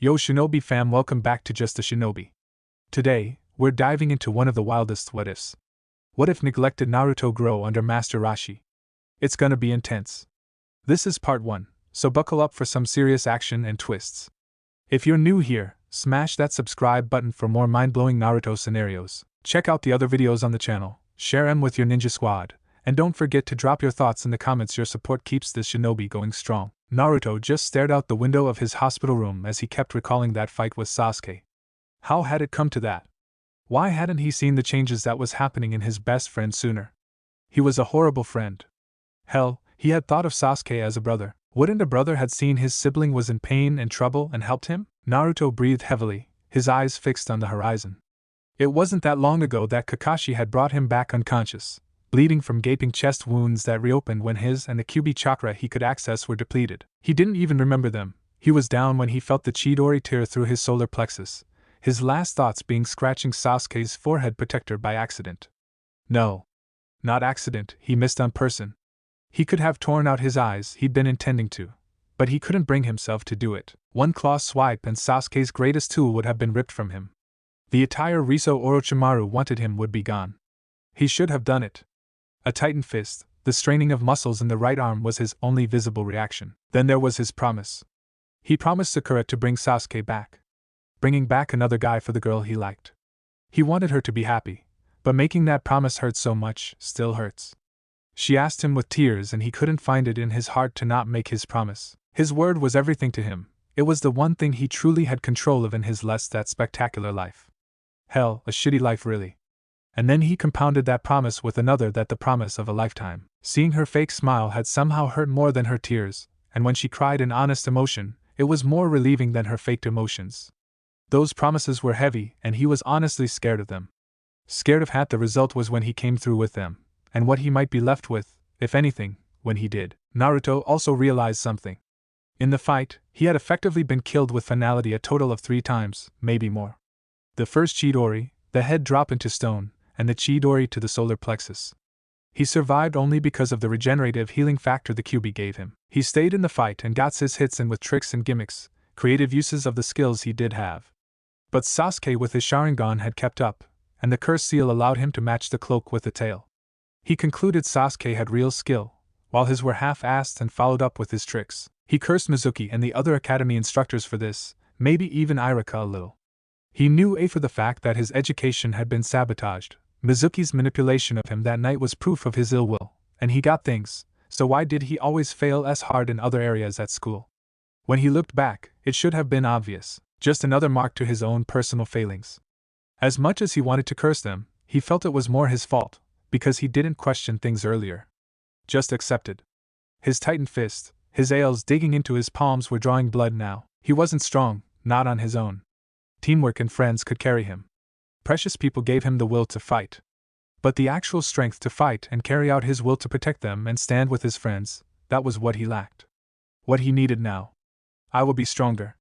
Yo Shinobi fam, welcome back to Just a Shinobi. Today, we're diving into one of the wildest what-ifs. What if neglected Naruto grow under Master Roshi? It's gonna be intense. This is part 1, so buckle up for some serious action and twists. If you're new here, smash that subscribe button for more mind-blowing Naruto scenarios. Check out the other videos on the channel, share them with your ninja squad, and don't forget to drop your thoughts in the comments. Your support keeps this shinobi going strong. Naruto just stared out the window of his hospital room as he kept recalling that fight with Sasuke. How had it come to that? Why hadn't he seen the changes that was happening in his best friend sooner? He was a horrible friend. Hell, he had thought of Sasuke as a brother. Wouldn't a brother had seen his sibling was in pain and trouble and helped him? Naruto breathed heavily, his eyes fixed on the horizon. It wasn't that long ago that Kakashi had brought him back unconscious, bleeding from gaping chest wounds that reopened when his and the Kyuubi chakra he could access were depleted. He didn't even remember them. He was down when he felt the Chidori tear through his solar plexus, his last thoughts being scratching Sasuke's forehead protector by accident. No. Not accident, he missed on person. He could have torn out his eyes, he'd been intending to, but he couldn't bring himself to do it. One claw swipe and Sasuke's greatest tool would have been ripped from him. The entire Riso Orochimaru wanted him would be gone. He should have done it. A tightened fist, the straining of muscles in the right arm was his only visible reaction. Then there was his promise. He promised Sakura to bring Sasuke back. Bringing back another guy for the girl he liked. He wanted her to be happy, but making that promise hurt so much, still hurts. She asked him with tears and he couldn't find it in his heart to not make his promise. His word was everything to him. It was the one thing he truly had control of in his less that spectacular life. Hell, a shitty life really. And then he compounded that promise with another, that the promise of a lifetime. Seeing her fake smile had somehow hurt more than her tears, and when she cried in honest emotion, it was more relieving than her faked emotions. Those promises were heavy, and he was honestly scared of them. Scared of what the result was when he came through with them, and what he might be left with, if anything, when he did. Naruto also realized something. In the fight, he had effectively been killed with finality a total of 3 times, maybe more. The first Chidori, the head drop into stone, and the Chidori to the solar plexus. He survived only because of the regenerative healing factor the Kyuubi gave him. He stayed in the fight and got his hits in with tricks and gimmicks, creative uses of the skills he did have. But Sasuke with his Sharingan had kept up, and the curse seal allowed him to match the cloak with the tail. He concluded Sasuke had real skill, while his were half-assed and followed up with his tricks. He cursed Mizuki and the other academy instructors for this, maybe even Irika a little. He knew for the fact that his education had been sabotaged. Mizuki's manipulation of him that night was proof of his ill will, and he got things, so why did he always fail as hard in other areas at school? When he looked back, it should have been obvious, just another mark to his own personal failings. As much as he wanted to curse them, he felt it was more his fault, because he didn't question things earlier. Just accepted. His tightened fist, his nails digging into his palms were drawing blood now. He wasn't strong, not on his own. Teamwork and friends could carry him. Precious people gave him the will to fight. But the actual strength to fight and carry out his will to protect them and stand with his friends, that was what he lacked. What he needed now. I will be stronger.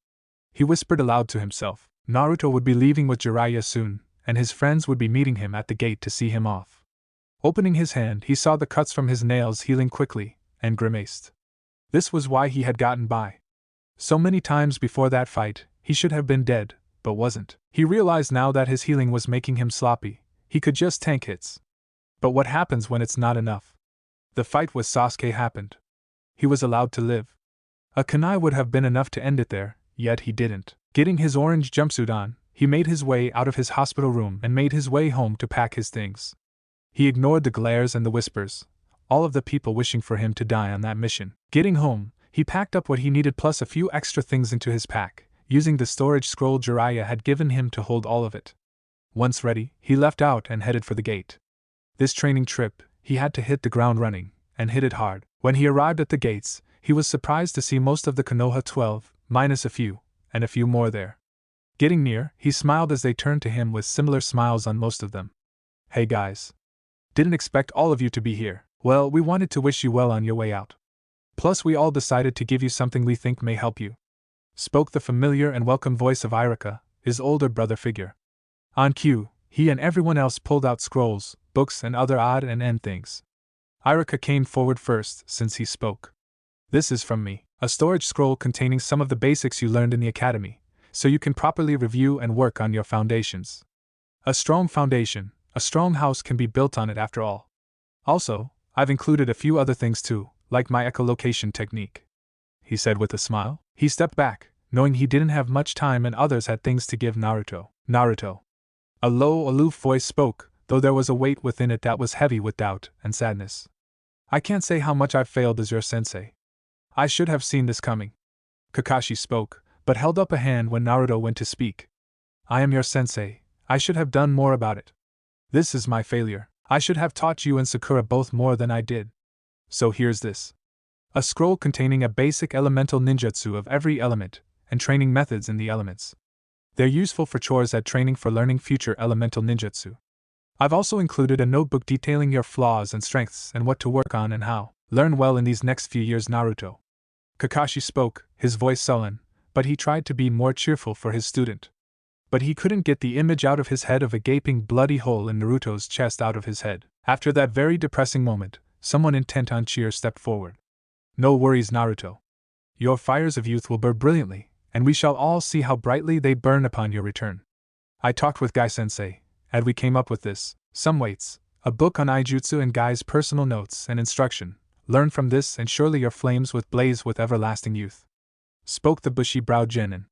He whispered aloud to himself. Naruto would be leaving with Jiraiya soon, and his friends would be meeting him at the gate to see him off. Opening his hand, he saw the cuts from his nails healing quickly, and grimaced. This was why he had gotten by. So many times before that fight, he should have been dead, but wasn't. He realized now that his healing was making him sloppy. He could just tank hits. But what happens when it's not enough? The fight with Sasuke happened. He was allowed to live. A kunai would have been enough to end it there, yet he didn't. Getting his orange jumpsuit on, he made his way out of his hospital room and made his way home to pack his things. He ignored the glares and the whispers, all of the people wishing for him to die on that mission. Getting home, he packed up what he needed plus a few extra things into his pack, using the storage scroll Jiraiya had given him to hold all of it. Once ready, he left out and headed for the gate. This training trip, he had to hit the ground running, and hit it hard. When he arrived at the gates, he was surprised to see most of the Konoha 12, minus a few, and a few more there. Getting near, he smiled as they turned to him with similar smiles on most of them. Hey guys. Didn't expect all of you to be here. Well, we wanted to wish you well on your way out. Plus we all decided to give you something we think may help you. Spoke the familiar and welcome voice of Irika, his older brother figure. On cue, he and everyone else pulled out scrolls, books and other odd and end things. Irika came forward first, since he spoke. This is from me, a storage scroll containing some of the basics you learned in the academy. so you can properly review and work on your foundations. A strong foundation, a strong house can be built on it after all. Also, I've included a few other things too, like my echolocation technique," he said with a smile. He stepped back, knowing he didn't have much time and others had things to give Naruto. "Naruto." A low, aloof voice spoke, though there was a weight within it that was heavy with doubt and sadness. "I can't say how much I've failed as your sensei. I should have seen this coming." Kakashi spoke, but held up a hand when Naruto went to speak. "I am your sensei. I should have done more about it. This is my failure. I should have taught you and Sakura both more than I did. So here's this. A scroll containing a basic elemental ninjutsu of every element, and training methods in the elements. They're useful for chores at training for learning future elemental ninjutsu. I've also included a notebook detailing your flaws and strengths and what to work on and how. Learn well in these next few years, Naruto." Kakashi spoke, his voice sullen, but he tried to be more cheerful for his student. But he couldn't get the image out of his head of a gaping bloody hole in Naruto's chest out of his head. After that very depressing moment, someone intent on cheer stepped forward. "No worries, Naruto. Your fires of youth will burn brilliantly, and we shall all see how brightly they burn upon your return. I talked with Guy-sensei, and we came up with this, some weights, a book on Ijutsu and Guy's personal notes and instruction. Learn from this and surely your flames will blaze with everlasting youth," spoke the bushy-browed genin.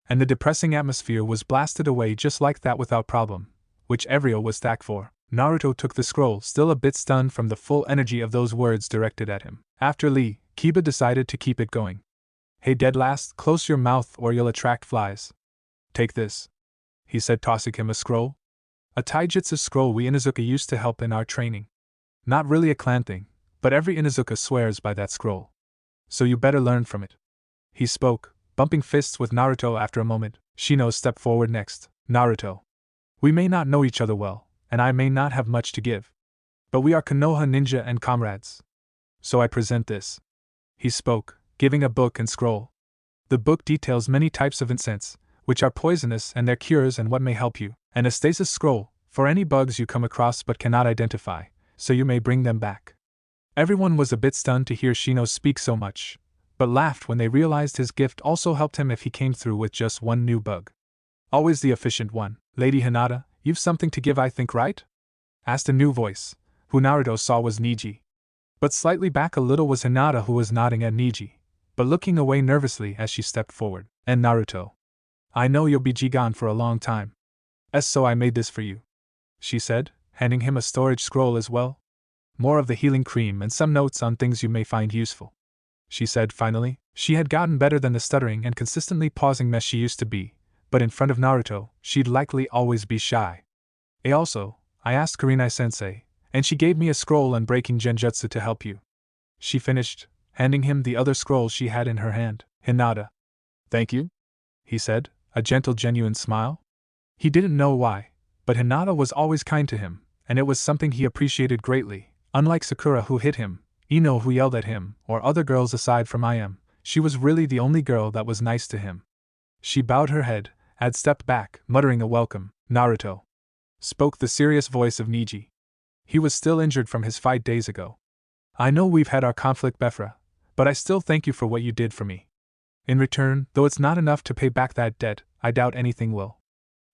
And the depressing atmosphere was blasted away just like that without problem, which Evrio was thankful for. Naruto took the scroll, still a bit stunned from the full energy of those words directed at him. After Lee, Kiba decided to keep it going. "Hey dead last, close your mouth or you'll attract flies. Take this," he said, tossing him a scroll. "A taijutsu scroll we Inuzuka used to help in our training. Not really a clan thing, but every Inuzuka swears by that scroll. So you better learn from it." He spoke, bumping fists with Naruto. After a moment, Shino stepped forward next. "Naruto. We may not know each other well, and I may not have much to give. But we are Konoha ninja and comrades. So I present this." He spoke, giving a book and scroll. The book details many types of incense, which are poisonous and their cures and what may help you, and a stasis scroll, for any bugs you come across but cannot identify, so you may bring them back. Everyone was a bit stunned to hear Shino speak so much, but laughed when they realized his gift also helped him if he came through with just one new bug. "Always the efficient one. Lady Hinata, you've something to give, I think, right?" asked a new voice, who Naruto saw was Niji. But slightly back a little was Hinata, who was nodding at Niji, but looking away nervously as she stepped forward. "And Naruto. I know you'll be gone for a long time. So I made this for you," she said, handing him a storage scroll as well. "More of the healing cream and some notes on things you may find useful," she said finally. She had gotten better than the stuttering and consistently pausing mess she used to be, but in front of Naruto, she'd likely always be shy. Also, I asked Kurenai-sensei, and she gave me a scroll on breaking genjutsu to help you," she finished, handing him the other scroll she had in her hand. "Hinata. Thank you," he said, a gentle, genuine smile. He didn't know why, but Hinata was always kind to him, and it was something he appreciated greatly. Unlike Sakura, who hit him, Ino, who yelled at him, or other girls aside from IM, she was really the only girl that was nice to him. She bowed her head, had stepped back, muttering a welcome. "Naruto," spoke the serious voice of Niji. He was still injured from his fight days ago. "I know we've had our conflict, Befra, but I still thank you for what you did for me. In return, though it's not enough to pay back that debt, I doubt anything will.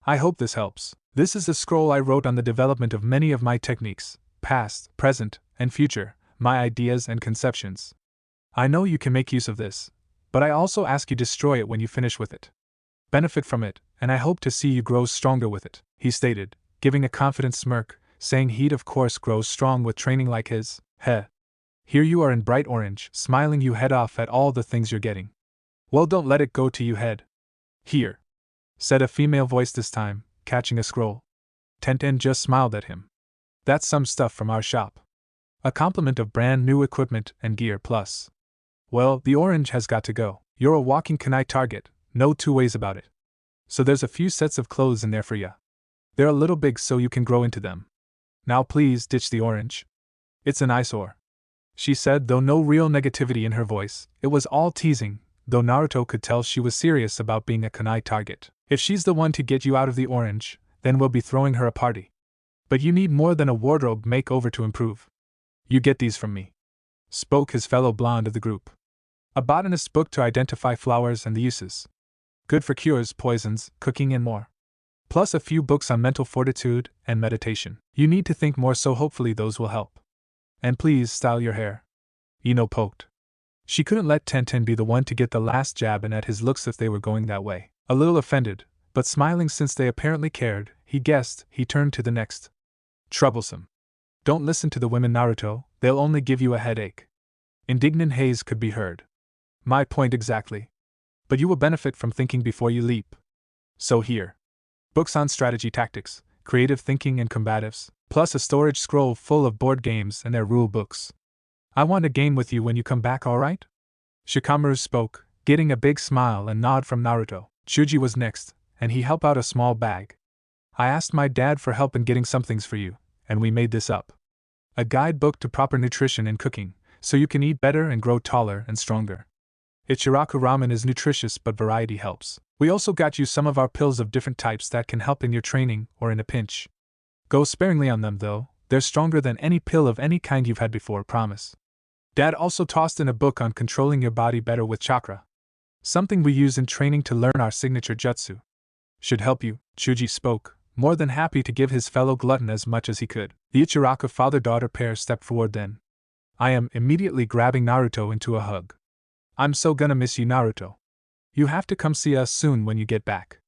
I hope this helps. This is a scroll I wrote on the development of many of my techniques, past, present, and future, my ideas and conceptions. I know you can make use of this, but I also ask you destroy it when you finish with it. Benefit from it, and I hope to see you grow stronger with it," he stated, giving a confident smirk, saying he'd of course grow strong with training like his. "Heh. Here you are in bright orange, smiling you head off at all the things you're getting. Well, don't let it go to you head. Here," said a female voice this time, catching a scroll. Tenten just smiled at him. "That's some stuff from our shop. A compliment of brand new equipment and gear plus. Well, the orange has got to go. You're a walking kunai target, no two ways about it. So there's a few sets of clothes in there for ya. They're a little big so you can grow into them. Now please ditch the orange. It's an eyesore," she said, though no real negativity in her voice. It was all teasing, though Naruto could tell she was serious about being a kunai target. "If she's the one to get you out of the orange, then we'll be throwing her a party. But you need more than a wardrobe makeover to improve. You get these from me," spoke his fellow blonde of the group. "A botanist's book to identify flowers and the uses. Good for cures, poisons, cooking, and more. Plus a few books on mental fortitude and meditation. You need to think more, so hopefully those will help. And please style your hair. Ino poked. She couldn't let Tenten be the one to get the last jab in at his looks if they were going that way. A little offended, but smiling since they apparently cared, he guessed, he turned to the next. Troublesome. Don't listen to the women, Naruto, they'll only give you a headache. Indignant haze could be heard. My point exactly. But you will benefit from thinking before you leap. So here. Books on strategy tactics, creative thinking and combatives, plus a storage scroll full of board games and their rule books. I want a game with you when you come back, alright? Shikamaru spoke, getting a big smile and nod from Naruto. Chuji was next, and he helped out a small bag. I asked my dad for help in getting some things for you, and we made this up. A guidebook to proper nutrition and cooking, so you can eat better and grow taller and stronger. Ichiraku ramen is nutritious, but variety helps. We also got you some of our pills of different types that can help in your training or in a pinch. Go sparingly on them though, they're stronger than any pill of any kind you've had before, promise. Dad also tossed in a book on controlling your body better with chakra. Something we use in training to learn our signature jutsu. Should help you, Chuji spoke, more than happy to give his fellow glutton as much as he could. The Ichiraku father-daughter pair stepped forward then. I am immediately grabbing Naruto into a hug. I'm so gonna miss you, Naruto. You have to come see us soon when you get back,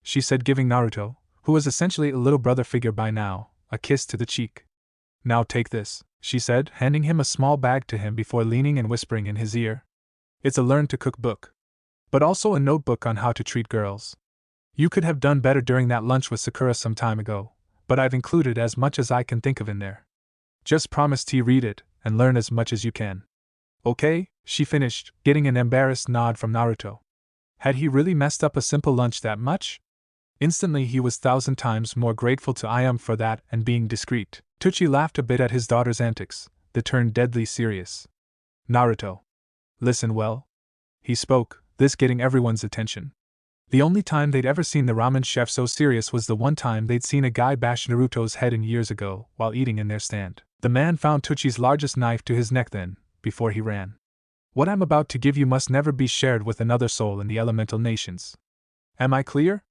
she said, giving Naruto, who was essentially a little brother figure by now, a kiss to the cheek. Now take this, she said, handing him a small bag to him before leaning and whispering in his ear. It's a learn to cook book. But also a notebook on how to treat girls. You could have done better during that lunch with Sakura some time ago, but I've included as much as I can think of in there. Just promise to read it and learn as much as you can. Okay, she finished, getting an embarrassed nod from Naruto. Had he really messed up a simple lunch that much? Instantly he was 1,000 times more grateful to Ayam for that and being discreet. Tucci laughed a bit at his daughter's antics, that turned deadly serious. Naruto. Listen well. He spoke, this getting everyone's attention. The only time they'd ever seen the ramen chef so serious was the one time they'd seen a guy bash Naruto's head in years ago while eating in their stand. The man found Tucci's largest knife to his neck then, before he ran. What I'm about to give you must never be shared with another soul in the elemental nations. Am I clear?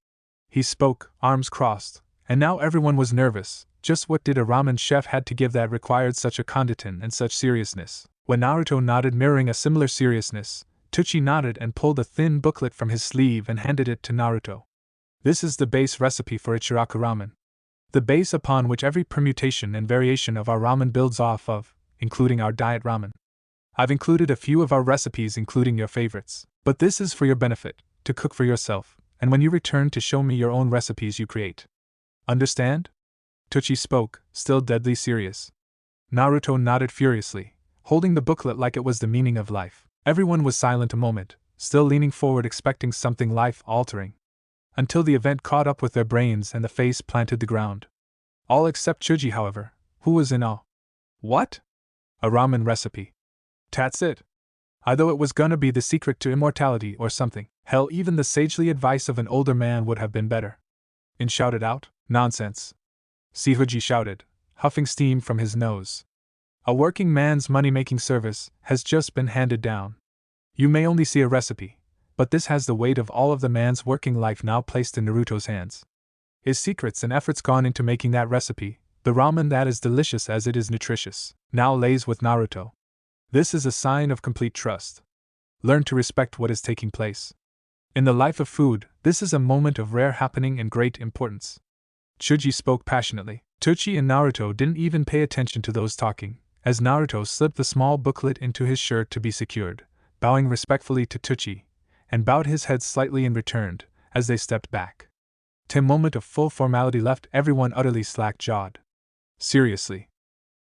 He spoke, arms crossed, and now everyone was nervous. Just what did a ramen chef had to give that required such a condition and such seriousness? When Naruto nodded, mirroring a similar seriousness, Tucci nodded and pulled a thin booklet from his sleeve and handed it to Naruto. This is the base recipe for Ichiraku ramen. The base upon which every permutation and variation of our ramen builds off of, including our diet ramen. I've included a few of our recipes, including your favorites, but this is for your benefit, to cook for yourself, and when you return to show me your own recipes you create. Understand? Tucci spoke, still deadly serious. Naruto nodded furiously, holding the booklet like it was the meaning of life. Everyone was silent a moment, still leaning forward expecting something life-altering. Until the event caught up with their brains and the face planted the ground. All except Chuji, however, who was in awe. What? A ramen recipe. That's it. I thought it was gonna be the secret to immortality or something. Hell, even the sagely advice of an older man would have been better. In shouted out, nonsense. Shihuji shouted, huffing steam from his nose. A working man's money-making service has just been handed down. You may only see a recipe, but this has the weight of all of the man's working life now placed in Naruto's hands. His secrets and efforts gone into making that recipe, the ramen that is delicious as it is nutritious, now lays with Naruto. This is a sign of complete trust. Learn to respect what is taking place. In the life of food, this is a moment of rare happening and great importance. Chuji spoke passionately. Tucci and Naruto didn't even pay attention to those talking, as Naruto slipped the small booklet into his shirt to be secured, bowing respectfully to Tucci, and bowed his head slightly and returned, as they stepped back. A moment of full formality left everyone utterly slack-jawed. Seriously.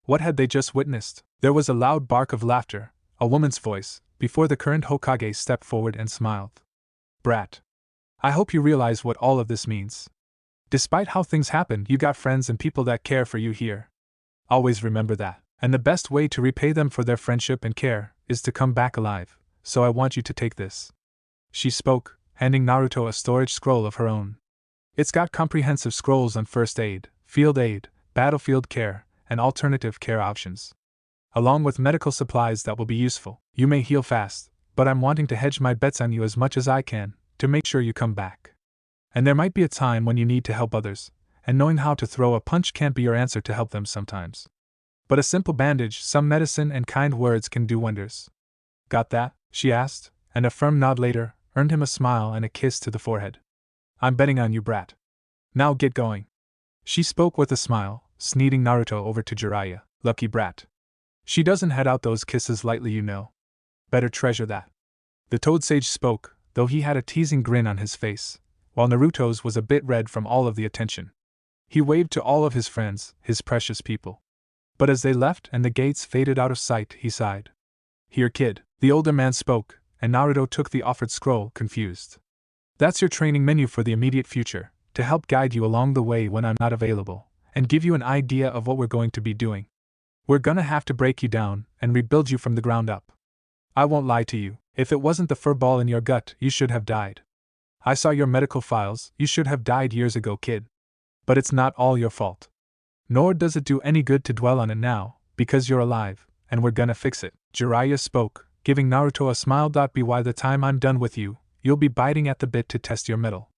What had they just witnessed? There was a loud bark of laughter, a woman's voice, before the current Hokage stepped forward and smiled. Brat. I hope you realize what all of this means. Despite how things happened, you got friends and people that care for you here. Always remember that, and the best way to repay them for their friendship and care is to come back alive, so I want you to take this. She spoke, handing Naruto a storage scroll of her own. It's got comprehensive scrolls on first aid, field aid, battlefield care, and alternative care options. Along with medical supplies that will be useful. You may heal fast, but I'm wanting to hedge my bets on you as much as I can, to make sure you come back. And there might be a time when you need to help others, and knowing how to throw a punch can't be your answer to help them sometimes. But a simple bandage, some medicine, and kind words can do wonders. Got that? She asked, and a firm nod later earned him a smile and a kiss to the forehead. I'm betting on you, brat. Now get going. She spoke with a smile, sneaking Naruto over to Jiraiya. Lucky brat. She doesn't head out those kisses lightly, you know. Better treasure that. The Toad Sage spoke, though he had a teasing grin on his face, while Naruto's was a bit red from all of the attention. He waved to all of his friends, his precious people. But as they left and the gates faded out of sight, he sighed. Here, kid, the older man spoke, and Naruto took the offered scroll, confused. That's your training menu for the immediate future, to help guide you along the way when I'm not available, and give you an idea of what we're going to be doing. We're gonna have to break you down and rebuild you from the ground up. I won't lie to you, if it wasn't the furball in your gut, you should have died. I saw your medical files, you should have died years ago, kid. But it's not all your fault. Nor does it do any good to dwell on it now, because you're alive, and we're gonna fix it. Jiraiya spoke, giving Naruto a smile. By the time I'm done with you, you'll be biting at the bit to test your mettle.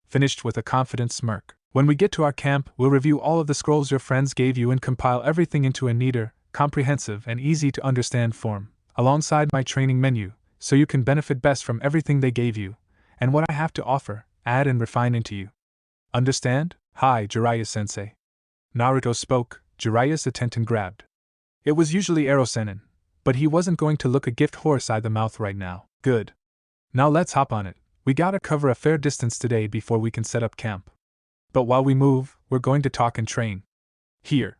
Finished with a confident smirk. When we get to our camp, we'll review all of the scrolls your friends gave you and compile everything into a neater, comprehensive, and easy to understand form, alongside my training menu, so you can benefit best from everything they gave you, and what I have to offer, add and refine into you. Understand? Hi, Jiraiya-sensei. Naruto spoke, Jiraiya's attention grabbed. It was usually Ero-senin, but he wasn't going to look a gift horse-eyed the mouth right now. Good. Now let's hop on it. We gotta cover a fair distance today before we can set up camp. But while we move, we're going to talk and train. Here,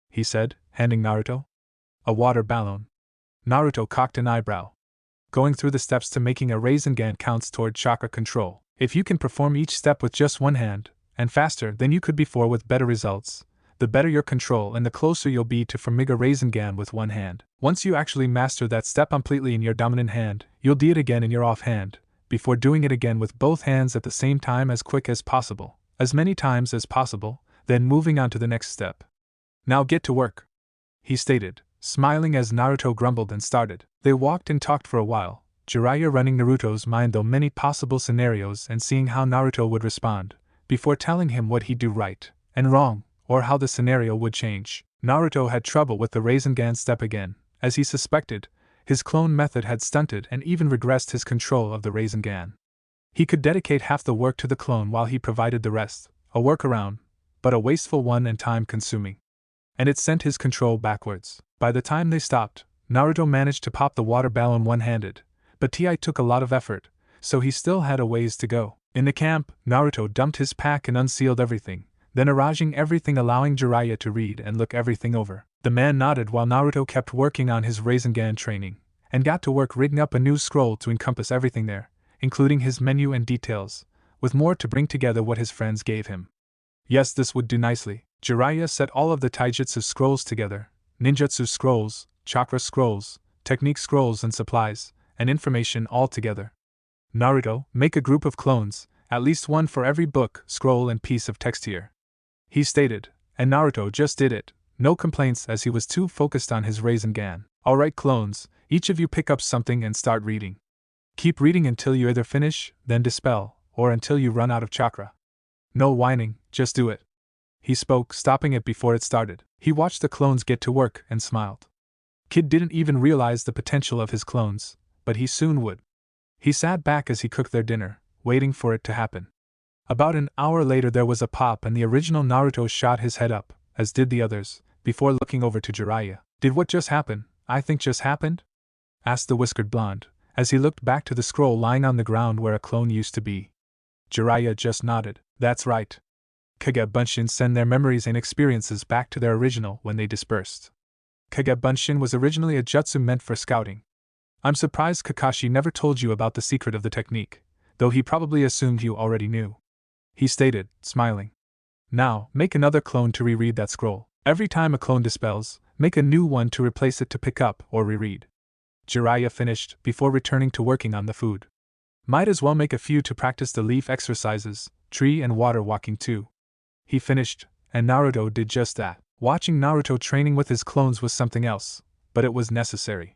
he said, handing Naruto a water balloon. Naruto cocked an eyebrow. Going through the steps to making a Rasengan counts toward chakra control. If you can perform each step with just one hand, and faster than you could before with better results, the better your control and the closer you'll be to forming a Rasengan with one hand. Once you actually master that step completely in your dominant hand, you'll do it again in your offhand, before doing it again with both hands at the same time as quick as possible, as many times as possible, then moving on to the next step. Now get to work, he stated, smiling as Naruto grumbled and started. They walked and talked for a while, Jiraiya running Naruto's mind through many possible scenarios and seeing how Naruto would respond, before telling him what he'd do right and wrong, or how the scenario would change. Naruto had trouble with the Rasengan step again. As he suspected, his clone method had stunted and even regressed his control of the Rasengan. He could dedicate half the work to the clone while he provided the rest, a workaround, but a wasteful one and time-consuming. And it sent his control backwards. By the time they stopped, Naruto managed to pop the water balloon one-handed, but TI took a lot of effort, so he still had a ways to go. In the camp, Naruto dumped his pack and unsealed everything, then arranging everything, allowing Jiraiya to read and look everything over. The man nodded while Naruto kept working on his Rasengan training, and got to work rigging up a new scroll to encompass everything there, including his menu and details, with more to bring together what his friends gave him. Yes, this would do nicely. Jiraiya set all of the taijutsu scrolls together, ninjutsu scrolls, chakra scrolls, technique scrolls and supplies, and information all together. Naruto, make a group of clones, at least one for every book, scroll and piece of text here, he stated, and Naruto just did it, no complaints as he was too focused on his Rasengan. Alright clones, each of you pick up something and start reading. Keep reading until you either finish, then dispel, or until you run out of chakra. No whining, just do it. He spoke, stopping it before it started. He watched the clones get to work and smiled. Kid didn't even realize the potential of his clones, but he soon would. He sat back as he cooked their dinner, waiting for it to happen. About an hour later there was a pop and the original Naruto shot his head up, as did the others, before looking over to Jiraiya. Did what just happen, I think just happened? Asked the whiskered blonde, as he looked back to the scroll lying on the ground where a clone used to be. Jiraiya just nodded. That's right. Kage Bunshin send their memories and experiences back to their original when they dispersed. Kage Bunshin was originally a jutsu meant for scouting. I'm surprised Kakashi never told you about the secret of the technique, though he probably assumed you already knew, he stated, smiling. Now, make another clone to reread that scroll. Every time a clone dispels, make a new one to replace it to pick up or reread. Jiraiya finished, before returning to working on the food. Might as well make a few to practice the leaf exercises, tree and water walking too. He finished, and Naruto did just that. Watching Naruto training with his clones was something else, but it was necessary.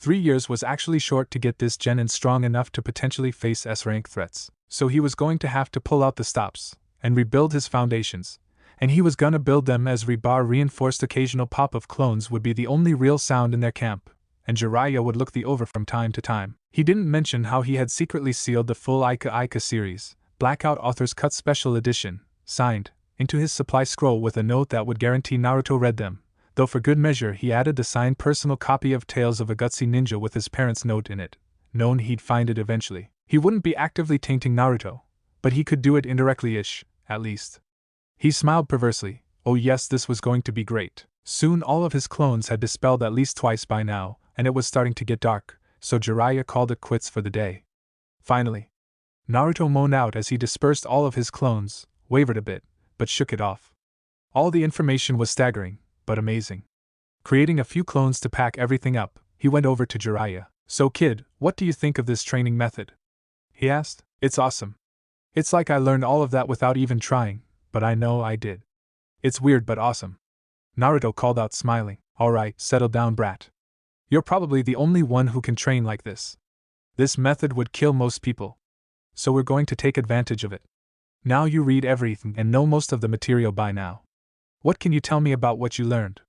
3 years was actually short to get this genin strong enough to potentially face S-rank threats, so he was going to have to pull out the stops and rebuild his foundations, and he was gonna build them as rebar reinforced. Occasional pop of clones would be the only real sound in their camp, and Jiraiya would look the over from time to time. He didn't mention how he had secretly sealed the full Ica Ica series, Blackout Author's Cut Special Edition, signed, into his supply scroll with a note that would guarantee Naruto read them, though for good measure he added the signed personal copy of Tales of a Gutsy Ninja with his parents' note in it, knowing he'd find it eventually. He wouldn't be actively tainting Naruto, but he could do it indirectly-ish, at least. He smiled perversely. Oh yes, this was going to be great. Soon all of his clones had dispelled at least twice by now, and it was starting to get dark, so Jiraiya called it quits for the day. Finally, Naruto moaned out as he dispersed all of his clones, wavered a bit, but shook it off. All the information was staggering, but amazing. Creating a few clones to pack everything up, he went over to Jiraiya. So kid, what do you think of this training method? He asked. It's awesome. It's like I learned all of that without even trying, but I know I did. It's weird but awesome. Naruto called out smiling. Alright, settle down, brat. You're probably the only one who can train like this. This method would kill most people. So we're going to take advantage of it. Now you read everything and know most of the material by now. What can you tell me about what you learned?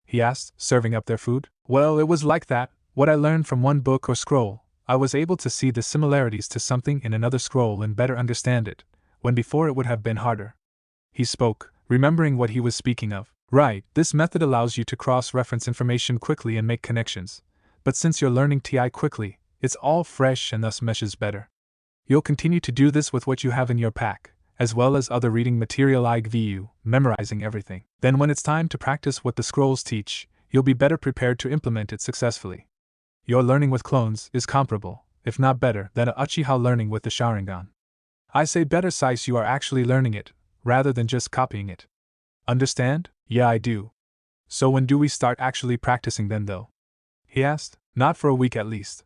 He asked, serving up their food. Well, it was like that. What I learned from one book or scroll, I was able to see the similarities to something in another scroll and better understand it, when before it would have been harder. He spoke, remembering what he was speaking of. Right, this method allows you to cross-reference information quickly and make connections, but since you're learning TI quickly, it's all fresh and thus meshes better. You'll continue to do this with what you have in your pack, as well as other reading material like VU, memorizing everything. Then when it's time to practice what the scrolls teach, you'll be better prepared to implement it successfully. Your learning with clones is comparable, if not better, than a Uchiha learning with the Sharingan. I say better since you are actually learning it, rather than just copying it. Understand? Yeah, I do. So when do we start actually practicing then though? He asked. Not for a week at least.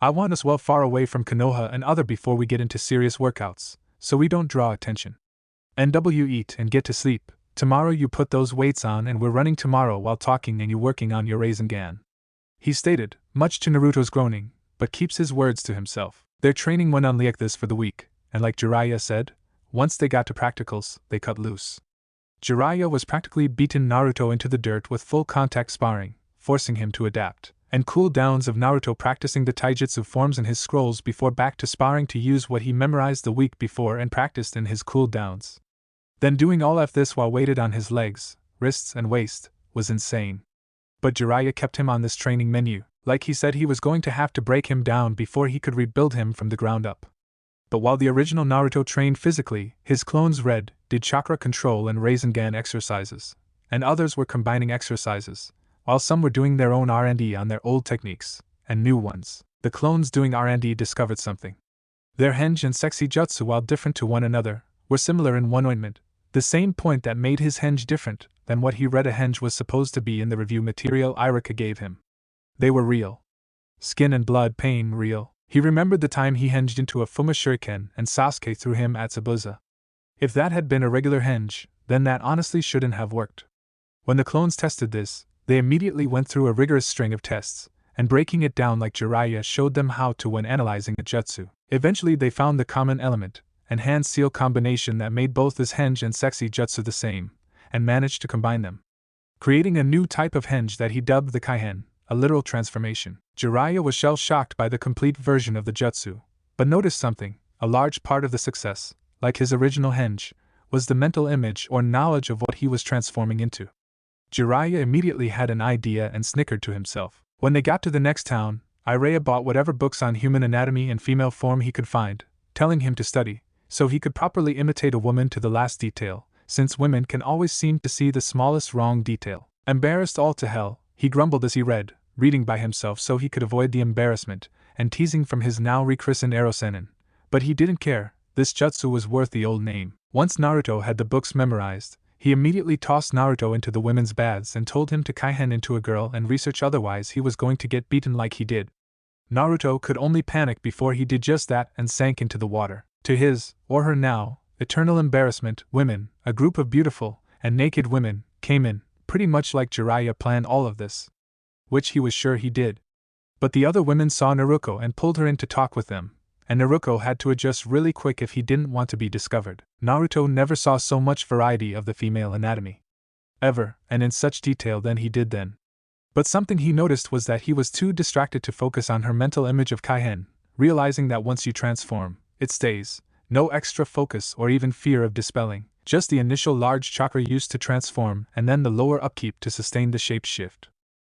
I want us well far away from Konoha and other before we get into serious workouts, so we don't draw attention. NW eat and get to sleep. Tomorrow you put those weights on and we're running tomorrow while talking and you working on your Rasengan. He stated, much to Naruto's groaning, but keeps his words to himself. Their training went on like this for the week, and like Jiraiya said, once they got to practicals, they cut loose. Jiraiya was practically beaten Naruto into the dirt with full contact sparring, forcing him to adapt, and cool downs of Naruto practicing the taijutsu forms in his scrolls before back to sparring to use what he memorized the week before and practiced in his cool downs. Then doing all of this while weighted on his legs, wrists and waist, was insane. But Jiraiya kept him on this training menu, like he said he was going to have to break him down before he could rebuild him from the ground up. But while the original Naruto trained physically, his clones did chakra control and Rasengan exercises, and others were combining exercises, while some were doing their own R&D on their old techniques, and new ones. The clones doing R&D discovered something. Their henge and sexy jutsu, while different to one another, were similar in one ointment, the same point that made his henge different than what he read a henge was supposed to be in the review material Irika gave him. They were real. Skin and blood pain real. He remembered the time he henged into a Fuma Shuriken and Sasuke threw him at Zabuza. If that had been a regular henge, then that honestly shouldn't have worked. When the clones tested this, they immediately went through a rigorous string of tests, and breaking it down like Jiraiya showed them how to when analyzing a jutsu. Eventually they found the common element, and hand-seal combination that made both his henge and sexy jutsu the same, and managed to combine them, creating a new type of henge that he dubbed the Kaihen, a literal transformation. Jiraiya was shell-shocked by the complete version of the jutsu, but noticed something. A large part of the success, like his original henge, was the mental image or knowledge of what he was transforming into. Jiraiya immediately had an idea and snickered to himself. When they got to the next town, Jiraiya bought whatever books on human anatomy and female form he could find, telling him to study, so he could properly imitate a woman to the last detail, since women can always seem to see the smallest wrong detail. Embarrassed all to hell, he grumbled as he read, reading by himself so he could avoid the embarrassment and teasing from his now rechristened Erosenin. But he didn't care, this jutsu was worth the old name. Once Naruto had the books memorized, he immediately tossed Naruto into the women's baths and told him to Kaihen into a girl and research, otherwise he was going to get beaten like he did. Naruto could only panic before he did just that and sank into the water. To his, or her now, eternal embarrassment, women, a group of beautiful and naked women, came in, pretty much like Jiraiya planned all of this. Which he was sure he did. But the other women saw Naruto and pulled her in to talk with them, and Naruto had to adjust really quick if he didn't want to be discovered. Naruto never saw so much variety of the female anatomy. Ever, and in such detail than he did then. But something he noticed was that he was too distracted to focus on her mental image of Kaihen, realizing that once you transform, it stays. No extra focus or even fear of dispelling, just the initial large chakra used to transform and then the lower upkeep to sustain the shape shift.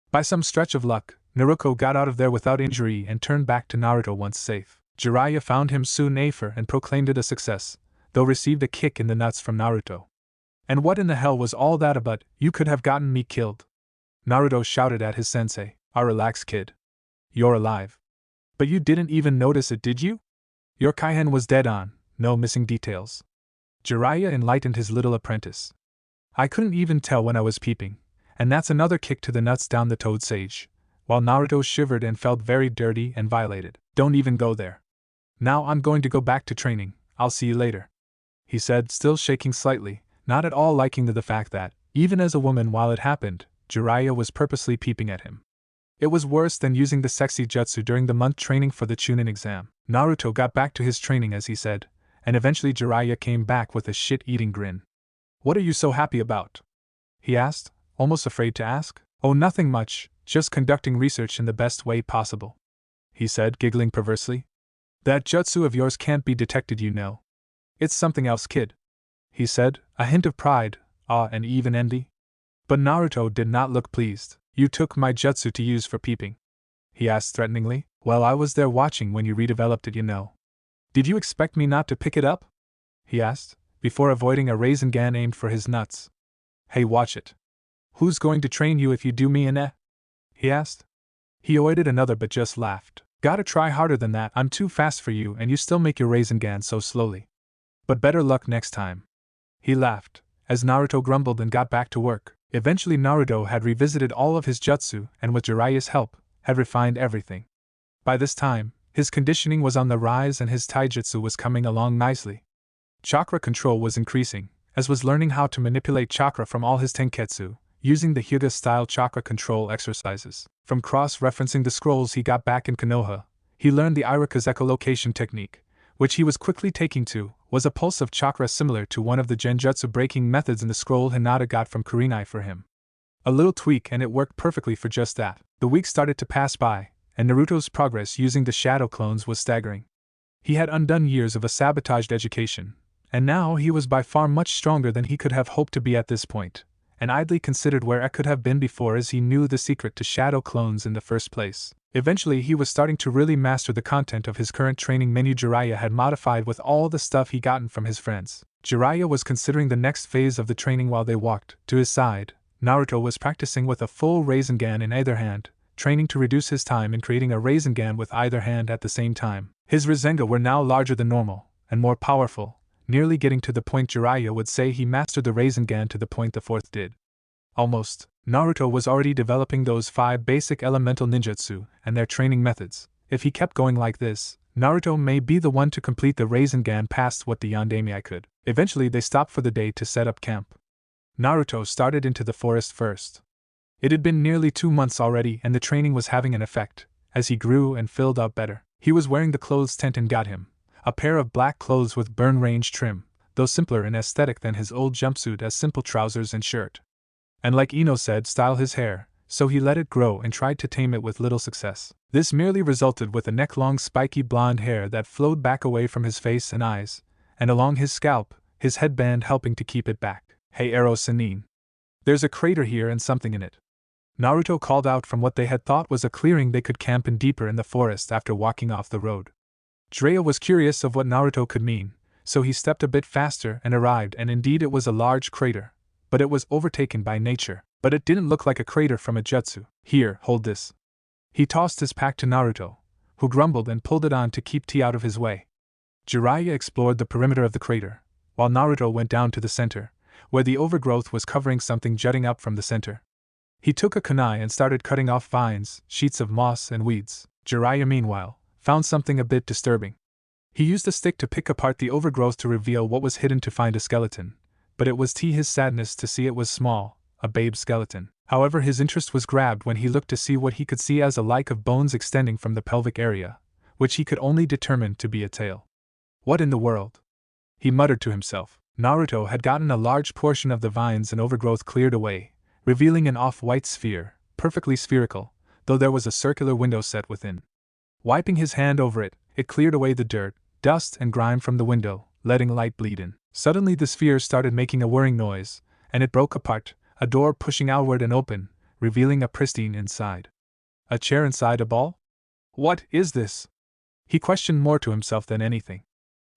By some stretch of luck, Naruto got out of there without injury and turned back to Naruto once safe. Jiraiya found him soon after and proclaimed it a success, though received a kick in the nuts from Naruto. And what in the hell was all that about? You could have gotten me killed. Naruto shouted at his sensei. Relax, kid. You're alive. But you didn't even notice it, did you? Your Kaihen was dead on, no missing details. Jiraiya enlightened his little apprentice. I couldn't even tell when I was peeping, and that's another kick to the nuts down the toad sage, while Naruto shivered and felt very dirty and violated. Don't even go there. Now I'm going to go back to training, I'll see you later, he said, still shaking slightly, not at all liking the fact that, even as a woman while it happened, Jiraiya was purposely peeping at him. It was worse than using the sexy jutsu during the month training for the Chunin exam. Naruto got back to his training as he said, and eventually Jiraiya came back with a shit-eating grin. What are you so happy about? He asked, almost afraid to ask. Oh, nothing much, just conducting research in the best way possible, he said, giggling perversely. That jutsu of yours can't be detected, you know. It's something else, kid, he said, a hint of pride, awe, and even envy. But Naruto did not look pleased. You took my jutsu to use for peeping? He asked threateningly. Well, I was there watching when you redeveloped it, you know. Did you expect me not to pick it up? He asked, before avoiding a Rasengan aimed for his nuts. Hey, watch it. Who's going to train you if you do me in? He asked. He avoided another but just laughed. Gotta try harder than that, I'm too fast for you and you still make your Rasengan so slowly. But better luck next time. He laughed, as Naruto grumbled and got back to work. Eventually Naruto had revisited all of his jutsu and with Jiraiya's help, had refined everything. By this time, his conditioning was on the rise and his taijutsu was coming along nicely. Chakra control was increasing, as was learning how to manipulate chakra from all his tenketsu, using the Hyuga-style chakra control exercises. From cross-referencing the scrolls he got back in Konoha, he learned the Iruka's echolocation technique, which he was quickly taking to, was a pulse of chakra similar to one of the genjutsu breaking methods in the scroll Hinata got from Kurenai for him. A little tweak and it worked perfectly for just that. The weeks started to pass by, and Naruto's progress using the shadow clones was staggering. He had undone years of a sabotaged education, and now he was by far much stronger than he could have hoped to be at this point, and idly considered where I could have been before as he knew the secret to shadow clones in the first place. Eventually he was starting to really master the content of his current training menu Jiraiya had modified with all the stuff he gotten from his friends. Jiraiya was considering the next phase of the training while they walked. To his side, Naruto was practicing with a full Rasengan in either hand, training to reduce his time in creating a Rasengan with either hand at the same time. His Rasengan were now larger than normal, and more powerful, nearly getting to the point Jiraiya would say he mastered the Rasengan to the point the fourth did. Almost. Naruto was already developing those 5 basic elemental ninjutsu and their training methods. If he kept going like this, Naruto may be the one to complete the Rasengan past what the Yandere could. Eventually they stopped for the day to set up camp. Naruto started into the forest first. It had been nearly 2 months already and the training was having an effect, as he grew and filled out better. He was wearing the clothes Tenten got him, a pair of black clothes with burn range trim, though simpler in aesthetic than his old jumpsuit as simple trousers and shirt. And like Ino said, style his hair, so he let it grow and tried to tame it with little success. This merely resulted with a neck-long spiky blonde hair that flowed back away from his face and eyes, and along his scalp, his headband helping to keep it back. Hey Ero Sennin. There's a crater here and something in it. Naruto called out from what they had thought was a clearing they could camp in deeper in the forest after walking off the road. Jiraiya was curious of what Naruto could mean, so he stepped a bit faster and arrived, and indeed it was a large crater. But it was overtaken by nature. But it didn't look like a crater from a jutsu. Here, hold this. He tossed his pack to Naruto, who grumbled and pulled it on to keep tea out of his way. Jiraiya explored the perimeter of the crater, while Naruto went down to the center, where the overgrowth was covering something jutting up from the center. He took a kunai and started cutting off vines, sheets of moss, and weeds. Jiraiya, meanwhile, found something a bit disturbing. He used a stick to pick apart the overgrowth to reveal what was hidden to find a skeleton. But it was his sadness to see it was small, a babe skeleton. However, his interest was grabbed when he looked to see what he could see as a like of bones extending from the pelvic area, which he could only determine to be a tail. What in the world? He muttered to himself. Naruto had gotten a large portion of the vines and overgrowth cleared away, revealing an off-white sphere, perfectly spherical, though there was a circular window set within. Wiping his hand over it, it cleared away the dirt, dust, and grime from the window, letting light bleed in. Suddenly the sphere started making a whirring noise, and it broke apart, a door pushing outward and open, revealing a pristine inside. A chair inside a ball? What is this? He questioned more to himself than anything.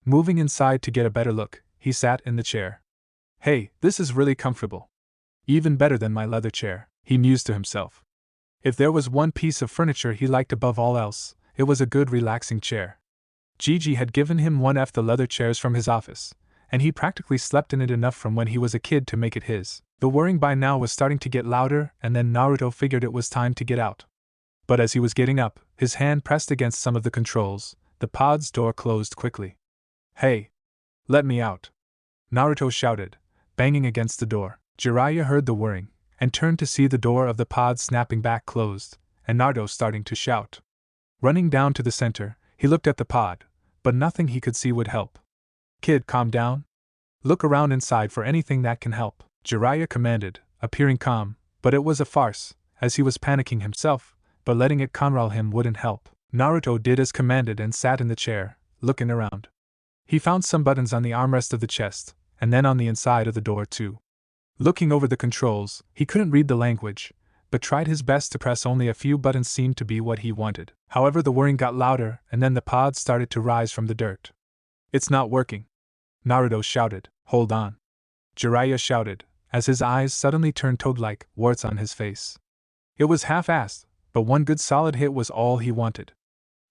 Moving inside to get a better look, he sat in the chair. Hey, this is really comfortable. Even better than my leather chair, he mused to himself. If there was one piece of furniture he liked above all else, it was a good relaxing chair. Gigi had given him one of the leather chairs from his office, and he practically slept in it enough from when he was a kid to make it his. The whirring by now was starting to get louder, and then Naruto figured it was time to get out. But as he was getting up, his hand pressed against some of the controls, the pod's door closed quickly. Hey! Let me out! Naruto shouted, banging against the door. Jiraiya heard the whirring, and turned to see the door of the pod snapping back closed, and Naruto starting to shout. Running down to the center, he looked at the pod, but nothing he could see would help. Kid, calm down. Look around inside for anything that can help, Jiraiya commanded, appearing calm, but it was a farce, as he was panicking himself, but letting it control him wouldn't help. Naruto did as commanded and sat in the chair, looking around. He found some buttons on the armrest of the chest, and then on the inside of the door too. Looking over the controls, he couldn't read the language, but tried his best to press only a few buttons seemed to be what he wanted. However, the whirring got louder, and then the pod started to rise from the dirt. It's not working. Naruto shouted, hold on. Jiraiya shouted, as his eyes suddenly turned toad-like, warts on his face. It was half-assed, but one good solid hit was all he wanted.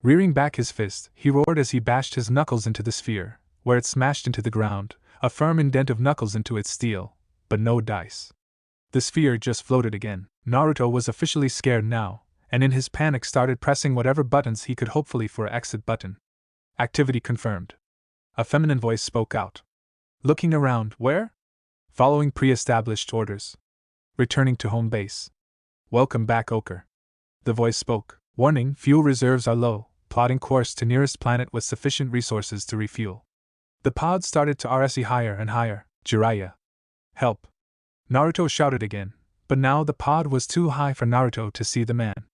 Rearing back his fist, he roared as he bashed his knuckles into the sphere, where it smashed into the ground, a firm indent of knuckles into its steel, but no dice. The sphere just floated again. Naruto was officially scared now, and in his panic started pressing whatever buttons he could hopefully for exit button. Activity confirmed. A feminine voice spoke out. Looking around, where? Following pre-established orders. Returning to home base. Welcome back, Oker. The voice spoke. Warning, fuel reserves are low, plotting course to nearest planet with sufficient resources to refuel. The pod started to RSE higher and higher. Jiraiya. Help. Naruto shouted again, but now the pod was too high for Naruto to see the man.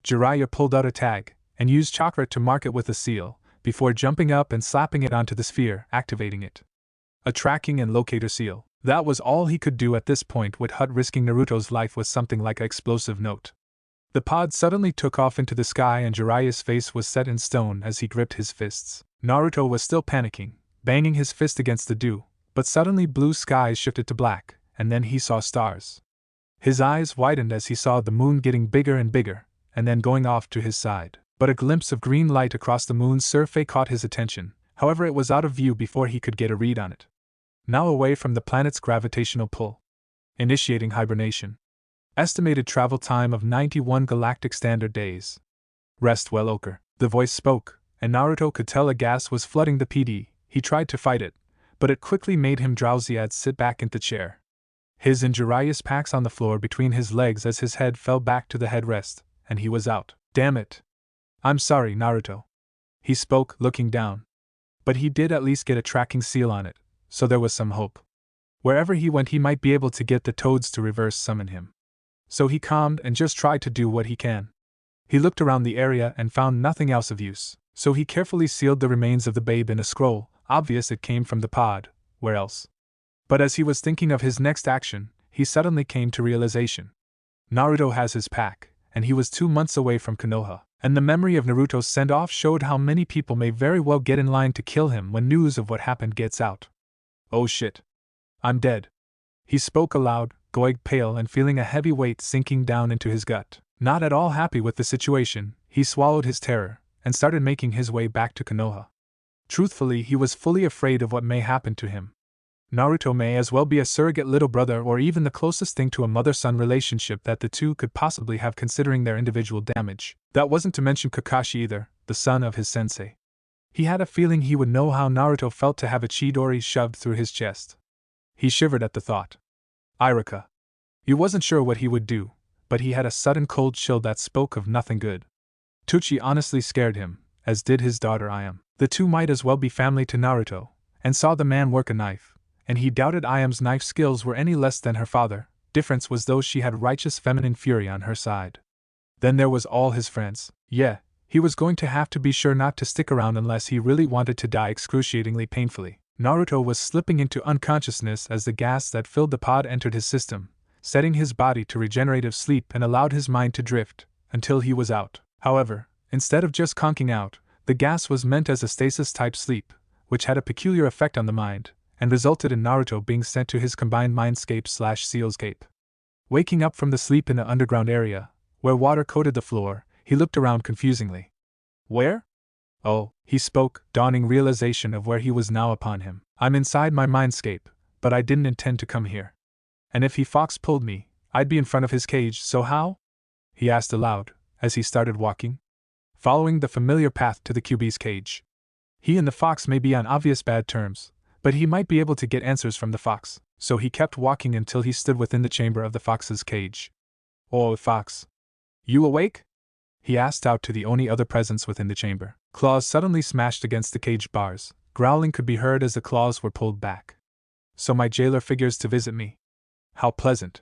Jiraiya pulled out a tag, and used chakra to mark it with a seal, before jumping up and slapping it onto the sphere, activating it. A tracking and locator seal. That was all he could do at this point without risking Naruto's life with something like an explosive note. The pod suddenly took off into the sky and Jiraiya's face was set in stone as he gripped his fists. Naruto was still panicking, banging his fist against the dew, but suddenly blue skies shifted to black, and then he saw stars. His eyes widened as he saw the moon getting bigger and bigger, and then going off to his side. But a glimpse of green light across the moon's surface caught his attention, however it was out of view before he could get a read on it. Now away from the planet's gravitational pull. Initiating hibernation. Estimated travel time of 91 galactic standard days. Rest well, Oker. The voice spoke, and Naruto could tell a gas was flooding the PD. He tried to fight it, but it quickly made him drowsy and sit back in the chair. His and Jiraiya's packs on the floor between his legs as his head fell back to the headrest, and he was out. Damn it. I'm sorry, Naruto. He spoke, looking down. But he did at least get a tracking seal on it, so there was some hope. Wherever he went he might be able to get the toads to reverse summon him. So he calmed and just tried to do what he can. He looked around the area and found nothing else of use, so he carefully sealed the remains of the babe in a scroll, obvious it came from the pod, where else? But as he was thinking of his next action, he suddenly came to realization. Naruto has his pack, and he was 2 months away from Konoha, and the memory of Naruto's send-off showed how many people may very well get in line to kill him when news of what happened gets out. Oh shit. I'm dead. He spoke aloud, going pale and feeling a heavy weight sinking down into his gut. Not at all happy with the situation, he swallowed his terror, and started making his way back to Konoha. Truthfully, he was fully afraid of what may happen to him. Naruto may as well be a surrogate little brother or even the closest thing to a mother-son relationship that the two could possibly have considering their individual damage. That wasn't to mention Kakashi either, the son of his sensei. He had a feeling he would know how Naruto felt to have a Chidori shoved through his chest. He shivered at the thought. Irika. You wasn't sure what he would do, but he had a sudden cold chill that spoke of nothing good. Tucci honestly scared him, as did his daughter Ayam. The two might as well be family to Naruto, and saw the man work a knife, and he doubted Ayam's knife skills were any less than her father. Difference was though she had righteous feminine fury on her side. Then there was all his friends. Yeah, he was going to have to be sure not to stick around unless he really wanted to die excruciatingly painfully. Naruto was slipping into unconsciousness as the gas that filled the pod entered his system, setting his body to regenerative sleep and allowed his mind to drift, until he was out. However, instead of just conking out, the gas was meant as a stasis-type sleep, which had a peculiar effect on the mind, and resulted in Naruto being sent to his combined Mindscape/Sealscape. Waking up from the sleep in the underground area, where water coated the floor, he looked around confusingly. Where? Oh, he spoke, dawning realization of where he was now upon him. I'm inside my Mindscape, but I didn't intend to come here. And if he fox pulled me, I'd be in front of his cage, so how? He asked aloud, as he started walking, following the familiar path to the QB's cage. He and the fox may be on obvious bad terms, but he might be able to get answers from the fox, so he kept walking until he stood within the chamber of the fox's cage. Oh, fox. You awake? He asked out to the only other presence within the chamber. Claws suddenly smashed against the cage bars. Growling could be heard as the claws were pulled back. So my jailer figures to visit me. How pleasant.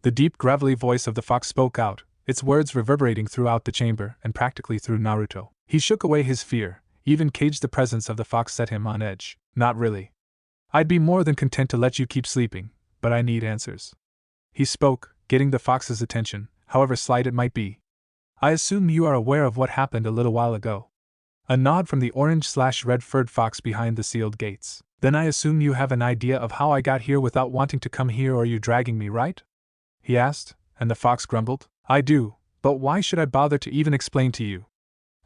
The deep, gravelly voice of the fox spoke out, its words reverberating throughout the chamber and practically through Naruto. He shook away his fear, even caged the presence of the fox set him on edge. Not really. I'd be more than content to let you keep sleeping, but I need answers. He spoke, getting the fox's attention, however slight it might be. I assume you are aware of what happened a little while ago. A nod from the orange/red-furred fox behind the sealed gates. Then I assume you have an idea of how I got here without wanting to come here, or you dragging me, right? He asked, and the fox grumbled. I do, but why should I bother to even explain to you?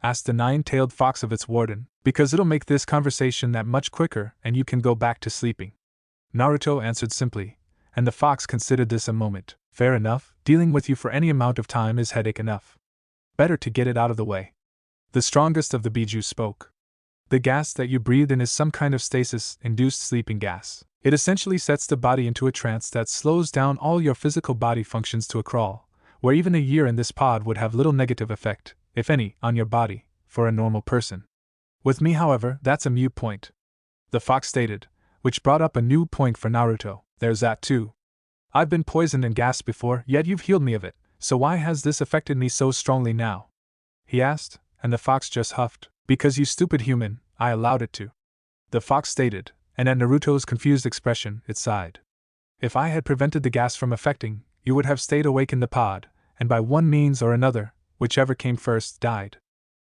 Asked the nine-tailed fox of its warden. Because it'll make this conversation that much quicker and you can go back to sleeping. Naruto answered simply, and the fox considered this a moment. Fair enough, dealing with you for any amount of time is headache enough. Better to get it out of the way. The strongest of the Biju spoke. The gas that you breathe in is some kind of stasis-induced sleeping gas. It essentially sets the body into a trance that slows down all your physical body functions to a crawl, where even a year in this pod would have little negative effect, if any, on your body, for a normal person. With me, however, that's a moot point. The fox stated, which brought up a new point for Naruto. There's that too. I've been poisoned and gassed before, yet you've healed me of it, so why has this affected me so strongly now? He asked, and the fox just huffed. Because you stupid human, I allowed it to. The fox stated, and at Naruto's confused expression, it sighed. If I had prevented the gas from affecting, you would have stayed awake in the pod, and by one means or another, whichever came first, died.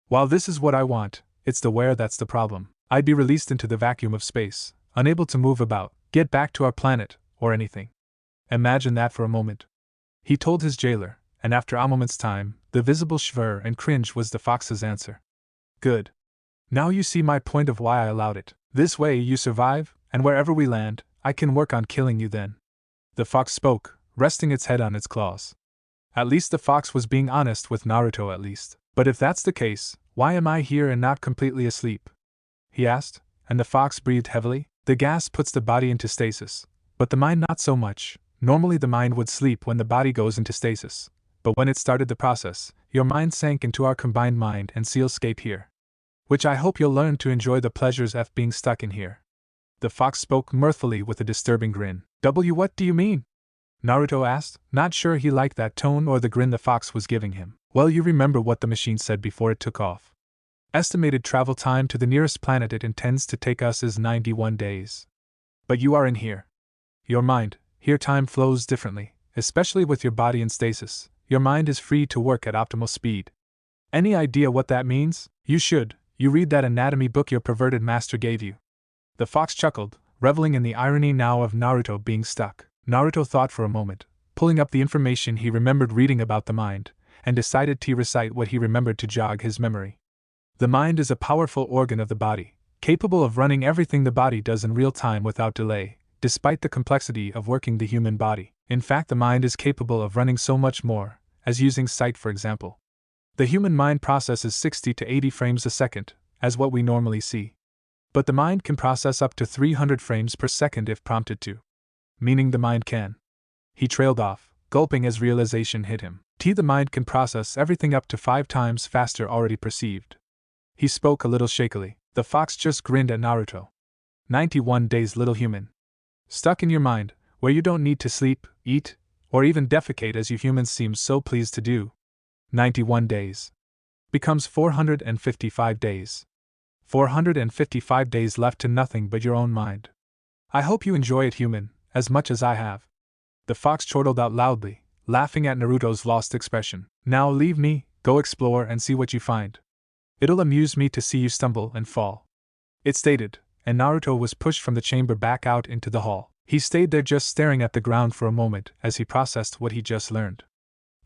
While this is what I want, it's the where that's the problem. I'd be released into the vacuum of space, unable to move about, get back to our planet, or anything. Imagine that for a moment. He told his jailer, and after a moment's time, the visible shver and cringe was the fox's answer. Good. Now you see my point of why I allowed it. This way you survive, and wherever we land, I can work on killing you then. The fox spoke, resting its head on its claws. At least the fox was being honest with Naruto at least. But if that's the case, why am I here and not completely asleep? He asked, and the fox breathed heavily. The gas puts the body into stasis, but the mind not so much. Normally the mind would sleep when the body goes into stasis, but when it started the process, your mind sank into our combined mind and sealscape here. Which I hope you'll learn to enjoy the pleasures of being stuck in here. The fox spoke mirthfully with a disturbing grin. What do you mean? Naruto asked, not sure he liked that tone or the grin the fox was giving him. Well, you remember what the machine said before it took off. Estimated travel time to the nearest planet it intends to take us is 91 days. But you are in here. Your mind, here time flows differently, especially with your body in stasis. Your mind is free to work at optimal speed. Any idea what that means? You should. You read that anatomy book your perverted master gave you. The fox chuckled, reveling in the irony now of Naruto being stuck. Naruto thought for a moment, pulling up the information he remembered reading about the mind, and decided to recite what he remembered to jog his memory. The mind is a powerful organ of the body, capable of running everything the body does in real time without delay, despite the complexity of working the human body. In fact, the mind is capable of running so much more, as using sight for example. The human mind processes 60 to 80 frames a second, as what we normally see. But the mind can process up to 300 frames per second if prompted to. Meaning the mind can. He trailed off, gulping as realization hit him. The mind can process everything up to 5 times faster already perceived. He spoke a little shakily. The fox just grinned at Naruto. 91 days, little human. Stuck in your mind, where you don't need to sleep, eat, or even defecate as you humans seem so pleased to do. 91 days. Becomes 455 days. 455 days left to nothing but your own mind. I hope you enjoy it, human, as much as I have. The fox chortled out loudly, laughing at Naruto's lost expression. Now leave me, go explore and see what you find. It'll amuse me to see you stumble and fall. It stated, and Naruto was pushed from the chamber back out into the hall. He stayed there just staring at the ground for a moment as he processed what he just learned.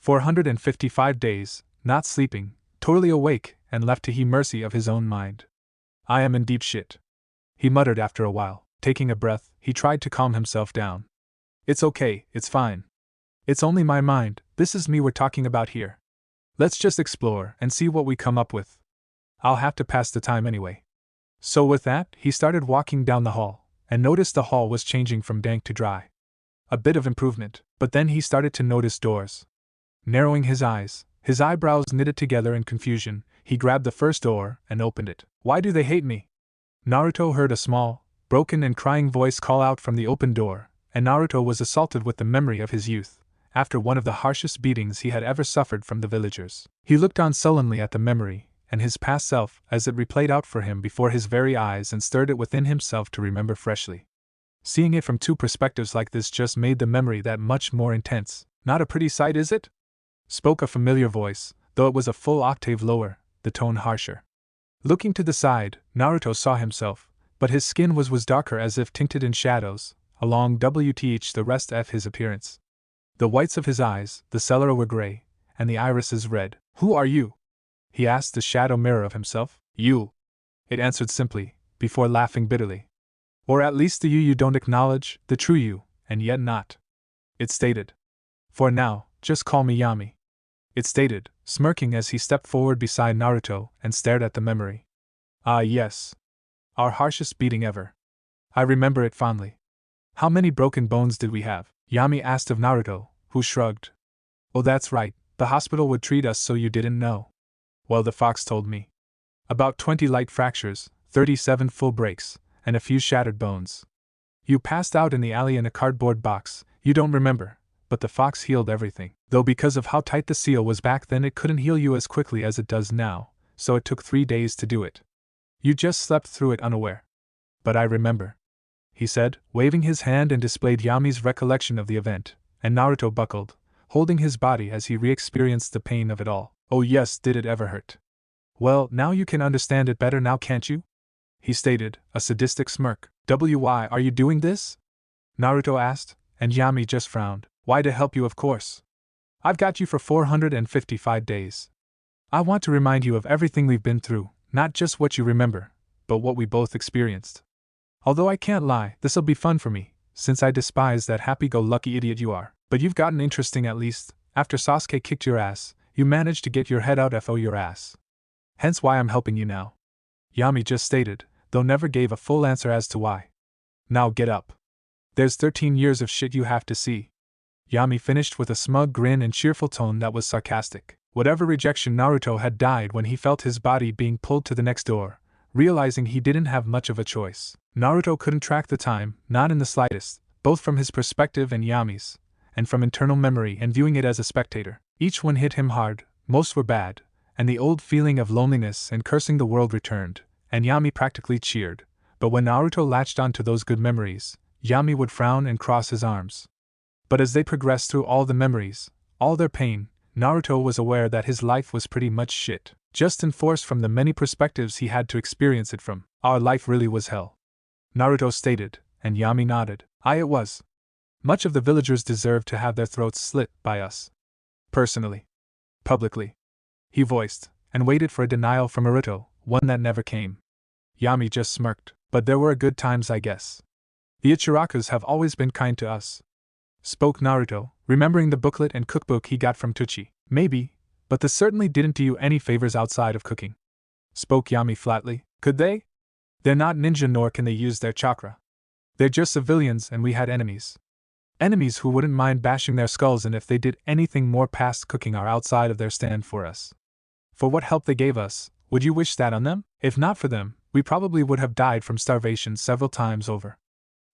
455 days, not sleeping, totally awake, and left to the mercy of his own mind. I am in deep shit. He muttered after a while. Taking a breath, he tried to calm himself down. It's okay, it's fine. It's only my mind, this is me we're talking about here. Let's just explore and see what we come up with. I'll have to pass the time anyway. So with that, he started walking down the hall, and noticed the hall was changing from dank to dry. A bit of improvement, but then he started to notice doors. Narrowing his eyes, his eyebrows knitted together in confusion, he grabbed the first door and opened it. Why do they hate me? Naruto heard a small, broken and crying voice call out from the open door, and Naruto was assaulted with the memory of his youth, after one of the harshest beatings he had ever suffered from the villagers. He looked on sullenly at the memory, and his past self, as it replayed out for him before his very eyes and stirred it within himself to remember freshly. Seeing it from 2 perspectives like this just made the memory that much more intense. Not a pretty sight, is it? Spoke a familiar voice, though it was a full octave lower, the tone harsher. Looking to the side, Naruto saw himself, but his skin was darker as if tinted in shadows, along the rest of his appearance. The whites of his eyes, the sclera were gray, and the irises red. Who are you? He asked the shadow mirror of himself. You. It answered simply, before laughing bitterly. Or at least the you don't acknowledge, the true you, and yet not. It stated. For now, just call me Yami. It stated, smirking as he stepped forward beside Naruto and stared at the memory. Ah yes. Our harshest beating ever. I remember it fondly. How many broken bones did we have? Yami asked of Naruto, who shrugged. Oh, that's right, the hospital would treat us so you didn't know. Well, the fox told me. About 20 light fractures, 37 full breaks, and a few shattered bones. You passed out in the alley in a cardboard box, you don't remember, but the fox healed everything. Though because of how tight the seal was back then it couldn't heal you as quickly as it does now, so it took 3 days to do it. You just slept through it unaware. But I remember. He said, waving his hand and displayed Yami's recollection of the event, and Naruto buckled, holding his body as he re-experienced the pain of it all. Oh yes, did it ever hurt? Well, now you can understand it better now, can't you? He stated, a sadistic smirk. Why are you doing this? Naruto asked, and Yami just frowned. Why, to help you, of course. I've got you for 455 days. I want to remind you of everything we've been through, not just what you remember, but what we both experienced. Although I can't lie, this'll be fun for me, since I despise that happy-go-lucky idiot you are. But you've gotten interesting at least. After Sasuke kicked your ass, you managed to get your head out of your ass. Hence why I'm helping you now. Yami just stated, though never gave a full answer as to why. Now get up. There's 13 years of shit you have to see. Yami finished with a smug grin and cheerful tone that was sarcastic. Whatever rejection Naruto had died when he felt his body being pulled to the next door, realizing he didn't have much of a choice. Naruto couldn't track the time, not in the slightest, both from his perspective and Yami's, and from internal memory and viewing it as a spectator. Each one hit him hard, most were bad, and the old feeling of loneliness and cursing the world returned, and Yami practically cheered. But when Naruto latched onto those good memories, Yami would frown and cross his arms. But as they progressed through all the memories, all their pain, Naruto was aware that his life was pretty much shit, just enforced from the many perspectives he had to experience it from. Our life really was hell. Naruto stated, and Yami nodded. Aye, it was. Much of the villagers deserved to have their throats slit by us. Personally. Publicly. He voiced, and waited for a denial from Naruto, one that never came. Yami just smirked. But there were good times, I guess. The Ichirakus have always been kind to us. Spoke Naruto, remembering the booklet and cookbook he got from Tucci. Maybe, but they certainly didn't do you any favors outside of cooking. Spoke Yami flatly. Could they? They're not ninja nor can they use their chakra. They're just civilians and we had enemies. Enemies who wouldn't mind bashing their skulls in if they did anything more past cooking our outside of their stand for us. For what help they gave us, would you wish that on them? If not for them, we probably would have died from starvation several times over.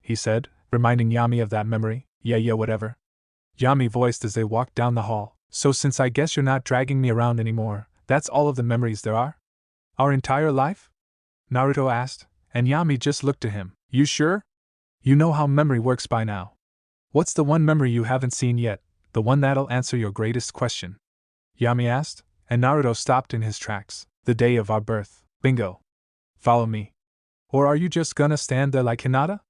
He said, reminding Yami of that memory. Yeah, whatever. Yami voiced as they walked down the hall. So since I guess you're not dragging me around anymore, that's all of the memories there are? Our entire life? Naruto asked, and Yami just looked at him. You sure? You know how memory works by now. What's the one memory you haven't seen yet, the one that'll answer your greatest question? Yami asked, and Naruto stopped in his tracks. The day of our birth. Bingo. Follow me. Or are you just gonna stand there like Hinata?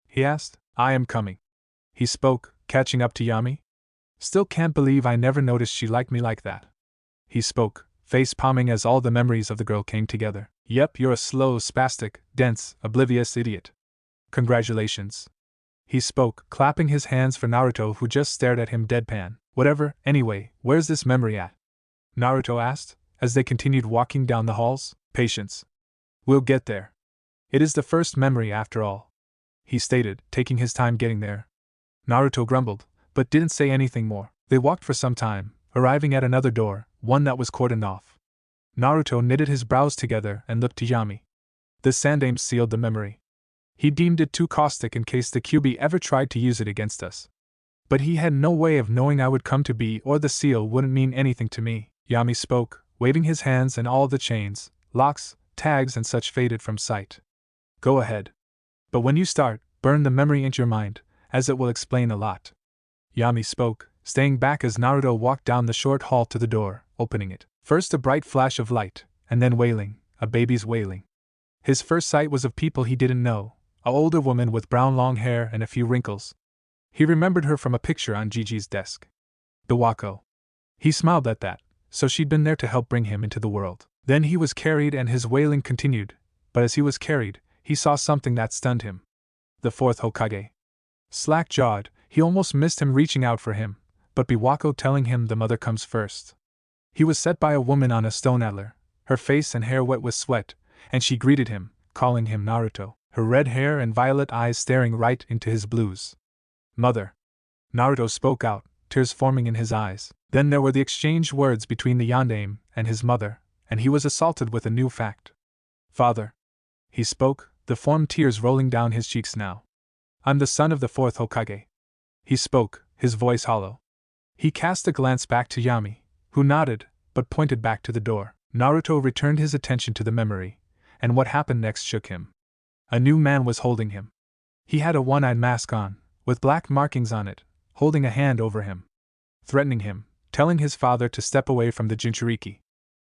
He asked. I am coming. He spoke, catching up to Yami. Still can't believe I never noticed she liked me like that. He spoke, face palming as all the memories of the girl came together. Yep, you're a slow, spastic, dense, oblivious idiot. Congratulations. He spoke, clapping his hands for Naruto, who just stared at him deadpan. Whatever, anyway, where's this memory at? Naruto asked, as they continued walking down the halls. Patience. We'll get there. It is the first memory after all. He stated, taking his time getting there. Naruto grumbled, but didn't say anything more. They walked for some time, arriving at another door, one that was cordoned off. Naruto knitted his brows together and looked to Yami. The sandaime sealed the memory. He deemed it too caustic in case the Kyuubi ever tried to use it against us. But he had no way of knowing I would come to be, or the seal wouldn't mean anything to me. Yami spoke, waving his hands, and all the chains, locks, tags and such faded from sight. Go ahead. But when you start, burn the memory into your mind, as it will explain a lot. Yami spoke, staying back as Naruto walked down the short hall to the door, opening it. First a bright flash of light, and then wailing, a baby's wailing. His first sight was of people he didn't know, an older woman with brown long hair and a few wrinkles. He remembered her from a picture on Gigi's desk. Biwako. He smiled at that, so she'd been there to help bring him into the world. Then he was carried and his wailing continued, but as he was carried, he saw something that stunned him. The fourth Hokage. Slack-jawed, he almost missed him reaching out for him, but Biwako telling him the mother comes first. He was set by a woman on a stone antler, her face and hair wet with sweat, and she greeted him, calling him Naruto, her red hair and violet eyes staring right into his blues. Mother. Naruto spoke out, tears forming in his eyes. Then there were the exchanged words between the yondaime and his mother, and he was assaulted with a new fact. Father. He spoke, the formed tears rolling down his cheeks now. I'm the son of the fourth Hokage. He spoke, his voice hollow. He cast a glance back to Yami, who nodded, but pointed back to the door. Naruto returned his attention to the memory, and what happened next shook him. A new man was holding him. He had a one-eyed mask on, with black markings on it, holding a hand over him. Threatening him, telling his father to step away from the Jinchuriki.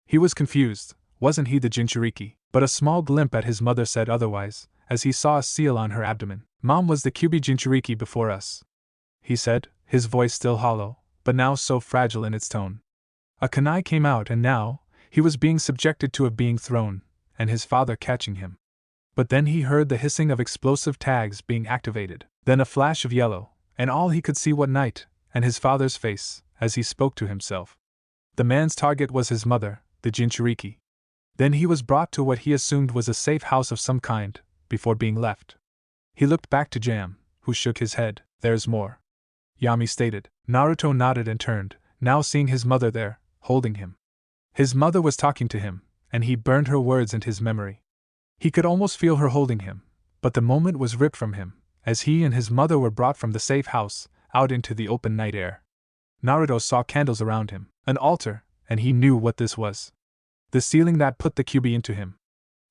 He was confused, wasn't he the Jinchuriki? But a small glimpse at his mother said otherwise, as he saw a seal on her abdomen. Mom was the Kyuubi Jinchuriki before us, he said, his voice still hollow, but now so fragile in its tone. A kunai came out and now, he was being subjected to a being thrown, and his father catching him. But then he heard the hissing of explosive tags being activated, then a flash of yellow, and all he could see what night, and his father's face, as he spoke to himself. The man's target was his mother, the Jinchuriki. Then he was brought to what he assumed was a safe house of some kind, before being left. He looked back to Jam, who shook his head. There's more. Yami stated. Naruto nodded and turned, now seeing his mother there, holding him. His mother was talking to him, and he burned her words into his memory. He could almost feel her holding him, but the moment was ripped from him, as he and his mother were brought from the safe house, out into the open night air. Naruto saw candles around him, an altar, and he knew what this was. The sealing that put the Kyuubi into him.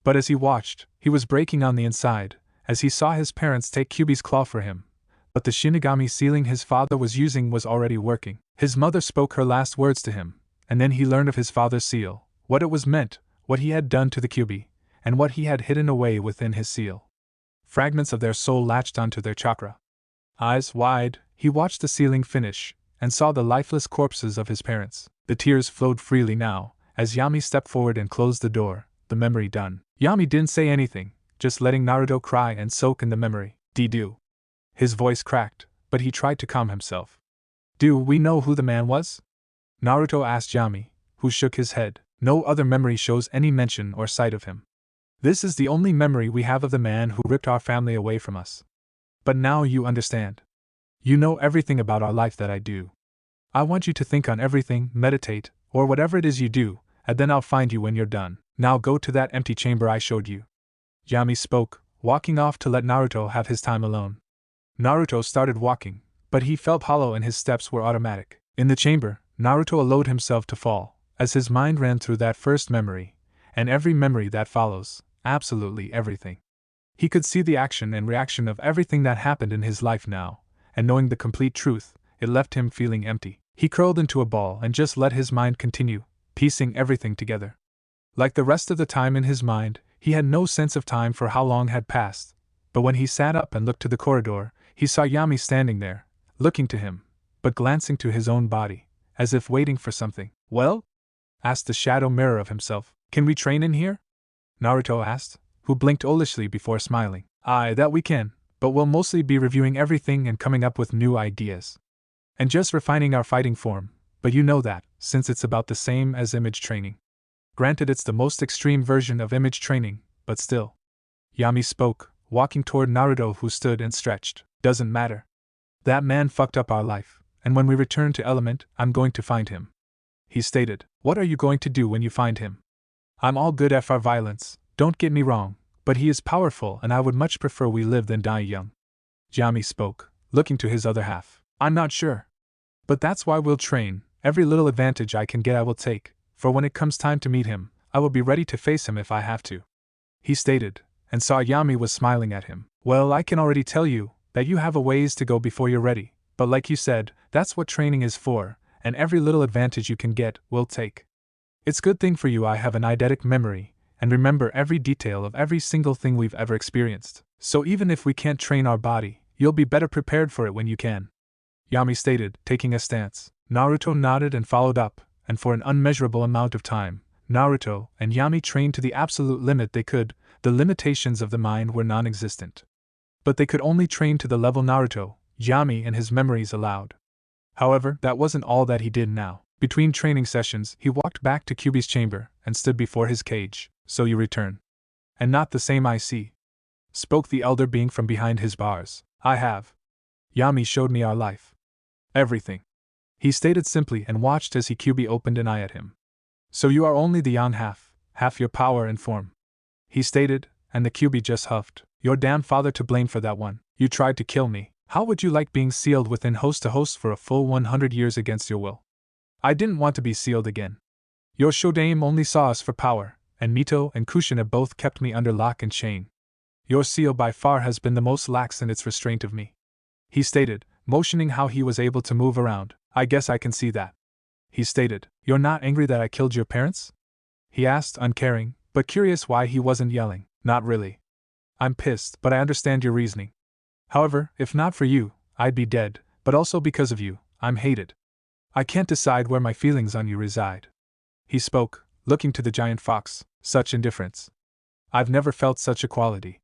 But as he watched, he was breaking on the inside, as he saw his parents take Kyuubi's claw for him. But the Shinigami sealing his father was using was already working. His mother spoke her last words to him, and then he learned of his father's seal, what it was meant, what he had done to the Kyuubi, and what he had hidden away within his seal. Fragments of their soul latched onto their chakra. Eyes wide, he watched the sealing finish, and saw the lifeless corpses of his parents. The tears flowed freely now, as Yami stepped forward and closed the door, the memory done. Yami didn't say anything, just letting Naruto cry and soak in the memory. Do. His voice cracked, but he tried to calm himself. Do we know who the man was? Naruto asked Yami, who shook his head. No other memory shows any mention or sight of him. This is the only memory we have of the man who ripped our family away from us. But now you understand. You know everything about our life that I do. I want you to think on everything, meditate, or whatever it is you do, and then I'll find you when you're done. Now go to that empty chamber I showed you. Yami spoke, walking off to let Naruto have his time alone. Naruto started walking, but he felt hollow and his steps were automatic. In the chamber, Naruto allowed himself to fall, as his mind ran through that first memory, and every memory that follows, absolutely everything. He could see the action and reaction of everything that happened in his life now, and knowing the complete truth, it left him feeling empty. He curled into a ball and just let his mind continue, piecing everything together. Like the rest of the time in his mind, he had no sense of time for how long had passed, but when he sat up and looked to the corridor, he saw Yami standing there, looking to him, but glancing to his own body, as if waiting for something. Well? Asked the shadow mirror of himself. Can we train in here? Naruto asked, who blinked olishly before smiling. Aye, that we can, but we'll mostly be reviewing everything and coming up with new ideas. And just refining our fighting form, but you know that, since it's about the same as image training. Granted, it's the most extreme version of image training, but still. Yami spoke, walking toward Naruto, who stood and stretched. Doesn't matter. That man fucked up our life, and when we return to Element, I'm going to find him. He stated. What are you going to do when you find him? I'm all good for violence, don't get me wrong, but he is powerful and I would much prefer we live than die young. Yami spoke, looking to his other half. I'm not sure. But that's why we'll train. Every little advantage I can get I will take, for when it comes time to meet him, I will be ready to face him if I have to. He stated, and saw Yami was smiling at him. Well, I can already tell you that you have a ways to go before you're ready, but like you said, that's what training is for, and every little advantage you can get, we'll take. It's good thing for you I have an eidetic memory, and remember every detail of every single thing we've ever experienced, so even if we can't train our body, you'll be better prepared for it when you can. Yami stated, taking a stance. Naruto nodded and followed up, and for an unmeasurable amount of time, Naruto and Yami trained to the absolute limit they could. The limitations of the mind were non-existent. But they could only train to the level Naruto, Yami and his memories allowed. However, that wasn't all that he did now. Between training sessions, he walked back to Kyuubi's chamber and stood before his cage. So you return. And not the same I see. Spoke the elder being from behind his bars. I have. Yami showed me our life. Everything. He stated simply and watched as Kyuubi opened an eye at him. So you are only the young half your power and form. He stated, and the Kyuubi just huffed. Your damn father to blame for that one. You tried to kill me. How would you like being sealed within host to host for a full 100 years against your will? I didn't want to be sealed again. Your Shodaime only saw us for power, and Mito and Kushin have both kept me under lock and chain. Your seal by far has been the most lax in its restraint of me. He stated, motioning how he was able to move around. I guess I can see that. He stated, you're not angry that I killed your parents? He asked, uncaring, but curious why he wasn't yelling. Not really. I'm pissed, but I understand your reasoning. However, if not for you, I'd be dead, but also because of you, I'm hated. I can't decide where my feelings on you reside. He spoke, looking to the giant fox. Such indifference. I've never felt such equality.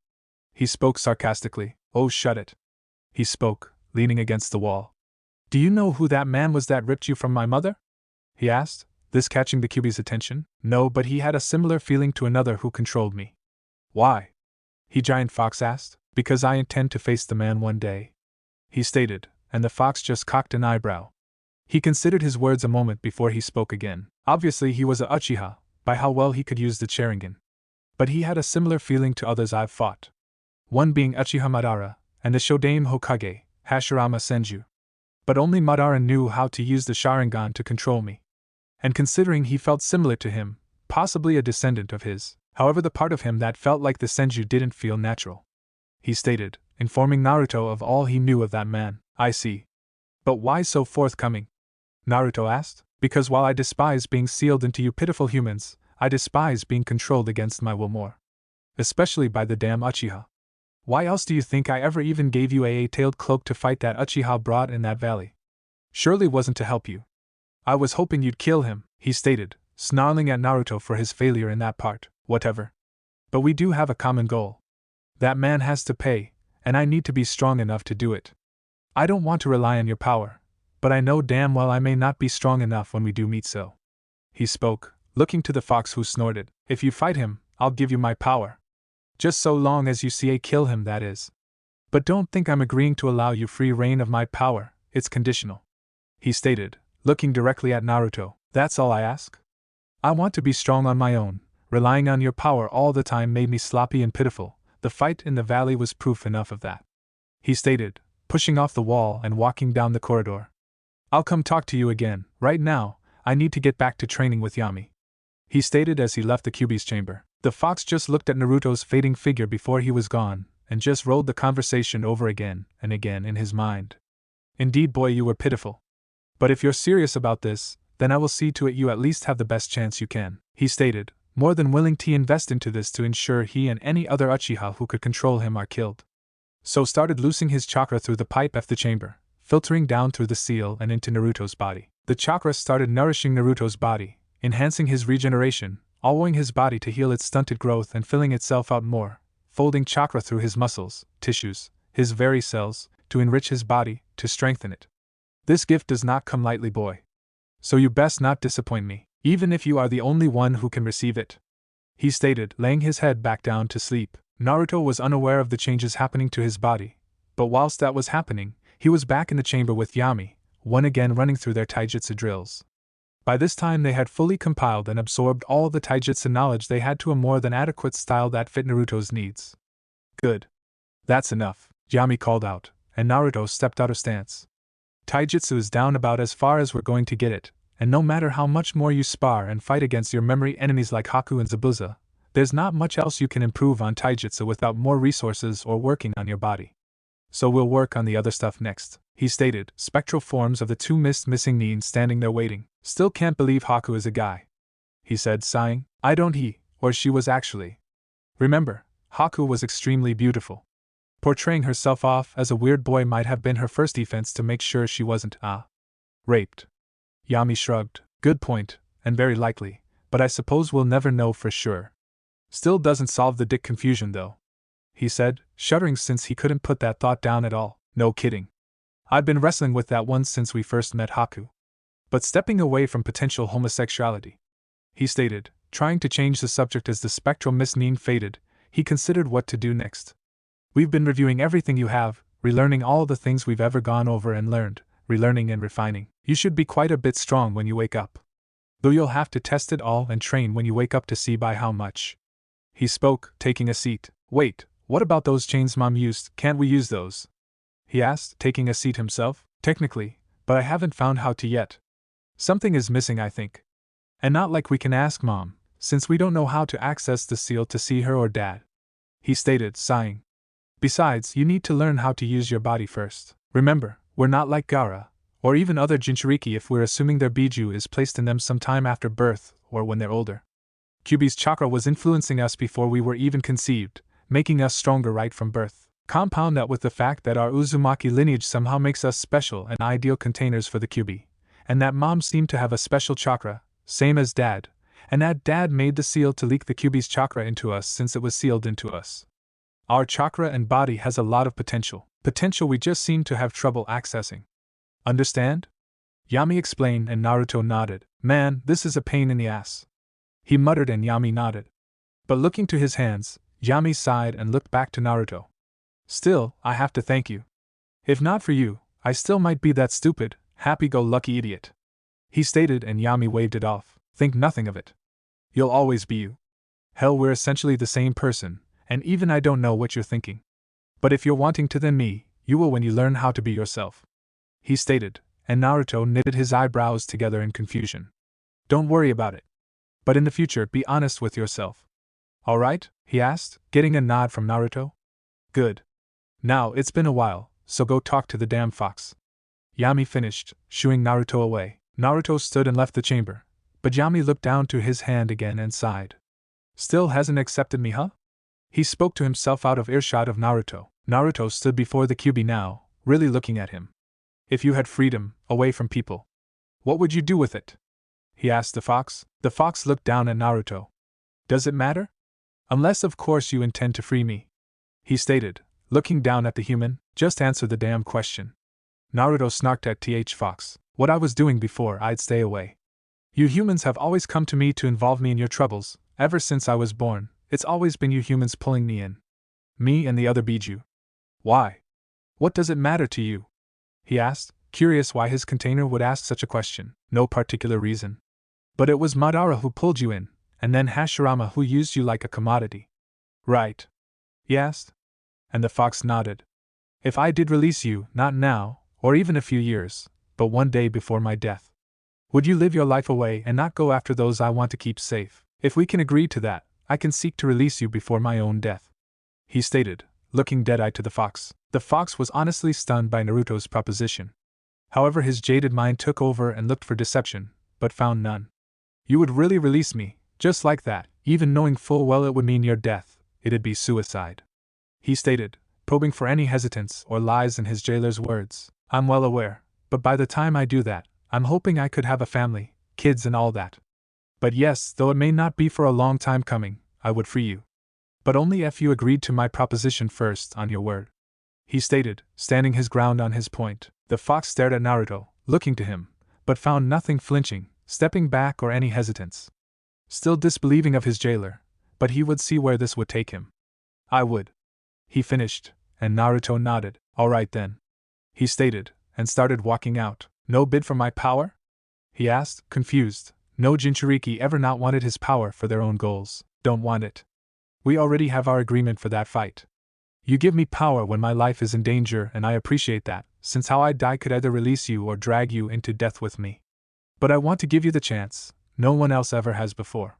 He spoke sarcastically. Oh, shut it. He spoke, leaning against the wall. Do you know who that man was that ripped you from my mother? He asked, this catching the Kyuubi's attention. No, but he had a similar feeling to another who controlled me. Why? He giant fox asked. Because I intend to face the man one day. He stated, and the fox just cocked an eyebrow. He considered his words a moment before he spoke again. Obviously he was a Uchiha, by how well he could use the Sharingan. But he had a similar feeling to others I've fought. One being Uchiha Madara, and the Shodaime Hokage, Hashirama Senju. But only Madara knew how to use the Sharingan to control me. And considering he felt similar to him, possibly a descendant of his, however the part of him that felt like the Senju didn't feel natural. He stated, informing Naruto of all he knew of that man. I see. But why so forthcoming? Naruto asked. Because while I despise being sealed into you pitiful humans, I despise being controlled against my will more. Especially by the damn Uchiha. Why else do you think I ever even gave you a tailed cloak to fight that Uchiha broad in that valley? Surely wasn't to help you. I was hoping you'd kill him, he stated, snarling at Naruto for his failure in that part. Whatever. But we do have a common goal. That man has to pay, and I need to be strong enough to do it. I don't want to rely on your power, but I know damn well I may not be strong enough when we do meet so. He spoke, looking to the fox who snorted. If you fight him, I'll give you my power. Just so long as you kill him, that is. But don't think I'm agreeing to allow you free reign of my power, it's conditional. He stated, looking directly at Naruto. That's all I ask? I want to be strong on my own. Relying on your power all the time made me sloppy and pitiful. The fight in the valley was proof enough of that. He stated, pushing off the wall and walking down the corridor. I'll come talk to you again. Right now, I need to get back to training with Yami. He stated as he left the Kyuubi's chamber. The fox just looked at Naruto's fading figure before he was gone, and just rolled the conversation over again and again in his mind. Indeed, boy, you were pitiful. But if you're serious about this, then I will see to it you at least have the best chance you can, he stated, more than willing to invest into this to ensure he and any other Uchiha who could control him are killed. So started loosing his chakra through the pipe of the chamber, filtering down through the seal and into Naruto's body. The chakra started nourishing Naruto's body, enhancing his regeneration, allowing his body to heal its stunted growth and filling itself out more, folding chakra through his muscles, tissues, his very cells, to enrich his body, to strengthen it. This gift does not come lightly, boy. So you best not disappoint me, even if you are the only one who can receive it. He stated, laying his head back down to sleep. Naruto was unaware of the changes happening to his body, but whilst that was happening, he was back in the chamber with Yami, one again running through their taijutsu drills. By this time they had fully compiled and absorbed all the taijutsu knowledge they had to a more than adequate style that fit Naruto's needs. Good. That's enough, Yami called out, and Naruto stepped out of stance. Taijutsu is down about as far as we're going to get it, and no matter how much more you spar and fight against your memory enemies like Haku and Zabuza, there's not much else you can improve on taijutsu without more resources or working on your body. So we'll work on the other stuff next, he stated, spectral forms of the two missing Nin standing there waiting. Still can't believe Haku is a guy, he said, sighing. I don't. He, or she was actually. Remember, Haku was extremely beautiful. Portraying herself off as a weird boy might have been her first defense to make sure she wasn't, raped. Yami shrugged. Good point, and very likely, but I suppose we'll never know for sure. Still doesn't solve the dick confusion though, he said, shuddering since he couldn't put that thought down at all. No kidding. I've been wrestling with that one since we first met Haku. But stepping away from potential homosexuality, he stated, trying to change the subject as the spectral mist Nin faded, he considered what to do next. We've been reviewing everything you have, relearning all the things we've ever gone over and learned, relearning and refining. You should be quite a bit strong when you wake up. Though you'll have to test it all and train when you wake up to see by how much. He spoke, taking a seat. Wait, what about those chains Mom used? Can't we use those? He asked, taking a seat himself. Technically, but I haven't found how to yet. Something is missing, I think. And not like we can ask Mom, since we don't know how to access the seal to see her or Dad. He stated, sighing. Besides, you need to learn how to use your body first. Remember, we're not like Gaara, or even other Jinchuriki if we're assuming their Biju is placed in them sometime after birth, or when they're older. Kyuubi's chakra was influencing us before we were even conceived, making us stronger right from birth. Compound that with the fact that our Uzumaki lineage somehow makes us special and ideal containers for the Kyuubi, and that Mom seemed to have a special chakra, same as Dad, and that Dad made the seal to leak the Kyuubi's chakra into us since it was sealed into us. Our chakra and body has a lot of potential we just seem to have trouble accessing. Understand? Yami explained and Naruto nodded. Man, this is a pain in the ass. He muttered and Yami nodded. But looking to his hands, Yami sighed and looked back to Naruto. Still, I have to thank you. If not for you, I still might be that stupid, happy-go-lucky idiot. He stated and Yami waved it off. Think nothing of it. You'll always be you. Hell, we're essentially the same person, and even I don't know what you're thinking. But if you're wanting to then me, you will when you learn how to be yourself. He stated, and Naruto knitted his eyebrows together in confusion. Don't worry about it. But in the future, be honest with yourself. All right? He asked, getting a nod from Naruto. Good. Now, it's been a while, so go talk to the damn fox. Yami finished, shooing Naruto away. Naruto stood and left the chamber, but Yami looked down to his hand again and sighed. Still hasn't accepted me, huh? He spoke to himself out of earshot of Naruto. Naruto stood before the Kyuubi now, really looking at him. If you had freedom, away from people, what would you do with it? He asked the fox. The fox looked down at Naruto. Does it matter? Unless of course you intend to free me. He stated, looking down at the human. Just answer the damn question. Naruto snarked at Fox. What I was doing before, I'd stay away. You humans have always come to me to involve me in your troubles. Ever since I was born, it's always been you humans pulling me in. Me and the other Biju. Why? What does it matter to you? He asked, curious why his container would ask such a question. No particular reason. But it was Madara who pulled you in, and then Hashirama who used you like a commodity. Right? He asked. And the fox nodded. If I did release you, not now, or even a few years, but one day before my death, would you live your life away and not go after those I want to keep safe? If we can agree to that, I can seek to release you before my own death, he stated, looking dead-eyed to the fox. The fox was honestly stunned by Naruto's proposition. However, his jaded mind took over and looked for deception, but found none. You would really release me, just like that, even knowing full well it would mean your death, it'd be suicide, he stated, probing for any hesitance or lies in his jailer's words. I'm well aware, but by the time I do that, I'm hoping I could have a family, kids and all that. But yes, though it may not be for a long time coming, I would free you. But only if you agreed to my proposition first, on your word, he stated, standing his ground on his point. The fox stared at Naruto, looking to him, but found nothing flinching, stepping back or any hesitance. Still disbelieving of his jailer, but he would see where this would take him. I would, he finished, and Naruto nodded. All right then, he stated, and started walking out. No bid for my power? He asked, confused. No Jinchuriki ever not wanted his power for their own goals. Don't want it. We already have our agreement for that fight. You give me power when my life is in danger, and I appreciate that, since how I die could either release you or drag you into death with me. But I want to give you the chance, no one else ever has before.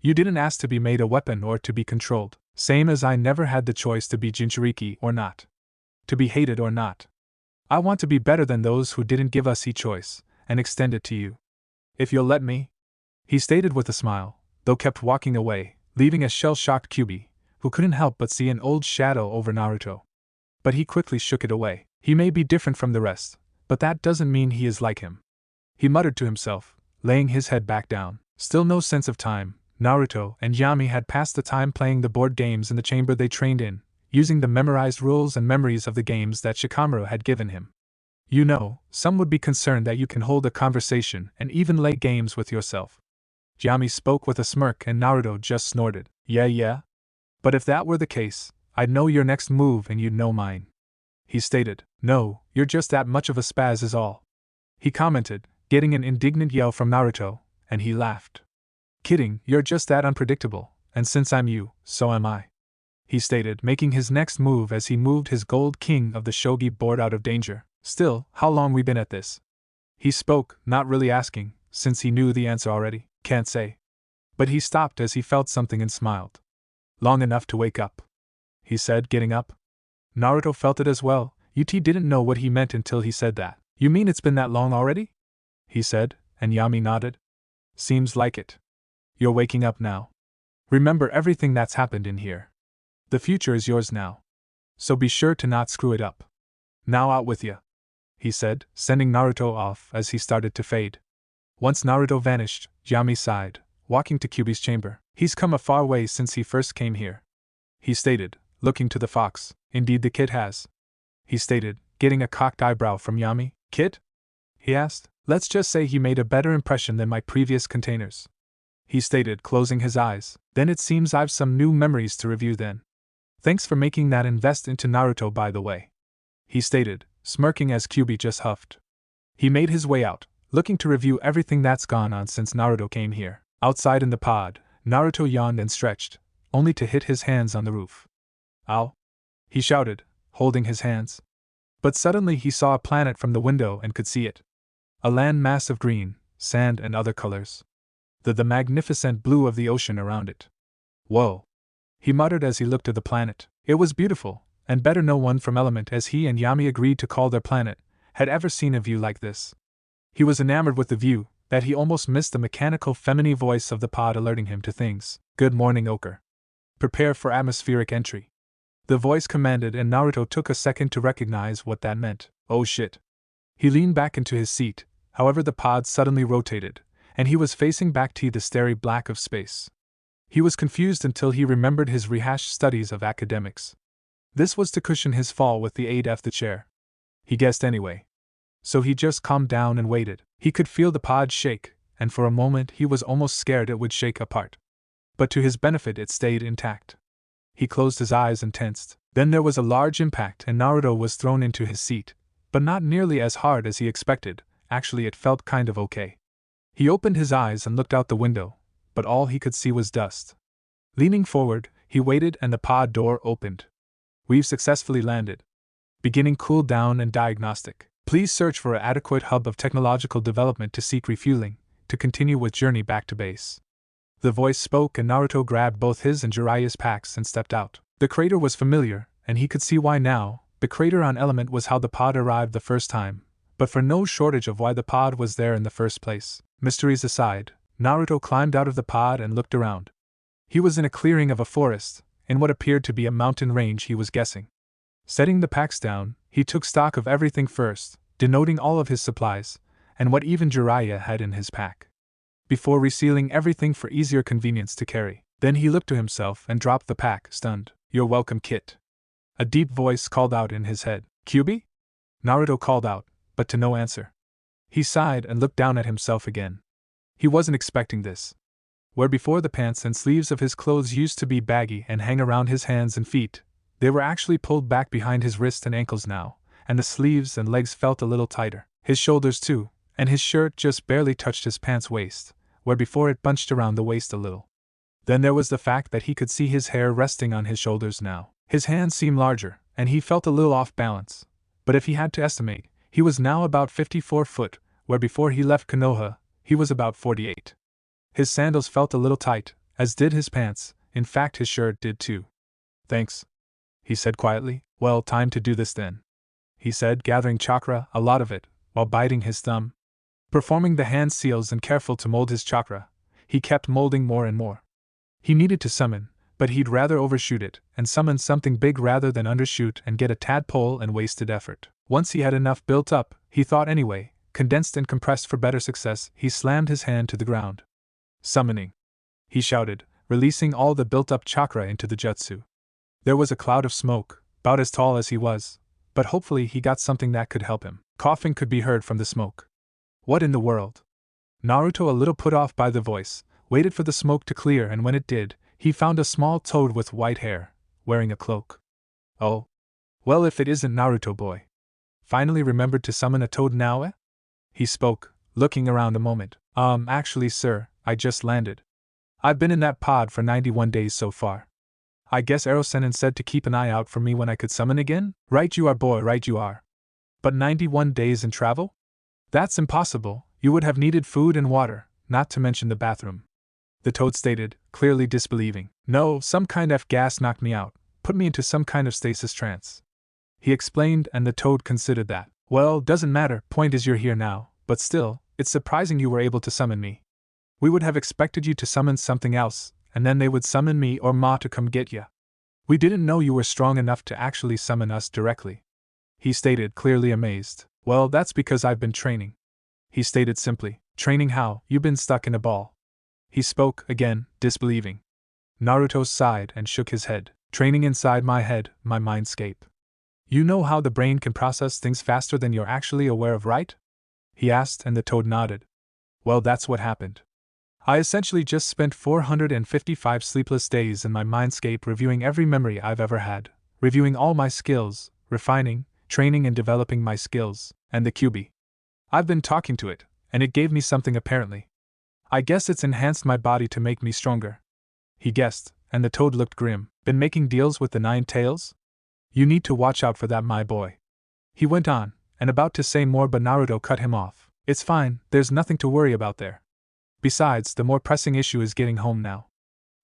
You didn't ask to be made a weapon or to be controlled, same as I never had the choice to be Jinchuriki or not. To be hated or not. I want to be better than those who didn't give us choice, and extend it to you. If you'll let me, he stated with a smile, though kept walking away, leaving a shell-shocked Kyuubi, who couldn't help but see an old shadow over Naruto. But he quickly shook it away. He may be different from the rest, but that doesn't mean he is like him, he muttered to himself, laying his head back down. Still no sense of time. Naruto and Yami had passed the time playing the board games in the chamber they trained in, using the memorized rules and memories of the games that Shikamaru had given him. You know, some would be concerned that you can hold a conversation and even play games with yourself. Yami spoke with a smirk and Naruto just snorted. Yeah. But if that were the case, I'd know your next move and you'd know mine, he stated. No, you're just that much of a spaz is all, he commented, getting an indignant yell from Naruto, and he laughed. Kidding, you're just that unpredictable, and since I'm you, so am I, he stated, making his next move as he moved his gold king of the shogi board out of danger. Still, how long we been at this? He spoke, not really asking, since he knew the answer already. Can't say. But he stopped as he felt something and smiled. Long enough to wake up, he said, getting up. Naruto felt it as well. Didn't know what he meant until he said that. You mean it's been that long already? He said, and Yami nodded. Seems like it. You're waking up now. Remember everything that's happened in here. The future is yours now. So be sure to not screw it up. Now out with ya, he said, sending Naruto off as he started to fade. Once Naruto vanished, Yami sighed, walking to Kyuubi's chamber. He's come a far way since he first came here, he stated, looking to the fox. Indeed the kid has, he stated, getting a cocked eyebrow from Yami. Kid? He asked. Let's just say he made a better impression than my previous containers, he stated, closing his eyes. Then it seems I've some new memories to review then. Thanks for making that invest into Naruto, by the way, he stated, smirking as Kyuubi just huffed. He made his way out, looking to review everything that's gone on since Naruto came here. Outside in the pod, Naruto yawned and stretched, only to hit his hands on the roof. Ow! He shouted, holding his hands. But suddenly he saw a planet from the window and could see it. A land mass of green, sand and other colors. The magnificent blue of the ocean around it. Whoa! He muttered as he looked at the planet. It was beautiful, and better no one from Element, as he and Yami agreed to call their planet, had ever seen a view like this. He was enamored with the view, that he almost missed the mechanical feminine voice of the pod alerting him to things. Good morning, Ochre. Prepare for atmospheric entry. The voice commanded, and Naruto took a second to recognize what that meant. Oh shit. He leaned back into his seat, however the pod suddenly rotated, and he was facing back to the starry black of space. He was confused until he remembered his rehashed studies of academics. This was to cushion his fall with the aid of the chair. He guessed anyway. So he just calmed down and waited. He could feel the pod shake, and for a moment he was almost scared it would shake apart. But to his benefit it stayed intact. He closed his eyes and tensed. Then there was a large impact and Naruto was thrown into his seat, but not nearly as hard as he expected. Actually, it felt kind of okay. He opened his eyes and looked out the window, but all he could see was dust. Leaning forward, he waited and the pod door opened. We've successfully landed. Beginning cool down and diagnostic. Please search for an adequate hub of technological development to seek refueling, to continue with journey back to base. The voice spoke and Naruto grabbed both his and Jiraiya's packs and stepped out. The crater was familiar, and he could see why now. The crater on Element was how the pod arrived the first time, but for no shortage of why the pod was there in the first place. Mysteries aside, Naruto climbed out of the pod and looked around. He was in a clearing of a forest, in what appeared to be a mountain range he was guessing. Setting the packs down, he took stock of everything first, denoting all of his supplies, and what even Jiraiya had in his pack. Before resealing everything for easier convenience to carry. Then he looked to himself and dropped the pack, stunned. You're welcome, Kit. A deep voice called out in his head. Kyuubi? Naruto called out, but to no answer. He sighed and looked down at himself again. He wasn't expecting this. Where before the pants and sleeves of his clothes used to be baggy and hang around his hands and feet, they were actually pulled back behind his wrists and ankles now, and the sleeves and legs felt a little tighter. His shoulders too, and his shirt just barely touched his pants waist, where before it bunched around the waist a little. Then there was the fact that he could see his hair resting on his shoulders now. His hands seemed larger, and he felt a little off balance, but if he had to estimate, he was now about 54 foot, where before he left Konoha, he was about 48. His sandals felt a little tight, as did his pants. In fact his shirt did too. Thanks, he said quietly. Well, time to do this then, he said, gathering chakra, a lot of it, while biting his thumb. Performing the hand seals and careful to mold his chakra, he kept molding more and more. He needed to summon, but he'd rather overshoot it and summon something big rather than undershoot and get a tadpole and wasted effort. Once he had enough built up, he thought anyway, condensed and compressed for better success, he slammed his hand to the ground. Summoning, he shouted, releasing all the built-up chakra into the jutsu. There was a cloud of smoke, about as tall as he was, but hopefully he got something that could help him. Coughing could be heard from the smoke. What in the world? Naruto, a little put off by the voice, waited for the smoke to clear, and when it did, he found a small toad with white hair, wearing a cloak. Oh. Well, if it isn't Naruto boy. Finally remembered to summon a toad now, eh? He spoke, looking around a moment. Actually, sir, I just landed. I've been in that pod for 91 days so far. I guess Ero-sennin said to keep an eye out for me when I could summon again? Right you are, boy, right you are. But 91 days in travel? That's impossible. You would have needed food and water, not to mention the bathroom. The toad stated, clearly disbelieving. No, some kind of gas knocked me out, put me into some kind of stasis trance. He explained, and the toad considered that. Well, doesn't matter, point is you're here now, but still, it's surprising you were able to summon me. We would have expected you to summon something else, and then they would summon me or Ma to come get ya. We didn't know you were strong enough to actually summon us directly. He stated, clearly amazed. Well, that's because I've been training. He stated simply. Training how? You've been stuck in a ball. He spoke, again, disbelieving. Naruto sighed and shook his head. Training inside my head, my mindscape. You know how the brain can process things faster than you're actually aware of, right? He asked, and the toad nodded. Well, that's what happened. I essentially just spent 455 sleepless days in my mindscape reviewing every memory I've ever had, reviewing all my skills, refining, training and developing my skills, and the Kyuubi. I've been talking to it, and it gave me something apparently. I guess it's enhanced my body to make me stronger. He guessed, and the toad looked grim. Been making deals with the Nine Tails? You need to watch out for that, my boy. He went on, and about to say more, but Naruto cut him off. It's fine, there's nothing to worry about there. Besides, the more pressing issue is getting home now.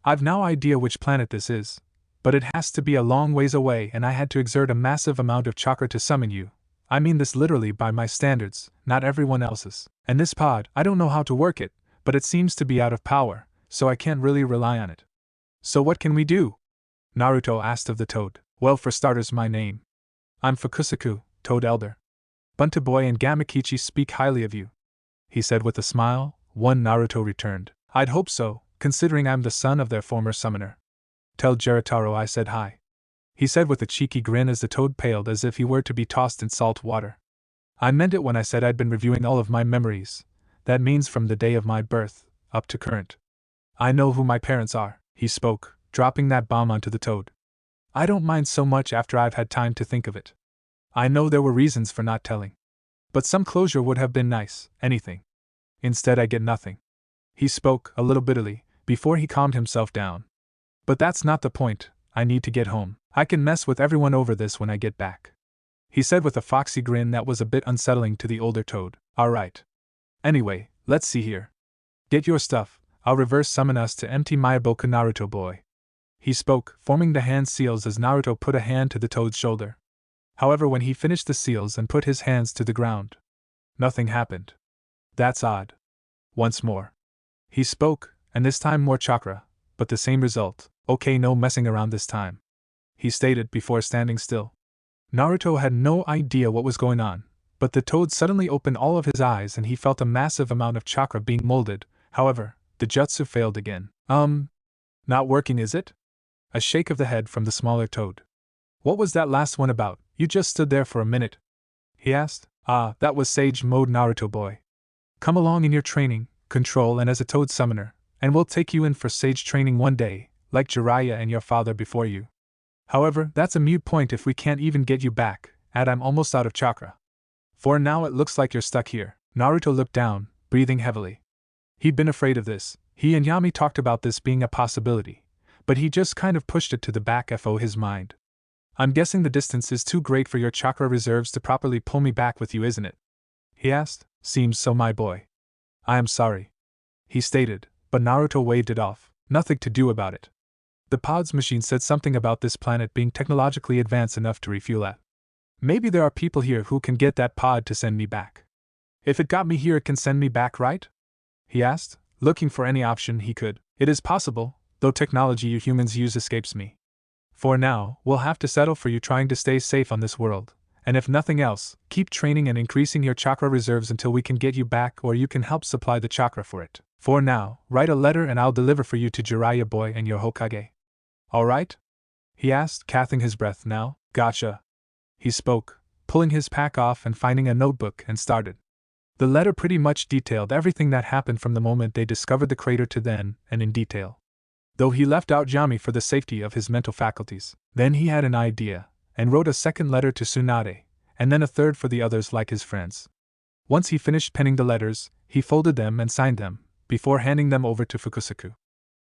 I've no idea which planet this is, but it has to be a long ways away, and I had to exert a massive amount of chakra to summon you. I mean this literally by my standards, not everyone else's. And this pod, I don't know how to work it, but it seems to be out of power, so I can't really rely on it. So what can we do? Naruto asked of the toad. Well, for starters, my name. I'm Fukusaku, Toad Elder. Bunta Boy and Gamakichi speak highly of you, he said with a smile. One Naruto returned. I'd hope so, considering I'm the son of their former summoner. Tell Geritaro I said hi, he said with a cheeky grin as the toad paled as if he were to be tossed in salt water. I meant it when I said I'd been reviewing all of my memories. That means from the day of my birth, up to current. I know who my parents are, he spoke, dropping that bomb onto the toad. I don't mind so much after I've had time to think of it. I know there were reasons for not telling. But some closure would have been nice, anything. Instead, I get nothing. He spoke, a little bitterly, before he calmed himself down. But that's not the point, I need to get home. I can mess with everyone over this when I get back. He said with a foxy grin that was a bit unsettling to the older toad. Alright. Anyway, let's see here. Get your stuff, I'll reverse summon us to empty Mayaboku Naruto boy. He spoke, forming the hand seals as Naruto put a hand to the toad's shoulder. However, when he finished the seals and put his hands to the ground, nothing happened. That's odd. Once more. He spoke, and this time more chakra, but the same result. Okay, no messing around this time, he stated before standing still. Naruto had no idea what was going on, but the toad suddenly opened all of his eyes and he felt a massive amount of chakra being molded. However, the jutsu failed again. Not working, is it? A shake of the head from the smaller toad. What was that last one about? You just stood there for a minute, he asked. Ah, that was Sage Mode Naruto boy. Come along in your training, control and as a toad summoner, and we'll take you in for Sage training one day, like Jiraiya and your father before you. However, that's a moot point if we can't even get you back, and I'm almost out of chakra. For now it looks like you're stuck here. Naruto looked down, breathing heavily. He'd been afraid of this. He and Yami talked about this being a possibility, but he just kind of pushed it to the back of his mind. I'm guessing the distance is too great for your chakra reserves to properly pull me back with you, isn't it? He asked. Seems so, my boy. I am sorry, he stated, but Naruto waved it off. Nothing to do about it. The pod's machine said something about this planet being technologically advanced enough to refuel at. Maybe there are people here who can get that pod to send me back. If it got me here, it can send me back, right? He asked, looking for any option he could. It is possible, though technology you humans use escapes me. For now, we'll have to settle for you trying to stay safe on this world, and if nothing else, keep training and increasing your chakra reserves until we can get you back or you can help supply the chakra for it. For now, write a letter and I'll deliver for you to Jiraiya boy and your Hokage. Alright? He asked, catching his breath now. Gotcha. He spoke, pulling his pack off and finding a notebook and started. The letter pretty much detailed everything that happened from the moment they discovered the crater to then, and in detail. Though he left out Yami for the safety of his mental faculties. Then he had an idea, and wrote a second letter to Tsunade, and then a third for the others like his friends. Once he finished penning the letters, he folded them and signed them, before handing them over to Fukusaku.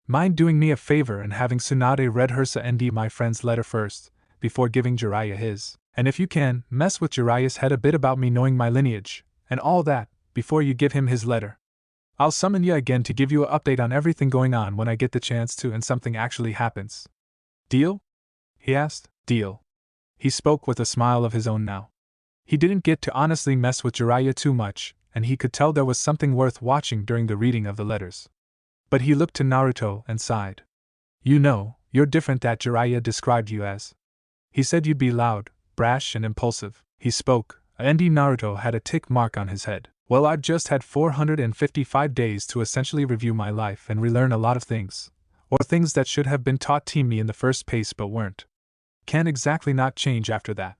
Mind doing me a favor and having Tsunade read Hersa ND my friend's letter first, before giving Jiraiya his, and if you can, mess with Jiraiya's head a bit about me knowing my lineage, and all that, before you give him his letter. I'll summon ya again to give you an update on everything going on when I get the chance to and something actually happens. Deal? He asked. Deal. He spoke with a smile of his own now. He didn't get to honestly mess with Jiraiya too much, and he could tell there was something worth watching during the reading of the letters. But he looked to Naruto and sighed. You know, you're different that Jiraiya described you as. He said you'd be loud, brash and impulsive. He spoke, and Naruto had a tick mark on his head. Well, I've just had 455 days to essentially review my life and relearn a lot of things. Or things that should have been taught to me in the first place but weren't. Can't exactly not change after that.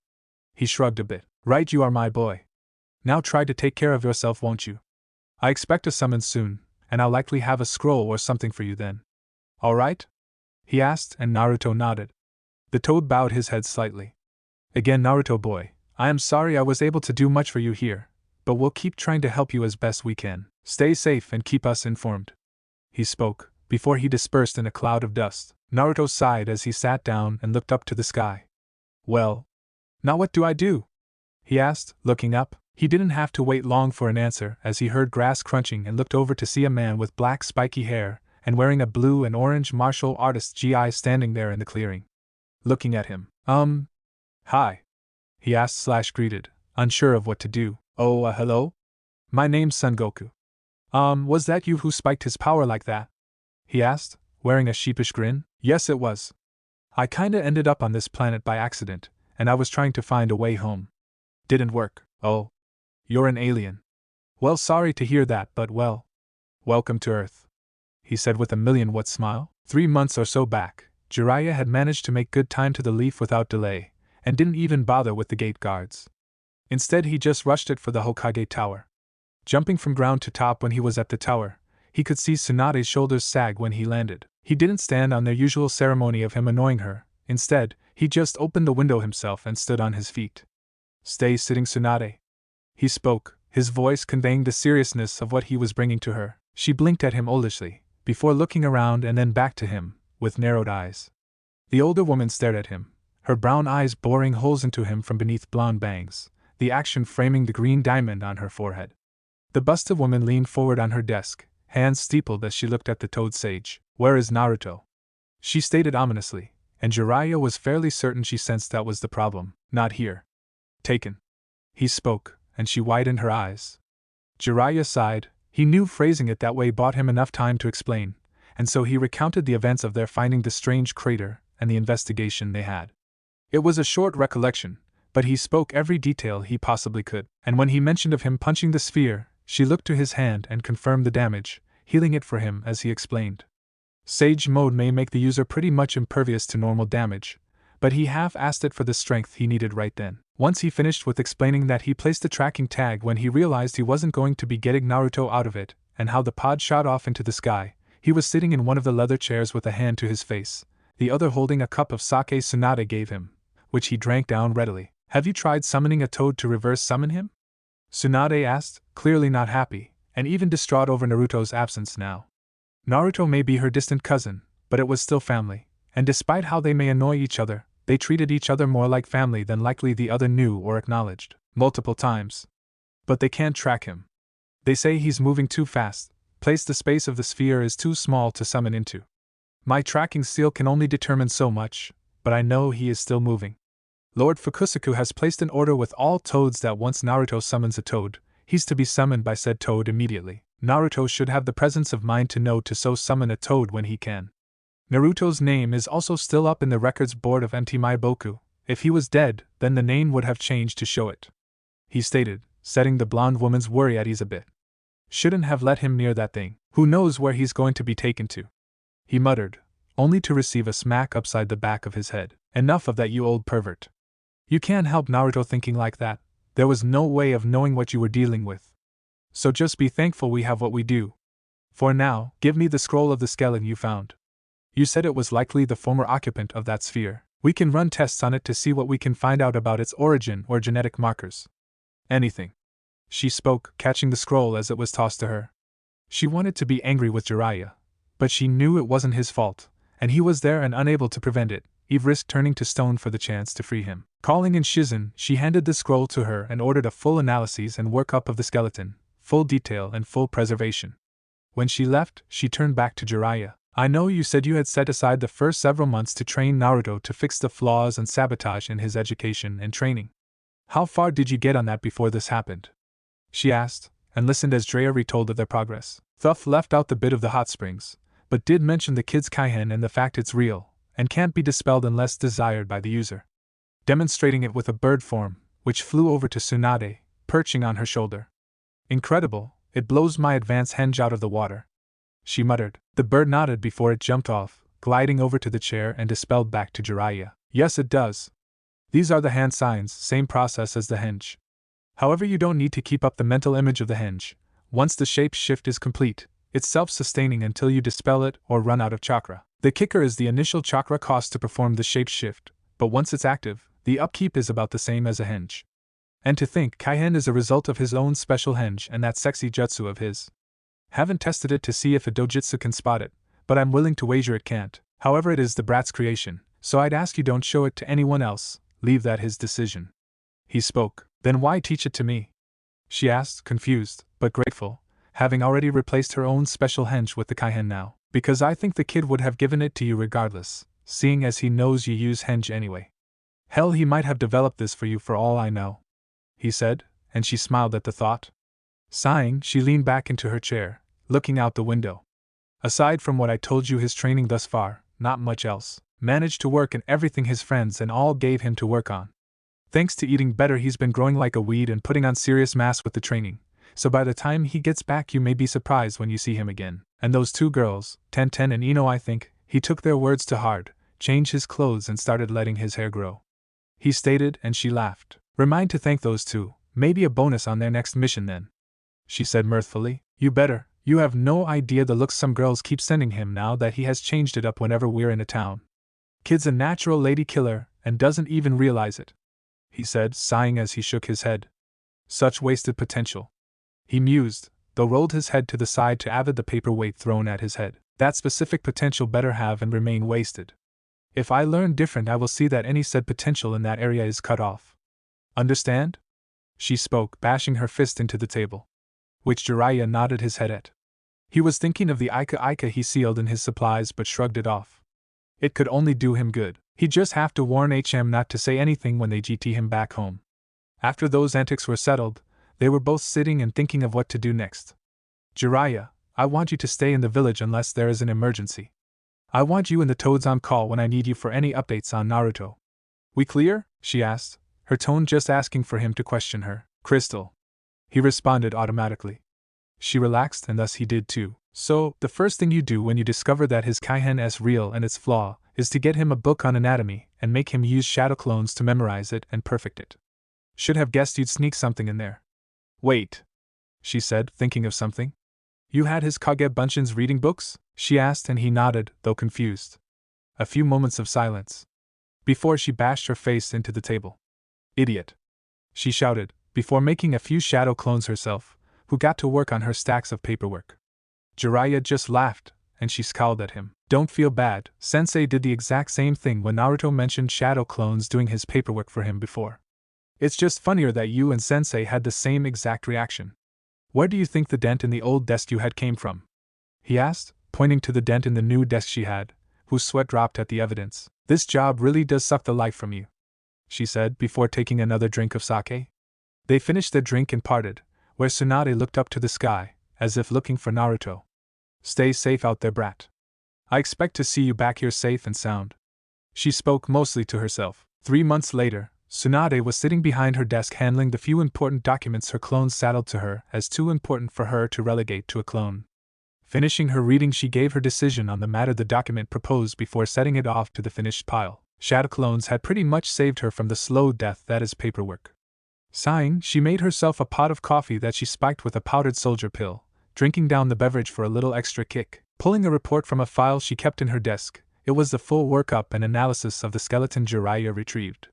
He shrugged a bit. Right, you are my boy. Now try to take care of yourself, won't you? I expect a summons soon, and I'll likely have a scroll or something for you then. Alright? He asked, and Naruto nodded. The toad bowed his head slightly. Again, Naruto boy, I am sorry I was able to do much for you here, but we'll keep trying to help you as best we can. Stay safe and keep us informed. He spoke, before he dispersed in a cloud of dust. Naruto sighed as he sat down and looked up to the sky. Well, now what do I do? He asked, looking up. He didn't have to wait long for an answer as he heard grass crunching and looked over to see a man with black spiky hair and wearing a blue and orange martial artist's GI standing there in the clearing. Looking at him. Hi. He asked / greeted, unsure of what to do. Oh, hello? My name's Son Goku. Was that you who spiked his power like that? He asked, wearing a sheepish grin. Yes, it was. I kinda ended up on this planet by accident, and I was trying to find a way home. Didn't work. Oh. You're an alien. Well, sorry to hear that, but well. Welcome to Earth. He said with a million-watt smile. 3 months or so back, Jiraiya had managed to make good time to the leaf without delay, and didn't even bother with the gate guards. Instead, he just rushed it for the Hokage Tower. Jumping from ground to top when he was at the tower, he could see Tsunade's shoulders sag when he landed. He didn't stand on their usual ceremony of him annoying her. Instead, He just opened the window himself and stood on his feet. Stay sitting, Tsunade. He spoke, his voice conveying the seriousness of what he was bringing to her. She blinked at him olishly, before looking around and then back to him, with narrowed eyes. The older woman stared at him, her brown eyes boring holes into him from beneath blonde bangs, the action framing the green diamond on her forehead. The busted woman leaned forward on her desk, hands steepled as she looked at the toad sage. Where is Naruto? She stated ominously, and Jiraiya was fairly certain she sensed that was the problem. Not here. Taken. He spoke, and she widened her eyes. Jiraiya sighed. He knew phrasing it that way bought him enough time to explain, and so he recounted the events of their finding the strange crater and the investigation they had. It was a short recollection, but he spoke every detail he possibly could, and when he mentioned of him punching the sphere, she looked to his hand and confirmed the damage, healing it for him as he explained. Sage mode may make the user pretty much impervious to normal damage, but he half-assed it for the strength he needed right then. Once he finished with explaining that he placed the tracking tag when he realized he wasn't going to be getting Naruto out of it, and how the pod shot off into the sky, he was sitting in one of the leather chairs with a hand to his face, the other holding a cup of sake Tsunade gave him, which he drank down readily. Have you tried summoning a toad to reverse summon him? Tsunade asked, clearly not happy, and even distraught over Naruto's absence now. Naruto may be her distant cousin, but it was still family, and despite how they may annoy each other, they treated each other more like family than likely the other knew or acknowledged, multiple times. But they can't track him. They say he's moving too fast, the space of the sphere is too small to summon into. My tracking seal can only determine so much, but I know he is still moving. Lord Fukusaku has placed an order with all toads that once Naruto summons a toad, he's to be summoned by said toad immediately. Naruto should have the presence of mind to know to so summon a toad when he can. Naruto's name is also still up in the records board of MT Maiboku. If he was dead, then the name would have changed to show it. He stated, setting the blonde woman's worry at ease a bit. Shouldn't have let him near that thing. Who knows where he's going to be taken to? He muttered, only to receive a smack upside the back of his head. Enough of that, you old pervert. You can't help Naruto thinking like that. There was no way of knowing what you were dealing with. So just be thankful we have what we do. For now, give me the scroll of the skeleton you found. You said it was likely the former occupant of that sphere. We can run tests on it to see what we can find out about its origin or genetic markers. Anything. She spoke, catching the scroll as it was tossed to her. She wanted to be angry with Jiraiya, but she knew it wasn't his fault, and he was there and unable to prevent it. Eve risked turning to stone for the chance to free him. Calling in Shizen, she handed the scroll to her and ordered a full analysis and workup of the skeleton, full detail and full preservation. When she left, she turned back to Jiraiya. I know you said you had set aside the first several months to train Naruto to fix the flaws and sabotage in his education and training. How far did you get on that before this happened? She asked, and listened as Jiraiya retold of their progress. Thuff left out the bit of the hot springs, but did mention the kid's Kaihen and the fact it's real, and can't be dispelled unless desired by the user. Demonstrating it with a bird form, which flew over to Tsunade, perching on her shoulder. Incredible, it blows my advanced henge out of the water. She muttered. The bird nodded before it jumped off, gliding over to the chair and dispelled back to Jiraiya. Yes, it does. These are the hand signs, same process as the henge. However, you don't need to keep up the mental image of the henge. Once the shape shift is complete, it's self-sustaining until you dispel it or run out of chakra. The kicker is the initial chakra cost to perform the shape shift, but once it's active, the upkeep is about the same as a henge. And to think Kaihen is a result of his own special henge and that sexy jutsu of his. Haven't tested it to see if a dojutsu can spot it, but I'm willing to wager it can't. However, it is the brat's creation, so I'd ask you don't show it to anyone else, leave that his decision. He spoke. Then why teach it to me? She asked, confused, but grateful, having already replaced her own special henge with the Kaihen now. Because I think the kid would have given it to you regardless, seeing as he knows you use henge anyway. Hell, he might have developed this for you for all I know. He said, and she smiled at the thought. Sighing, she leaned back into her chair, looking out the window. Aside from what I told you his training thus far, not much else. Managed to work in everything his friends and all gave him to work on. Thanks to eating better, he's been growing like a weed and putting on serious mass with the training, so by the time he gets back you may be surprised when you see him again. And those two girls, Tenten and Ino, I think, he took their words to heart, changed his clothes and started letting his hair grow. He stated, and she laughed. Remind to thank those two, maybe a bonus on their next mission then. She said mirthfully. You better, you have no idea the looks some girls keep sending him now that he has changed it up whenever we're in a town. Kid's a natural lady killer, and doesn't even realize it," he said, sighing as he shook his head. "Such wasted potential," he mused, though rolled his head to the side to avoid the paperweight thrown at his head. "That specific potential better have and remain wasted. If I learn different, I will see that any said potential in that area is cut off. Understand?" She spoke, bashing her fist into the table, which Jiraiya nodded his head at. He was thinking of the Ika he sealed in his supplies but shrugged it off. It could only do him good. He'd just have to warn HM not to say anything when they GT him back home. After those antics were settled, they were both sitting and thinking of what to do next. "Jiraiya, I want you to stay in the village unless there is an emergency. I want you and the toads on call when I need you for any updates on Naruto. We clear?" she asked, her tone just asking for him to question her. "Crystal," he responded automatically. She relaxed, and thus he did too. "So, the first thing you do when you discover that his Kaihen is real and its flaw is to get him a book on anatomy and make him use shadow clones to memorize it and perfect it. Should have guessed you'd sneak something in there." "Wait," she said, thinking of something. "You had his Kage Bunshin's reading books?" she asked, and he nodded, though confused. A few moments of silence before she bashed her face into the table. "Idiot!" she shouted, before making a few shadow clones herself, who got to work on her stacks of paperwork. Jiraiya just laughed, and she scowled at him. "Don't feel bad, Sensei did the exact same thing when Naruto mentioned shadow clones doing his paperwork for him before. It's just funnier that you and Sensei had the same exact reaction. Where do you think the dent in the old desk you had came from?" he asked, pointing to the dent in the new desk she had, whose sweat dropped at the evidence. "This job really does suck the life from you," she said, before taking another drink of sake. They finished their drink and parted, where Tsunade looked up to the sky, as if looking for Naruto. "Stay safe out there, brat. I expect to see you back here safe and sound." She spoke mostly to herself. 3 months later, Tsunade was sitting behind her desk handling the few important documents her clones saddled to her as too important for her to relegate to a clone. Finishing her reading, she gave her decision on the matter the document proposed before setting it off to the finished pile. Shadow clones had pretty much saved her from the slow death that is paperwork. Sighing, she made herself a pot of coffee that she spiked with a powdered soldier pill, drinking down the beverage for a little extra kick. Pulling a report from a file she kept in her desk, it was the full workup and analysis of the skeleton Jiraiya retrieved.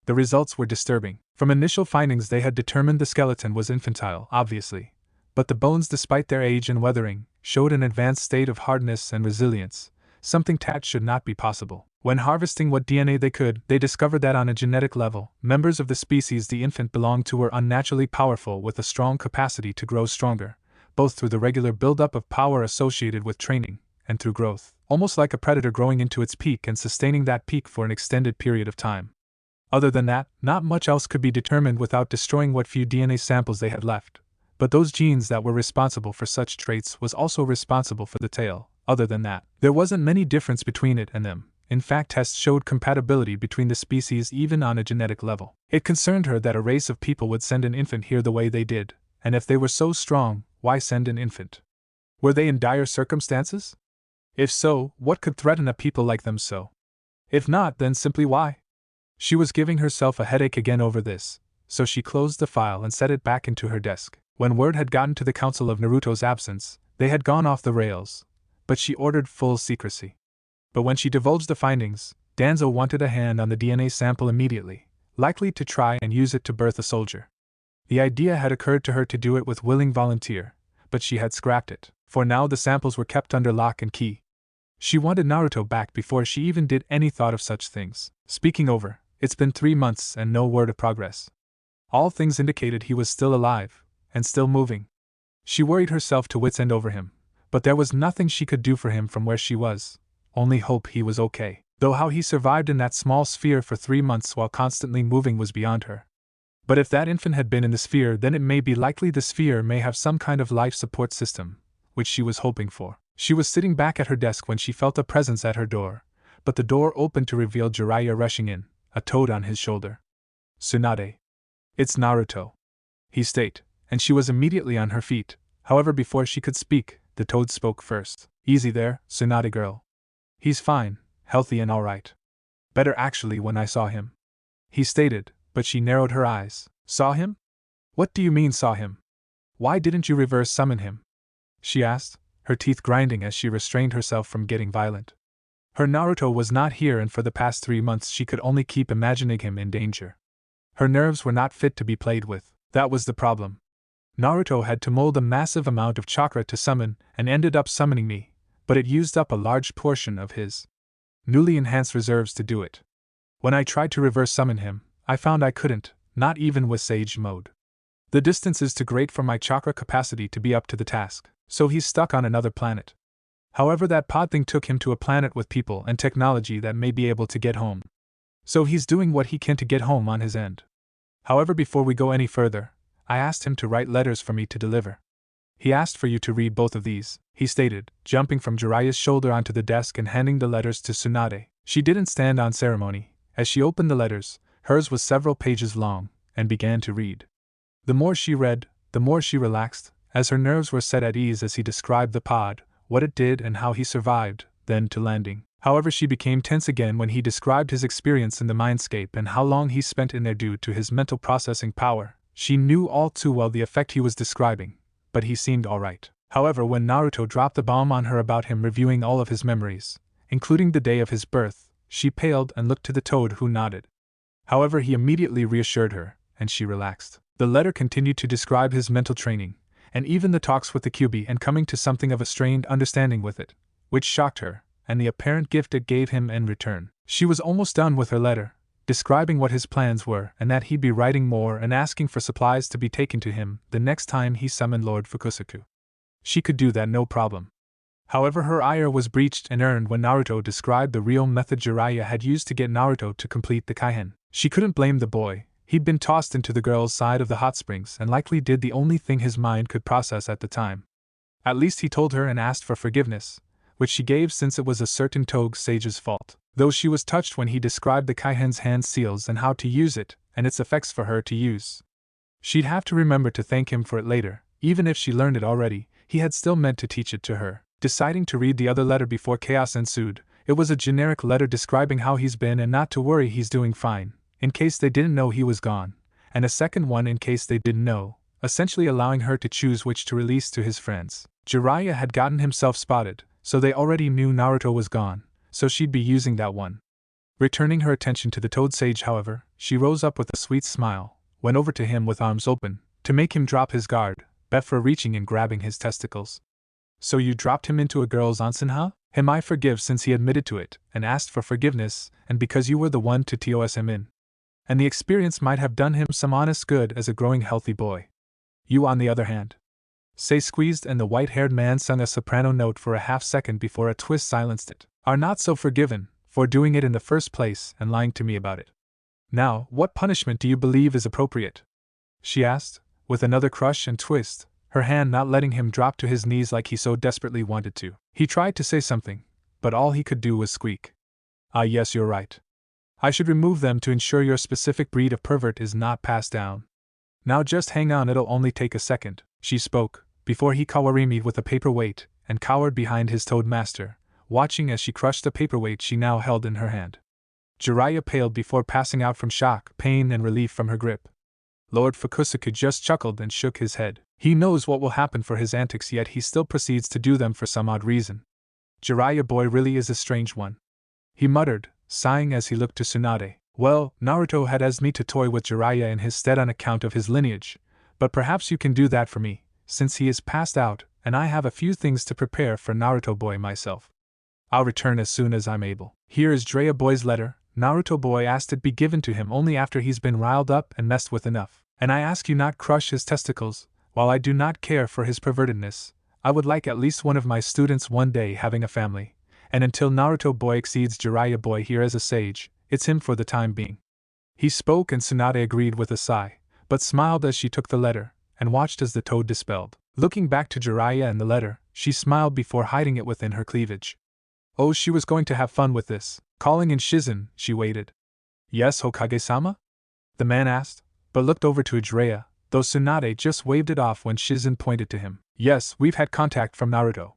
The results were disturbing. From initial findings, they had determined the skeleton was infantile, obviously, but the bones, despite their age and weathering, showed an advanced state of hardness and resilience, something that should not be possible. When harvesting what DNA they could, they discovered that on a genetic level, members of the species the infant belonged to were unnaturally powerful with a strong capacity to grow stronger, both through the regular buildup of power associated with training, and through growth, almost like a predator growing into its peak and sustaining that peak for an extended period of time. Other than that, not much else could be determined without destroying what few DNA samples they had left, but those genes that were responsible for such traits was also responsible for the tail. Other than that, there wasn't many difference between it and them. In fact, tests showed compatibility between the species even on a genetic level. It concerned her that a race of people would send an infant here the way they did, and if they were so strong, why send an infant? Were they in dire circumstances? If so, what could threaten a people like them so? If not, then simply why? She was giving herself a headache again over this, so she closed the file and set it back into her desk. When word had gotten to the council of Naruto's absence, they had gone off the rails, but she ordered full secrecy. But when she divulged the findings, Danzo wanted a hand on the DNA sample immediately, likely to try and use it to birth a soldier. The idea had occurred to her to do it with willing volunteer, but she had scrapped it, for now the samples were kept under lock and key. She wanted Naruto back before she even did any thought of such things. Speaking over, it's been 3 months and no word of progress. All things indicated he was still alive, and still moving. She worried herself to wit's end over him, but there was nothing she could do for him from where she was, only hope he was okay. Though how he survived in that small sphere for 3 months while constantly moving was beyond her. But if that infant had been in the sphere, then it may be likely the sphere may have some kind of life support system, which she was hoping for. She was sitting back at her desk when she felt a presence at her door, but the door opened to reveal Jiraiya rushing in, a toad on his shoulder. "Tsunade. It's Naruto," he stated, and she was immediately on her feet. However, before she could speak, the toad spoke first. "Easy there, Tsunade girl. He's fine, healthy and alright. Better actually when I saw him," he stated, but she narrowed her eyes. "Saw him? What do you mean saw him? Why didn't you reverse summon him?" she asked, her teeth grinding as she restrained herself from getting violent. Her Naruto was not here, and for the past 3 months she could only keep imagining him in danger. Her nerves were not fit to be played with. That was the problem. Naruto had to mold a massive amount of chakra to summon, and ended up summoning me, but it used up a large portion of his newly enhanced reserves to do it. When I tried to reverse summon him, I found I couldn't, not even with Sage mode. The distance is too great for my chakra capacity to be up to the task, so he's stuck on another planet. However, that pod thing took him to a planet with people and technology that may be able to get home. So he's doing what he can to get home on his end. However, before we go any further, I asked him to write letters for me to deliver. He asked for you to read both of these, he stated, jumping from Jiraiya's shoulder onto the desk and handing the letters to Tsunade. She didn't stand on ceremony. As she opened the letters, hers was several pages long, and began to read. The more she read, the more she relaxed, as her nerves were set at ease as he described the pod, what it did and how he survived, then to landing. However, she became tense again when he described his experience in the Mindscape and how long he spent in there due to his mental processing power. She knew all too well the effect he was describing, but he seemed alright. However, when Naruto dropped the bomb on her about him reviewing all of his memories, including the day of his birth, she paled and looked to the toad, who nodded. However, he immediately reassured her, and she relaxed. The letter continued to describe his mental training, and even the talks with the QB, and coming to something of a strained understanding with it, which shocked her, and the apparent gift it gave him in return. She was almost done with her letter, describing what his plans were and that he'd be writing more and asking for supplies to be taken to him the next time he summoned Lord Fukusaku. She could do that no problem. However, her ire was breached and earned when Naruto described the real method Jiraiya had used to get Naruto to complete the Kaihen. She couldn't blame the boy. He'd been tossed into the girl's side of the hot springs and likely did the only thing his mind could process at the time. At least he told her and asked for forgiveness, which she gave since it was a certain Toge sage's fault, though she was touched when he described the Kaihen's hand seals and how to use it, and its effects for her to use. She'd have to remember to thank him for it later. Even if she learned it already, he had still meant to teach it to her. Deciding to read the other letter before chaos ensued, it was a generic letter describing how he's been and not to worry, he's doing fine, in case they didn't know he was gone, and a second one in case they didn't know, essentially allowing her to choose which to release to his friends. Jiraiya had gotten himself spotted, so they already knew Naruto was gone, so she'd be using that one. Returning her attention to the Toad Sage, however, she rose up with a sweet smile, went over to him with arms open, to make him drop his guard, before reaching and grabbing his testicles. So you dropped him into a girl's onsen, huh? Him I forgive since he admitted to it, and asked for forgiveness, and because you were the one to TOS him in. And the experience might have done him some honest good as a growing healthy boy. You, on the other hand. Say squeezed, and the white-haired man sung a soprano note for a half-second before a twist silenced it. Are not so forgiven, for doing it in the first place and lying to me about it. Now, what punishment do you believe is appropriate? She asked, with another crush and twist, her hand not letting him drop to his knees like he so desperately wanted to. He tried to say something, but all he could do was squeak. Ah, yes, you're right. I should remove them to ensure your specific breed of pervert is not passed down. Now just hang on, it'll only take a second, she spoke, before he kawarimi'd with a paperweight, and cowered behind his toad master, watching as she crushed the paperweight she now held in her hand. Jiraiya paled before passing out from shock, pain, and relief from her grip. Lord Fukusaku just chuckled and shook his head. He knows what will happen for his antics, yet he still proceeds to do them for some odd reason. Jiraiya boy really is a strange one, he muttered, sighing as he looked to Tsunade. Well, Naruto had asked me to toy with Jiraiya in his stead on account of his lineage, but perhaps you can do that for me, since he is passed out, and I have a few things to prepare for Naruto boy myself. I'll return as soon as I'm able. Here is Jiraiya boy's letter. Naruto boy asked it be given to him only after he's been riled up and messed with enough. And I ask you not crush his testicles. While I do not care for his pervertedness, I would like at least one of my students one day having a family, and until Naruto boy exceeds Jiraiya boy here as a sage, it's him for the time being. He spoke and Tsunade agreed with a sigh, but smiled as she took the letter, and watched as the toad dispelled. Looking back to Jiraiya and the letter, she smiled before hiding it within her cleavage. Oh, she was going to have fun with this. Calling in Shizen, she waited. Yes, Hokage-sama? The man asked, but looked over to Jiraiya, though Tsunade just waved it off when Shizen pointed to him. Yes, we've had contact from Naruto.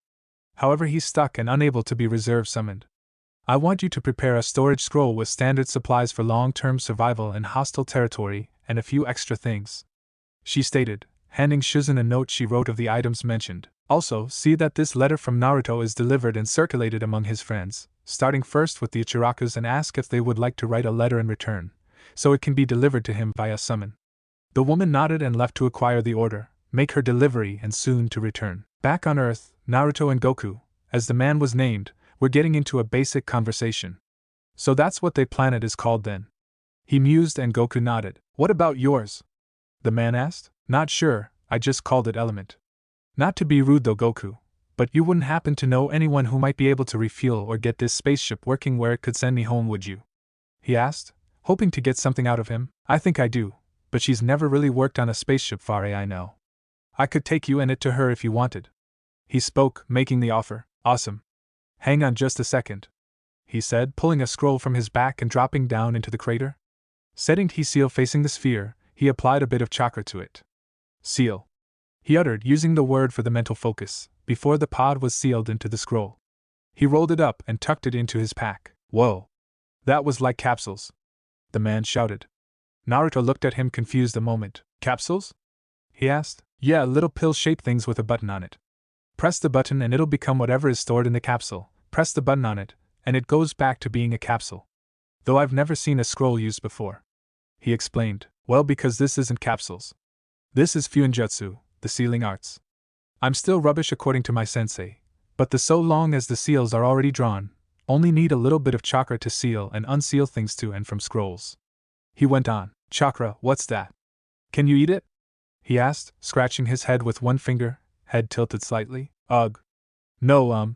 However, he's stuck and unable to be reserve summoned. I want you to prepare a storage scroll with standard supplies for long-term survival in hostile territory, and a few extra things, she stated, handing Shizen a note she wrote of the items mentioned. Also, see that this letter from Naruto is delivered and circulated among his friends, starting first with the Ichirakas and ask if they would like to write a letter in return, so it can be delivered to him via summon. The woman nodded and left to acquire the order, make her delivery and soon to return. Back on Earth, Naruto and Goku, as the man was named, were getting into a basic conversation. So that's what the planet is called then? He mused and Goku nodded. What about yours? The man asked. Not sure, I just called it Element. Not to be rude though, Goku, but you wouldn't happen to know anyone who might be able to refuel or get this spaceship working where it could send me home, would you? He asked, hoping to get something out of him. I think I do, but she's never really worked on a spaceship far I know. I could take you and it to her if you wanted. He spoke, making the offer. Awesome. Hang on just a second, he said, pulling a scroll from his back and dropping down into the crater. Setting his seal facing the sphere, he applied a bit of chakra to it. Seal, he uttered, using the word for the mental focus, before the pod was sealed into the scroll. He rolled it up and tucked it into his pack. Whoa! That was like capsules, the man shouted. Naruto looked at him confused a moment. Capsules? He asked. Yeah, little pill-shaped things with a button on it. Press the button and it'll become whatever is stored in the capsule. Press the button on it, and it goes back to being a capsule. Though I've never seen a scroll used before. He explained. Well, because this isn't capsules. This is Fuinjutsu, the sealing arts. I'm still rubbish according to my sensei, but so long as the seals are already drawn, only need a little bit of chakra to seal and unseal things to and from scrolls. He went on. Chakra, what's that? Can you eat it? He asked, scratching his head with one finger, head tilted slightly. Ugh. No,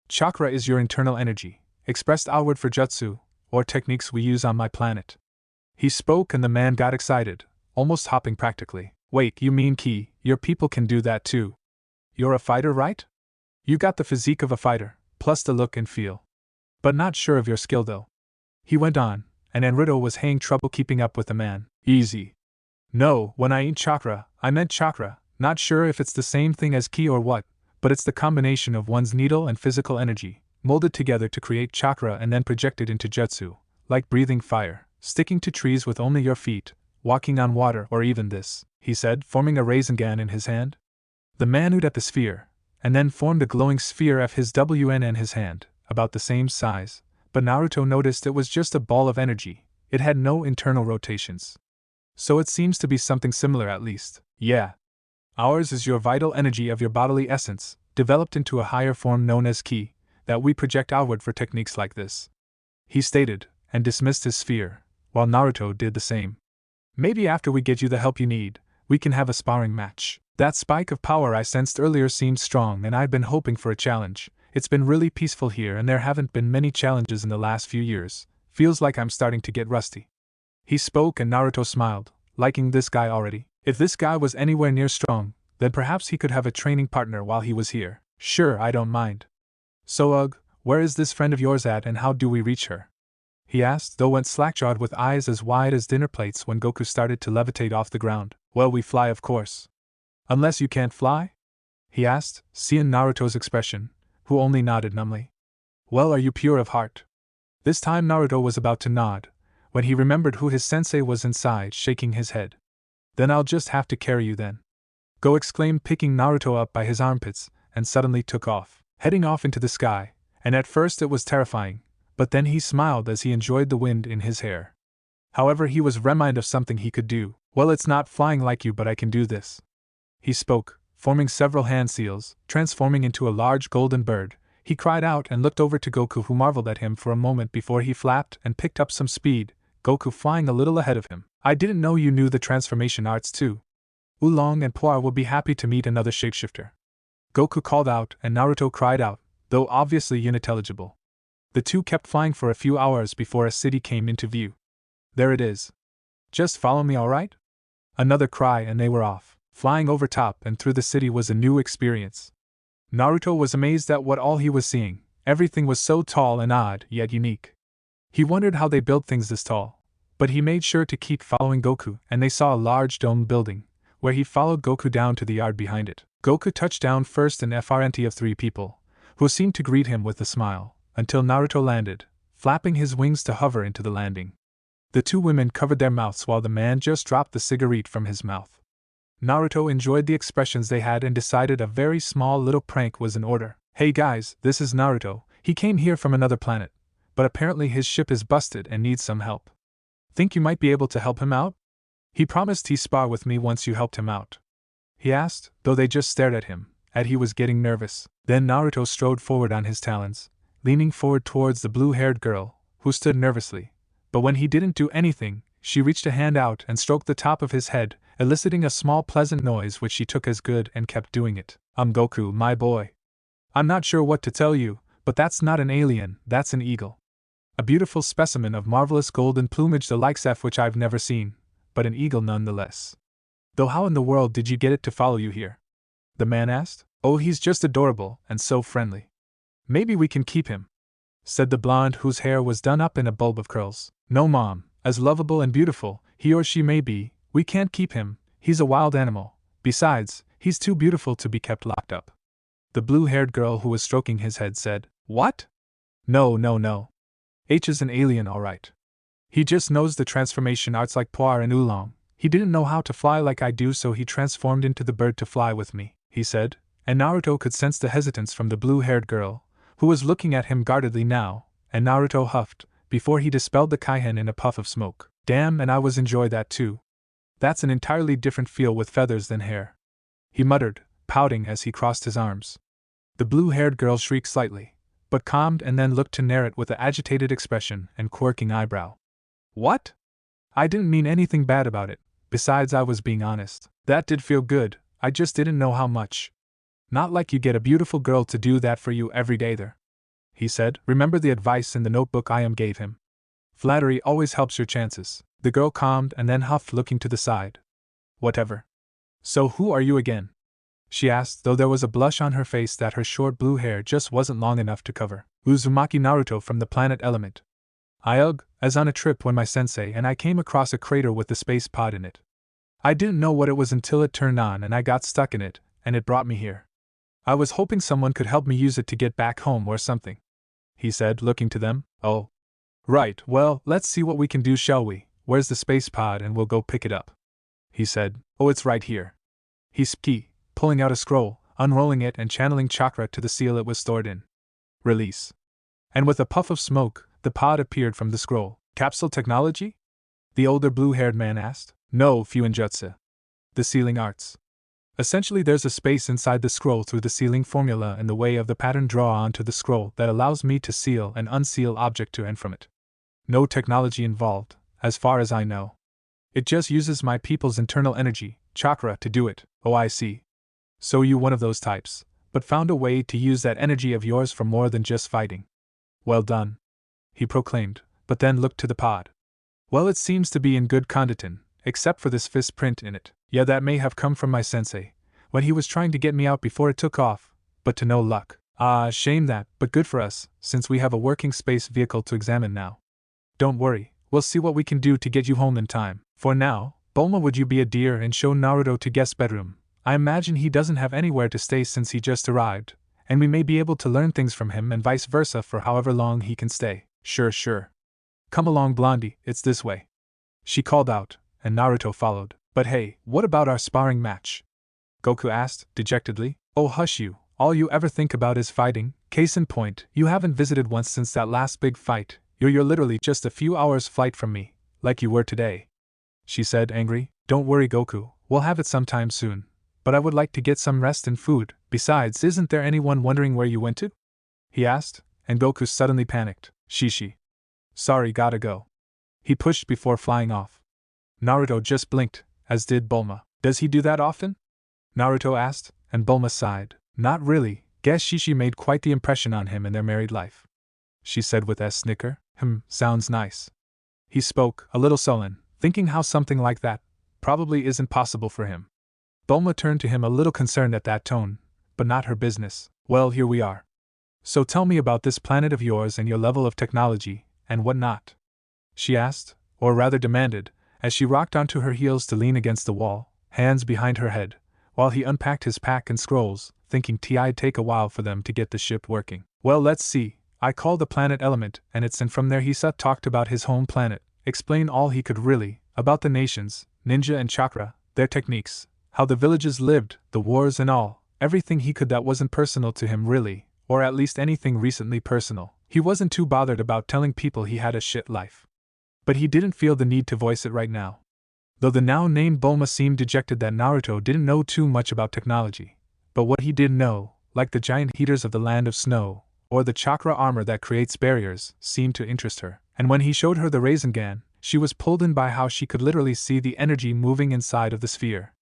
Chakra is your internal energy, expressed outward for jutsu, or techniques we use on my planet. He spoke and the man got excited, almost hopping practically. Wait, you mean ki, your people can do that too? You're a fighter, right? You got the physique of a fighter, plus the look and feel. But not sure of your skill though. He went on, and Naruto was having trouble keeping up with the man. Easy. No, when I ain't chakra, I meant chakra, not sure if it's the same thing as ki or what, but it's the combination of one's needle and physical energy, molded together to create chakra and then projected into jutsu, like breathing fire, sticking to trees with only your feet, walking on water, or even this, he said, forming a Rasengan in his hand. The man oohed at the sphere, and then formed a glowing sphere of his WN in his hand, about the same size, but Naruto noticed it was just a ball of energy, it had no internal rotations. So it seems to be something similar at least. Yeah. Ours is your vital energy of your bodily essence, developed into a higher form known as ki, that we project outward for techniques like this. He stated, and dismissed his sphere, while Naruto did the same. Maybe after we get you the help you need, we can have a sparring match. That spike of power I sensed earlier seemed strong and I've been hoping for a challenge. It's been really peaceful here and there haven't been many challenges in the last few years. Feels like I'm starting to get rusty. He spoke and Naruto smiled, liking this guy already. If this guy was anywhere near strong, then perhaps he could have a training partner while he was here. Sure, I don't mind. So where is this friend of yours at and how do we reach her? He asked, though went slack-jawed with eyes as wide as dinner plates when Goku started to levitate off the ground. Well, we fly of course. Unless you can't fly? He asked, seeing Naruto's expression, who only nodded numbly. Well, are you pure of heart? This time Naruto was about to nod, when he remembered who his sensei was inside, shaking his head. Then I'll just have to carry you then. Go, exclaimed, picking Naruto up by his armpits, and suddenly took off, heading off into the sky, and at first it was terrifying, but then he smiled as he enjoyed the wind in his hair. However, he was reminded of something he could do. Well, it's not flying like you, but I can do this. He spoke, forming several hand seals, transforming into a large golden bird. He cried out and looked over to Goku, who marveled at him for a moment before he flapped and picked up some speed, Goku flying a little ahead of him. I didn't know you knew the transformation arts too. Oolong and Puar will be happy to meet another shapeshifter. Goku called out and Naruto cried out, though obviously unintelligible. The two kept flying for a few hours before a city came into view. There it is. Just follow me, alright? Another cry and they were off. Flying over top and through the city was a new experience. Naruto was amazed at what all he was seeing. Everything was so tall and odd, yet unique. He wondered how they built things this tall, but he made sure to keep following Goku, and they saw a large domed building, where he followed Goku down to the yard behind it. Goku touched down first in front of 3 people, who seemed to greet him with a smile, until Naruto landed, flapping his wings to hover into the landing. The 2 women covered their mouths while the man just dropped the cigarette from his mouth. Naruto enjoyed the expressions they had and decided a very small little prank was in order. Hey guys, this is Naruto, He came here from another planet, but apparently his ship is busted and needs some help. Think you might be able to help him out? He promised he'd spar with me once you helped him out. He asked, though they just stared at him, and he was getting nervous. Then Naruto strode forward on his talons, leaning forward towards the blue-haired girl, who stood nervously. But when he didn't do anything, she reached a hand out and stroked the top of his head, eliciting a small pleasant noise which she took as good and kept doing it. Goku, my boy. I'm not sure what to tell you, but that's not an alien, that's an eagle. A beautiful specimen of marvelous golden plumage the likes of which I've never seen, but an eagle nonetheless. Though how in the world did you get it to follow you here? The man asked. Oh, he's just adorable and so friendly. Maybe we can keep him, said the blonde whose hair was done up in a bulb of curls. No, Mom, as lovable and beautiful he or she may be, we can't keep him, he's a wild animal. Besides, he's too beautiful to be kept locked up. The blue-haired girl who was stroking his head said. What? No. H is an alien all right. He just knows the transformation arts like Poir and Oolong. He didn't know how to fly like I do, so he transformed into the bird to fly with me, he said, and Naruto could sense the hesitance from the blue-haired girl, who was looking at him guardedly now, and Naruto huffed, before he dispelled the Kaihen in a puff of smoke. Damn, and I was enjoy that too. That's an entirely different feel with feathers than hair, he muttered, pouting as he crossed his arms. The blue-haired girl shrieked slightly, but calmed and then looked to Naruto with an agitated expression and quirking eyebrow. What? I didn't mean anything bad about it, besides I was being honest. That did feel good, I just didn't know how much. Not like you get a beautiful girl to do that for you every day there, he said. Remember the advice in the notebook I gave him. Flattery always helps your chances. The girl calmed and then huffed, looking to the side. Whatever. So who are you again? She asked, though there was a blush on her face that her short blue hair just wasn't long enough to cover. Uzumaki Naruto from the planet Element. As on a trip when my sensei and I came across a crater with the space pod in it. I didn't know what it was until it turned on and I got stuck in it, and it brought me here. I was hoping someone could help me use it to get back home or something, he said, looking to them. Oh. Right, well, let's see what we can do, shall we? Where's the space pod and we'll go pick it up, he said. Oh, it's right here. He spoke, pulling out a scroll, unrolling it and channeling chakra to the seal it was stored in. Release. And with a puff of smoke, the pod appeared from the scroll. Capsule technology? The older blue-haired man asked. No, Fuinjutsu. The sealing arts. Essentially, there's a space inside the scroll through the sealing formula in the way of the pattern draw onto the scroll that allows me to seal and unseal object to and from it. No technology involved, as far as I know. It just uses my people's internal energy, chakra, to do it. Oh, I see. So you one of those types, but found a way to use that energy of yours for more than just fighting. Well done, he proclaimed, but then looked to the pod. Well, it seems to be in good condition, except for this fist print in it. Yeah, that may have come from my sensei, when he was trying to get me out before it took off, but to no luck. Ah, shame that, but good for us, since we have a working space vehicle to examine now. Don't worry, we'll see what we can do to get you home in time. For now, Bulma, would you be a dear and show Naruto to guest bedroom? I imagine he doesn't have anywhere to stay since he just arrived, and we may be able to learn things from him and vice versa for however long he can stay. Sure. Come along, Blondie, it's this way, she called out, and Naruto followed. But hey, what about our sparring match? Goku asked, dejectedly. Oh, hush you, all you ever think about is fighting. Case in point, you haven't visited once since that last big fight. You're literally just a few hours' flight from me, like you were today, she said, angry. Don't worry, Goku, we'll have it sometime soon. But I would like to get some rest and food. Besides, isn't there anyone wondering where you went to? He asked, and Goku suddenly panicked. Shishi. Sorry, gotta go. He pushed before flying off. Naruto just blinked, as did Bulma. Does he do that often? Naruto asked, and Bulma sighed. Not really, guess Shishi made quite the impression on him in their married life, she said with a snicker. Sounds nice. He spoke, a little sullen, thinking how something like that probably isn't possible for him. Bulma turned to him a little concerned at that tone, but not her business. Well, here we are. So tell me about this planet of yours and your level of technology, and what not, she asked, or rather demanded, as she rocked onto her heels to lean against the wall, hands behind her head, while he unpacked his pack and scrolls, thinking it'd take a while for them to get the ship working. Well, let's see. I call the planet Element, and it's and from there he talked about his home planet, explain all he could really, about the nations, ninja and chakra, their techniques, how the villages lived, the wars and all, everything he could that wasn't personal to him really, or at least anything recently personal. He wasn't too bothered about telling people he had a shit life. But he didn't feel the need to voice it right now. Though the now named Bulma seemed dejected that Naruto didn't know too much about technology. But what he did know, like the giant heaters of the land of snow, or the chakra armor that creates barriers, seemed to interest her. And when he showed her the Rasengan, she was pulled in by how she could literally see the energy moving inside of the sphere.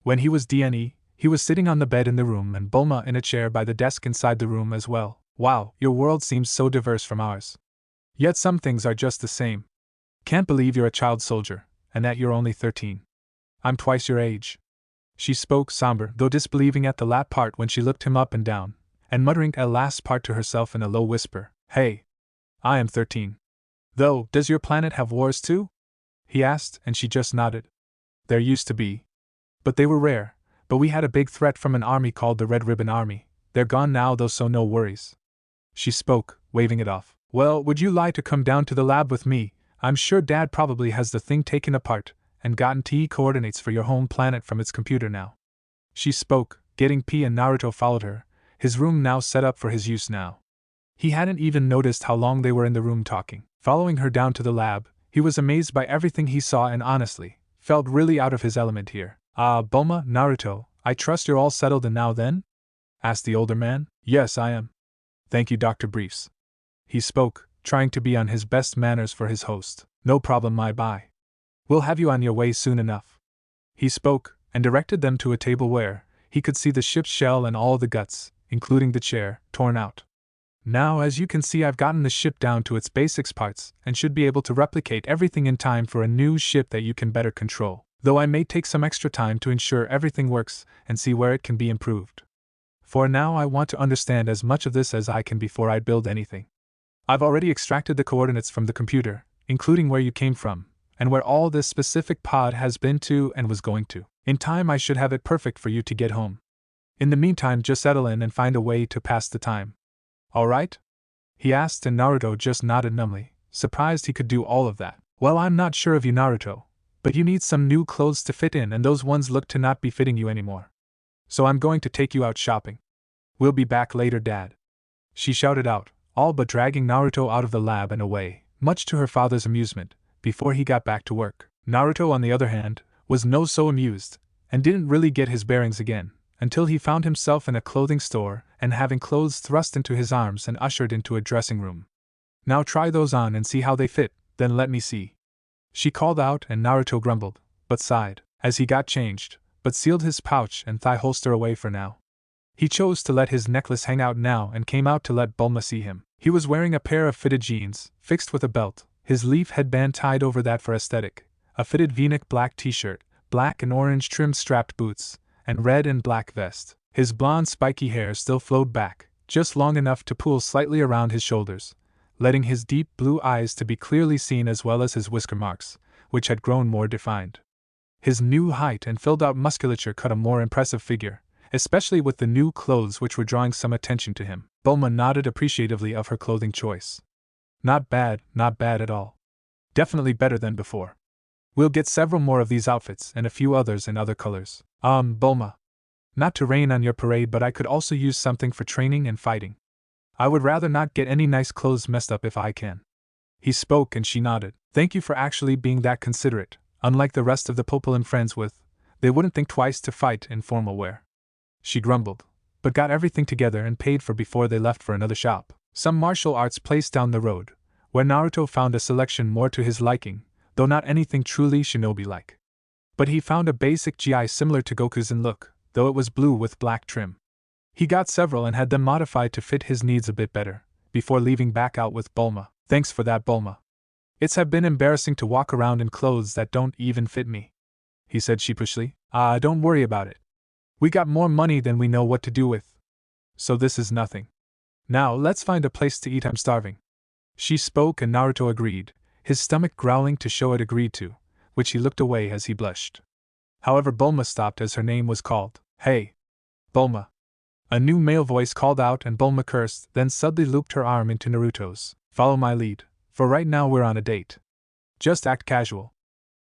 When he was DNE, he was sitting on the bed in the room and Bulma in a chair by the desk inside the room as well. Wow, your world seems so diverse from ours. Yet some things are just the same. Can't believe you're a child soldier, and that you're only 13. I'm twice your age. She spoke somber, though disbelieving at the last part when she looked him up and down, and muttering at last part to herself in a low whisper. Hey. I am 13. Though, does your planet have wars too? He asked, and she just nodded. There used to be. But they were rare, but we had a big threat from an army called the Red Ribbon Army. They're gone now though, so no worries. She spoke, waving it off. Well, would you like to come down to the lab with me? I'm sure Dad probably has the thing taken apart, and gotten TE coordinates for your home planet from its computer now. She spoke, getting P and Naruto followed her, his room now set up for his use now. He hadn't even noticed how long they were in the room talking. Following her down to the lab, he was amazed by everything he saw and honestly, felt really out of his element here. Bulma, Naruto, I trust you're all settled in now then? Asked the older man. Yes, I am. Thank you, Dr. Briefs. He spoke, trying to be on his best manners for his host. No problem, my bye. We'll have you on your way soon enough. He spoke, and directed them to a table where he could see the ship's shell and all the guts, including the chair, torn out. Now, as you can see, I've gotten the ship down to its basics parts, and should be able to replicate everything in time for a new ship that you can better control, though I may take some extra time to ensure everything works and see where it can be improved. For now, I want to understand as much of this as I can before I build anything. I've already extracted the coordinates from the computer, including where you came from, and where all this specific pod has been to and was going to. In time, I should have it perfect for you to get home. In the meantime, just settle in and find a way to pass the time. All right? He asked, and Naruto just nodded numbly, surprised he could do all of that. Well, I'm not sure of you, Naruto, but you need some new clothes to fit in, and those ones look to not be fitting you anymore. So I'm going to take you out shopping. We'll be back later, Dad. She shouted out, all but dragging Naruto out of the lab and away, much to her father's amusement, before he got back to work. Naruto, on the other hand, was no so amused, and didn't really get his bearings again, until he found himself in a clothing store and having clothes thrust into his arms and ushered into a dressing room. Now try those on and see how they fit, then let me see. She called out, and Naruto grumbled, but sighed, as he got changed, but sealed his pouch and thigh holster away for now. He chose to let his necklace hang out now and came out to let Bulma see him. He was wearing a pair of fitted jeans, fixed with a belt, his leaf headband tied over that for aesthetic, a fitted v-neck black t-shirt, black and orange trimmed strapped boots, and red and black vest. His blonde spiky hair still flowed back, just long enough to pool slightly around his shoulders, letting his deep blue eyes to be clearly seen as well as his whisker marks, which had grown more defined. His new height and filled-out musculature cut a more impressive figure, especially with the new clothes which were drawing some attention to him. Bulma nodded appreciatively of her clothing choice. Not bad at all. Definitely better than before. We'll get several more of these outfits and a few others in other colors. Bulma. Not to rain on your parade, but I could also use something for training and fighting. I would rather not get any nice clothes messed up if I can. He spoke and she nodded. Thank you for actually being that considerate. Unlike the rest of the people I'm friends with, they wouldn't think twice to fight in formal wear. She grumbled, but got everything together and paid for before they left for another shop. Some martial arts place down the road, where Naruto found a selection more to his liking, though not anything truly shinobi-like. But he found a basic GI similar to Goku's in look, though it was blue with black trim. He got several and had them modified to fit his needs a bit better, before leaving back out with Bulma. Thanks for that, Bulma. It's have been embarrassing to walk around in clothes that don't even fit me, he said sheepishly. Don't worry about it. We got more money than we know what to do with. So this is nothing. Now let's find a place to eat, I'm starving. She spoke and Naruto agreed, his stomach growling to show it agreed to, which he looked away as he blushed. However, Bulma stopped as her name was called. Hey! Bulma! A new male voice called out and Bulma cursed, then suddenly looped her arm into Naruto's. Follow my lead, for right now we're on a date. Just act casual,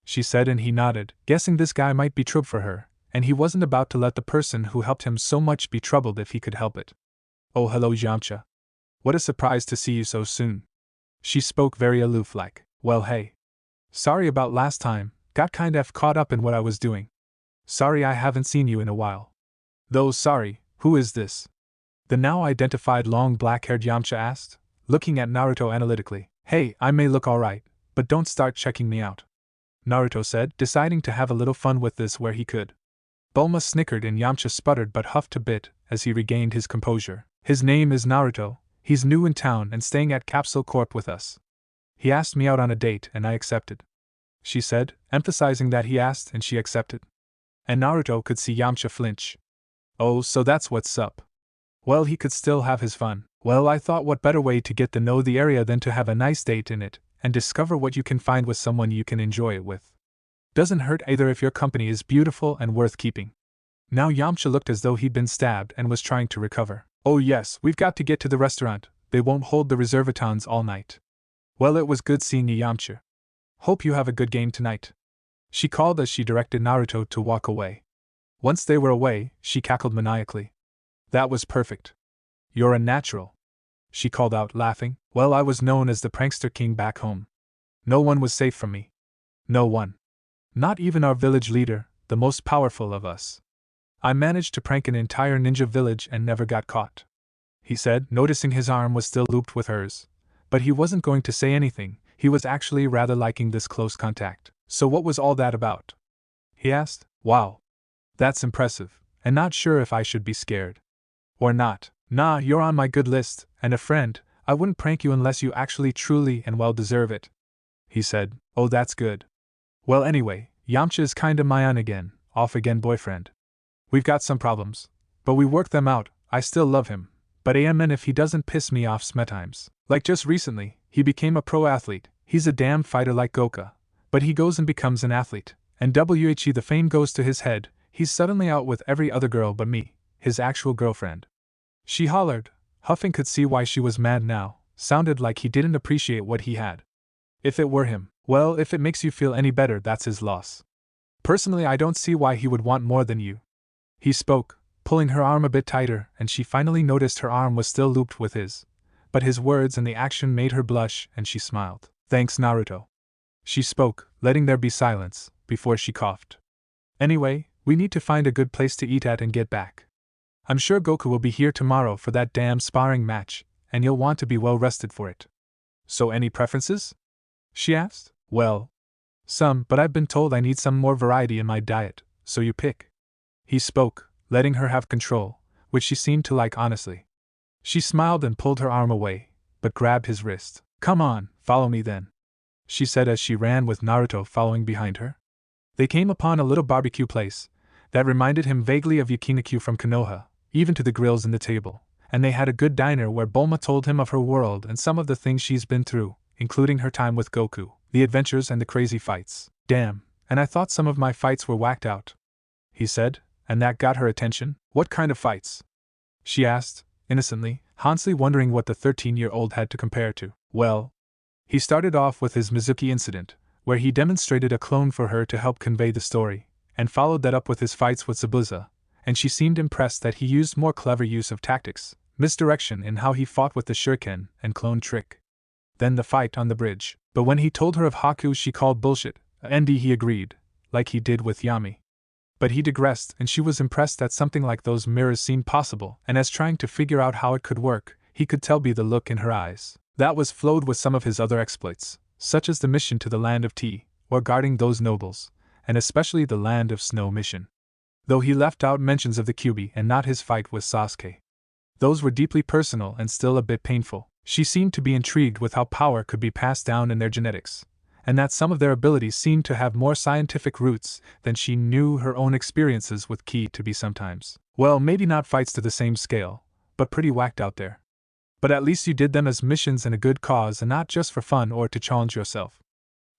she said, and he nodded, guessing this guy might be trouble for her, and he wasn't about to let the person who helped him so much be troubled if he could help it. Oh, hello, Yamcha. What a surprise to see you so soon. She spoke very aloof like, well, hey. Sorry about last time, got kind of caught up in what I was doing. Sorry I haven't seen you in a while. Though sorry, who is this? The now identified long black-haired Yamcha asked, looking at Naruto analytically. Hey, I may look alright, but don't start checking me out. Naruto said, deciding to have a little fun with this where he could. Bulma snickered and Yamcha sputtered but huffed a bit as he regained his composure. His name is Naruto, he's new in town and staying at Capsule Corp with us. He asked me out on a date and I accepted. She said, emphasizing that he asked and she accepted. And Naruto could see Yamcha flinch. Oh, so that's what's up. Well, he could still have his fun. Well, I thought what better way to get to know the area than to have a nice date in it, and discover what you can find with someone you can enjoy it with. Doesn't hurt either if your company is beautiful and worth keeping. Now Yamcha looked as though he'd been stabbed and was trying to recover. Oh yes, we've got to get to the restaurant, they won't hold the reservatons all night. Well, it was good seeing you, Yamcha. Hope you have a good game tonight. She called as she directed Naruto to walk away. Once they were away, she cackled maniacally. That was perfect. You're a natural. She called out, laughing. Well, I was known as the prankster king back home. No one was safe from me. No one. Not even our village leader, the most powerful of us. I managed to prank an entire ninja village and never got caught. He said, noticing his arm was still looped with hers. But he wasn't going to say anything, he was actually rather liking this close contact. So what was all that about? He asked. Wow. That's impressive, and not sure if I should be scared. Or not. Nah, you're on my good list, and a friend, I wouldn't prank you unless you actually truly and well deserve it. He said, oh that's good. Well anyway, Yamcha is kinda my on-again, off-again boyfriend. We've got some problems, but we work them out, I still love him, but amen if he doesn't piss me off sometimes. Like just recently, he became a pro athlete, he's a damn fighter like Goku, but he goes and becomes an athlete, and WHE the fame goes to his head, he's suddenly out with every other girl but me, his actual girlfriend. She hollered. Huffing could see why she was mad now, sounded like he didn't appreciate what he had. If it were him, well, if it makes you feel any better, that's his loss. Personally, I don't see why he would want more than you. He spoke, pulling her arm a bit tighter, and she finally noticed her arm was still looped with his. But his words and the action made her blush, and she smiled. Thanks, Naruto. She spoke, letting there be silence, before she coughed. Anyway, we need to find a good place to eat at and get back. I'm sure Goku will be here tomorrow for that damn sparring match, and you'll want to be well rested for it. So any preferences? She asked. Well, some, but I've been told I need some more variety in my diet, so you pick. He spoke, letting her have control, which she seemed to like honestly. She smiled and pulled her arm away, but grabbed his wrist. Come on, follow me then, she said as she ran with Naruto following behind her. They came upon a little barbecue place that reminded him vaguely of Yakiniku from Konoha, even to the grills in the table, and they had a good diner where Bulma told him of her world and some of the things she's been through, including her time with Goku, the adventures and the crazy fights. Damn, and I thought some of my fights were whacked out, he said, and that got her attention. What kind of fights? She asked, innocently, honestly wondering what the 13-year-old had to compare to. Well, he started off with his Mizuki incident, where he demonstrated a clone for her to help convey the story, and followed that up with his fights with Zabuza, and she seemed impressed that he used more clever use of tactics, misdirection in how he fought with the shuriken and clone trick. Then the fight on the bridge, but when he told her of Haku she called bullshit, and he agreed, like he did with Yami. But he digressed and she was impressed that something like those mirrors seemed possible, and as trying to figure out how it could work, he could tell by the look in her eyes. That was flowed with some of his other exploits, such as the mission to the Land of Tea, or guarding those nobles, and especially the Land of Snow mission. Though he left out mentions of the Kyuubi and not his fight with Sasuke. Those were deeply personal and still a bit painful. She seemed to be intrigued with how power could be passed down in their genetics, and that some of their abilities seemed to have more scientific roots than she knew her own experiences with Ki to be sometimes. Well, maybe not fights to the same scale, but pretty whacked out there. But at least you did them as missions in a good cause and not just for fun or to challenge yourself.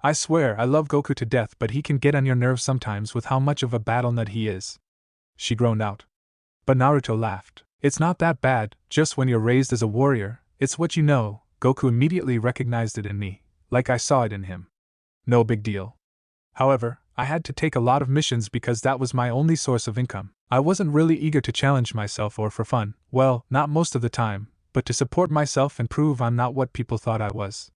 I swear I love Goku to death, but he can get on your nerves sometimes with how much of a battle nut he is. She groaned out. But Naruto laughed. It's not that bad, just when you're raised as a warrior, it's what you know. Goku immediately recognized it in me, like I saw it in him. No big deal. However, I had to take a lot of missions because that was my only source of income. I wasn't really eager to challenge myself or for fun, well, not most of the time, but to support myself and prove I'm not what people thought I was,"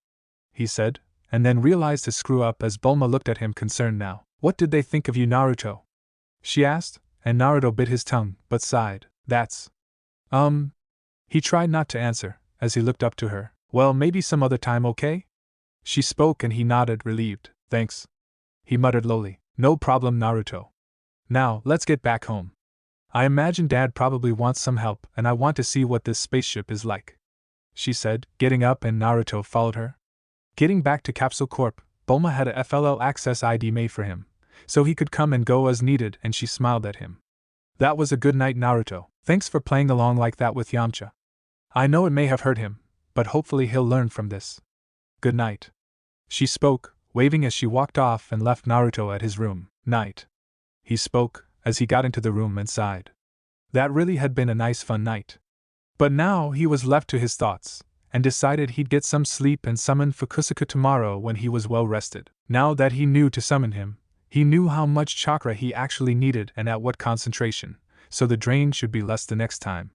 he said, and then realized his screw-up as Bulma looked at him concerned now. "What did they think of you, Naruto?" she asked, and Naruto bit his tongue, but sighed. "That's… He tried not to answer, as he looked up to her. "Well, maybe some other time, okay?" She spoke and he nodded, relieved. "Thanks," he muttered lowly. "No problem, Naruto. Now, let's get back home. I imagine Dad probably wants some help and I want to see what this spaceship is like," she said, getting up, and Naruto followed her. Getting back to Capsule Corp, Bulma had a FLL Access ID made for him, so he could come and go as needed, and she smiled at him. "That was a good night, Naruto. Thanks for playing along like that with Yamcha. I know it may have hurt him, but hopefully he'll learn from this. Good night." She spoke, waving as she walked off and left Naruto at his room. "Night," he spoke, as he got into the room and sighed. That really had been a nice fun night. But now he was left to his thoughts, and decided he'd get some sleep and summon Fukusuka tomorrow when he was well rested. Now that he knew to summon him, he knew how much chakra he actually needed and at what concentration, so the drain should be less the next time.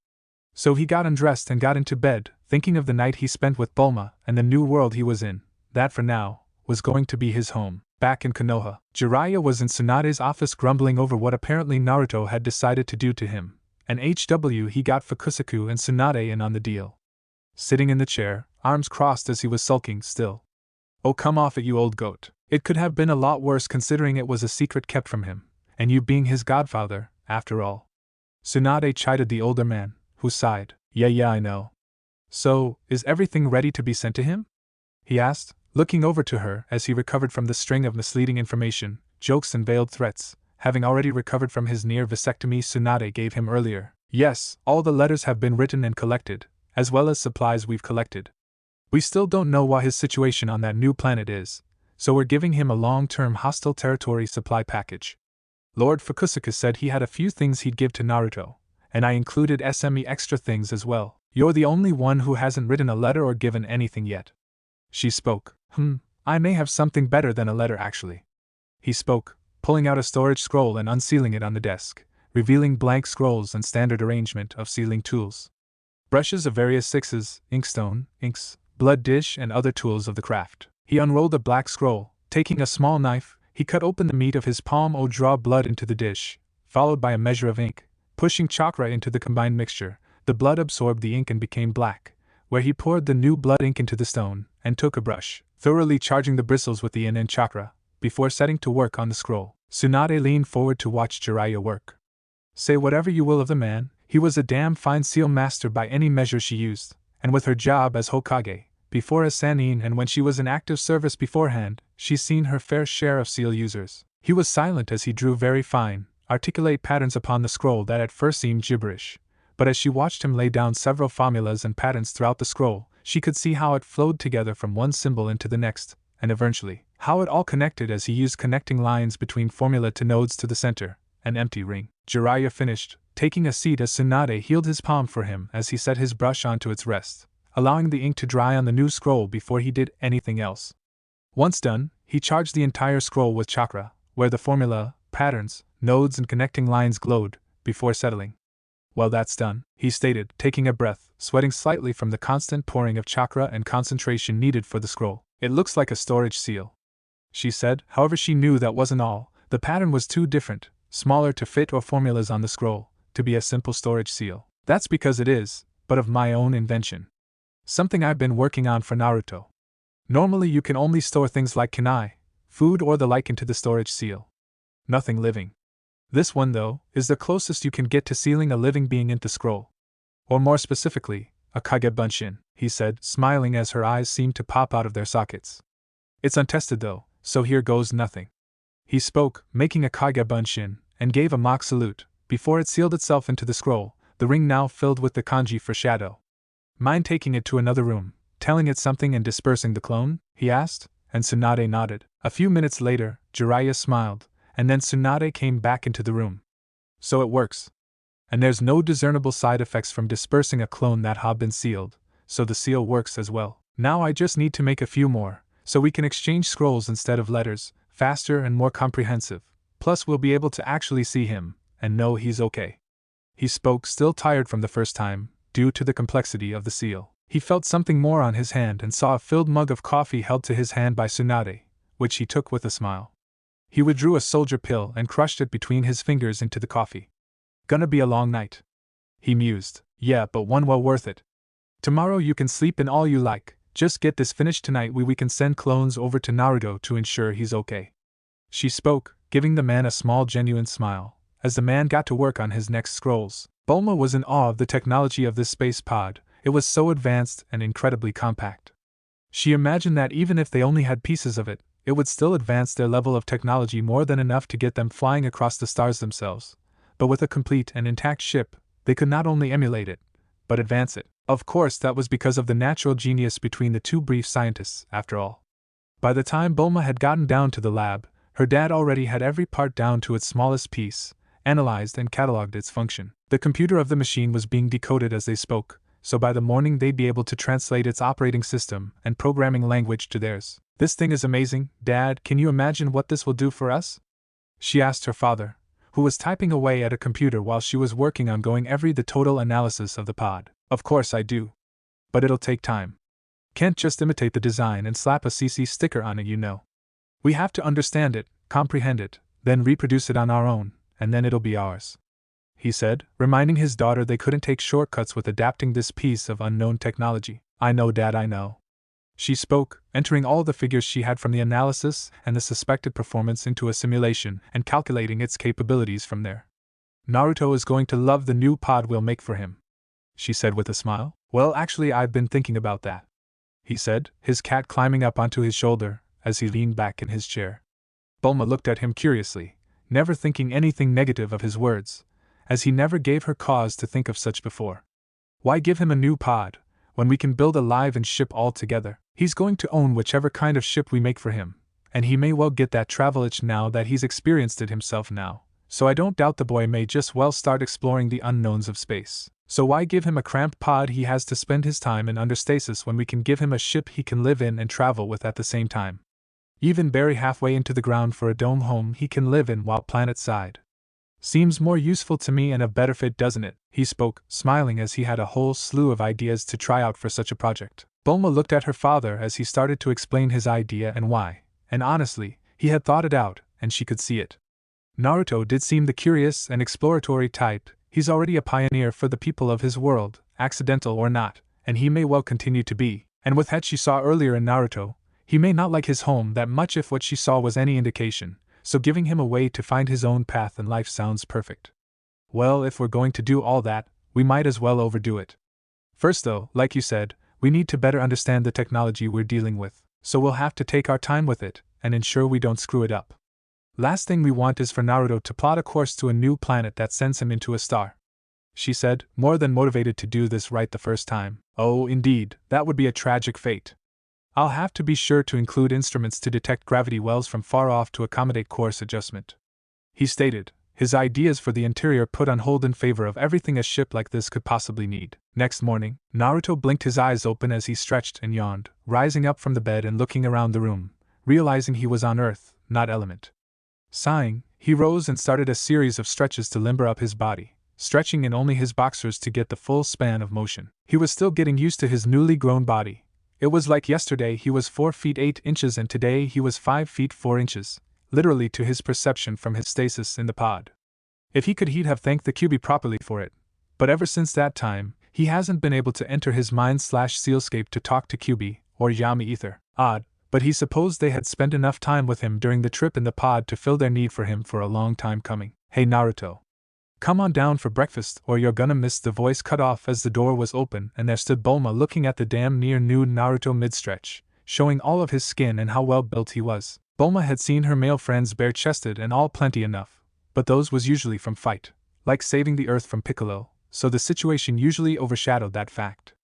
So he got undressed and got into bed, thinking of the night he spent with Bulma and the new world he was in, that for now was going to be his home. Back in Konoha, Jiraiya was in Tsunade's office grumbling over what apparently Naruto had decided to do to him, and he got Fukusuka and Tsunade in on the deal. Sitting in the chair, arms crossed as he was sulking still. "Oh, come off it, you old goat. It could have been a lot worse considering it was a secret kept from him, and you being his godfather, after all." Tsunade chided the older man, who sighed. Yeah, I know. "So, is everything ready to be sent to him?" he asked, looking over to her as he recovered from the string of misleading information, jokes and veiled threats, having already recovered from his near vasectomy Tsunade gave him earlier. "Yes, all the letters have been written and collected, as well as supplies we've collected. We still don't know what his situation on that new planet is, so we're giving him a long-term hostile territory supply package. Lord Fukusuka said he had a few things he'd give to Naruto, and I included SME extra things as well. You're the only one who hasn't written a letter or given anything yet." She spoke. I may have something better than a letter actually," he spoke, pulling out a storage scroll and unsealing it on the desk, revealing blank scrolls and standard arrangement of sealing tools. Brushes of various sixes, inkstone, inks, blood dish and other tools of the craft. He unrolled the black scroll, taking a small knife, he cut open the meat of his palm draw blood into the dish, followed by a measure of ink, pushing chakra into the combined mixture. The blood absorbed the ink and became black, where he poured the new blood ink into the stone, and took a brush, thoroughly charging the bristles with the yin and chakra, before setting to work on the scroll. Tsunade leaned forward to watch Jiraiya work. Say whatever you will of the man, he was a damn fine seal master by any measure she used, and with her job as Hokage, before as Sannin and when she was in active service beforehand, she's seen her fair share of seal users. He was silent as he drew very fine, articulate patterns upon the scroll that at first seemed gibberish, but as she watched him lay down several formulas and patterns throughout the scroll, she could see how it flowed together from one symbol into the next, and eventually, how it all connected as he used connecting lines between formula to nodes to the center, an empty ring. Jiraiya finished, taking a seat as Tsunade healed his palm for him as he set his brush onto its rest, allowing the ink to dry on the new scroll before he did anything else. Once done, he charged the entire scroll with chakra, where the formula, patterns, nodes and connecting lines glowed, before settling. "Well, that's done," he stated, taking a breath, sweating slightly from the constant pouring of chakra and concentration needed for the scroll. "It looks like a storage seal," she said. However, she knew that wasn't all. The pattern was too different, smaller to fit or formulas on the scroll, to be a simple storage seal. "That's because it is, but of my own invention. Something I've been working on for Naruto. Normally you can only store things like kunai, food or the like into the storage seal. Nothing living. This one, though, is the closest you can get to sealing a living being into scroll. Or more specifically, a kage bunshin," he said, smiling as her eyes seemed to pop out of their sockets. "It's untested though, so here goes nothing." He spoke, making a kage bunshin, and gave a mock salute, before it sealed itself into the scroll, the ring now filled with the kanji for shadow. "Mind taking it to another room, telling it something and dispersing the clone?" he asked, and Tsunade nodded. A few minutes later, Jiraiya smiled, and then Tsunade came back into the room. "So it works. And there's no discernible side effects from dispersing a clone that have been sealed, so the seal works as well. Now I just need to make a few more, so we can exchange scrolls instead of letters, faster and more comprehensive, plus we'll be able to actually see him, and no, he's okay. He spoke, still tired from the first time, due to the complexity of the seal. He felt something more on his hand and saw a filled mug of coffee held to his hand by Tsunade, which he took with a smile. He withdrew a soldier pill and crushed it between his fingers into the coffee. Gonna be a long night, he mused. Yeah, but one well worth it. Tomorrow you can sleep in all you like, just get this finished tonight. We can send clones over to Naruto to ensure he's okay. She spoke, giving the man a small genuine smile, as the man got to work on his next scrolls. Bulma was in awe of the technology of this space pod. It was so advanced and incredibly compact. She imagined that even if they only had pieces of it, it would still advance their level of technology more than enough to get them flying across the stars themselves. But with a complete and intact ship, they could not only emulate it, but advance it. Of course, that was because of the natural genius between the two brief scientists, after all. By the time Bulma had gotten down to the lab, her dad already had every part down to its smallest piece, analyzed and catalogued its function. The computer of the machine was being decoded as they spoke, so by the morning they'd be able to translate its operating system and programming language to theirs. This thing is amazing, Dad. Can you imagine what this will do for us? She asked her father, who was typing away at a computer while she was working on going over the total analysis of the pod. Of course I do. But it'll take time. Can't just imitate the design and slap a CC sticker on it, you know. We have to understand it, comprehend it, then reproduce it on our own, and then it'll be ours. He said, reminding his daughter they couldn't take shortcuts with adapting this piece of unknown technology. I know, Dad, I know. She spoke, entering all the figures she had from the analysis and the suspected performance into a simulation and calculating its capabilities from there. Naruto is going to love the new pod we'll make for him, she said with a smile. Well, actually, I've been thinking about that, he said, his cat climbing up onto his shoulder as he leaned back in his chair. Bulma looked at him curiously, never thinking anything negative of his words, as he never gave her cause to think of such before. Why give him a new pod, when we can build a live-in ship all together? He's going to own whichever kind of ship we make for him, and he may well get that travel itch now that he's experienced it himself now, so I don't doubt the boy may just well start exploring the unknowns of space. So why give him a cramped pod he has to spend his time in under stasis when we can give him a ship he can live in and travel with at the same time? Even bury halfway into the ground for a dome home he can live in while planet-side. Seems more useful to me and a better fit, doesn't it? He spoke, smiling as he had a whole slew of ideas to try out for such a project. Bulma looked at her father as he started to explain his idea and why, and honestly, he had thought it out, and she could see it. Naruto did seem the curious and exploratory type. He's already a pioneer for the people of his world, accidental or not, and he may well continue to be, and with that she saw earlier in Naruto, he may not like his home that much if what she saw was any indication, so giving him a way to find his own path in life sounds perfect. Well, if we're going to do all that, we might as well overdo it. First though, like you said, we need to better understand the technology we're dealing with, so we'll have to take our time with it, and ensure we don't screw it up. Last thing we want is for Naruto to plot a course to a new planet that sends him into a star, she said, more than motivated to do this right the first time. Oh, indeed, that would be a tragic fate. I'll have to be sure to include instruments to detect gravity wells from far off to accommodate course adjustment, he stated, his ideas for the interior put on hold in favor of everything a ship like this could possibly need. Next morning, Naruto blinked his eyes open as he stretched and yawned, rising up from the bed and looking around the room, realizing he was on Earth, not element. Sighing, he rose and started a series of stretches to limber up his body, stretching in only his boxers to get the full span of motion. He was still getting used to his newly grown body. It was like yesterday he was 4 feet 8 inches and today he was 5 feet 4 inches, literally to his perception from his stasis in the pod. If he could, he'd have thanked the QB properly for it, but ever since that time, he hasn't been able to enter his mind/sealscape to talk to QB or Yami either. Odd, but he supposed they had spent enough time with him during the trip in the pod to fill their need for him for a long time coming. Hey Naruto, come on down for breakfast or you're gonna miss. The voice cut off as the door was open and there stood Bulma looking at the damn near nude Naruto mid-stretch, showing all of his skin and how well built he was. Bulma had seen her male friends bare-chested and all plenty enough, but those was usually from fight, like saving the earth from Piccolo, so the situation usually overshadowed that fact.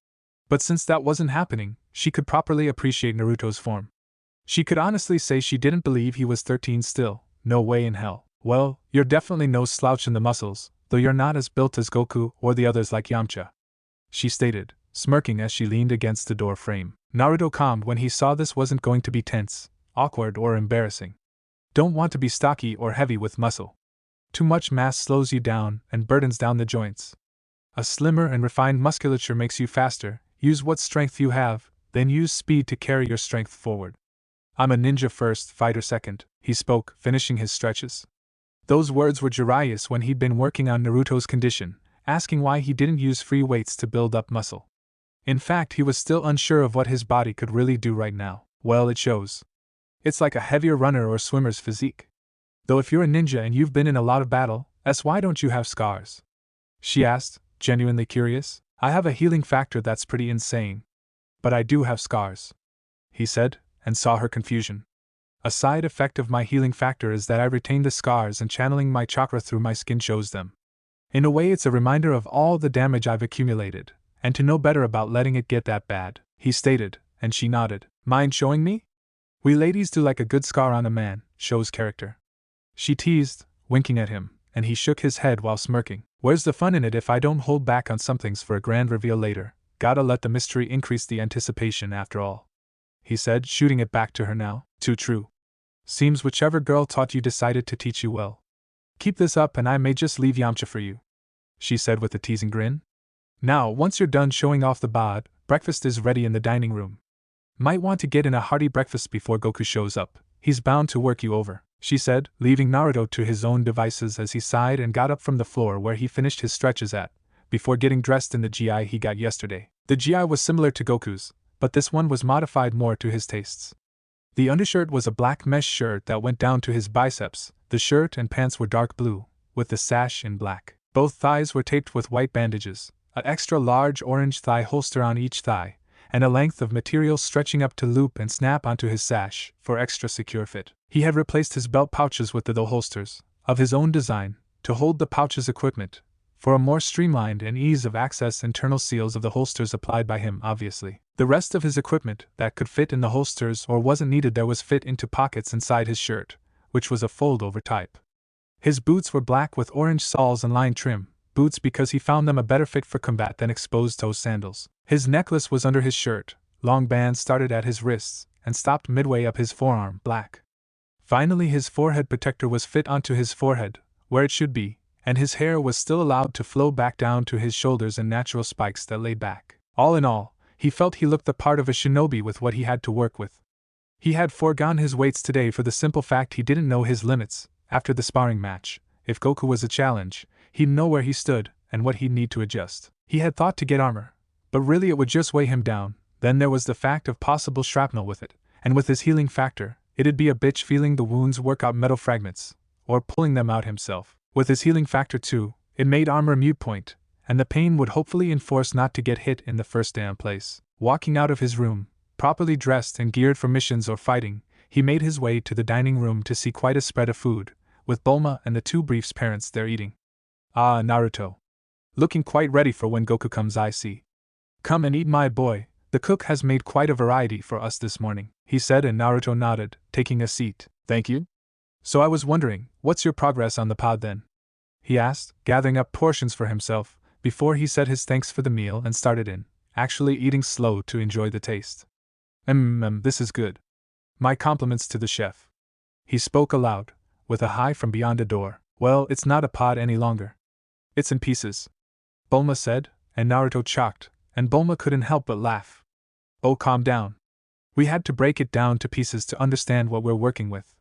But since that wasn't happening, she could properly appreciate Naruto's form. She could honestly say she didn't believe he was 13 still, no way in hell. Well, you're definitely no slouch in the muscles, though you're not as built as Goku or the others like Yamcha, she stated, smirking as she leaned against the door frame. Naruto calmed when he saw this wasn't going to be tense, awkward or embarrassing. Don't want to be stocky or heavy with muscle. Too much mass slows you down and burdens down the joints. A slimmer and refined musculature makes you faster. Use what strength you have, then use speed to carry your strength forward. I'm a ninja first, fighter second, he spoke, finishing his stretches. Those words were Jiraiya's when he'd been working on Naruto's condition, asking why he didn't use free weights to build up muscle. In fact, he was still unsure of what his body could really do right now. Well, it shows. It's like a heavier runner or swimmer's physique. Though if you're a ninja and you've been in a lot of battle, why don't you have scars? She asked, genuinely curious. I have a healing factor that's pretty insane. But I do have scars, he said, and saw her confusion. A side effect of my healing factor is that I retain the scars, and channeling my chakra through my skin shows them. In a way, it's a reminder of all the damage I've accumulated, and to know better about letting it get that bad, he stated, and she nodded. Mind showing me? We ladies do like a good scar on a man, shows character. She teased, winking at him, and he shook his head while smirking. Where's the fun in it if I don't hold back on some things for a grand reveal later? Gotta let the mystery increase the anticipation after all, he said, shooting it back to her now. Too true. Seems whichever girl taught you decided to teach you well. Keep this up and I may just leave Yamcha for you, she said with a teasing grin. Now, once you're done showing off the bod, breakfast is ready in the dining room. Might want to get in a hearty breakfast before Goku shows up. He's bound to work you over, she said, leaving Naruto to his own devices as he sighed and got up from the floor where he finished his stretches at, before getting dressed in the GI he got yesterday. The GI was similar to Goku's, but this one was modified more to his tastes. The undershirt was a black mesh shirt that went down to his biceps. The shirt and pants were dark blue, with the sash in black. Both thighs were taped with white bandages, an extra large orange thigh holster on each thigh, and a length of material stretching up to loop and snap onto his sash for extra secure fit. He had replaced his belt pouches with the holsters, of his own design, to hold the pouches' equipment, for a more streamlined and ease of access. Internal seals of the holsters applied by him, obviously. The rest of his equipment that could fit in the holsters or wasn't needed there was fit into pockets inside his shirt, which was a fold-over type. His boots were black with orange soles and line trim, boots because he found them a better fit for combat than exposed-toe sandals. His necklace was under his shirt, long bands started at his wrists and stopped midway up his forearm, black. Finally, his forehead protector was fit onto his forehead, where it should be, and his hair was still allowed to flow back down to his shoulders in natural spikes that laid back. All in all, he felt he looked the part of a shinobi with what he had to work with. He had foregone his weights today for the simple fact he didn't know his limits. After the sparring match, if Goku was a challenge, he'd know where he stood and what he'd need to adjust. He had thought to get armor, but really it would just weigh him down. Then there was the fact of possible shrapnel with it, and with his healing factor, it'd be a bitch feeling the wounds work out metal fragments, or pulling them out himself. With his healing factor too, it made armor a moot point, and the pain would hopefully enforce not to get hit in the first damn place. Walking out of his room, properly dressed and geared for missions or fighting, he made his way to the dining room to see quite a spread of food, with Bulma and the two briefs' parents there eating. Ah, Naruto. Looking quite ready for when Goku comes, I see. Come and eat, my boy, the cook has made quite a variety for us this morning, he said, and Naruto nodded, taking a seat. Thank you. So I was wondering, what's your progress on the pod then? He asked, gathering up portions for himself, before he said his thanks for the meal and started in, actually eating slow to enjoy the taste. This is good. My compliments to the chef. He spoke aloud, with a hi from beyond a door. Well, it's not a pod any longer. It's in pieces, Bulma said, and Naruto chocked, and Bulma couldn't help but laugh. Oh, calm down. We had to break it down to pieces to understand what we're working with.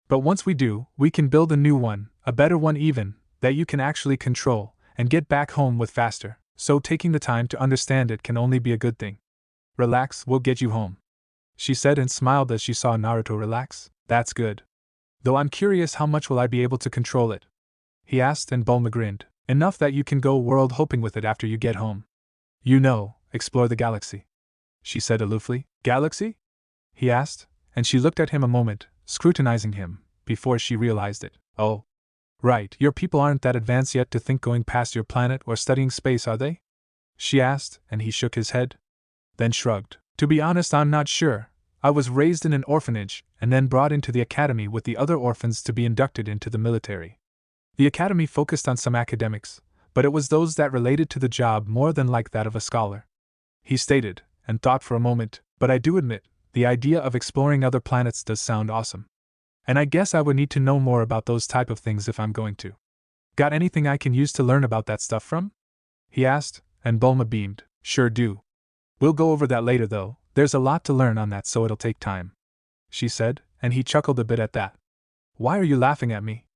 But once we do, we can build a new one, a better one even, that you can actually control, and get back home with faster. So taking the time to understand it can only be a good thing. Relax, we'll get you home, she said and smiled as she saw Naruto relax. That's good. Though I'm curious, how much will I be able to control it? He asked, and Bulma grinned. Enough that you can go world hopping with it after you get home. You know, explore the galaxy, she said aloofly. Galaxy? He asked, and she looked at him a moment, scrutinizing him, before she realized it. Oh. Right, your people aren't that advanced yet to think going past your planet or studying space, are they? She asked, and he shook his head. Then shrugged. To be honest, I'm not sure. I was raised in an orphanage, and then brought into the academy with the other orphans to be inducted into the military. The academy focused on some academics, but it was those that related to the job more than like that of a scholar. He stated, and thought for a moment, but I do admit, the idea of exploring other planets does sound awesome. And I guess I would need to know more about those type of things if I'm going to. Got anything I can use to learn about that stuff from? He asked, and Bulma beamed. Sure do. We'll go over that later though, there's a lot to learn on that so it'll take time. She said, and he chuckled a bit at that. Why are you laughing at me?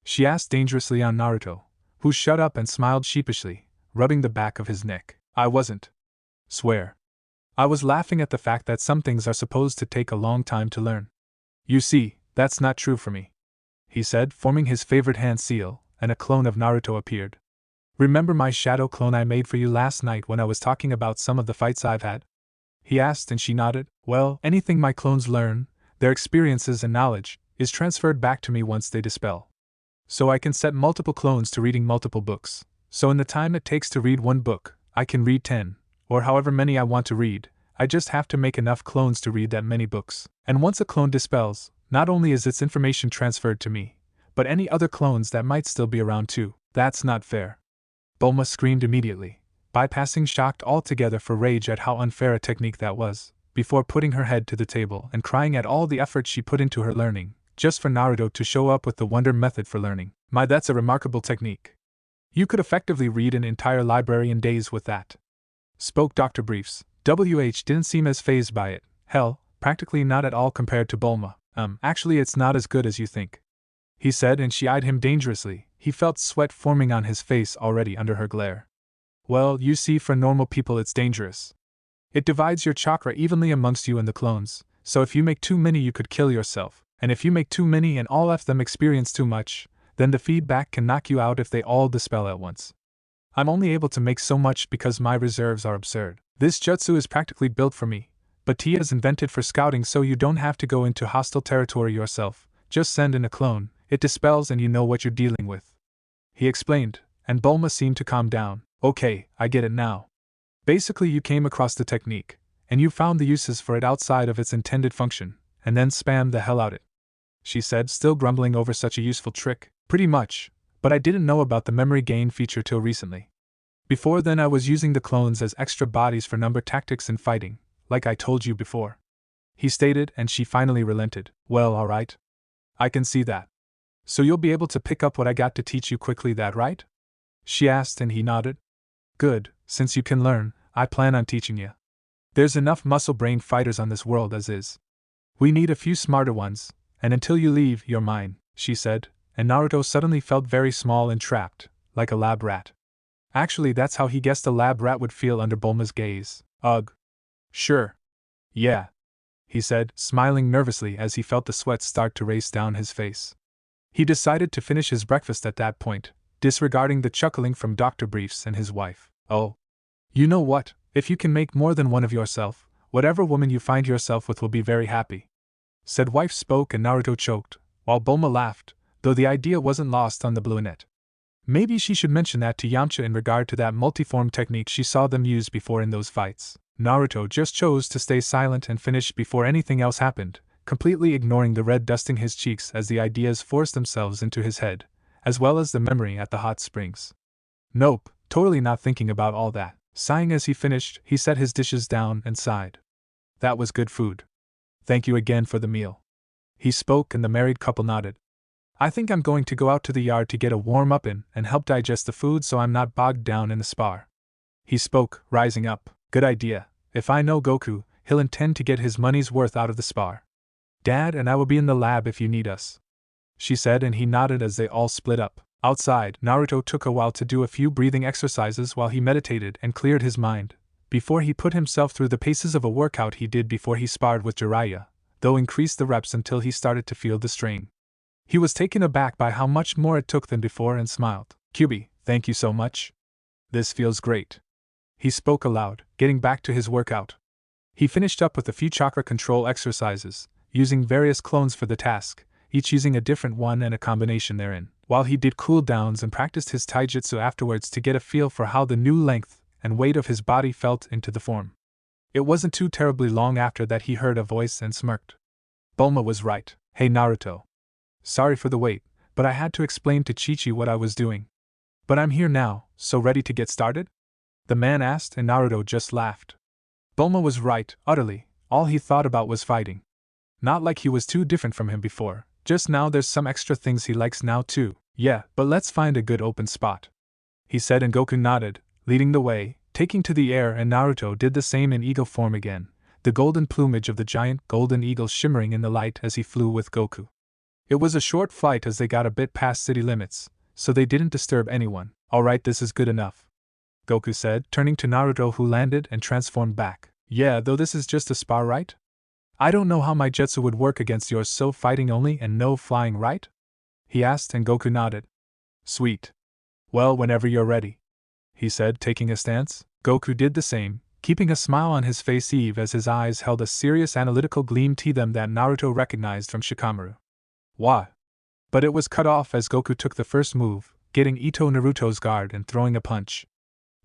She asked dangerously on Naruto, who shut up and smiled sheepishly, rubbing the back of his neck. I wasn't. Swear. I was laughing at the fact that some things are supposed to take a long time to learn. You see, that's not true for me. He said, forming his favorite hand seal, and a clone of Naruto appeared. Remember my shadow clone I made for you last night when I was talking about some of the fights I've had? He asked and she nodded. Well, anything my clones learn, their experiences and knowledge, is transferred back to me once they dispel. So I can set multiple clones to reading multiple books. So in the time it takes to read one book, I can read 10, or however many I want to read. I just have to make enough clones to read that many books. And once a clone dispels, not only is its information transferred to me, but any other clones that might still be around too. That's not fair. Bulma screamed immediately, bypassing shocked altogether for rage at how unfair a technique that was, before putting her head to the table and crying at all the effort she put into her learning, just for Naruto to show up with the wonder method for learning. My, that's a remarkable technique. You could effectively read an entire library in days with that. Spoke Dr. Briefs. WH didn't seem as fazed by it. Hell, practically not at all compared to Bulma. Actually it's not as good as you think. He said, and she eyed him dangerously. He felt sweat forming on his face already under her glare. Well, you see, for normal people it's dangerous. It divides your chakra evenly amongst you and the clones, so if you make too many you could kill yourself, and if you make too many and all of them experience too much, then the feedback can knock you out if they all dispel at once. I'm only able to make so much because my reserves are absurd. This jutsu is practically built for me, but Tia is invented for scouting so you don't have to go into hostile territory yourself, just send in a clone, it dispels and you know what you're dealing with. He explained, and Bulma seemed to calm down. Okay, I get it now. Basically you came across the technique, and you found the uses for it outside of its intended function, and then spammed the hell out it. She said, still grumbling over such a useful trick. Pretty much, but I didn't know about the memory gain feature till recently. Before then I was using the clones as extra bodies for number tactics and fighting, like I told you before. He stated, and she finally relented. Well, alright. I can see that. So you'll be able to pick up what I got to teach you quickly, that right? She asked and he nodded. Good, since you can learn, I plan on teaching you. There's enough muscle-brain fighters on this world as is. We need a few smarter ones, and until you leave, you're mine, she said, and Naruto suddenly felt very small and trapped, like a lab rat. Actually, that's how he guessed a lab rat would feel under Bulma's gaze. Ugh. Sure. Yeah. He said, smiling nervously as he felt the sweat start to race down his face. He decided to finish his breakfast at that point, disregarding the chuckling from Dr. Briefs and his wife. Oh. You know what, if you can make more than one of yourself, whatever woman you find yourself with will be very happy. Said wife spoke and Naruto choked, while Bulma laughed, though the idea wasn't lost on the brunette. Maybe she should mention that to Yamcha in regard to that multiform technique she saw them use before in those fights. Naruto just chose to stay silent and finish before anything else happened, completely ignoring the red dusting his cheeks as the ideas forced themselves into his head, as well as the memory at the hot springs. Nope, totally not thinking about all that. Sighing as he finished, he set his dishes down and sighed. That was good food. Thank you again for the meal. He spoke and the married couple nodded. I think I'm going to go out to the yard to get a warm-up in and help digest the food so I'm not bogged down in the spar. He spoke, rising up. Good idea. If I know Goku, he'll intend to get his money's worth out of the spar. Dad and I will be in the lab if you need us, she said, and he nodded as they all split up. Outside, Naruto took a while to do a few breathing exercises while he meditated and cleared his mind, before he put himself through the paces of a workout he did before he sparred with Jiraiya, though increased the reps until he started to feel the strain. He was taken aback by how much more it took than before and smiled. QB, thank you so much. This feels great. He spoke aloud, getting back to his workout. He finished up with a few chakra control exercises, using various clones for the task, each using a different one and a combination therein, while he did cool downs and practiced his taijutsu afterwards to get a feel for how the new length and weight of his body felt into the form. It wasn't too terribly long after that he heard a voice and smirked. Bulma was right. Hey Naruto. Sorry for the wait, but I had to explain to Chi-Chi what I was doing. But I'm here now, so ready to get started? The man asked and Naruto just laughed. Bulma was right, utterly, all he thought about was fighting. Not like he was too different from him before, just now there's some extra things he likes now too. Yeah, but let's find a good open spot, he said, and Goku nodded, leading the way, taking to the air, and Naruto did the same in eagle form again, the golden plumage of the giant golden eagle shimmering in the light as he flew with Goku. It was a short flight as they got a bit past city limits, so they didn't disturb anyone. Alright, this is good enough, Goku said, turning to Naruto, who landed and transformed back. Yeah, though this is just a spar, right? I don't know how my jutsu would work against yours, so fighting only and no flying, right? He asked, and Goku nodded. Sweet. Well, whenever you're ready, he said, taking a stance. Goku did the same, keeping a smile on his face even as his eyes held a serious analytical gleam to them that Naruto recognized from Shikamaru. Why? But it was cut off as Goku took the first move, getting Ito Naruto's guard and throwing a punch.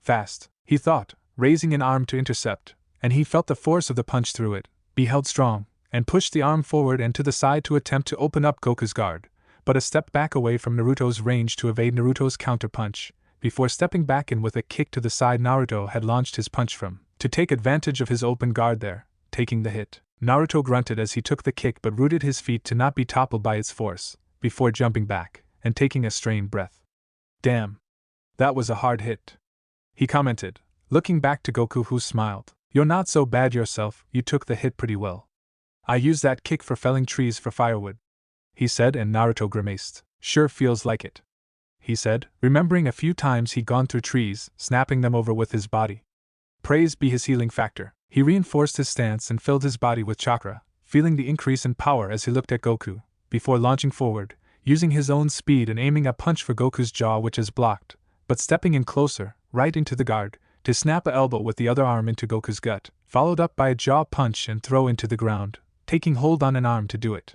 Fast, he thought, raising an arm to intercept, and he felt the force of the punch through it, be held strong, and pushed the arm forward and to the side to attempt to open up Goku's guard, but a step back away from Naruto's range to evade Naruto's counterpunch, before stepping back in with a kick to the side Naruto had launched his punch from, to take advantage of his open guard there, taking the hit. Naruto grunted as he took the kick but rooted his feet to not be toppled by its force, before jumping back, and taking a strained breath. Damn. That was a hard hit, he commented, looking back to Goku, who smiled. You're not so bad yourself, you took the hit pretty well. I used that kick for felling trees for firewood, he said, and Naruto grimaced. Sure feels like it, he said, remembering a few times he'd gone through trees, snapping them over with his body. Praise be his healing factor. He reinforced his stance and filled his body with chakra, feeling the increase in power as he looked at Goku, before launching forward, using his own speed and aiming a punch for Goku's jaw, which is blocked, but stepping in closer, right into the guard, to snap an elbow with the other arm into Goku's gut, followed up by a jaw punch and throw into the ground, taking hold on an arm to do it.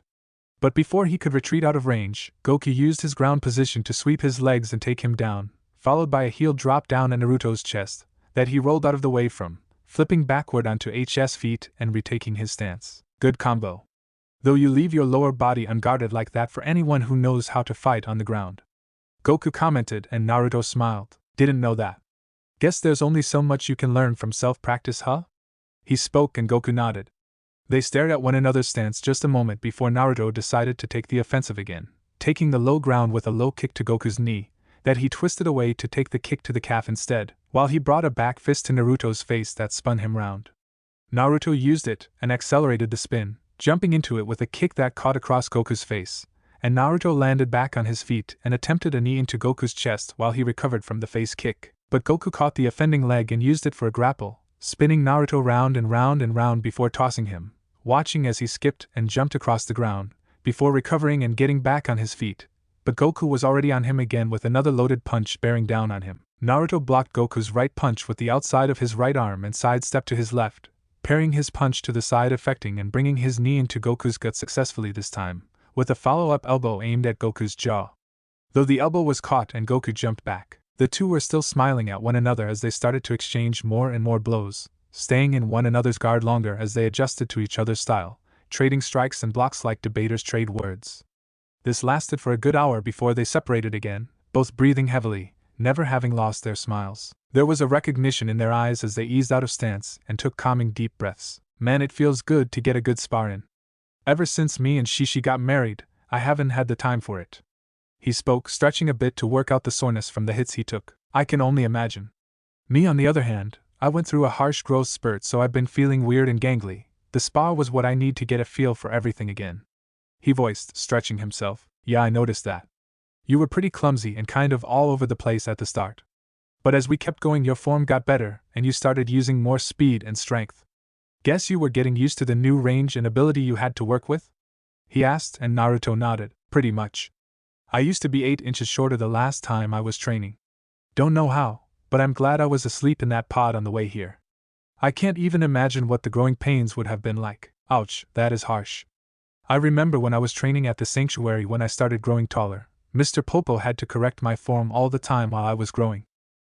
But before he could retreat out of range, Goku used his ground position to sweep his legs and take him down, followed by a heel drop down on Naruto's chest, that he rolled out of the way from, flipping backward onto HS feet and retaking his stance. Good combo. Though you leave your lower body unguarded like that for anyone who knows how to fight on the ground, Goku commented, and Naruto smiled. Didn't know that. Guess there's only so much you can learn from self-practice, huh? He spoke, and Goku nodded. They stared at one another's stance just a moment before Naruto decided to take the offensive again, taking the low ground with a low kick to Goku's knee, that he twisted away to take the kick to the calf instead, while he brought a back fist to Naruto's face that spun him round. Naruto used it and accelerated the spin, jumping into it with a kick that caught across Goku's face, and Naruto landed back on his feet and attempted a knee into Goku's chest while he recovered from the face kick, but Goku caught the offending leg and used it for a grapple, spinning Naruto round and round and round before tossing him, watching as he skipped and jumped across the ground, before recovering and getting back on his feet. But Goku was already on him again with another loaded punch bearing down on him. Naruto blocked Goku's right punch with the outside of his right arm and sidestepped to his left, parrying his punch to the side, affecting and bringing his knee into Goku's gut successfully this time, with a follow-up elbow aimed at Goku's jaw. Though the elbow was caught and Goku jumped back, the two were still smiling at one another as they started to exchange more and more blows, staying in one another's guard longer as they adjusted to each other's style, trading strikes and blocks like debaters trade words. This lasted for a good hour before they separated again, both breathing heavily, never having lost their smiles. There was a recognition in their eyes as they eased out of stance and took calming deep breaths. Man, it feels good to get a good spar in. Ever since me and Shishi got married, I haven't had the time for it. He spoke, stretching a bit to work out the soreness from the hits he took. I can only imagine. Me, on the other hand, I went through a harsh growth spurt, so I've been feeling weird and gangly. The spar was what I need to get a feel for everything again, he voiced, stretching himself. Yeah, I noticed that. You were pretty clumsy and kind of all over the place at the start. But as we kept going, your form got better, and you started using more speed and strength. Guess you were getting used to the new range and ability you had to work with? He asked, and Naruto nodded. Pretty much. I used to be 8 inches shorter the last time I was training. Don't know how, but I'm glad I was asleep in that pod on the way here. I can't even imagine what the growing pains would have been like. Ouch, that is harsh. I remember when I was training at the sanctuary when I started growing taller, Mr. Popo had to correct my form all the time while I was growing.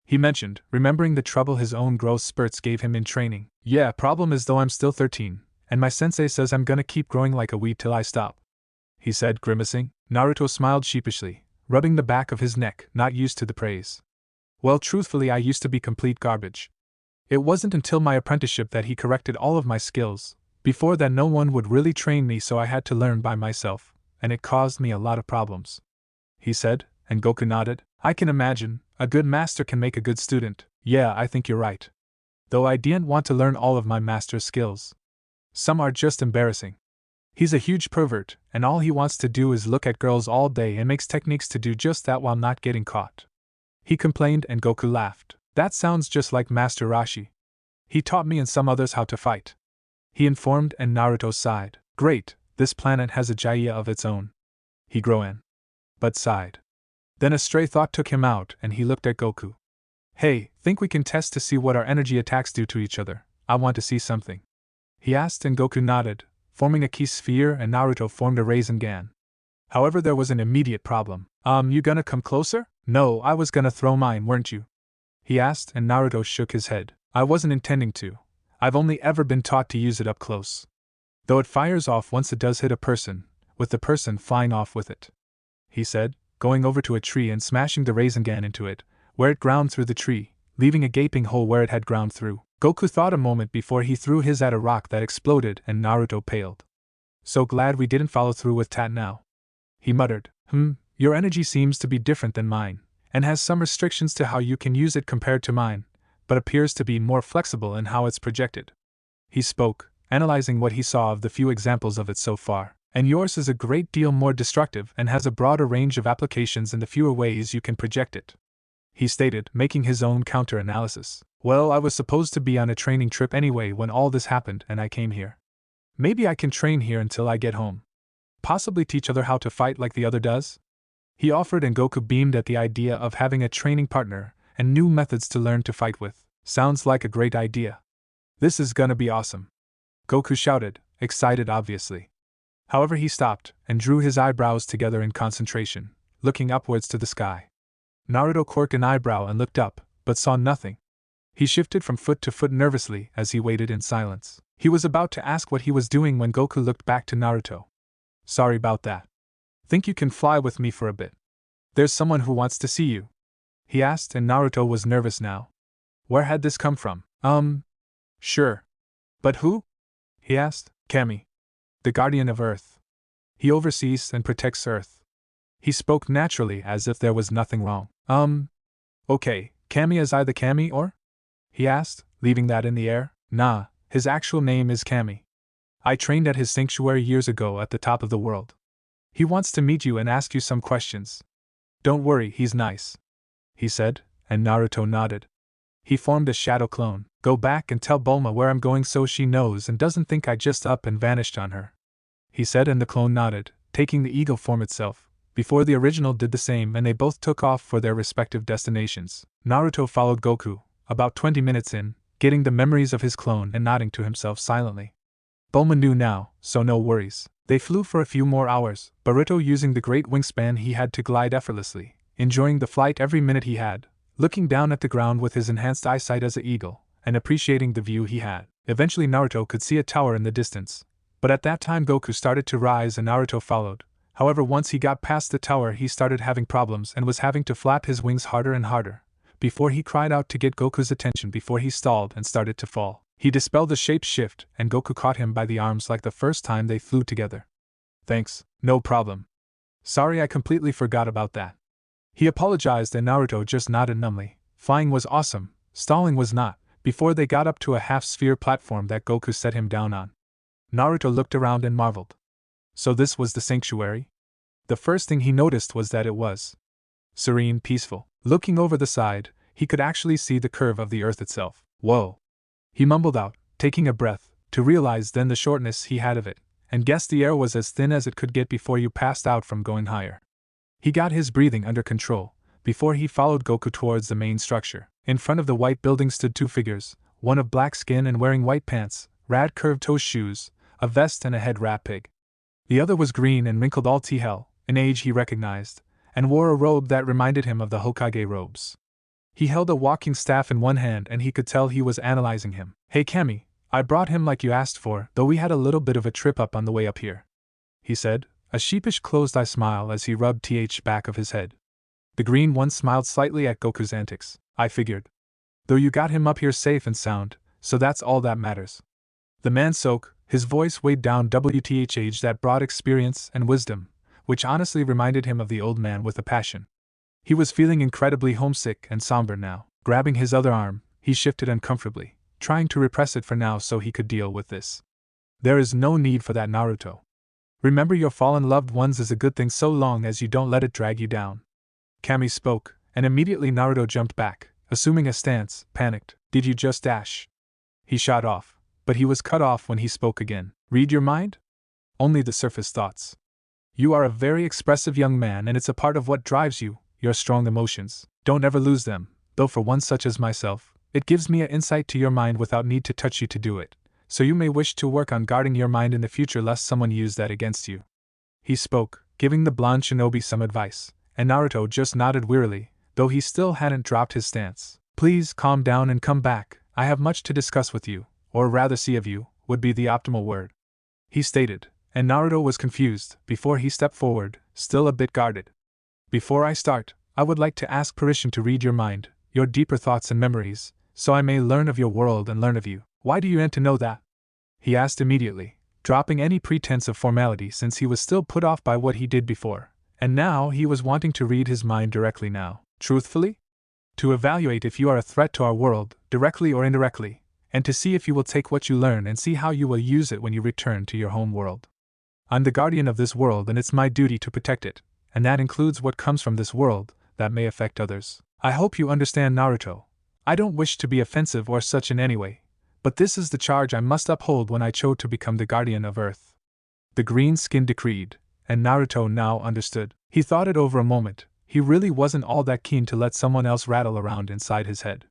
He mentioned, remembering the trouble his own growth spurts gave him in training. Yeah, problem is though I'm still 13, and my sensei says I'm gonna keep growing like a weed till I stop, he said, grimacing. Naruto smiled sheepishly, rubbing the back of his neck, not used to the praise. Well, truthfully, I used to be complete garbage. It wasn't until my apprenticeship that he corrected all of my skills. Before that, no one would really train me, so I had to learn by myself, and it caused me a lot of problems, he said, and Goku nodded. I can imagine, a good master can make a good student. Yeah, I think you're right. Though I didn't want to learn all of my master's skills. Some are just embarrassing. He's a huge pervert, and all he wants to do is look at girls all day and makes techniques to do just that while not getting caught. He complained and Goku laughed. That sounds just like Master Roshi. He taught me and some others how to fight. He informed and Naruto sighed. Great, this planet has a Jiraiya of its own. He groaned. But sighed. Then a stray thought took him out and he looked at Goku. Hey, think we can test to see what our energy attacks do to each other? I want to see something. He asked and Goku nodded, forming a key sphere and Naruto formed a Rasengan. However, there was an immediate problem. You gonna come closer? No, I was gonna throw mine, weren't you? He asked and Naruto shook his head. I wasn't intending to. I've only ever been taught to use it up close. Though it fires off once it does hit a person, with the person flying off with it. He said, going over to a tree and smashing the Rasengan into it, where it ground through the tree, leaving a gaping hole where it had ground through. Goku thought a moment before he threw his at a rock that exploded and Naruto paled. So glad we didn't follow through with that now. He muttered, your energy seems to be different than mine, and has some restrictions to how you can use it compared to mine, but appears to be more flexible in how it's projected. He spoke, analyzing what he saw of the few examples of it so far. And yours is a great deal more destructive and has a broader range of applications in the fewer ways you can project it. He stated, making his own counter-analysis. Well, I was supposed to be on a training trip anyway when all this happened and I came here. Maybe I can train here until I get home. Possibly teach other how to fight like the other does? He offered and Goku beamed at the idea of having a training partner and new methods to learn to fight with. Sounds like a great idea. This is gonna be awesome. Goku shouted, excited obviously. However, he stopped and drew his eyebrows together in concentration, looking upwards to the sky. Naruto quirked an eyebrow and looked up, but saw nothing. He shifted from foot to foot nervously as he waited in silence. He was about to ask what he was doing when Goku looked back to Naruto. Sorry about that. Think you can fly with me for a bit? There's someone who wants to see you. He asked and Naruto was nervous now. Where had this come from? Sure. But who? He asked. Kami. The guardian of Earth. He oversees and protects Earth. He spoke naturally as if there was nothing wrong. Okay, Kami is I the Kami or? He asked, leaving that in the air. Nah, his actual name is Kami. I trained at his sanctuary years ago at the top of the world. He wants to meet you and ask you some questions. Don't worry, he's nice. He said, and Naruto nodded. He formed a shadow clone. Go back and tell Bulma where I'm going so she knows and doesn't think I just up and vanished on her. He said and the clone nodded, taking the ego form itself, before the original did the same and they both took off for their respective destinations. Naruto followed Goku, about 20 minutes in, getting the memories of his clone and nodding to himself silently. Bulma knew now, so no worries. They flew for a few more hours, Boruto using the great wingspan he had to glide effortlessly, enjoying the flight every minute he had, looking down at the ground with his enhanced eyesight as an eagle, and appreciating the view he had. Eventually Naruto could see a tower in the distance, but at that time Goku started to rise and Naruto followed. However, once he got past the tower he started having problems and was having to flap his wings harder and harder, before he cried out to get Goku's attention before he stalled and started to fall. He dispelled the shape shift and Goku caught him by the arms like the first time they flew together. Thanks, no problem. Sorry, I completely forgot about that. He apologized and Naruto just nodded numbly. Flying was awesome, stalling was not, before they got up to a half-sphere platform that Goku set him down on. Naruto looked around and marveled. So this was the sanctuary? The first thing he noticed was that it was serene, peaceful. Looking over the side, he could actually see the curve of the earth itself. Whoa! He mumbled out, taking a breath, to realize then the shortness he had of it, and guessed the air was as thin as it could get before you passed out from going higher. He got his breathing under control, before he followed Goku towards the main structure. In front of the white building stood two figures, one of black skin and wearing white pants, rad curved-toe shoes, a vest and a head wrap pig. The other was green and wrinkled all hell, an age he recognized, and wore a robe that reminded him of the Hokage robes. He held a walking staff in one hand and he could tell he was analyzing him. Hey Kami, I brought him like you asked for, though we had a little bit of a trip up on the way up here. He said, a sheepish closed-eye smile as he rubbed the back of his head. The green one smiled slightly at Goku's antics. I figured. Though you got him up here safe and sound, so that's all that matters. The man spoke, his voice weighed down age that brought experience and wisdom, which honestly reminded him of the old man with a passion. He was feeling incredibly homesick and somber now. Grabbing his other arm, he shifted uncomfortably, trying to repress it for now so he could deal with this. There is no need for that, Naruto. Remember, your fallen loved ones is a good thing so long as you don't let it drag you down. Kami spoke, and immediately Naruto jumped back, assuming a stance, panicked. Did you just dash? He shot off, but he was cut off when he spoke again. Read your mind? Only the surface thoughts. You are a very expressive young man, and it's a part of what drives you, your strong emotions. Don't ever lose them, though for one such as myself, it gives me an insight to your mind without need to touch you to do it, so you may wish to work on guarding your mind in the future lest someone use that against you. He spoke, giving the blonde shinobi some advice, and Naruto just nodded wearily, though he still hadn't dropped his stance. Please calm down and come back, I have much to discuss with you, or rather see of you, would be the optimal word. He stated, and Naruto was confused before he stepped forward, still a bit guarded. Before I start, I would like to ask permission to read your mind, your deeper thoughts and memories, so I may learn of your world and learn of you. Why do you want to know that? He asked immediately, dropping any pretense of formality since he was still put off by what he did before, and now he was wanting to read his mind directly now. Truthfully? To evaluate if you are a threat to our world, directly or indirectly, and to see if you will take what you learn and see how you will use it when you return to your home world. I'm the guardian of this world and it's my duty to protect it, and that includes what comes from this world that may affect others. I hope you understand, Naruto. I don't wish to be offensive or such in any way, but this is the charge I must uphold when I chose to become the guardian of Earth. The green skin decreed, and Naruto now understood. He thought it over a moment. He really wasn't all that keen to let someone else rattle around inside his head.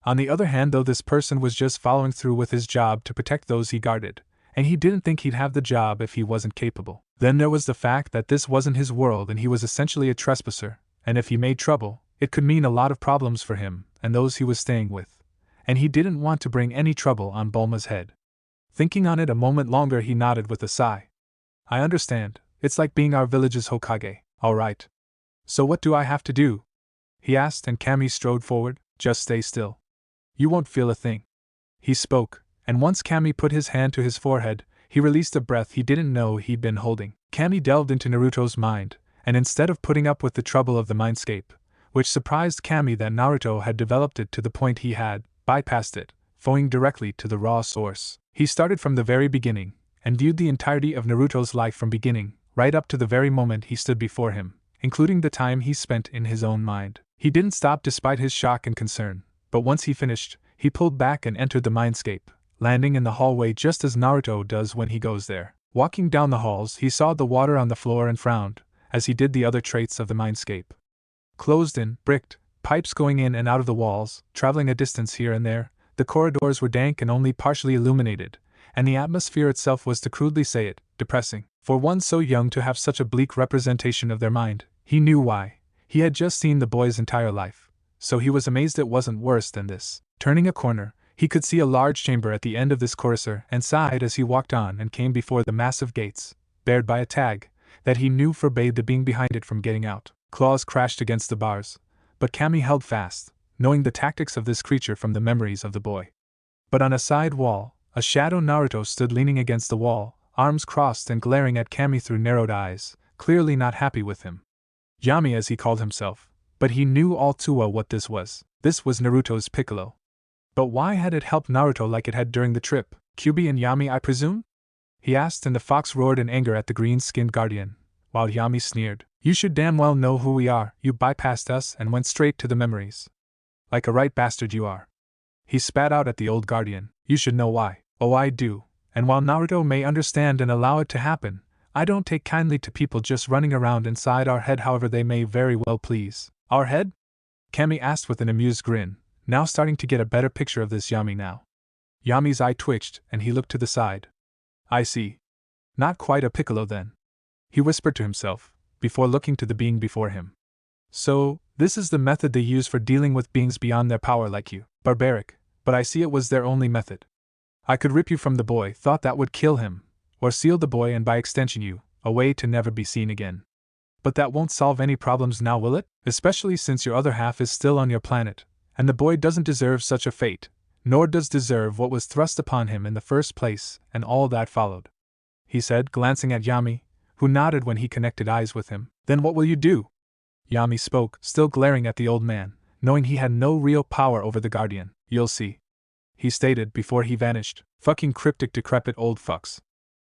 On the other hand, though, this person was just following through with his job to protect those he guarded, and he didn't think he'd have the job if he wasn't capable. Then there was the fact that this wasn't his world and he was essentially a trespasser, and if he made trouble, it could mean a lot of problems for him and those he was staying with, and he didn't want to bring any trouble on Bulma's head. Thinking on it a moment longer, he nodded with a sigh. I understand, it's like being our village's Hokage. All right. So what do I have to do? He asked, and Kami strode forward. Just stay still. You won't feel a thing. He spoke, and once Kami put his hand to his forehead, he released a breath he didn't know he'd been holding. Kami delved into Naruto's mind, and instead of putting up with the trouble of the Mindscape, which surprised Kami that Naruto had developed it to the point he had, bypassed it, going directly to the raw source. He started from the very beginning, and viewed the entirety of Naruto's life from beginning, right up to the very moment he stood before him, including the time he spent in his own mind. He didn't stop despite his shock and concern, but once he finished, he pulled back and entered the Mindscape, landing in the hallway just as Naruto does when he goes there. Walking down the halls, he saw the water on the floor and frowned, as he did the other traits of the Mindscape. Closed in, bricked, pipes going in and out of the walls, traveling a distance here and there, the corridors were dank and only partially illuminated, and the atmosphere itself was, to crudely say it, depressing. For one so young to have such a bleak representation of their mind, he knew why. He had just seen the boy's entire life, so he was amazed it wasn't worse than this. Turning a corner, he could see a large chamber at the end of this corridor and sighed as he walked on and came before the massive gates, barred by a tag that he knew forbade the being behind it from getting out. Claws crashed against the bars, but Kami held fast, knowing the tactics of this creature from the memories of the boy. But on a side wall, a shadow Naruto stood leaning against the wall, arms crossed and glaring at Kami through narrowed eyes, clearly not happy with him. Yami, as he called himself, but he knew all too well what this was. This was Naruto's Piccolo. But why had it helped Naruto like it had during the trip? Kyuubi and Yami, I presume? He asked, and the fox roared in anger at the green-skinned guardian, while Yami sneered. You should damn well know who we are. You bypassed us and went straight to the memories. Like a right bastard you are. He spat out at the old guardian. You should know why. Oh, I do. And while Naruto may understand and allow it to happen, I don't take kindly to people just running around inside our head however they may very well please. Our head? Kami asked with an amused grin, now starting to get a better picture of this Yami now. Yami's eye twitched and he looked to the side. I see. Not quite a Piccolo then. He whispered to himself, before looking to the being before him. So, this is the method they use for dealing with beings beyond their power like you. Barbaric, but I see it was their only method. I could rip you from the boy, thought that would kill him, or seal the boy and by extension you, away to never be seen again. But that won't solve any problems now, will it? Especially since your other half is still on your planet, and the boy doesn't deserve such a fate, nor does deserve what was thrust upon him in the first place and all that followed. He said, glancing at Yami, who nodded when he connected eyes with him. Then what will you do? Yami spoke, still glaring at the old man, knowing he had no real power over the Guardian. You'll see, he stated before he vanished. Fucking cryptic decrepit old fucks,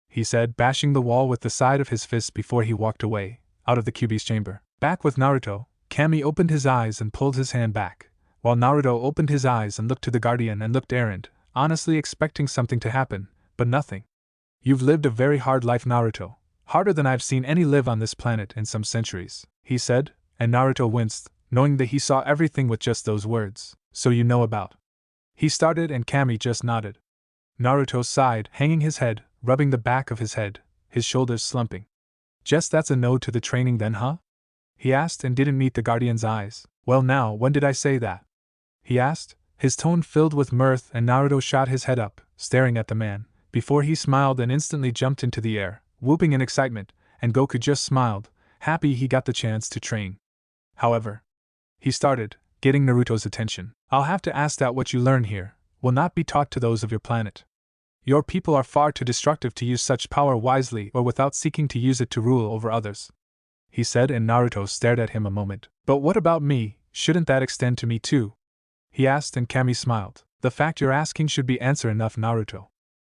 he said, bashing the wall with the side of his fist before he walked away, out of the Kyuubi's chamber. Back with Naruto, Kami opened his eyes and pulled his hand back, while Naruto opened his eyes and looked to the Guardian and looked errant, honestly expecting something to happen, but nothing. You've lived a very hard life, Naruto, harder than I've seen any live on this planet in some centuries, he said, and Naruto winced, knowing that he saw everything with just those words. So you know about. He started and Kami just nodded. Naruto sighed, hanging his head, rubbing the back of his head, his shoulders slumping. Just that's a no to the training then, huh? He asked and didn't meet the Guardian's eyes. Well now, when did I say that? He asked, his tone filled with mirth, and Naruto shot his head up, staring at the man, before he smiled and instantly jumped into the air, whooping in excitement, and Goku just smiled, happy he got the chance to train. However, he started, getting Naruto's attention. I'll have to ask that what you learn here will not be taught to those of your planet. Your people are far too destructive to use such power wisely or without seeking to use it to rule over others, he said, and Naruto stared at him a moment. But what about me, shouldn't that extend to me too? He asked, and Kami smiled. The fact you're asking should be answer enough, Naruto,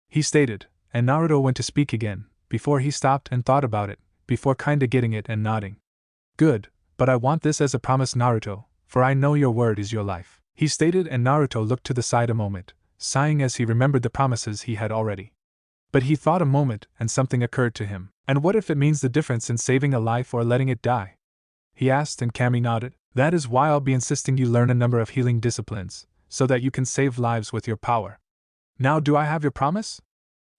he stated, and Naruto went to speak again, before he stopped and thought about it, before kinda getting it and nodding. Good, but I want this as a promise, Naruto, for I know your word is your life, he stated, and Naruto looked to the side a moment, sighing as he remembered the promises he had already. But he thought a moment, and something occurred to him. And what if it means the difference in saving a life or letting it die? He asked, and Kami nodded. That is why I'll be insisting you learn a number of healing disciplines, so that you can save lives with your power. Now do I have your promise?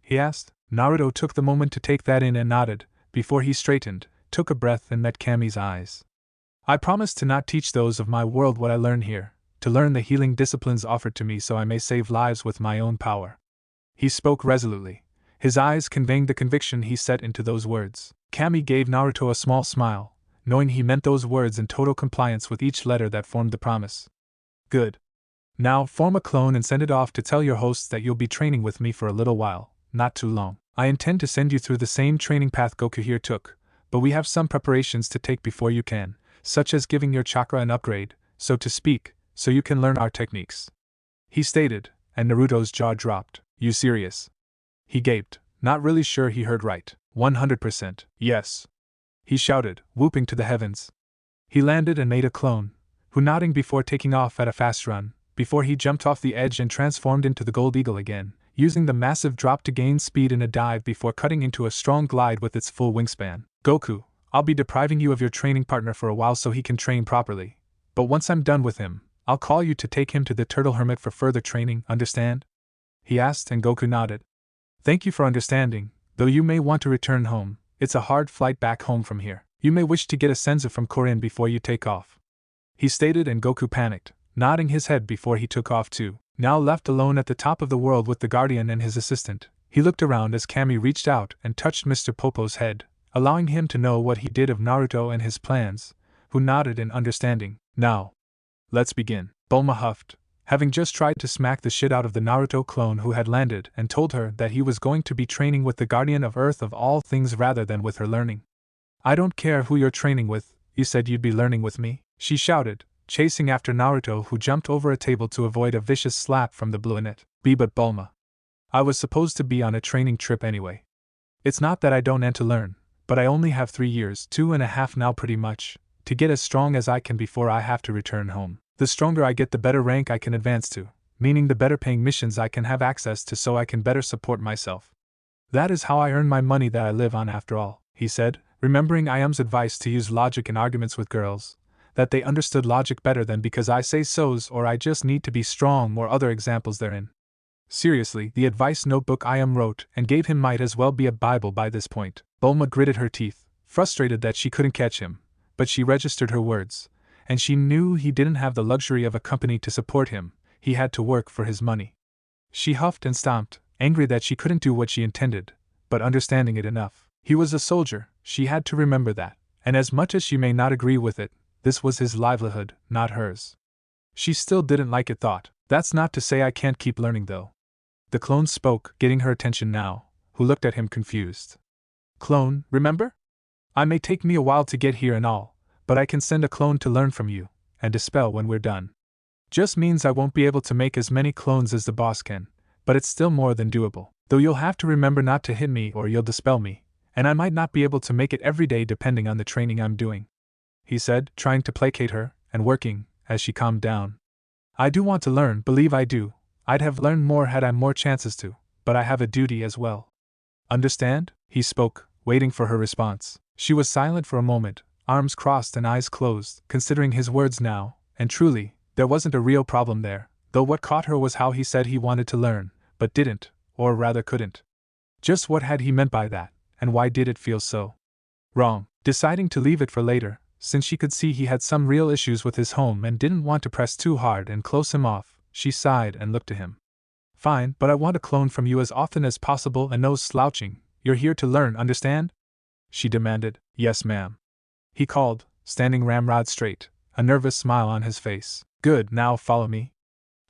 He asked. Naruto took the moment to take that in and nodded, before he straightened, took a breath and met Kami's eyes. I promise to not teach those of my world what I learn here, to learn the healing disciplines offered to me so I may save lives with my own power. He spoke resolutely, his eyes conveying the conviction he set into those words. Kami gave Naruto a small smile, knowing he meant those words in total compliance with each letter that formed the promise. Good. Now form a clone and send it off to tell your hosts that you'll be training with me for a little while, not too long. I intend to send you through the same training path Goku here took, but we have some preparations to take before you can, such as giving your chakra an upgrade, so to speak, so you can learn our techniques, he stated, and Naruto's jaw dropped. You serious? He gaped, not really sure he heard right. 100%, yes, he shouted, whooping to the heavens. He landed and made a clone, who nodding before taking off at a fast run, before he jumped off the edge and transformed into the gold eagle again, using the massive drop to gain speed in a dive before cutting into a strong glide with its full wingspan. Goku, I'll be depriving you of your training partner for a while so he can train properly, but once I'm done with him, I'll call you to take him to the Turtle Hermit for further training, understand? He asked, and Goku nodded. Thank you for understanding, though you may want to return home, it's a hard flight back home from here. You may wish to get a senzu from Korin before you take off, he stated, and Goku panicked, nodding his head before he took off too. Now left alone at the top of the world with the Guardian and his assistant, he looked around as Kami reached out and touched Mr. Popo's head, allowing him to know what he did of Naruto and his plans, who nodded in understanding. Now, let's begin. Bulma huffed, having just tried to smack the shit out of the Naruto clone who had landed and told her that he was going to be training with the Guardian of Earth of all things rather than with her learning. I don't care who you're training with, you said you'd be learning with me, she shouted, chasing after Naruto, who jumped over a table to avoid a vicious slap from the Bluenet. But Bulma, I was supposed to be on a training trip anyway. It's not that I don't want to learn, but I only have 3 years, 2.5 now pretty much, to get as strong as I can before I have to return home. The stronger I get, the better rank I can advance to, meaning the better paying missions I can have access to so I can better support myself. That is how I earn my money that I live on after all, he said, remembering Iam's advice to use logic in arguments with girls, that they understood logic better than because I say so's or I just need to be strong or other examples therein. Seriously, the advice notebook Iam wrote and gave him might as well be a Bible by this point. Bulma gritted her teeth, frustrated that she couldn't catch him, but she registered her words, and she knew he didn't have the luxury of a company to support him, he had to work for his money. She huffed and stomped, angry that she couldn't do what she intended, but understanding it enough. He was a soldier, she had to remember that, and as much as she may not agree with it, this was his livelihood, not hers. She still didn't like it, thought. That's not to say I can't keep learning though. The clone spoke, getting her attention now, who looked at him confused. Clone, remember? I may take me a while to get here and all, but I can send a clone to learn from you, and dispel when we're done. Just means I won't be able to make as many clones as the boss can, but it's still more than doable. Though you'll have to remember not to hit me or you'll dispel me, and I might not be able to make it every day depending on the training I'm doing," he said, trying to placate her, and working, as she calmed down. "I do want to learn, believe I do. I'd have learned more had I more chances to, but I have a duty as well. Understand?" he spoke, waiting for her response. She was silent for a moment, arms crossed and eyes closed, considering his words now, and truly, there wasn't a real problem there, though what caught her was how he said he wanted to learn, but didn't, or rather couldn't. Just what had he meant by that, and why did it feel so wrong? Deciding to leave it for later, since she could see he had some real issues with his home and didn't want to press too hard and close him off, she sighed and looked to him. "Fine, but I want a clone from you as often as possible and no slouching. You're here to learn, understand?" she demanded. "Yes, ma'am," he called, standing ramrod straight, a nervous smile on his face. "Good, now follow me.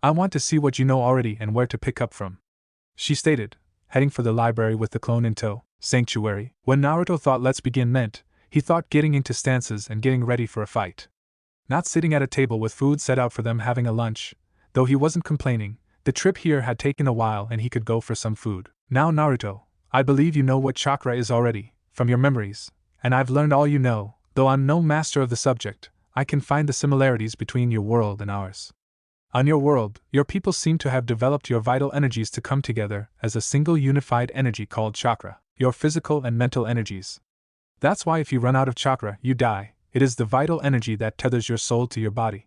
I want to see what you know already and where to pick up from," she stated, heading for the library with the clone in tow. Sanctuary. When Naruto thought "let's begin" meant, he thought getting into stances and getting ready for a fight. Not sitting at a table with food set out for them having a lunch, though he wasn't complaining, the trip here had taken a while and he could go for some food. "Now Naruto, I believe you know what chakra is already, from your memories, and I've learned all you know, though I'm no master of the subject. I can find the similarities between your world and ours. On your world, your people seem to have developed your vital energies to come together as a single unified energy called chakra, your physical and mental energies. That's why if you run out of chakra, you die. It is the vital energy that tethers your soul to your body.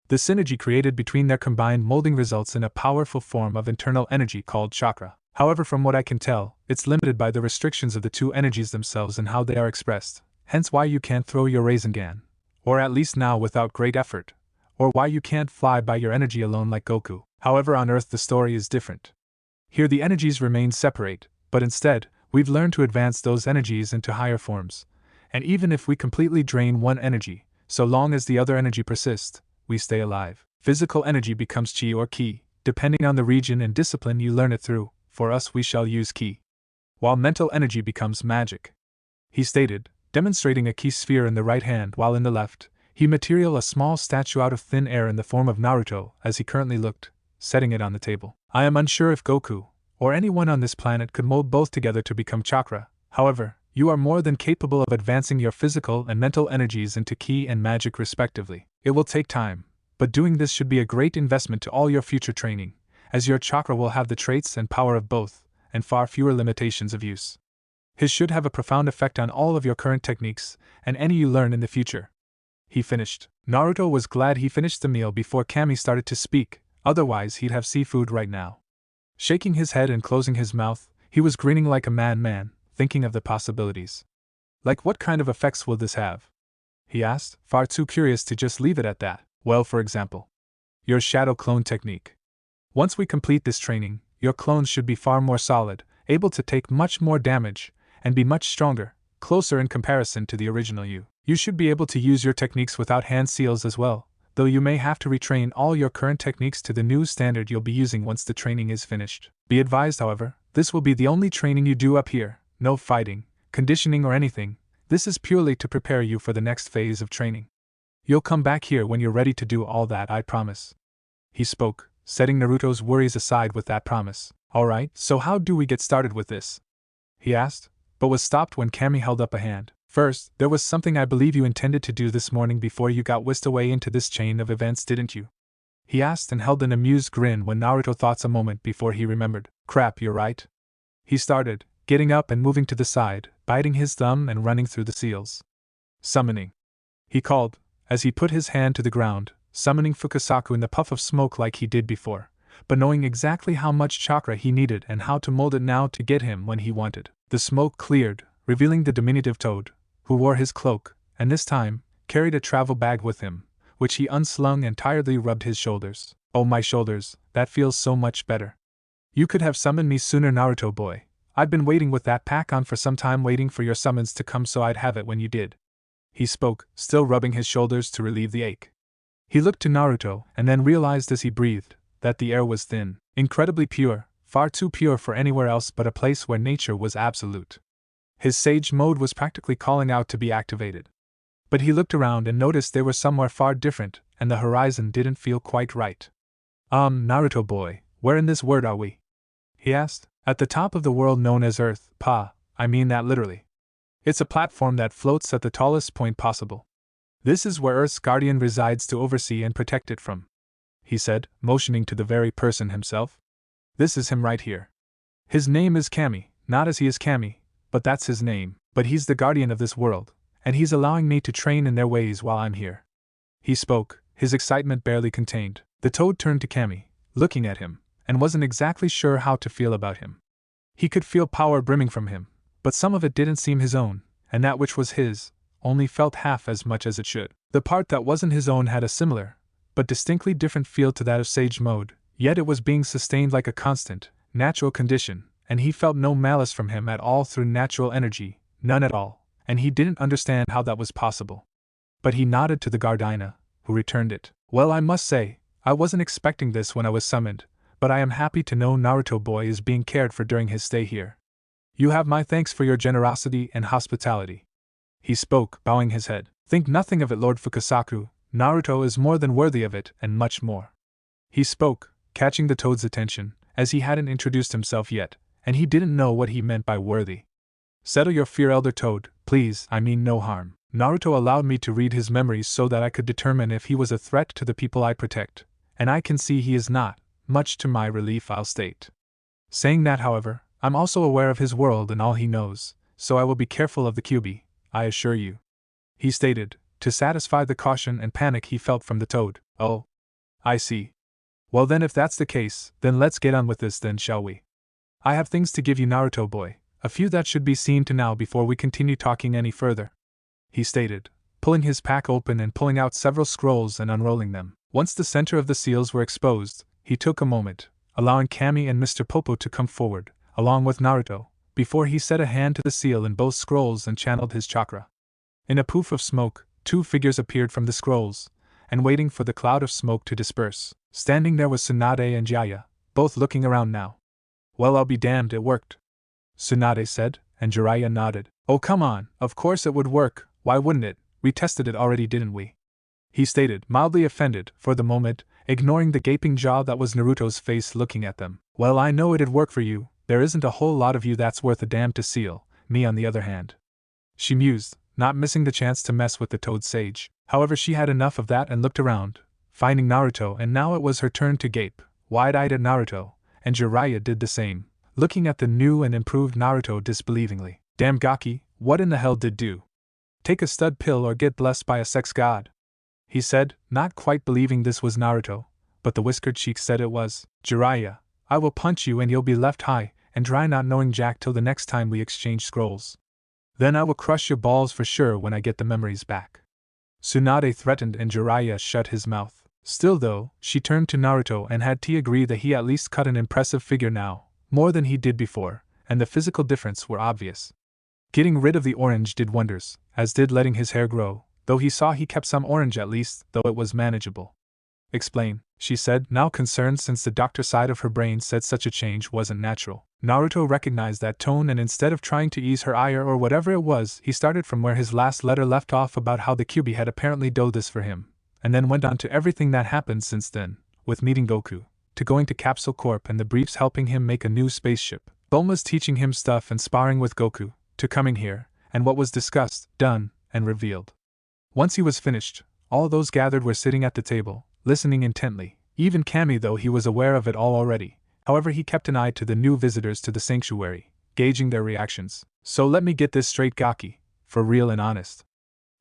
The synergy created between their combined molding results in a powerful form of internal energy called chakra. However, from what I can tell, it's limited by the restrictions of the two energies themselves and how they are expressed, hence why you can't throw your Rasengan, or at least now without great effort, or why you can't fly by your energy alone like Goku. However, on Earth the story is different. Here the energies remain separate, but instead, we've learned to advance those energies into higher forms, and even if we completely drain one energy, so long as the other energy persists, we stay alive. Physical energy becomes chi or ki, depending on the region and discipline you learn it through. For us we shall use ki. While mental energy becomes magic," he stated, demonstrating a ki sphere in the right hand while in the left, he materialized a small statue out of thin air in the form of Naruto as he currently looked, setting it on the table. "I am unsure if Goku, or anyone on this planet could mold both together to become chakra. However, you are more than capable of advancing your physical and mental energies into ki and magic respectively. It will take time, but doing this should be a great investment to all your future training, as your chakra will have the traits and power of both, and far fewer limitations of use. His should have a profound effect on all of your current techniques, and any you learn in the future," he finished. Naruto was glad he finished the meal before Kami started to speak, otherwise he'd have seafood right now. Shaking his head and closing his mouth, he was grinning like a madman, thinking of the possibilities. "Like what kind of effects will this have?" he asked, far too curious to just leave it at that. "Well, for example, your shadow clone technique. Once we complete this training, your clones should be far more solid, able to take much more damage, and be much stronger, closer in comparison to the original you. You should be able to use your techniques without hand seals as well, though you may have to retrain all your current techniques to the new standard you'll be using once the training is finished. Be advised, however, this will be the only training you do up here, no fighting, conditioning or anything. This is purely to prepare you for the next phase of training. You'll come back here when you're ready to do all that, I promise." He spoke, setting Naruto's worries aside with that promise. "Alright, so how do we get started with this?" he asked, but was stopped when Kami held up a hand. "First, there was something I believe you intended to do this morning before you got whisked away into this chain of events, didn't you?" he asked and held an amused grin when Naruto thought a moment before he remembered. "Crap, you're right," he started, getting up and moving to the side, biting his thumb and running through the seals. "Summoning," he called, as he put his hand to the ground, summoning Fukasaku in the puff of smoke like he did before, but knowing exactly how much chakra he needed and how to mold it now to get him when he wanted. The smoke cleared, revealing the diminutive Toad, who wore his cloak, and this time, carried a travel bag with him, which he unslung and tiredly rubbed his shoulders. "Oh, my shoulders, that feels so much better. You could have summoned me sooner, Naruto boy. I'd been waiting with that pack on for some time, waiting for your summons to come so I'd have it when you did." He spoke, still rubbing his shoulders to relieve the ache. He looked to Naruto and then realized as he breathed that the air was thin, incredibly pure, far too pure for anywhere else but a place where nature was absolute. His sage mode was practically calling out to be activated. But he looked around and noticed they were somewhere far different, and the horizon didn't feel quite right. Naruto boy, where in this world are we? He asked. At the top of the world known as Earth, I mean that literally. It's a platform that floats at the tallest point possible. This is where Earth's guardian resides to oversee and protect it from, he said, motioning to the very person himself. This is him right here. His name is Kami, not as he is Kami, but that's his name, but he's the guardian of this world, and he's allowing me to train in their ways while I'm here. He spoke, his excitement barely contained. The toad turned to Kami, looking at him, and wasn't exactly sure how to feel about him. He could feel power brimming from him, but some of it didn't seem his own, and that which was his only felt half as much as it should. The part that wasn't his own had a similar, but distinctly different feel to that of Sage Mode, yet it was being sustained like a constant, natural condition, and he felt no malice from him at all through natural energy, none at all, and he didn't understand how that was possible. But he nodded to the Gardina, who returned it. Well, I must say, I wasn't expecting this when I was summoned, but I am happy to know Naruto boy is being cared for during his stay here. You have my thanks for your generosity and hospitality. He spoke, bowing his head. Think nothing of it, Lord Fukasaku, Naruto is more than worthy of it and much more. He spoke, catching the toad's attention, as he hadn't introduced himself yet, and he didn't know what he meant by worthy. Settle your fear, Elder Toad, please, I mean no harm. Naruto allowed me to read his memories so that I could determine if he was a threat to the people I protect, and I can see he is not, much to my relief I'll state. Saying that, however, I'm also aware of his world and all he knows, so I will be careful of the Kyuubi, I assure you. He stated, to satisfy the caution and panic he felt from the toad. Oh. I see. Well then, if that's the case, then let's get on with this then, shall we? I have things to give you, Naruto boy, a few that should be seen to now before we continue talking any further. He stated, pulling his pack open and pulling out several scrolls and unrolling them. Once the center of the seals were exposed, he took a moment, allowing Kami and Mr. Popo to come forward, along with Naruto, before he set a hand to the seal in both scrolls and channeled his chakra. In a poof of smoke, two figures appeared from the scrolls, and waiting for the cloud of smoke to disperse. Standing there was Tsunade and Jiraiya, both looking around now. Well, I'll be damned, it worked, Tsunade said, and Jiraiya nodded. Oh come on, of course it would work, why wouldn't it, we tested it already didn't we? He stated, mildly offended, for the moment, ignoring the gaping jaw that was Naruto's face looking at them. Well, I know it'd work for you, there isn't a whole lot of you that's worth a damn to seal, me on the other hand. She mused, not missing the chance to mess with the toad sage. However, she had enough of that and looked around, finding Naruto, and now it was her turn to gape, wide-eyed at Naruto, and Jiraiya did the same, looking at the new and improved Naruto disbelievingly. Damn Gaki, what in the hell did do? Take a stud pill or get blessed by a sex god? He said, not quite believing this was Naruto, but the whiskered cheek said it was. Jiraiya, I will punch you and you'll be left high and dry not knowing jack till the next time we exchange scrolls. Then I will crush your balls for sure when I get the memories back. Tsunade threatened and Jiraiya shut his mouth. Still though, she turned to Naruto and had to agree that he at least cut an impressive figure now, more than he did before, and the physical difference were obvious. Getting rid of the orange did wonders, as did letting his hair grow, though he saw he kept some orange at least, though it was manageable. Explain, she said, now concerned since the doctor side of her brain said such a change wasn't natural. Naruto recognized that tone and instead of trying to ease her ire or whatever it was, he started from where his last letter left off about how the Kyuubi had apparently done this for him, and then went on to everything that happened since then, with meeting Goku, to going to Capsule Corp and the briefs helping him make a new spaceship, Bulma's teaching him stuff and sparring with Goku, to coming here, and what was discussed, done, and revealed. Once he was finished, all those gathered were sitting at the table, listening intently, even Kami though he was aware of it all already. However, he kept an eye to the new visitors to the sanctuary, gauging their reactions. So let me get this straight, Gaki, for real and honest.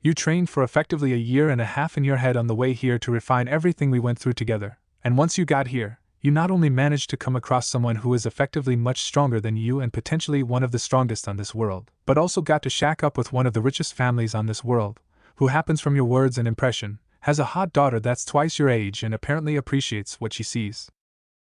You trained for effectively a year and a half in your head on the way here to refine everything we went through together, and once you got here, you not only managed to come across someone who is effectively much stronger than you and potentially one of the strongest on this world, but also got to shack up with one of the richest families on this world, who happens from your words and impression, has a hot daughter that's twice your age and apparently appreciates what she sees.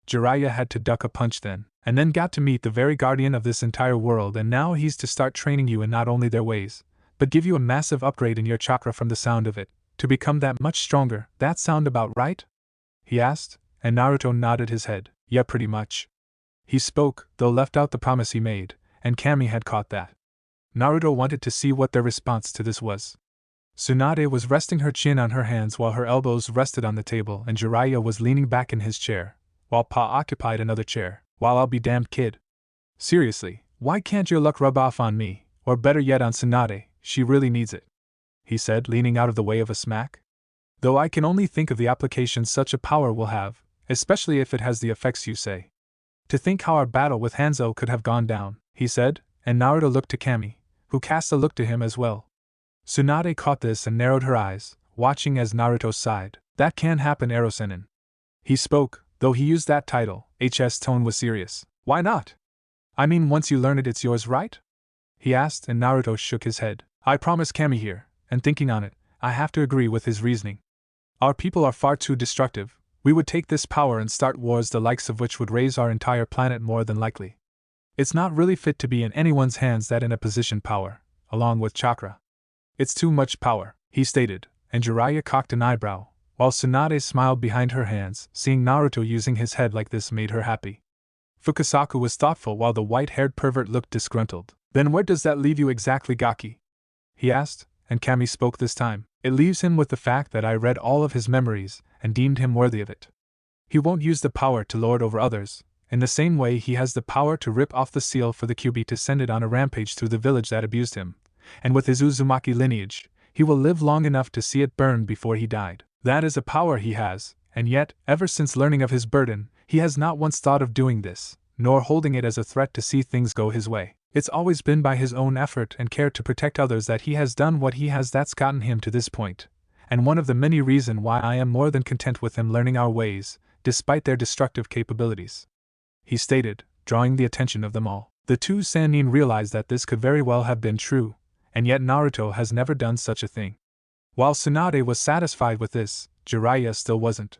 Jiraiya had to duck a punch then, and then got to meet the very guardian of this entire world, and now he's to start training you in not only their ways, but give you a massive upgrade in your chakra from the sound of it, to become that much stronger. That sound about right? He asked, and Naruto nodded his head. Yeah, pretty much. He spoke, though left out the promise he made, and Kami had caught that. Naruto wanted to see what their response to this was. Tsunade was resting her chin on her hands while her elbows rested on the table, and Jiraiya was leaning back in his chair, while Pa occupied another chair. While I'll be damned, kid. Seriously, why can't your luck rub off on me, or better yet on Tsunade? She really needs it, he said, leaning out of the way of a smack. Though I can only think of the applications such a power will have, especially if it has the effects you say. To think how our battle with Hanzo could have gone down, he said, and Naruto looked to Kami, who cast a look to him as well. Tsunade caught this and narrowed her eyes, watching as Naruto sighed. That can happen, Erosenin. He spoke, though he used that title. H's tone was serious. Why not? I mean, once you learn it, it's yours, right? He asked, and Naruto shook his head. I promise Kami here, and thinking on it, I have to agree with his reasoning. Our people are far too destructive. We would take this power and start wars the likes of which would raise our entire planet more than likely. It's not really fit to be in anyone's hands that in a position power, along with chakra. It's too much power, he stated, and Jiraiya cocked an eyebrow, while Tsunade smiled behind her hands. Seeing Naruto using his head like this made her happy. Fukasaku was thoughtful while the white-haired pervert looked disgruntled. Then where does that leave you exactly, Gaki? He asked, and Kami spoke this time. It leaves him with the fact that I read all of his memories and deemed him worthy of it. He won't use the power to lord over others, in the same way he has the power to rip off the seal for the Kyuubi to send it on a rampage through the village that abused him. And with his Uzumaki lineage, he will live long enough to see it burn before he died. That is a power he has, and yet, ever since learning of his burden, he has not once thought of doing this, nor holding it as a threat to see things go his way. It's always been by his own effort and care to protect others that he has done what he has that's gotten him to this point, and one of the many reasons why I am more than content with him learning our ways, despite their destructive capabilities. He stated, drawing the attention of them all. The two Sannin realized that this could very well have been true, and yet Naruto has never done such a thing. While Tsunade was satisfied with this, Jiraiya still wasn't.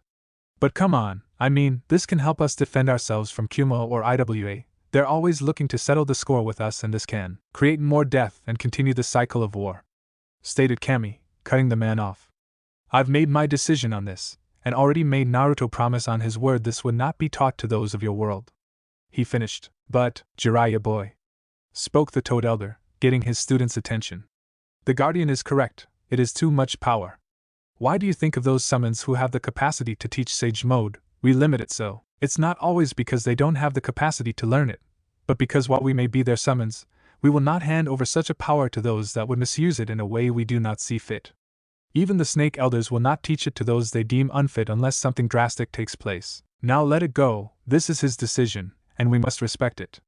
But come on, I mean, this can help us defend ourselves from Kuma or IWA. They're always looking to settle the score with us, and this can create more death and continue the cycle of war, stated Kami, cutting the man off. I've made my decision on this, and already made Naruto promise on his word this would not be taught to those of your world. He finished. But, Jiraiya boy, spoke the Toad Elder, getting his student's attention. The Guardian is correct, it is too much power. Why do you think of those summons who have the capacity to teach Sage Mode, we limit it so? It's not always because they don't have the capacity to learn it, but because while we may be their summons, we will not hand over such a power to those that would misuse it in a way we do not see fit. Even the Snake Elders will not teach it to those they deem unfit unless something drastic takes place. Now let it go, this is his decision, and we must respect it.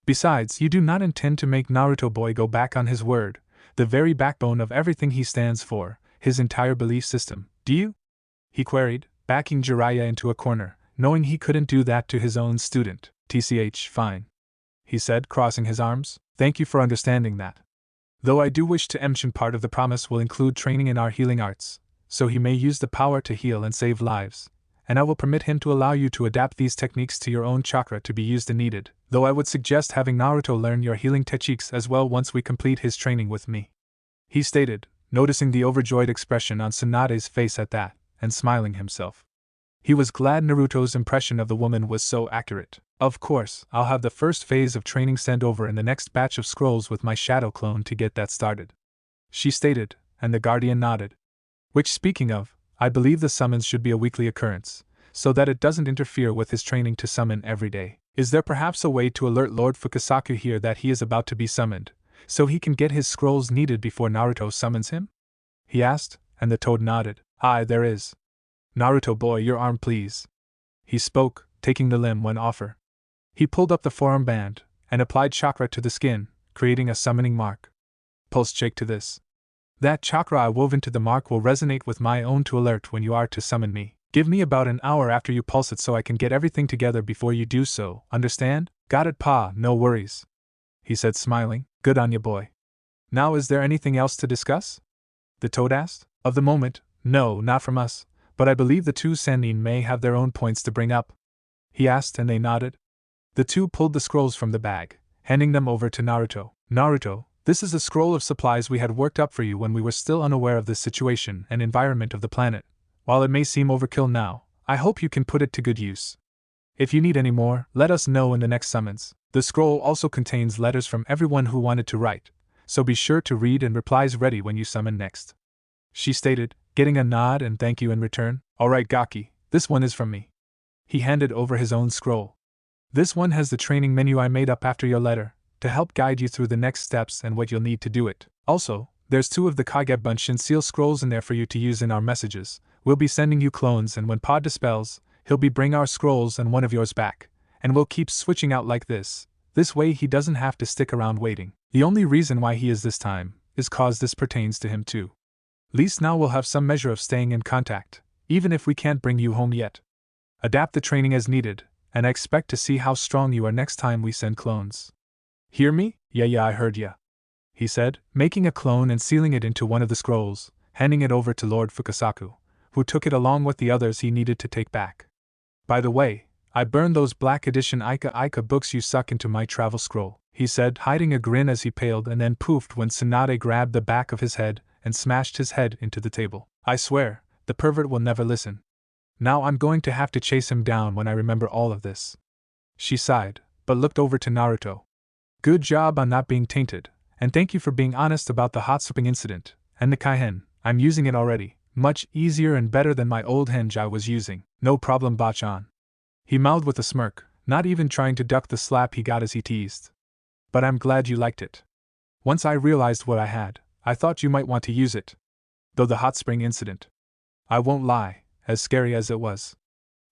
Besides, you do not intend to make Naruto boy go back on his word, the very backbone of everything he stands for, his entire belief system, do you? He queried, backing Jiraiya into a corner, knowing he couldn't do that to his own student. TCH, fine, he said, crossing his arms. Thank you for understanding that. Though I do wish to mention part of the promise will include training in our healing arts, so he may use the power to heal and save lives, and I will permit him to allow you to adapt these techniques to your own chakra to be used and needed, though I would suggest having Naruto learn your healing techniques as well once we complete his training with me, he stated, noticing the overjoyed expression on Tsunade's face at that, and smiling himself. He was glad Naruto's impression of the woman was so accurate. Of course, I'll have the first phase of training sent over in the next batch of scrolls with my shadow clone to get that started, she stated, and the Guardian nodded. Which, speaking of, I believe the summons should be a weekly occurrence, so that it doesn't interfere with his training to summon every day. Is there perhaps a way to alert Lord Fukasaku here that he is about to be summoned, so he can get his scrolls needed before Naruto summons him? He asked, and the Toad nodded. Aye, there is. Naruto boy, your arm please. He spoke, taking the limb when offered. He pulled up the forearm band, and applied chakra to the skin, creating a summoning mark. Pulse check to this. That chakra I wove into the mark will resonate with my own to alert when you are to summon me. Give me about an hour after you pulse it so I can get everything together before you do so, understand? Got it, Pa, no worries, he said, smiling. Good on ya, boy. Now is there anything else to discuss? The Toad asked. Of the moment, no, not from us, but I believe the two Sannin may have their own points to bring up, he asked, and they nodded. The two pulled the scrolls from the bag, handing them over to Naruto. Naruto, this is a scroll of supplies we had worked up for you when we were still unaware of the situation and environment of the planet. While it may seem overkill now, I hope you can put it to good use. If you need any more, let us know in the next summons. The scroll also contains letters from everyone who wanted to write, so be sure to read and replies ready when you summon next. she stated, getting a nod and thank you in return. Alright, Gaki, this one is from me. He handed over his own scroll. This one has the training menu I made up after your letter, to help guide you through the next steps and what you'll need to do it. Also, there's 2 of the Kage Bunshin seal scrolls in there for you to use in our messages. We'll be sending you clones, and when Pa dispels, he'll be bring our scrolls and one of yours back, and we'll keep switching out like this. This way he doesn't have to stick around waiting. The only reason why he is this time is cause this pertains to him too. Least now we'll have some measure of staying in contact, even if we can't bring you home yet. Adapt the training as needed, and I expect to see how strong you are next time we send clones. Hear me? Yeah, I heard ya, he said, making a clone and sealing it into one of the scrolls, handing it over to Lord Fukasaku, who took it along with the others he needed to take back. By the way, I burned those black edition Ika books you suck into my travel scroll, he said, hiding a grin as he paled and then poofed when Tsunade grabbed the back of his head and smashed his head into the table. I swear, the pervert will never listen. Now I'm going to have to chase him down when I remember all of this. She sighed, but looked over to Naruto. Good job on not being tainted, and thank you for being honest about the hot sopping incident, and the Kaihen. I'm using it already, much easier and better than my old henge I was using. No problem, Bachan. He mouthed with a smirk, not even trying to duck the slap he got as he teased. But I'm glad you liked it. Once I realized what I had, I thought you might want to use it. Though the hot spring incident, I won't lie, as scary as it was,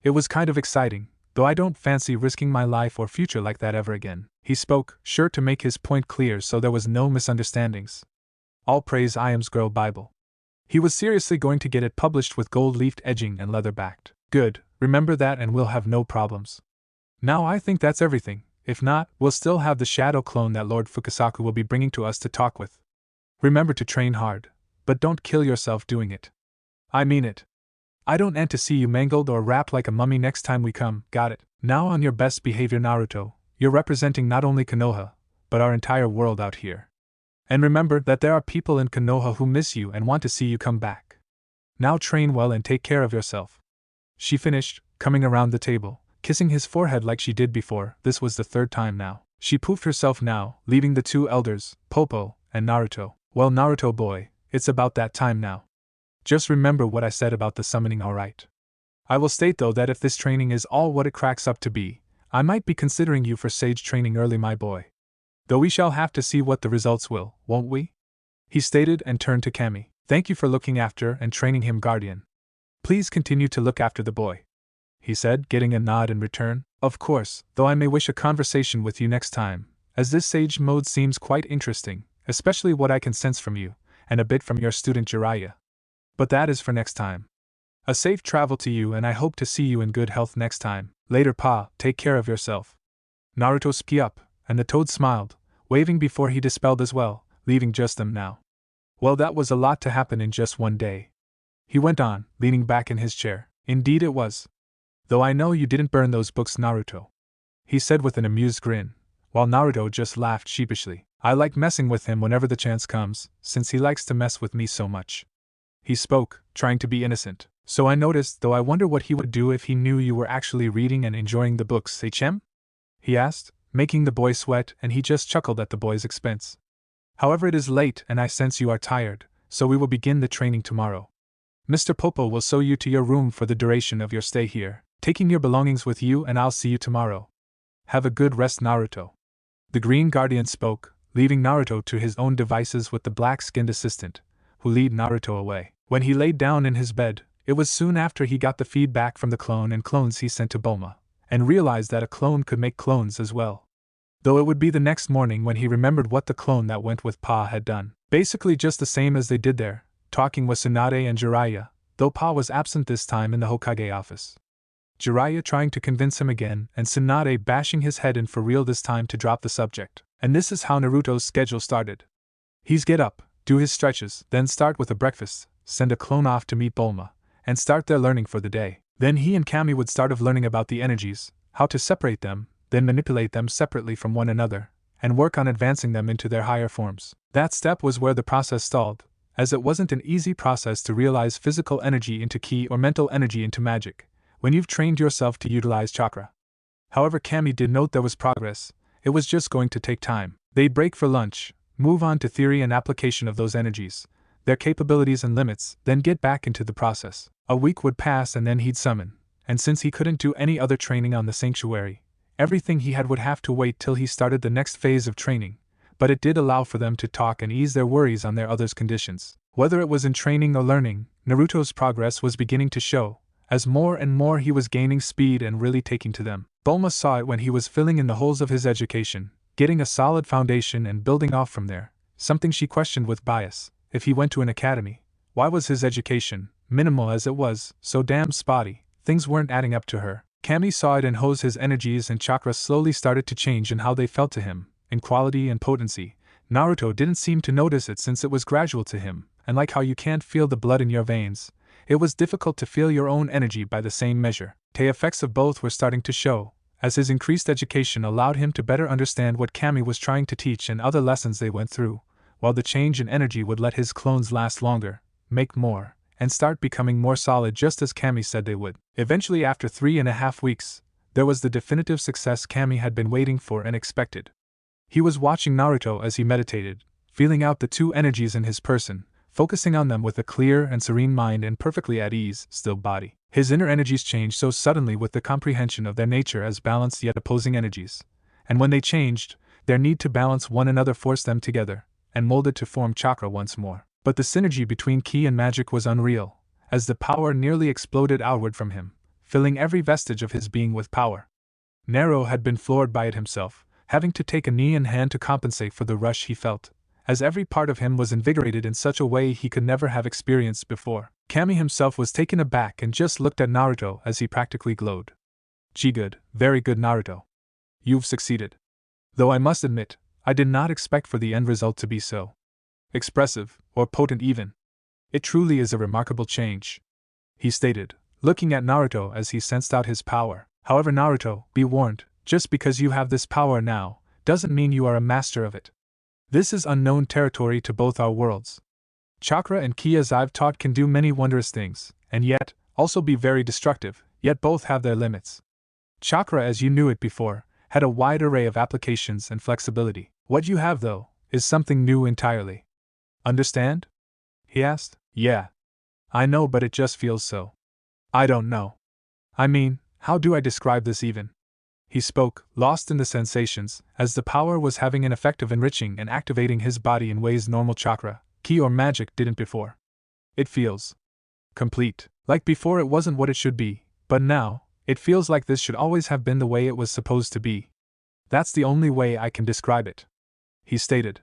it was kind of exciting, though I don't fancy risking my life or future like that ever again. He spoke, sure to make his point clear so there was no misunderstandings. All praise Iam's Girl Bible. He was seriously going to get it published with gold-leafed edging and leather-backed. Good, remember that and we'll have no problems. Now I think that's everything. If not, we'll still have the shadow clone that Lord Fukasaku will be bringing to us to talk with. Remember to train hard, but don't kill yourself doing it. I mean it. I don't want to see you mangled or wrapped like a mummy next time we come, got it? Now on your best behavior, Naruto. You're representing not only Konoha, but our entire world out here. And remember that there are people in Konoha who miss you and want to see you come back. Now train well and take care of yourself. She finished, coming around the table, kissing his forehead like she did before. This was the 3rd time now. She poofed herself now, leaving the 2 elders, Popo and Naruto. Well, Naruto boy, it's about that time now. Just remember what I said about the summoning, alright? I will state though that if this training is all what it cracks up to be, I might be considering you for sage training early, my boy. Though we shall have to see what the results will, won't we? He stated and turned to Kami. Thank you for looking after and training him, guardian. Please continue to look after the boy, he said, getting a nod in return. Of course, though I may wish a conversation with you next time, as this sage mode seems quite interesting, especially what I can sense from you, and a bit from your student Jiraiya. But that is for next time. A safe travel to you, and I hope to see you in good health next time. Later, Pa, take care of yourself. Naruto spoke up, and the toad smiled, waving before he dispelled as well, leaving just them now. Well, that was a lot to happen in just one day. He went on, leaning back in his chair. Indeed it was. Though I know you didn't burn those books, Naruto, he said with an amused grin, while Naruto just laughed sheepishly. I like messing with him whenever the chance comes, since he likes to mess with me so much. He spoke, trying to be innocent. So I noticed, though I wonder what he would do if he knew you were actually reading and enjoying the books, HM? He asked, making the boy sweat, and he just chuckled at the boy's expense. However, it is late and I sense you are tired, so we will begin the training tomorrow. Mr. Popo will sew you to your room for the duration of your stay here, taking your belongings with you, and I'll see you tomorrow. Have a good rest, Naruto. The Green Guardian spoke, leaving Naruto to his own devices with the black-skinned assistant, who led Naruto away. When he laid down in his bed, it was soon after he got the feedback from the clone and clones he sent to Bulma, and realized that a clone could make clones as well. Though it would be the next morning when he remembered what the clone that went with Pa had done. Basically just the same as they did there, talking with Tsunade and Jiraiya, though Pa was absent this time in the Hokage office. Jiraiya trying to convince him again, and Tsunade bashing his head in for real this time to drop the subject. And this is how Naruto's schedule started. He's get up, do his stretches, then start with a breakfast, send a clone off to meet Bulma, and start their learning for the day. Then he and Kami would start of learning about the energies, how to separate them, then manipulate them separately from one another, and work on advancing them into their higher forms. That step was where the process stalled, as it wasn't an easy process to realize physical energy into ki or mental energy into magic, when you've trained yourself to utilize chakra. However, Kami did note there was progress, it was just going to take time. They'd break for lunch, move on to theory and application of those energies, their capabilities and limits, then get back into the process. A week would pass and then he'd summon, and since he couldn't do any other training on the sanctuary, everything he had would have to wait till he started the next phase of training, but it did allow for them to talk and ease their worries on their others' conditions. Whether it was in training or learning, Naruto's progress was beginning to show, as more and more he was gaining speed and really taking to them. Bulma saw it when he was filling in the holes of his education, getting a solid foundation and building off from there, something she questioned with bias. If he went to an academy, why was his education, minimal as it was, so damn spotty? Things weren't adding up to her. Kami saw it in Ho's his energies and chakra slowly started to change in how they felt to him, in quality and potency. Naruto didn't seem to notice it since it was gradual to him, and like how you can't feel the blood in your veins, it was difficult to feel your own energy by the same measure. The effects of both were starting to show, as his increased education allowed him to better understand what Kami was trying to teach and other lessons they went through, while the change in energy would let his clones last longer, make more, and start becoming more solid just as Kami said they would. Eventually, after 3.5 weeks, there was the definitive success Kami had been waiting for and expected. He was watching Naruto as he meditated, feeling out the two energies in his person, focusing on them with a clear and serene mind and perfectly at ease, still body. His inner energies changed so suddenly with the comprehension of their nature as balanced yet opposing energies, and when they changed, their need to balance one another forced them together, and molded to form chakra once more. But the synergy between ki and magic was unreal, as the power nearly exploded outward from him, filling every vestige of his being with power. Nero had been floored by it himself, having to take a knee in hand to compensate for the rush he felt, as every part of him was invigorated in such a way he could never have experienced before. Kami himself was taken aback and just looked at Naruto as he practically glowed. Gee, good, very good, Naruto. You've succeeded. Though I must admit, I did not expect for the end result to be so expressive, or potent even. It truly is a remarkable change, he stated, looking at Naruto as he sensed out his power. However, Naruto, be warned, just because you have this power now, doesn't mean you are a master of it. This is unknown territory to both our worlds. Chakra and ki, as I've taught, can do many wondrous things, and yet, also be very destructive, yet both have their limits. Chakra, as you knew it before, had a wide array of applications and flexibility. What you have, though, is something new entirely. Understand? He asked. Yeah. I know, but it just feels so. I don't know. I mean, how do I describe this even? He spoke, lost in the sensations, as the power was having an effect of enriching and activating his body in ways normal chakra, ki or magic didn't before. It feels complete. Like before it wasn't what it should be, but now, it feels like this should always have been the way it was supposed to be. That's the only way I can describe it, he stated.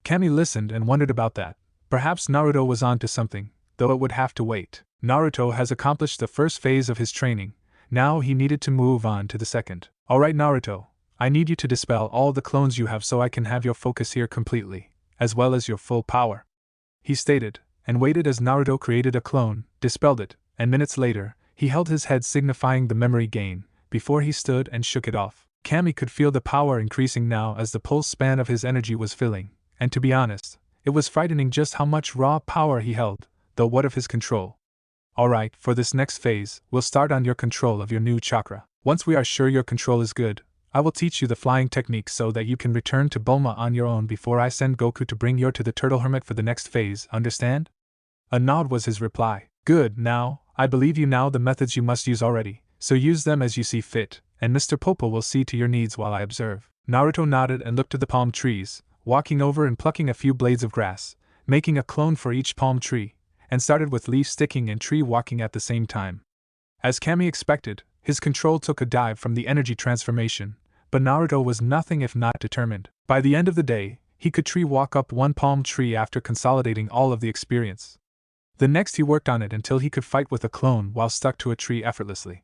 Kami listened and wondered about that. Perhaps Naruto was on to something, though it would have to wait. Naruto has accomplished the first phase of his training, now he needed to move on to the second. Alright, Naruto, I need you to dispel all the clones you have so I can have your focus here completely, as well as your full power, he stated, and waited as Naruto created a clone, dispelled it, and minutes later, he held his head signifying the memory gain, before he stood and shook it off. Kami could feel the power increasing now as the pulse span of his energy was filling, and to be honest, it was frightening just how much raw power he held, though what of his control? Alright, for this next phase, we'll start on your control of your new chakra. Once we are sure your control is good, I will teach you the flying technique so that you can return to Bulma on your own before I send Goku to bring you to the Turtle Hermit for the next phase, understand? A nod was his reply. Good, now, I believe you now the methods you must use already, so use them as you see fit, and Mr. Popo will see to your needs while I observe. Naruto nodded and looked to the palm trees, walking over and plucking a few blades of grass, making a clone for each palm tree, and started with leaf sticking and tree walking at the same time. As Kami expected, his control took a dive from the energy transformation, but Naruto was nothing if not determined. By the end of the day, he could tree walk up one palm tree after consolidating all of the experience. The next he worked on it until he could fight with a clone while stuck to a tree effortlessly.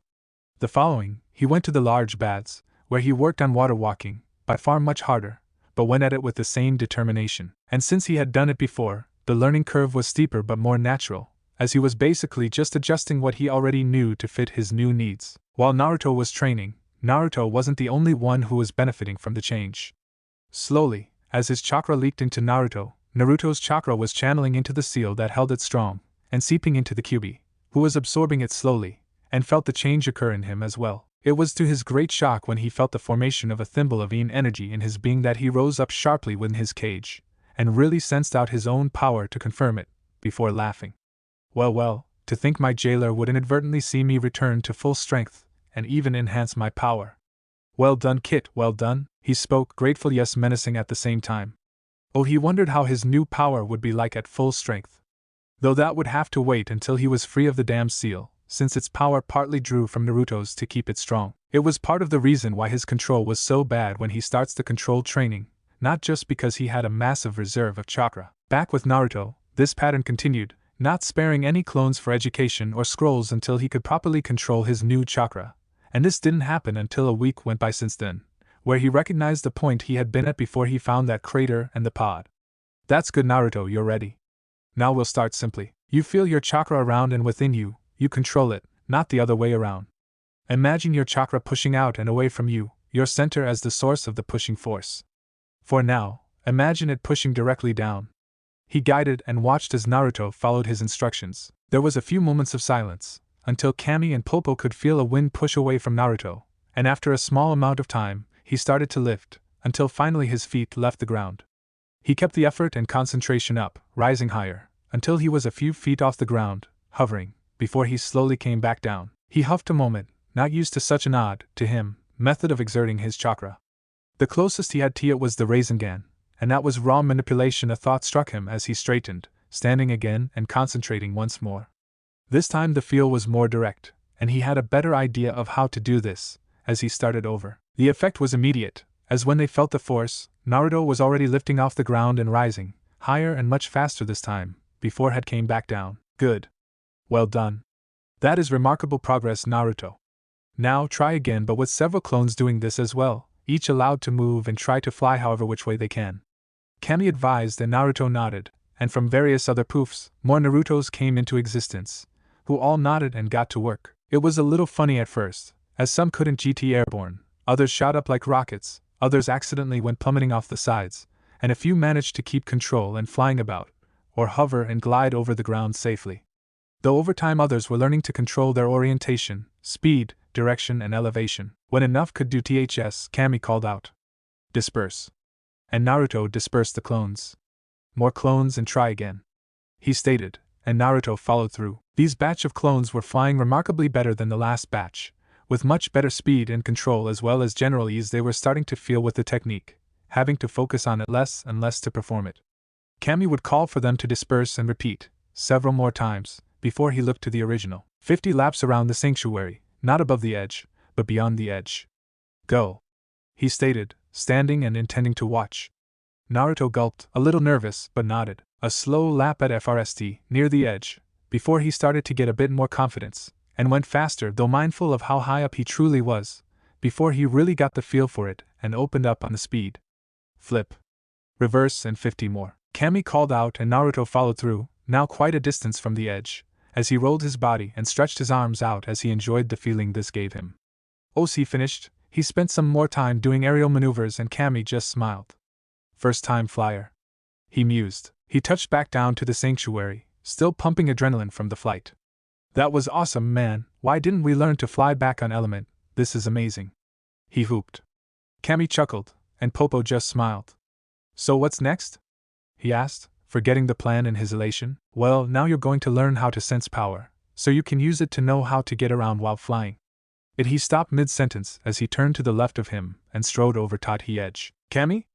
The following, he went to the large baths, where he worked on water walking, by far much harder, but went at it with the same determination. And since he had done it before, the learning curve was steeper but more natural, as he was basically just adjusting what he already knew to fit his new needs. While Naruto was training, Naruto wasn't the only one who was benefiting from the change. Slowly, as his chakra leaked into Naruto, Naruto's chakra was channeling into the seal that held it strong, and seeping into the Kyuubi, who was absorbing it slowly, and felt the change occur in him as well. It was to his great shock when he felt the formation of a thimble of yin energy in his being that he rose up sharply within his cage, and really sensed out his own power to confirm it, before laughing. Well, to think my jailer would inadvertently see me return to full strength, and even enhance my power. Well done, Kit, well done, he spoke, grateful yet menacing at the same time. Oh, he wondered how his new power would be like at full strength. Though that would have to wait until he was free of the damned seal, since its power partly drew from Naruto's to keep it strong. It was part of the reason why his control was so bad when he starts the control training, not just because he had a massive reserve of chakra. Back with Naruto, this pattern continued, not sparing any clones for education or scrolls until he could properly control his new chakra, and this didn't happen until a week went by since then, where he recognized the point he had been at before he found that crater and the pod. That's good, Naruto, you're ready. Now we'll start simply. You feel your chakra around and within you, you control it, not the other way around. Imagine your chakra pushing out and away from you, your center as the source of the pushing force. For now, imagine it pushing directly down. He guided and watched as Naruto followed his instructions. There was a few moments of silence, until Kami and Popo could feel a wind push away from Naruto, and after a small amount of time, he started to lift, until finally his feet left the ground. He kept the effort and concentration up, rising higher, until he was a few feet off the ground, hovering, before he slowly came back down. He huffed a moment, not used to such an odd, to him, method of exerting his chakra. The closest he had to it was the Rasengan, and that was raw manipulation. A thought struck him as he straightened, standing again and concentrating once more. This time the feel was more direct, and he had a better idea of how to do this, as he started over. The effect was immediate, as when they felt the force, Naruto was already lifting off the ground and rising, higher and much faster this time, before had came back down. Good. Well done. That is remarkable progress, Naruto. Now try again, but with several clones doing this as well, each allowed to move and try to fly however which way they can. Kami advised and Naruto nodded, and from various other poofs, more Narutos came into existence, who all nodded and got to work. It was a little funny at first, as some couldn't GT airborne, others shot up like rockets, others accidentally went plummeting off the sides, and a few managed to keep control and flying about, or hover and glide over the ground safely. Though over time others were learning to control their orientation, speed, direction and elevation. When enough could do THS, Kami called out, "Disperse." And Naruto dispersed the clones. "More clones and try again," he stated, and Naruto followed through. These batch of clones were flying remarkably better than the last batch, with much better speed and control as well as general ease they were starting to feel with the technique, having to focus on it less and less to perform it. Kami would call for them to disperse and repeat, several more times, before he looked to the original. 50 laps around the sanctuary, not above the edge, but beyond the edge. Go, he stated, standing and intending to watch. Naruto gulped, a little nervous, but nodded. A slow lap at FRST, near the edge, before he started to get a bit more confidence, and went faster though mindful of how high up he truly was, before he really got the feel for it and opened up on the speed. Flip. Reverse and 50 more. Kami called out and Naruto followed through, now quite a distance from the edge, as he rolled his body and stretched his arms out as he enjoyed the feeling this gave him. As he finished, he spent some more time doing aerial maneuvers and Kami just smiled. First time flyer, he mused. He touched back down to the sanctuary, still pumping adrenaline from the flight. That was awesome, man. Why didn't we learn to fly back on Element? This is amazing. He whooped. Kami chuckled, and Popo just smiled. So what's next? He asked, forgetting the plan in his elation. Well, now you're going to learn how to sense power, so you can use it to know how to get around while flying. He stopped mid-sentence as he turned to the left of him and strode over toward the edge. Kami?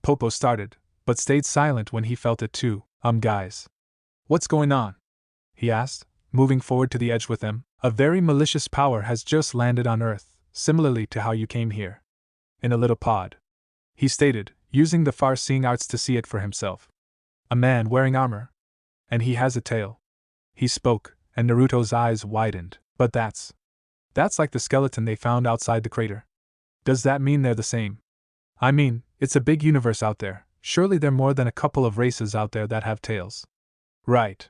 Popo started, but stayed silent when he felt it too. Guys. What's going on? He asked, moving forward to the edge with them. A very malicious power has just landed on Earth, similarly to how you came here. In a little pod. He stated, using the far-seeing arts to see it for himself. A man wearing armor. And he has a tail. He spoke, and Naruto's eyes widened. But that's like the skeleton they found outside the crater. Does that mean they're the same? I mean, it's a big universe out there. Surely there are more than a couple of races out there that have tails. Right?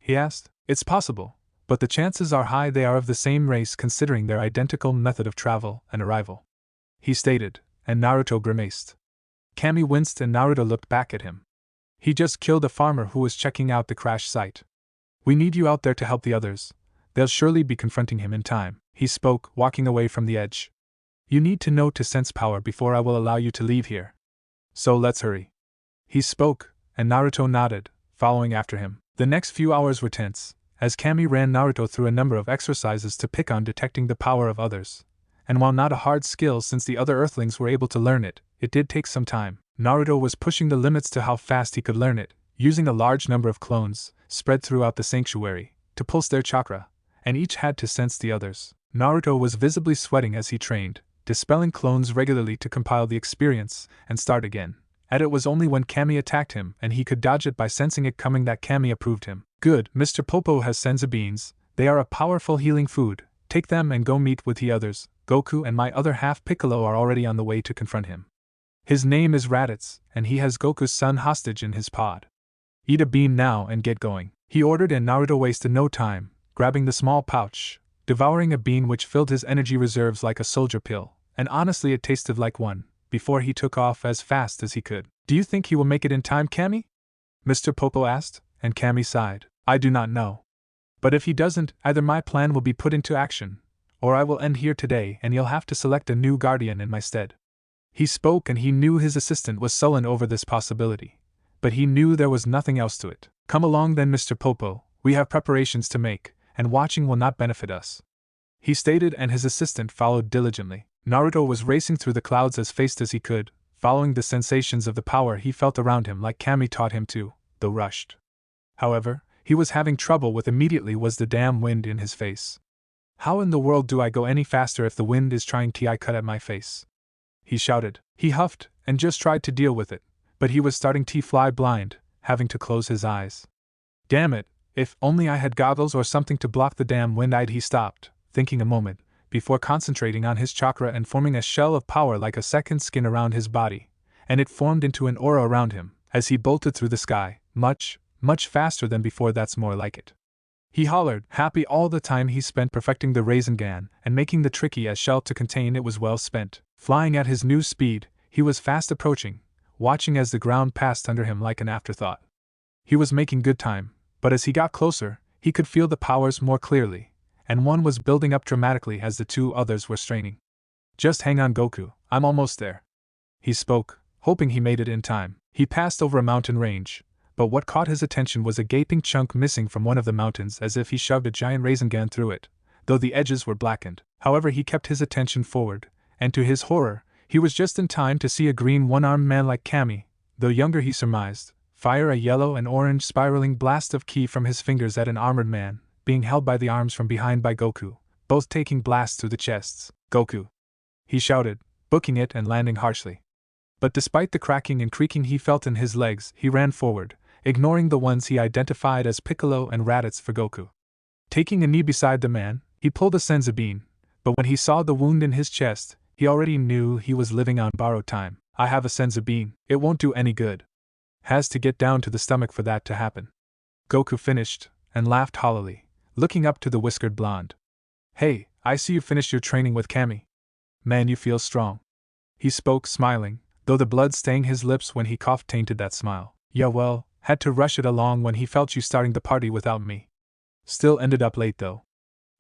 He asked. It's possible, but the chances are high they are of the same race considering their identical method of travel and arrival. He stated, and Naruto grimaced. Kami winced and Naruto looked back at him. He just killed a farmer who was checking out the crash site. We need you out there to help the others. They'll surely be confronting him in time. He spoke, walking away from the edge. You need to know to sense power before I will allow you to leave here. So let's hurry. He spoke, and Naruto nodded, following after him. The next few hours were tense, as Kami ran Naruto through a number of exercises to pick on detecting the power of others. And while not a hard skill since the other Earthlings were able to learn it, it did take some time. Naruto was pushing the limits to how fast he could learn it, using a large number of clones, spread throughout the sanctuary, to pulse their chakra, and each had to sense the others. Naruto was visibly sweating as he trained, dispelling clones regularly to compile the experience and start again. And it was only when Kami attacked him and he could dodge it by sensing it coming that Kami approved him. Good, Mr. Popo has senzu beans. They are a powerful healing food. Take them and go meet with the others. Goku and my other half Piccolo are already on the way to confront him. His name is Raditz, and he has Goku's son hostage in his pod. Eat a bean now and get going, he ordered, and Naruto wasted no time, grabbing the small pouch, devouring a bean which filled his energy reserves like a soldier pill, and honestly it tasted like one, before he took off as fast as he could. Do you think he will make it in time, Kami? Mr. Popo asked, and Kami sighed. I do not know. But if he doesn't, either my plan will be put into action, or I will end here today and you'll have to select a new guardian in my stead. He spoke and he knew his assistant was sullen over this possibility, but he knew there was nothing else to it. Come along then, Mr. Popo, we have preparations to make, and watching will not benefit us, he stated, and his assistant followed diligently. Naruto was racing through the clouds as fast as he could, following the sensations of the power he felt around him like Kami taught him to, though rushed. However, he was having trouble with immediately was the damn wind in his face. How in the world do I go any faster if the wind is trying to cut at my face? He shouted. He huffed, and just tried to deal with it, but he was starting to fly blind, having to close his eyes. Damn it, if only I had goggles or something to block the damn wind. He stopped, thinking a moment, before concentrating on his chakra and forming a shell of power like a second skin around his body, and it formed into an aura around him, as he bolted through the sky, much faster than before. That's more like it. He hollered, happy all the time he spent perfecting the Rasengan and making the tricky as shell to contain it was well spent. Flying at his new speed, he was fast approaching, watching as the ground passed under him like an afterthought. He was making good time, but as he got closer, he could feel the powers more clearly, and one was building up dramatically as the two others were straining. Just hang on, Goku, I'm almost there, he spoke, hoping he made it in time. He passed over a mountain range, but what caught his attention was a gaping chunk missing from one of the mountains, as if he shoved a giant Rasengan through it, though the edges were blackened. However, he kept his attention forward, and to his horror, he was just in time to see a green one-armed man like Kami, though younger he surmised, fire a yellow and orange spiraling blast of ki from his fingers at an armored man, being held by the arms from behind by Goku, both taking blasts through the chests. Goku! He shouted, booking it and landing harshly. But despite the cracking and creaking he felt in his legs, he ran forward, ignoring the ones he identified as Piccolo and Raditz for Goku. Taking a knee beside the man, he pulled a senzu bean, but when he saw the wound in his chest, he already knew he was living on borrowed time. I have a senzu bean, it won't do any good. Has to get down to the stomach for that to happen. Goku finished, and laughed hollowly, looking up to the whiskered blonde. Hey, I see you finished your training with Kami. Man, you feel strong. He spoke, smiling, though the blood staining his lips when he coughed tainted that smile. Yeah, well, had to rush it along when he felt you starting the party without me. Still ended up late though.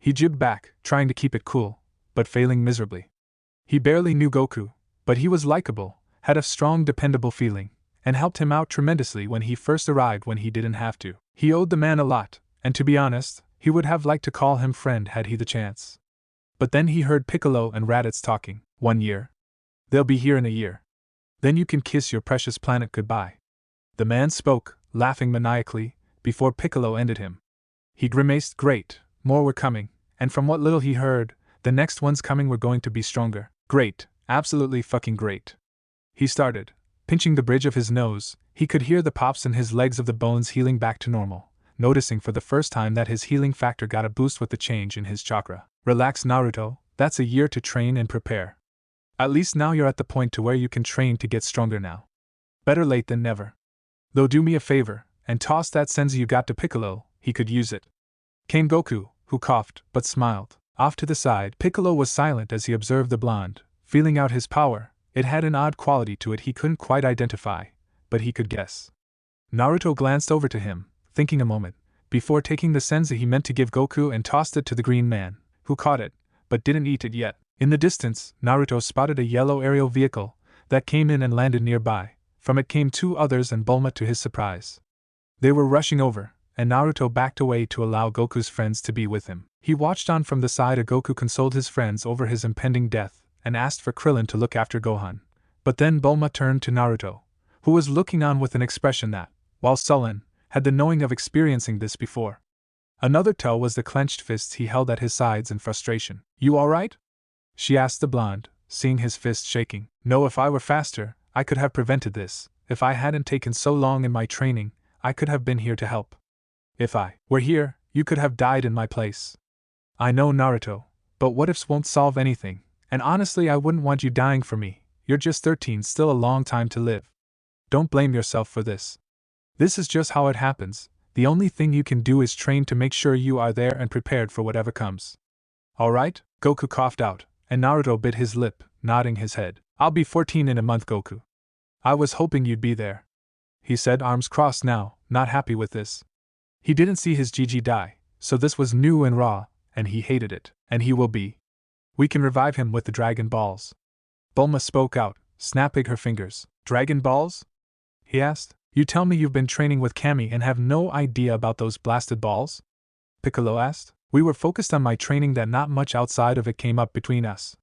He jibbed back, trying to keep it cool, but failing miserably. He barely knew Goku, but he was likable, had a strong dependable feeling, and helped him out tremendously when he first arrived when he didn't have to. He owed the man a lot, and to be honest, he would have liked to call him friend had he the chance. But then he heard Piccolo and Raditz talking. 1 year. They'll be here in a year. Then you can kiss your precious planet goodbye. The man spoke, laughing maniacally, before Piccolo ended him. He grimaced, great, more were coming, and from what little he heard, the next ones coming were going to be stronger. Great, absolutely fucking great. He started, pinching the bridge of his nose. He could hear the pops in his legs of the bones healing back to normal, noticing for the first time that his healing factor got a boost with the change in his chakra. Relax, Naruto, that's a year to train and prepare. At least now you're at the point to where you can train to get stronger now. Better late than never. Though do me a favor, and toss that senzu you got to Piccolo, he could use it. Came Goku, who coughed, but smiled. Off to the side, Piccolo was silent as he observed the blonde, feeling out his power. It had an odd quality to it he couldn't quite identify, but he could guess. Naruto glanced over to him, thinking a moment, before taking the senzu he meant to give Goku and tossed it to the green man, who caught it, but didn't eat it yet. In the distance, Naruto spotted a yellow aerial vehicle that came in and landed nearby. From it came two others and Bulma to his surprise. They were rushing over, and Naruto backed away to allow Goku's friends to be with him. He watched on from the side as Goku consoled his friends over his impending death, and asked for Krillin to look after Gohan. But then Bulma turned to Naruto, who was looking on with an expression that, while sullen, had the knowing of experiencing this before. Another tell was the clenched fists he held at his sides in frustration. "You alright?" she asked the blonde, seeing his fist shaking. "No, if I were faster, I could have prevented this. If I hadn't taken so long in my training, I could have been here to help. If I were here, you could have died in my place." "I know, Naruto, but what ifs won't solve anything, and honestly I wouldn't want you dying for me. You're just 13, still a long time to live. Don't blame yourself for this. This is just how it happens. The only thing you can do is train to make sure you are there and prepared for whatever comes." "Alright," Goku coughed out, and Naruto bit his lip, nodding his head. "I'll be 14 in a month, Goku." "I was hoping you'd be there," he said, arms crossed now, not happy with this. He didn't see his Gigi die, so this was new and raw, and he hated it. "And he will be. We can revive him with the Dragon Balls." Bulma spoke out, snapping her fingers. "Dragon Balls?" he asked. "You tell me you've been training with Kami and have no idea about those blasted balls?" Piccolo asked. "We were focused on my training, that not much outside of it came up between us.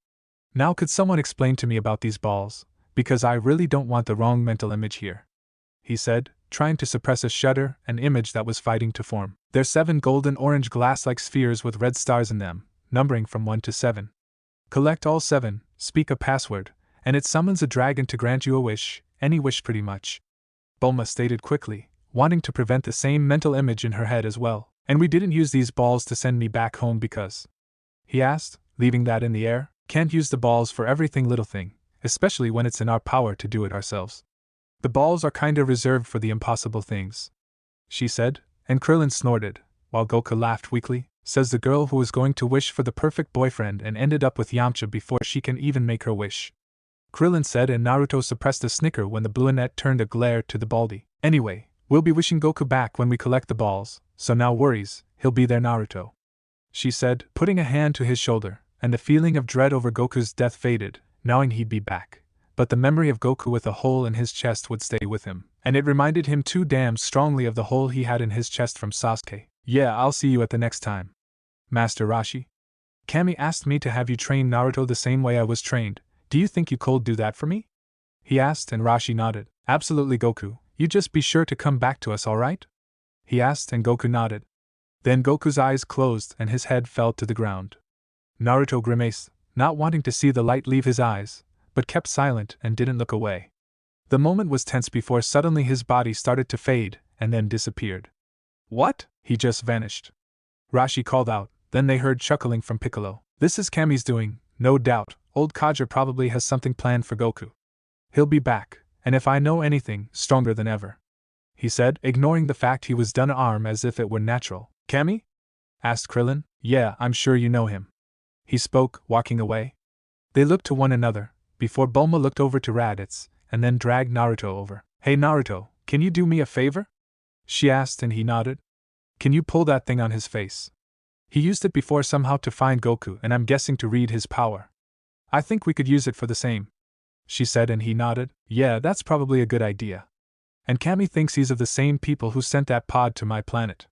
Now could someone explain to me about these balls, because I really don't want the wrong mental image here," he said, trying to suppress a shudder, an image that was fighting to form. "They're 7 golden orange glass-like spheres with red stars in them, numbering from 1 to 7. Collect all 7, speak a password, and it summons a dragon to grant you a wish, any wish pretty much," Bulma stated quickly, wanting to prevent the same mental image in her head as well. "And we didn't use these balls to send me back home because," he asked, leaving that in the air, "can't use the balls for everything, little thing, especially when it's in our power to do it ourselves. The balls are kinda reserved for the impossible things," she said, and Krillin snorted, while Goku laughed weakly. "Says the girl who was going to wish for the perfect boyfriend and ended up with Yamcha before she can even make her wish," Krillin said, and Naruto suppressed a snicker when the brunette turned a glare to the baldy. "Anyway, we'll be wishing Goku back when we collect the balls, so no worries, he'll be there, Naruto," she said, putting a hand to his shoulder, and the feeling of dread over Goku's death faded, knowing he'd be back. But the memory of Goku with a hole in his chest would stay with him, and it reminded him too damn strongly of the hole he had in his chest from Sasuke. "Yeah, I'll see you at the next time, Master Roshi. Kami asked me to have you train Naruto the same way I was trained. Do you think you could do that for me?" he asked, and Roshi nodded. "Absolutely, Goku. You just be sure to come back to us, alright?" he asked, and Goku nodded. Then Goku's eyes closed and his head fell to the ground. Naruto grimaced, not wanting to see the light leave his eyes, but kept silent and didn't look away. The moment was tense before suddenly his body started to fade and then disappeared. "What?" He just vanished, Roshi called out. Then they heard chuckling from Piccolo. "This is Kami's doing, no doubt. Old Kaja probably has something planned for Goku. He'll be back, and if I know anything, stronger than ever," he said, ignoring the fact he was done arm as if it were natural. "Kami?" asked Krillin. "Yeah, I'm sure you know him," he spoke, walking away. They looked to one another, before Bulma looked over to Raditz, and then dragged Naruto over. "Hey Naruto, can you do me a favor?" she asked, and he nodded. "Can you pull that thing on his face? He used it before somehow to find Goku, and I'm guessing to read his power. I think we could use it for the same," she said, and he nodded. "Yeah, that's probably a good idea. And Kami thinks he's of the same people who sent that pod to my planet,"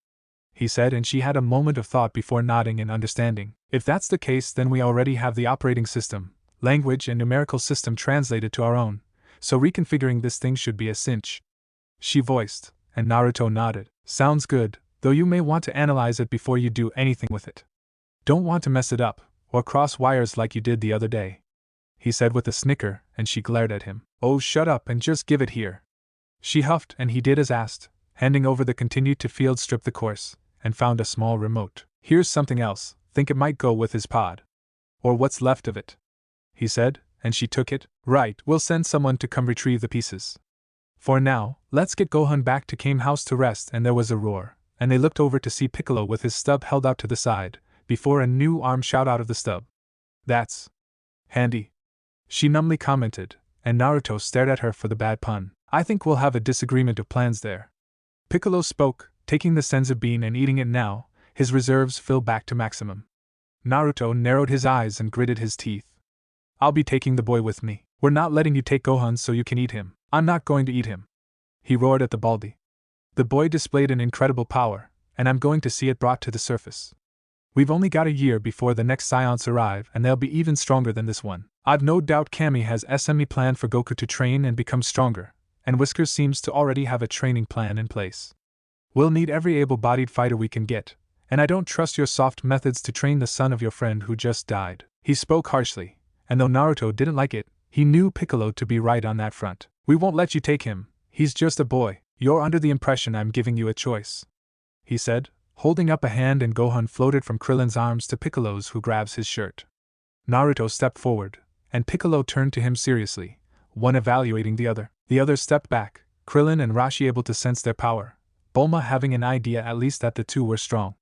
he said, and she had a moment of thought before nodding and understanding. "If that's the case, then we already have the operating system, language and numerical system translated to our own, so reconfiguring this thing should be a cinch," she voiced, and Naruto nodded. "Sounds good, though you may want to analyze it before you do anything with it. Don't want to mess it up, or cross wires like you did the other day," he said with a snicker, and she glared at him. "Oh, shut up and just give it here." She huffed, and he did as asked, handing over the continued to field strip the course, and found a small remote. "Here's something else, think it might go with his pod. Or what's left of it," he said, and she took it. "Right, we'll send someone to come retrieve the pieces. For now, let's get Gohan back to Kame House to rest." And there was a roar, and they looked over to see Piccolo with his stub held out to the side, before a new arm shot out of the stub. "That's handy," she numbly commented, and Naruto stared at her for the bad pun. "I think we'll have a disagreement of plans there." Piccolo spoke, taking the senzu bean and eating it now, his reserves filled back to maximum. Naruto narrowed his eyes and gritted his teeth. "I'll be taking the boy with me. We're not letting you take Gohan so you can eat him." "I'm not going to eat him," he roared at the baldy. The boy displayed an incredible power, and I'm going to see it brought to the surface. We've only got a year before the next Saiyans arrive, and they'll be even stronger than this one. I've no doubt Kami has SME planned for Goku to train and become stronger, and Whiskers seems to already have a training plan in place. We'll need every able-bodied fighter we can get, and I don't trust your soft methods to train the son of your friend who just died. He spoke harshly, and though Naruto didn't like it, he knew Piccolo to be right on that front. We won't let you take him, he's just a boy. You're under the impression I'm giving you a choice, he said, holding up a hand, and Gohan floated from Krillin's arms to Piccolo's, who grabs his shirt. Naruto stepped forward, and Piccolo turned to him seriously, one evaluating the other. The others stepped back, Krillin and Roshi able to sense their power, Bulma having an idea at least that the two were strong.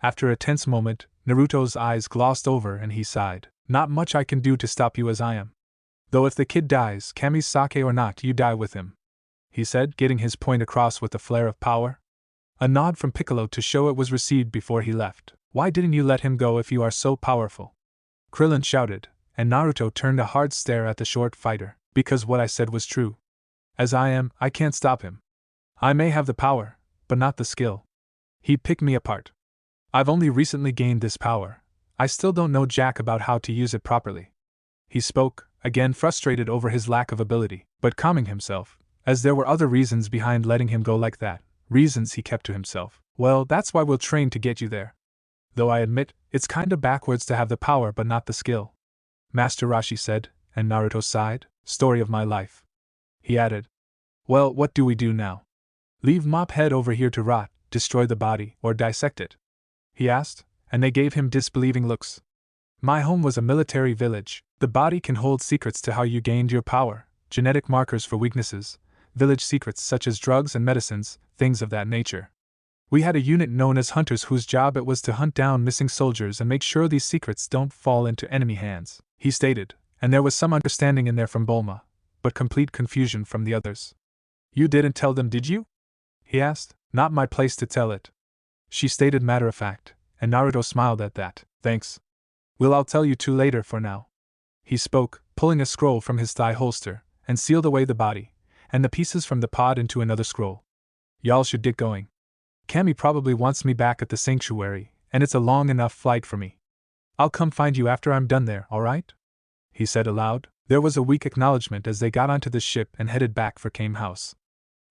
After a tense moment, Naruto's eyes glossed over and he sighed. Not much I can do to stop you as I am. Though if the kid dies, Kamisake or not, you die with him, he said, getting his point across with a flare of power. A nod from Piccolo to show it was received before he left. Why didn't you let him go if you are so powerful? Krillin shouted, and Naruto turned a hard stare at the short fighter. Because what I said was true. As I am, I can't stop him. I may have the power, but not the skill. He'd pick me apart. I've only recently gained this power. I still don't know jack about how to use it properly. He spoke, again frustrated over his lack of ability, but calming himself, as there were other reasons behind letting him go like that, reasons he kept to himself. Well, that's why we'll train to get you there. Though I admit, it's kinda backwards to have the power but not the skill. Master Roshi said, and Naruto sighed. Story of my life. He added. Well, what do we do now? Leave Mophead over here to rot, destroy the body, or dissect it? He asked, and they gave him disbelieving looks. My home was a military village. The body can hold secrets to how you gained your power, genetic markers for weaknesses, village secrets such as drugs and medicines, things of that nature. We had a unit known as hunters whose job it was to hunt down missing soldiers and make sure these secrets don't fall into enemy hands, he stated, and there was some understanding in there from Bulma, but complete confusion from the others. You didn't tell them, did you? He asked. Not my place to tell it, she stated matter of fact, and Naruto smiled at that. Thanks. Well, I'll tell you two later for now. He spoke, pulling a scroll from his thigh holster, and sealed away the body, and the pieces from the pod into another scroll. Y'all should get going. Kami probably wants me back at the sanctuary, and it's a long enough flight for me. I'll come find you after I'm done there, alright? He said aloud. There was a weak acknowledgement as they got onto the ship and headed back for Kame House.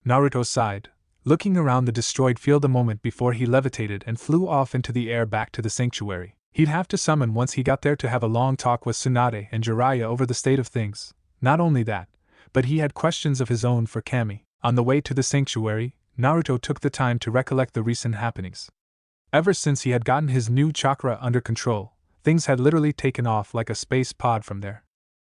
Naruto sighed, looking around the destroyed field a moment before he levitated and flew off into the air back to the sanctuary. He'd have to summon once he got there to have a long talk with Tsunade and Jiraiya over the state of things. Not only that, but he had questions of his own for Kami. On the way to the sanctuary, Naruto took the time to recollect the recent happenings. Ever since he had gotten his new chakra under control, things had literally taken off like a space pod from there.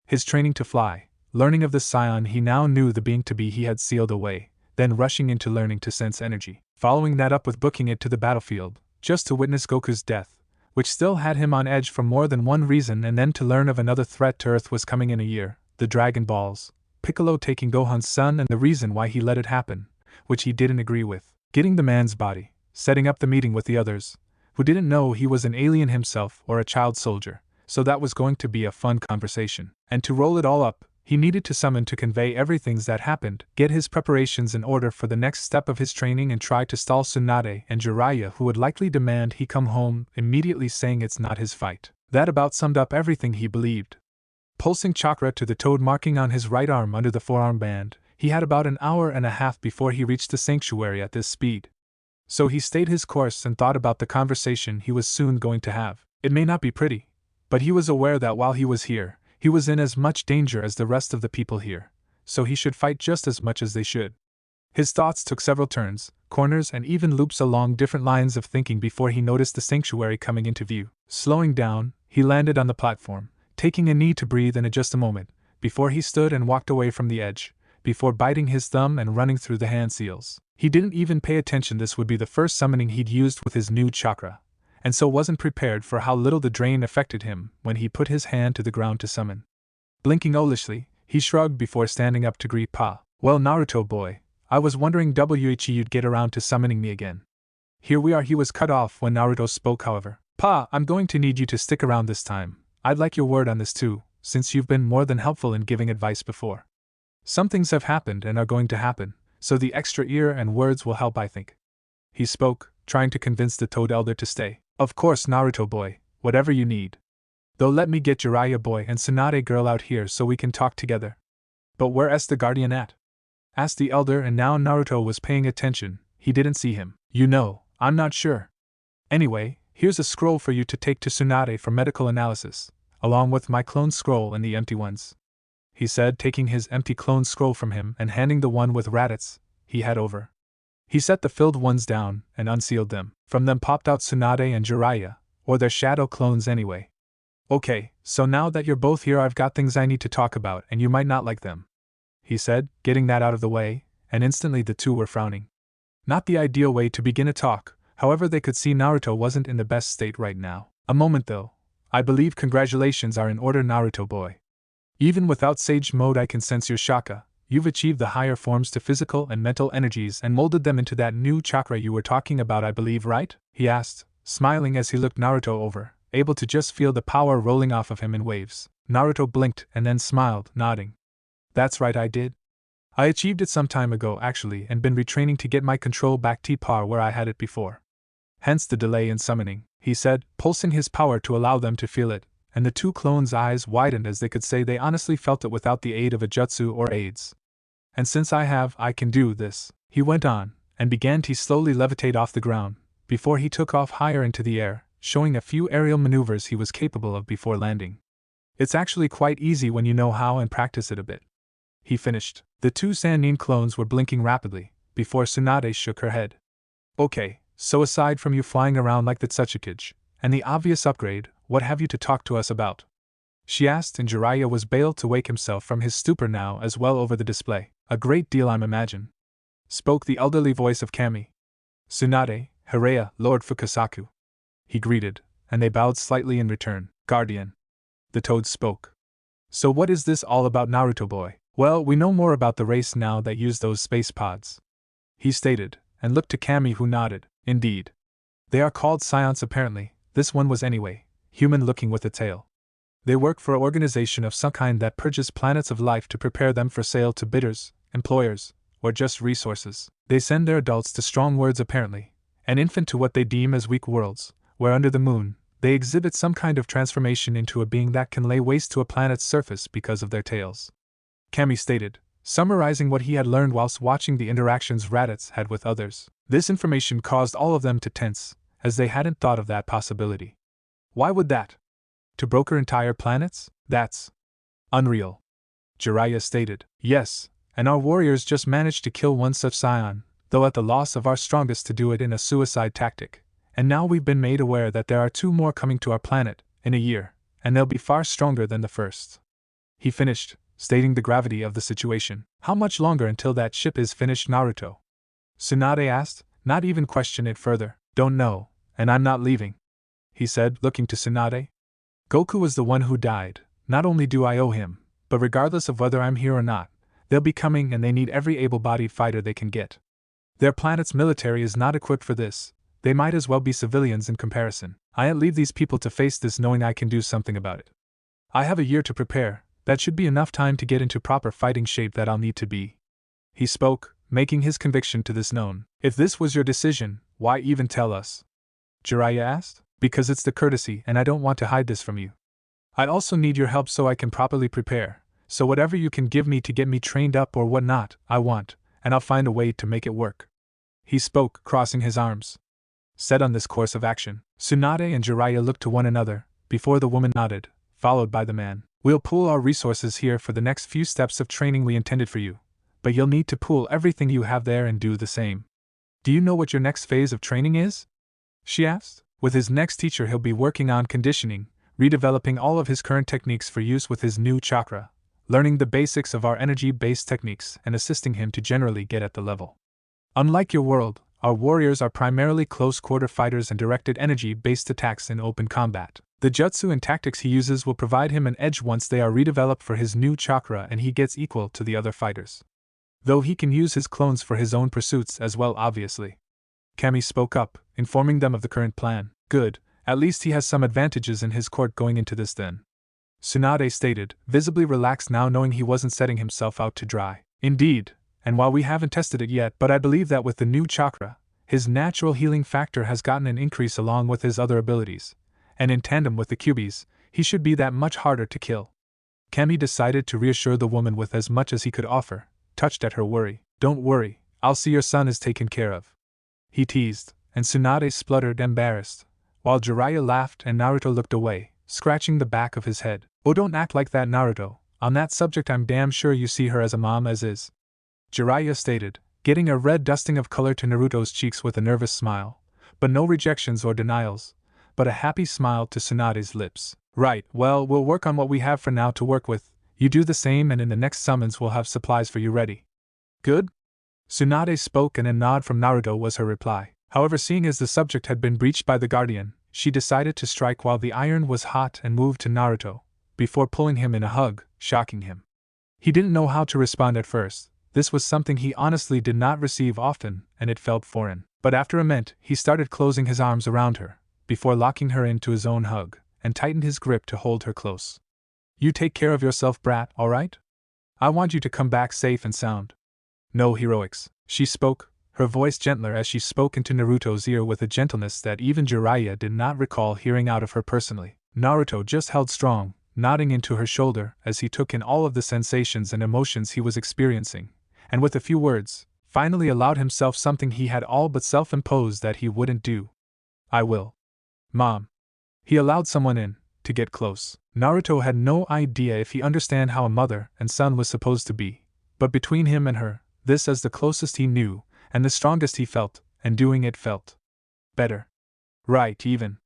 His training to fly, learning of the Saiyan he now knew the being to be he had sealed away, then rushing into learning to sense energy, following that up with booking it to the battlefield, just to witness Goku's death, which still had him on edge for more than one reason, and then to learn of another threat to Earth was coming in a year, the Dragon Balls, Piccolo taking Gohan's son and the reason why he let it happen, which he didn't agree with, getting the man's body, setting up the meeting with the others, who didn't know he was an alien himself or a child soldier, so that was going to be a fun conversation. And to roll it all up, he needed to summon to convey everything that happened, get his preparations in order for the next step of his training, and try to stall Tsunade and Jiraiya, who would likely demand he come home, immediately saying it's not his fight. That about summed up everything he believed. Pulsing chakra to the toad marking on his right arm under the forearm band, he had about an hour and a half before he reached the sanctuary at this speed. So he stayed his course and thought about the conversation he was soon going to have. It may not be pretty, but he was aware that while he was here, he was in as much danger as the rest of the people here, so he should fight just as much as they should. His thoughts took several turns, corners, and even loops along different lines of thinking before he noticed the sanctuary coming into view. Slowing down, he landed on the platform, taking a knee to breathe in just a moment, before he stood and walked away from the edge, before biting his thumb and running through the hand seals. He didn't even pay attention this would be the first summoning he'd used with his new chakra, and so wasn't prepared for how little the drain affected him when he put his hand to the ground to summon. Blinking owlishly, he shrugged before standing up to greet Pa. Well, Naruto boy, I was wondering you'd get around to summoning me again. Here we are. He was cut off when Naruto spoke, however. Pa, I'm going to need you to stick around this time. I'd like your word on this too, since you've been more than helpful in giving advice before. Some things have happened and are going to happen, so the extra ear and words will help, I think. He spoke, trying to convince the Toad Elder to stay. Of course, Naruto boy, whatever you need. Though let me get Jiraiya boy and Tsunade girl out here so we can talk together. But where's the guardian at? Asked the elder, and now Naruto was paying attention. He didn't see him. You know, I'm not sure. Anyway, here's a scroll for you to take to Tsunade for medical analysis, along with my clone scroll and the empty ones. He said, taking his empty clone scroll from him and handing the one with Raditz he had over. He set the filled ones down and unsealed them. From them popped out Tsunade and Jiraiya, or their shadow clones anyway. Okay, so now that you're both here, I've got things I need to talk about and you might not like them, he said, getting that out of the way, and instantly the two were frowning. Not the ideal way to begin a talk, however they could see Naruto wasn't in the best state right now. A moment though. I believe congratulations are in order, Naruto boy. Even without Sage Mode I can sense your chakra. You've achieved the higher forms to physical and mental energies and molded them into that new chakra you were talking about, I believe, right? He asked, smiling as he looked Naruto over, able to just feel the power rolling off of him in waves. Naruto blinked and then smiled, nodding. That's right, I did. I achieved it some time ago actually and been retraining to get my control back to par where I had it before. Hence the delay in summoning, he said, pulsing his power to allow them to feel it, and the two clones' eyes widened as they could say they honestly felt it without the aid of a jutsu or aids. And since I can do this, he went on, and began to slowly levitate off the ground, before he took off higher into the air, showing a few aerial maneuvers he was capable of before landing. It's actually quite easy when you know how and practice it a bit. He finished. The two Sannin clones were blinking rapidly, before Tsunade shook her head. Okay, so aside from you flying around like the Tsuchikage, and the obvious upgrade, what have you to talk to us about? She asked, and Jiraiya was bailed to wake himself from his stupor now as well over the display. A great deal, I'm imagine. Spoke the elderly voice of Kami. Tsunade, Jiraiya, Lord Fukasaku. He greeted, and they bowed slightly in return. Guardian. The Toad spoke. So what is this all about, Naruto boy? Well, we know more about the race now that use those space pods, he stated, and looked to Kami, who nodded. Indeed. They are called Saiyans apparently. This one was anyway, human looking with a tail. They work for an organization of some kind that purges planets of life to prepare them for sale to bidders, employers, or just resources. They send their adults to strong worlds apparently, an infant to what they deem as weak worlds, where under the moon, they exhibit some kind of transformation into a being that can lay waste to a planet's surface because of their tails. Kami stated, summarizing what he had learned whilst watching the interactions Raditz had with others. This information caused all of them to tense, as they hadn't thought of that possibility. Why would that? To broker entire planets? That's unreal. Jiraiya stated. Yes, and our warriors just managed to kill one such Saiyan, though at the loss of our strongest to do it in a suicide tactic, and now we've been made aware that there are two more coming to our planet, in a year, and they'll be far stronger than the first. He finished, stating the gravity of the situation. How much longer until that ship is finished, Naruto? Tsunade asked, not even question it further. Don't know, and I'm not leaving, he said, looking to Tsunade. Goku was the one who died. Not only do I owe him, but regardless of whether I'm here or not, they'll be coming and they need every able-bodied fighter they can get. Their planet's military is not equipped for this. They might as well be civilians in comparison. I'll leave these people to face this knowing I can do something about it. I have a year to prepare. That should be enough time to get into proper fighting shape that I'll need to be. He spoke, making his conviction to this known. If this was your decision, why even tell us? Jiraiya asked. Because it's the courtesy and I don't want to hide this from you. I also need your help so I can properly prepare, so whatever you can give me to get me trained up or whatnot, I want, and I'll find a way to make it work. He spoke, crossing his arms. Set on this course of action, Tsunade and Jiraiya looked to one another, before the woman nodded, followed by the man. We'll pool our resources here for the next few steps of training we intended for you, but you'll need to pool everything you have there and do the same. Do you know what your next phase of training is? She asked. With his next teacher he'll be working on conditioning, redeveloping all of his current techniques for use with his new chakra, learning the basics of our energy-based techniques and assisting him to generally get at the level. Unlike your world, our warriors are primarily close-quarter fighters and directed energy-based attacks in open combat. The jutsu and tactics he uses will provide him an edge once they are redeveloped for his new chakra and he gets equal to the other fighters. Though he can use his clones for his own pursuits as well, obviously. Kami spoke up, informing them of the current plan. Good, at least he has some advantages in his court going into this then. Tsunade stated, visibly relaxed now knowing he wasn't setting himself out to dry. Indeed, and while we haven't tested it yet, but I believe that with the new chakra, his natural healing factor has gotten an increase along with his other abilities, and in tandem with the cubies, he should be that much harder to kill. Kami decided to reassure the woman with as much as he could offer, touched at her worry. Don't worry, I'll see your son is taken care of. He teased, and Tsunade spluttered embarrassed, while Jiraiya laughed and Naruto looked away, scratching the back of his head. Oh, don't act like that, Naruto. On that subject I'm damn sure you see her as a mom as is. Jiraiya stated, getting a red dusting of color to Naruto's cheeks with a nervous smile, but no rejections or denials, but a happy smile to Tsunade's lips. Right, well, we'll work on what we have for now to work with, you do the same and in the next summons we'll have supplies for you ready. Good? Tsunade spoke and a nod from Naruto was her reply. However, seeing as the subject had been breached by the guardian, she decided to strike while the iron was hot and moved to Naruto, before pulling him in a hug, shocking him. He didn't know how to respond at first. This was something he honestly did not receive often, and it felt foreign. But after a minute, he started closing his arms around her, before locking her into his own hug, and tightened his grip to hold her close. You take care of yourself, brat, alright? I want you to come back safe and sound. No heroics, she spoke, her voice gentler as she spoke into Naruto's ear with a gentleness that even Jiraiya did not recall hearing out of her personally. Naruto just held strong, nodding into her shoulder as he took in all of the sensations and emotions he was experiencing, and with a few words, finally allowed himself something he had all but self-imposed that he wouldn't do. I will. Mom. He allowed someone in, to get close. Naruto had no idea if he understand how a mother and son was supposed to be, but between him and her, this is the closest he knew, and the strongest he felt, and doing it felt better. Right, even.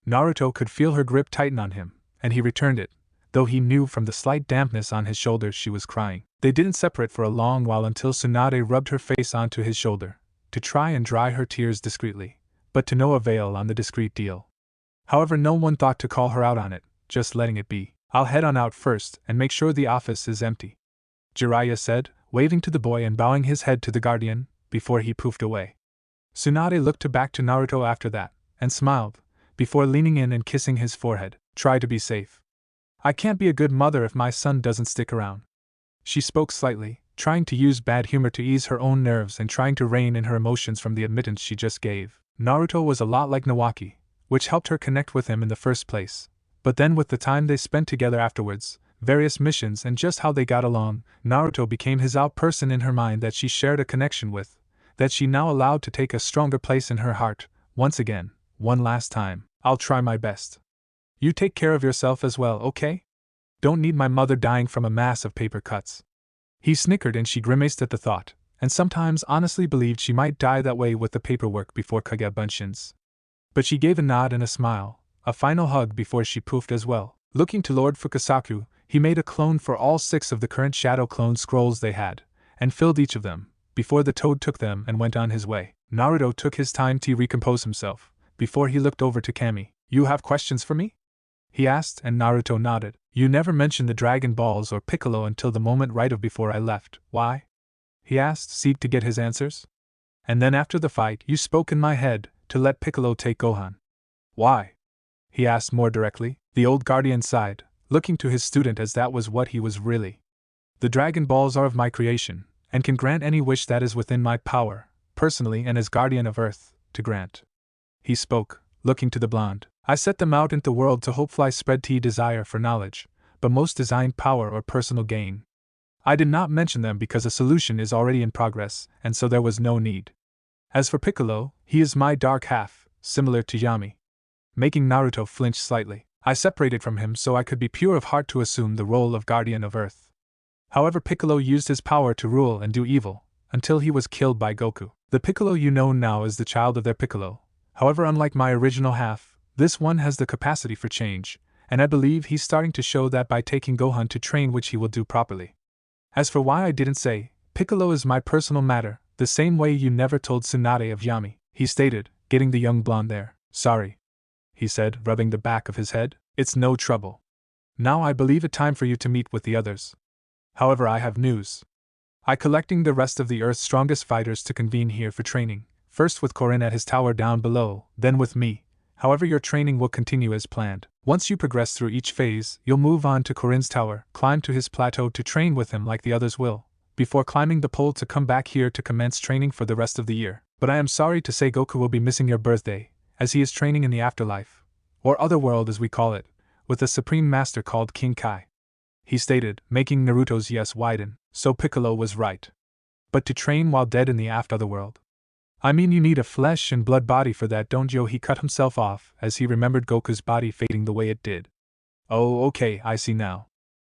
Naruto could feel her grip tighten on him, and he returned it, though he knew from the slight dampness on his shoulders she was crying. They didn't separate for a long while until Tsunade rubbed her face onto his shoulder, to try and dry her tears discreetly, but to no avail on the discreet deal. However, no one thought to call her out on it, just letting it be. I'll head on out first and make sure the office is empty, Jiraiya said, waving to the boy and bowing his head to the guardian, before he poofed away. Tsunade looked back to Naruto after that, and smiled, before leaning in and kissing his forehead. Try to be safe. I can't be a good mother if my son doesn't stick around. She spoke slightly, trying to use bad humor to ease her own nerves and trying to rein in her emotions from the admittance she just gave. Naruto was a lot like Nawaki, which helped her connect with him in the first place, but then with the time they spent together afterwards, various missions and just how they got along, Naruto became his out person in her mind that she shared a connection with, that she now allowed to take a stronger place in her heart, once again, one last time. I'll try my best. You take care of yourself as well, okay? Don't need my mother dying from a mass of paper cuts. He snickered and she grimaced at the thought, and sometimes honestly believed she might die that way with the paperwork before Kagebunshin's. But she gave a nod and a smile, a final hug before she poofed as well. Looking to Lord Fukasaku, he made a clone for all 6 of the current Shadow Clone scrolls they had, and filled each of them, before the toad took them and went on his way. Naruto took his time to recompose himself, before he looked over to Kami. You have questions for me? He asked, and Naruto nodded. You never mentioned the Dragon Balls or Piccolo until the moment right of before I left. Why? He asked, seek to get his answers. And then after the fight, you spoke in my head, to let Piccolo take Gohan. Why? He asked more directly. The old guardian sighed, looking to his student as that was what he was really. The Dragon Balls are of my creation, and can grant any wish that is within my power, personally and as guardian of Earth, to grant. He spoke, looking to the blonde. I set them out into the world to hopefully spread tea desire for knowledge, but most designed power or personal gain. I did not mention them because a solution is already in progress, and so there was no need. As for Piccolo, he is my dark half, similar to Yami. Making Naruto flinch slightly. I separated from him so I could be pure of heart to assume the role of guardian of Earth. However, Piccolo used his power to rule and do evil, until he was killed by Goku. The Piccolo you know now is the child of their Piccolo. However, unlike my original half, this one has the capacity for change, and I believe he's starting to show that by taking Gohan to train, which he will do properly. As for why I didn't say, Piccolo is my personal matter, the same way you never told Tsunade of Yami, he stated, getting the young blonde there. Sorry, he said, rubbing the back of his head. It's no trouble. Now I believe it time for you to meet with the others. However, I have news. I collecting the rest of the Earth's strongest fighters to convene here for training, first with Korin at his tower down below, then with me. However, your training will continue as planned. Once you progress through each phase, you'll move on to Korin's tower, climb to his plateau to train with him like the others will, before climbing the pole to come back here to commence training for the rest of the year. But I am sorry to say Goku will be missing your birthday, as he is training in the afterlife, or otherworld as we call it, with a supreme master called King Kai. He stated, making Naruto's yes widen. So Piccolo was right. But to train while dead in the afterworld? I mean, you need a flesh and blood body for that, don't you? He cut himself off as he remembered Goku's body fading the way it did. Oh, okay, I see now.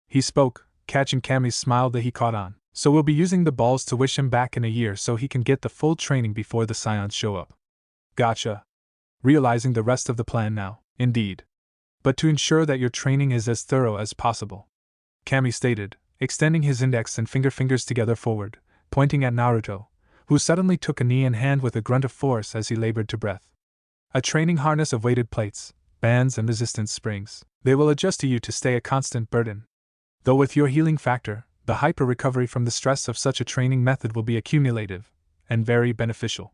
He spoke, catching Kami's smile that he caught on. So we'll be using the balls to wish him back in a year so he can get the full training before the Saiyans show up. Gotcha. Realizing the rest of the plan now, indeed. But to ensure that your training is as thorough as possible, Kami stated, extending his index and fingers together forward, pointing at Naruto, who suddenly took a knee in hand with a grunt of force as he labored to breath. A training harness of weighted plates, bands and resistance springs. They will adjust to you to stay a constant burden. Though with your healing factor, the hyper-recovery from the stress of such a training method will be accumulative and very beneficial.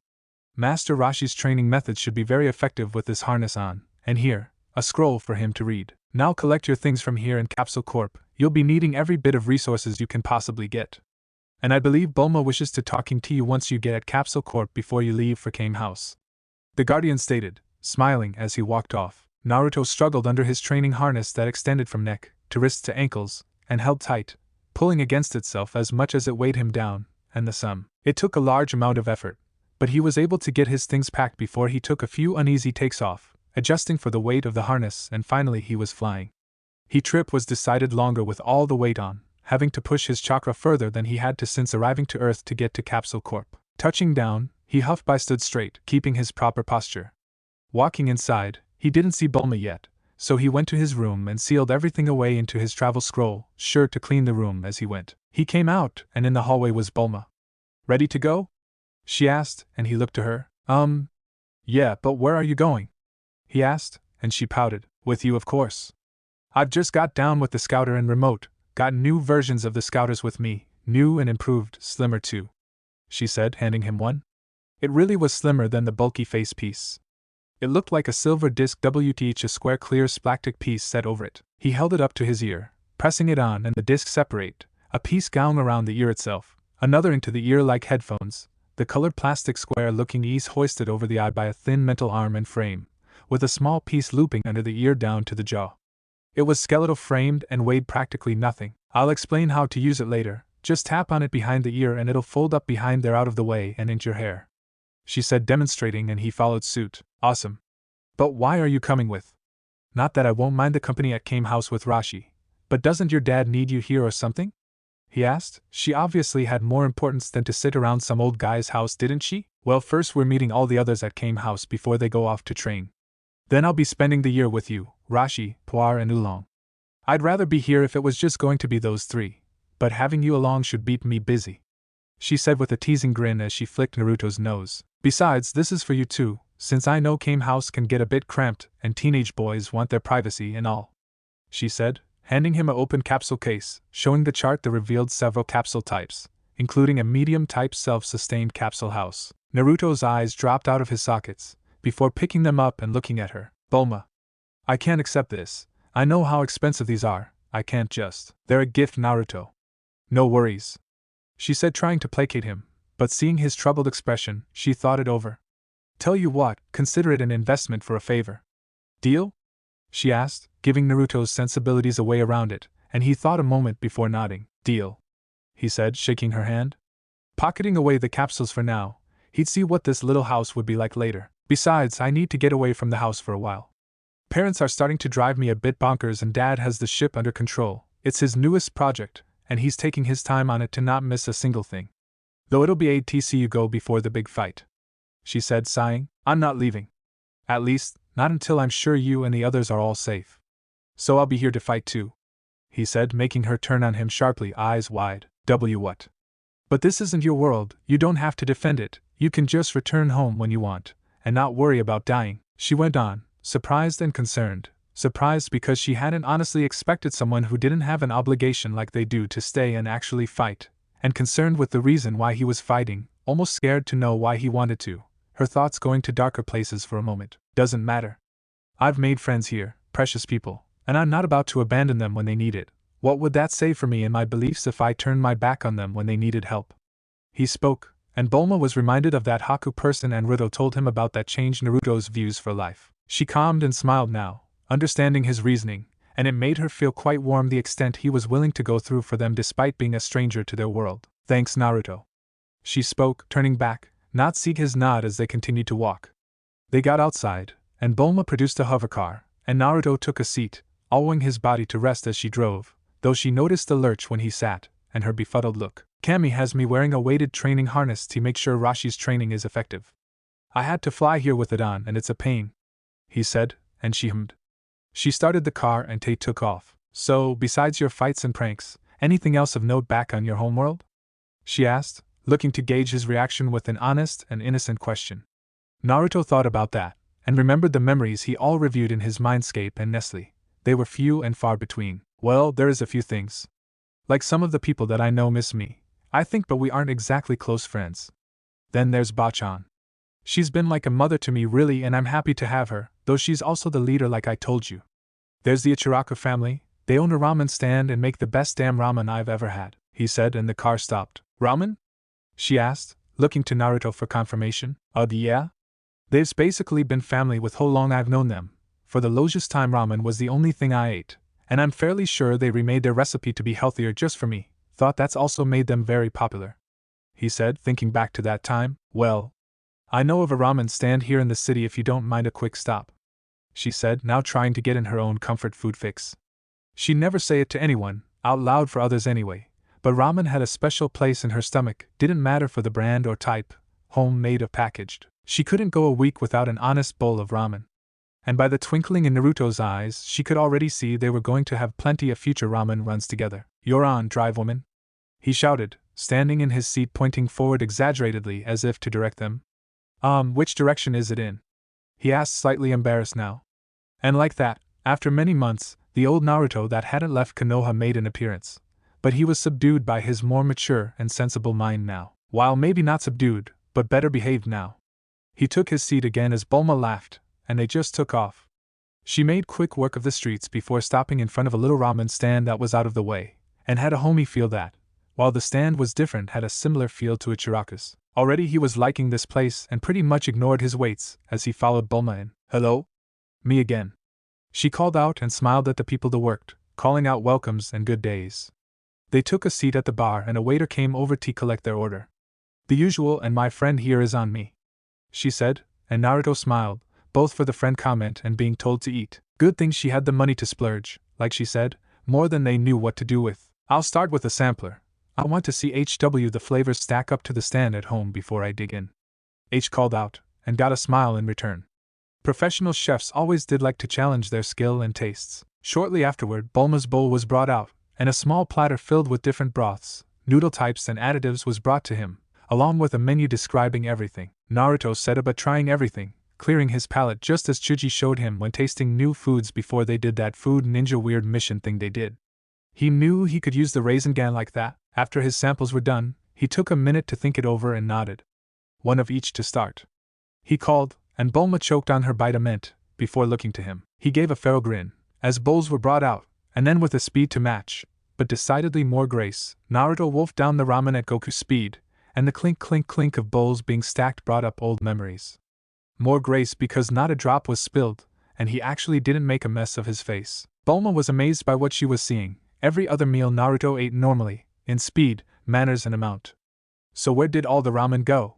Master Roshi's training method should be very effective with this harness on, and here, a scroll for him to read. Now collect your things from here in Capsule Corp. You'll be needing every bit of resources you can possibly get. And I believe Bulma wishes to talking to you once you get at Capsule Corp before you leave for Kame House. The Guardian stated, smiling as he walked off. Naruto struggled under his training harness that extended from neck to wrists to ankles, and held tight, pulling against itself as much as it weighed him down, and the sum. It took a large amount of effort, but he was able to get his things packed before he took a few uneasy takes off, adjusting for the weight of the harness, and finally he was flying. His trip was decided longer with all the weight on, having to push his chakra further than he had to since arriving to Earth to get to Capsule Corp. Touching down, he huffed by stood straight, keeping his proper posture. Walking inside, he didn't see Bulma yet, so he went to his room and sealed everything away into his travel scroll, sure to clean the room as he went. He came out, and in the hallway was Bulma. Ready to go? She asked, and he looked to her. Yeah, but where are you going? He asked, and she pouted. With you, of course. I've just got down with the Scouter and remote, got new versions of the Scouters with me, new and improved, slimmer too, she said, handing him one. It really was slimmer than the bulky face piece. It looked like a silver disc WTH, a square clear splactic piece set over it. He held it up to his ear, pressing it on, and the disc separate, a piece gown around the ear itself, another into the ear like headphones, the colored plastic square looking ease hoisted over the eye by a thin metal arm and frame, with a small piece looping under the ear down to the jaw. It was skeletal framed and weighed practically nothing. I'll explain how to use it later, just tap on it behind the ear and it'll fold up behind there out of the way and into your hair, she said, demonstrating, and he followed suit. Awesome. But why are you coming with? Not that I won't mind the company at Kame House with Roshi, but doesn't your dad need you here or something? He asked. She obviously had more importance than to sit around some old guy's house, didn't she? Well, first we're meeting all the others at Kame House before they go off to train. Then I'll be spending the year with you, Roshi, Poir and Oolong. I'd rather be here if it was just going to be those three, but having you along should beat me busy, she said with a teasing grin as she flicked Naruto's nose. Besides, this is for you too, since I know Kame House can get a bit cramped and teenage boys want their privacy and all, she said, handing him an open capsule case, showing the chart that revealed several capsule types, including a medium-type self-sustained capsule house. Naruto's eyes dropped out of his sockets, before picking them up and looking at her. Bulma, I can't accept this. I know how expensive these are. I can't just. They're a gift, Naruto. No worries, she said, trying to placate him, but seeing his troubled expression, she thought it over. Tell you what, consider it an investment for a favor. Deal? She asked, giving Naruto's sensibilities a way around it, and he thought a moment before nodding. Deal, he said, shaking her hand. Pocketing away the capsules for now, he'd see what this little house would be like later. Besides, I need to get away from the house for a while. Parents are starting to drive me a bit bonkers and Dad has the ship under control. It's his newest project, and he's taking his time on it to not miss a single thing. Though it'll be ATC you go before the big fight, she said, sighing. I'm not leaving. At least, not until I'm sure you and the others are all safe. So I'll be here to fight too, he said, making her turn on him sharply, eyes wide. What? But this isn't your world, you don't have to defend it, you can just return home when you want, and not worry about dying, she went on, surprised and concerned. Surprised because she hadn't honestly expected someone who didn't have an obligation like they do to stay and actually fight, and concerned with the reason why he was fighting, almost scared to know why he wanted to, her thoughts going to darker places for a moment. Doesn't matter. I've made friends here, precious people, and I'm not about to abandon them when they need it. What would that say for me and my beliefs if I turned my back on them when they needed help? He spoke, and Bulma was reminded of that Haku person and Naruto told him about that changed Naruto's views for life. She calmed and smiled now, understanding his reasoning, and it made her feel quite warm the extent he was willing to go through for them despite being a stranger to their world. Thanks, Naruto. She spoke, turning back, not seeing his nod as they continued to walk. They got outside, and Bulma produced a hovercar, and Naruto took a seat, allowing his body to rest as she drove, though she noticed the lurch when he sat, and her befuddled look. Kami has me wearing a weighted training harness to make sure Roshi's training is effective. I had to fly here with it on and it's a pain, he said, and she hummed. She started the car and Tate took off. So, besides your fights and pranks, anything else of note back on your homeworld? She asked, looking to gauge his reaction with an honest and innocent question. Naruto thought about that, and remembered the memories he all reviewed in his Mindscape and Nestle. They were few and far between. Well, there is a few things. Like some of the people that I know miss me, I think, but we aren't exactly close friends. Then there's Bachan. She's been like a mother to me really, and I'm happy to have her, though she's also the leader like I told you. There's the Ichiraku family. They own a ramen stand and make the best damn ramen I've ever had, he said, and the car stopped. Ramen? She asked, looking to Naruto for confirmation. Yeah? They've basically been family with how long I've known them. For the longest time ramen was the only thing I ate, and I'm fairly sure they remade their recipe to be healthier just for me. Thought that's also made them very popular, he said, thinking back to that time. Well, I know of a ramen stand here in the city if you don't mind a quick stop, she said, now trying to get in her own comfort food fix. She'd never say it to anyone, out loud for others anyway, but ramen had a special place in her stomach, didn't matter for the brand or type, homemade or packaged. She couldn't go a week without an honest bowl of ramen. And by the twinkling in Naruto's eyes, she could already see they were going to have plenty of future ramen runs together. You're on, drive woman, he shouted, standing in his seat pointing forward exaggeratedly as if to direct them. Which direction is it in? He asked, slightly embarrassed now. And like that, after many months, the old Naruto that hadn't left Konoha made an appearance. But he was subdued by his more mature and sensible mind now. While maybe not subdued, but better behaved now. He took his seat again as Bulma laughed, and they just took off. She made quick work of the streets before stopping in front of a little ramen stand that was out of the way, and had a homey feel that, while the stand was different, had a similar feel to Ichiraku's. Already he was liking this place and pretty much ignored his weights as he followed Bulma in. Hello? Me again. She called out and smiled at the people that worked, calling out welcomes and good days. They took a seat at the bar and a waiter came over to collect their order. The usual, and my friend here is on me, she said, and Naruto smiled, both for the friend comment and being told to eat. Good thing she had the money to splurge, like she said, more than they knew what to do with. I'll start with a sampler. I want to see the flavors stack up to the stand at home before I dig in. H called out, and got a smile in return. Professional chefs always did like to challenge their skill and tastes. Shortly afterward, Bulma's bowl was brought out, and a small platter filled with different broths, noodle types and additives was brought to him, along with a menu describing everything. Naruto set about trying everything, clearing his palate just as Chuji showed him when tasting new foods before they did that food ninja weird mission thing they did. He knew he could use the raisin gun like that. After his samples were done, he took a minute to think it over and nodded. One of each to start, he called, and Bulma choked on her bite of mint, before looking to him. He gave a feral grin, as bowls were brought out, and then with a speed to match, but decidedly more grace, Naruto wolfed down the ramen at Goku's speed, and the clink clink clink of bowls being stacked brought up old memories. More grace because not a drop was spilled, and he actually didn't make a mess of his face. Bulma was amazed by what she was seeing. Every other meal Naruto ate normally, in speed, manners and amount. So where did all the ramen go?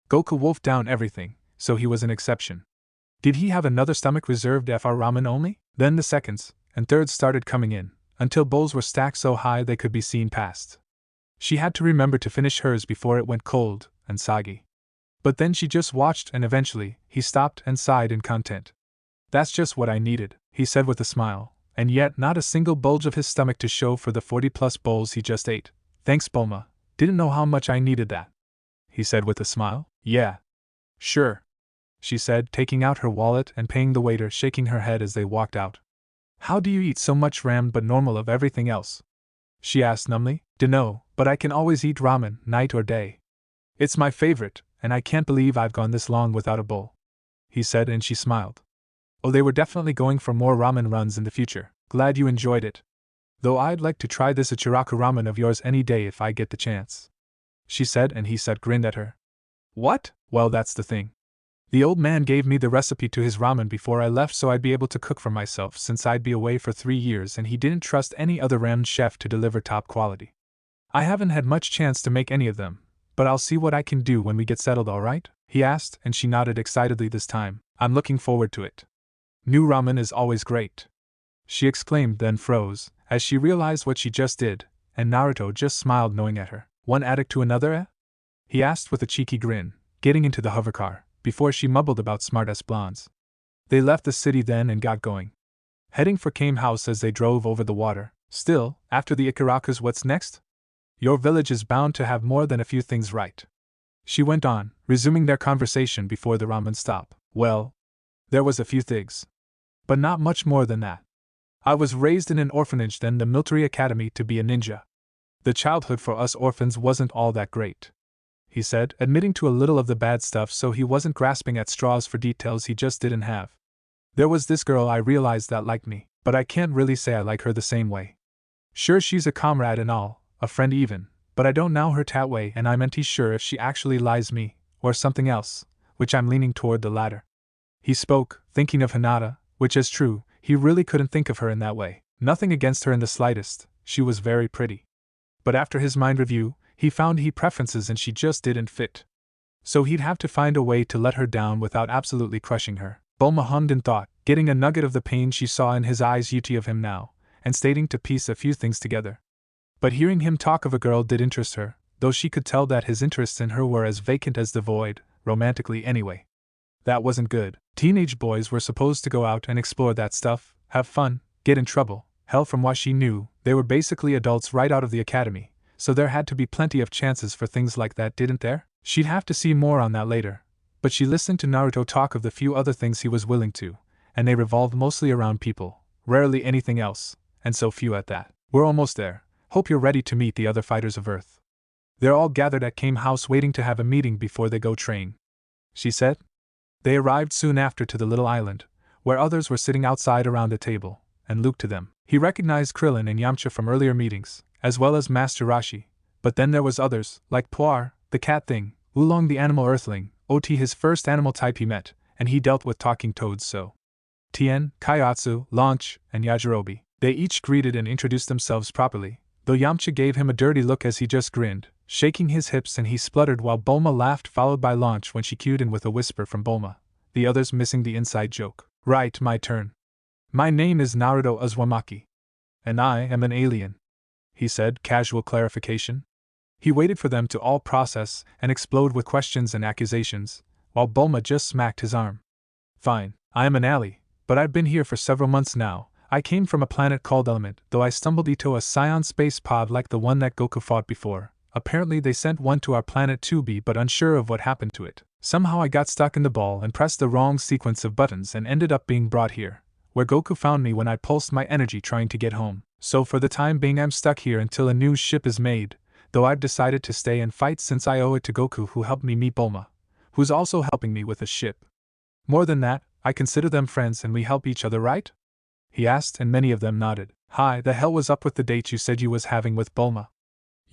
Goku wolfed down everything, so he was an exception. Did he have another stomach reserved for ramen only? Then the seconds and thirds started coming in, until bowls were stacked so high they could be seen past. She had to remember to finish hers before it went cold and soggy. But then she just watched and eventually, he stopped and sighed in content. That's just what I needed, he said with a smile, and yet not a single bulge of his stomach to show for the 40-plus bowls he just ate. Thanks, Bulma. Didn't know how much I needed that, he said with a smile. Yeah. Sure, she said, taking out her wallet and paying the waiter, shaking her head as they walked out. How do you eat so much ramen but normal of everything else? She asked numbly. Dunno, but I can always eat ramen, night or day. It's my favorite, and I can't believe I've gone this long without a bowl, he said, and she smiled. Oh, they were definitely going for more ramen runs in the future. Glad you enjoyed it. Though I'd like to try this Ichiraku ramen of yours any day if I get the chance, she said, and he said grinned at her. What? Well, that's the thing. The old man gave me the recipe to his ramen before I left so I'd be able to cook for myself since I'd be away for 3 years and he didn't trust any other ramen chef to deliver top quality. I haven't had much chance to make any of them, but I'll see what I can do when we get settled, alright? He asked, and she nodded excitedly this time. I'm looking forward to it. New ramen is always great, she exclaimed, then froze, as she realized what she just did, and Naruto just smiled knowing at her. One addict to another, eh? He asked with a cheeky grin, getting into the hovercar, before she mumbled about smart-ass blondes. They left the city then and got going, heading for Kame House as they drove over the water. Still, after the Ikarakus, what's next? Your village is bound to have more than a few things right, she went on, resuming their conversation before the ramen stop. Well, there was a few things, but not much more than that. I was raised in an orphanage, then the military academy to be a ninja. The childhood for us orphans wasn't all that great, he said, admitting to a little of the bad stuff so he wasn't grasping at straws for details he just didn't have. There was this girl I realized that liked me, but I can't really say I like her the same way. Sure, she's a comrade and all, a friend even, but I don't know her that way and I'm not sure if she actually lies me, or something else, which I'm leaning toward the latter. He spoke, thinking of Hinata, which is true, he really couldn't think of her in that way. Nothing against her in the slightest, she was very pretty. But after his mind review, he found he preferences and she just didn't fit. So he'd have to find a way to let her down without absolutely crushing her. Bulma hummed in thought, getting a nugget of the pain she saw in his eyes of him now, and stating to piece a few things together. But hearing him talk of a girl did interest her, though she could tell that his interests in her were as vacant as the void, romantically anyway. That wasn't good. Teenage boys were supposed to go out and explore that stuff, have fun, get in trouble. Hell, from what she knew, they were basically adults right out of the academy, so there had to be plenty of chances for things like that, didn't there? She'd have to see more on that later, but she listened to Naruto talk of the few other things he was willing to, and they revolved mostly around people, rarely anything else, and so few at that. We're almost there. Hope you're ready to meet the other fighters of Earth. They're all gathered at Kame House waiting to have a meeting before they go train, she said. They arrived soon after to the little island, where others were sitting outside around a table, and Luke to them. He recognized Krillin and Yamcha from earlier meetings, as well as Master Roshi, but then there was others, like Puar, the cat thing, Oolong the animal earthling, Ot his first animal type he met, and he dealt with talking toads so. Tien, Kaiatsu, Launch, and Yajirobe. They each greeted and introduced themselves properly, though Yamcha gave him a dirty look as he just grinned, shaking his hips, and he spluttered while Bulma laughed, followed by Launch when she cued in with a whisper from Bulma, the others missing the inside joke. Right, my turn. My name is Naruto Uzumaki. And I am an alien, he said, casual clarification. He waited for them to all process and explode with questions and accusations, while Bulma just smacked his arm. Fine, I am an ally, but I've been here for several months now. I came from a planet called Element, though I stumbled into a Saiyan space pod like the one that Goku fought before. Apparently they sent one to our planet 2B, but unsure of what happened to it. Somehow I got stuck in the ball and pressed the wrong sequence of buttons and ended up being brought here, where Goku found me when I pulsed my energy trying to get home. So for the time being I'm stuck here until a new ship is made, though I've decided to stay and fight since I owe it to Goku, who helped me meet Bulma, who's also helping me with a ship. More than that, I consider them friends and we help each other, right? He asked, and many of them nodded. Hi, the hell was up with the date you said you was having with Bulma?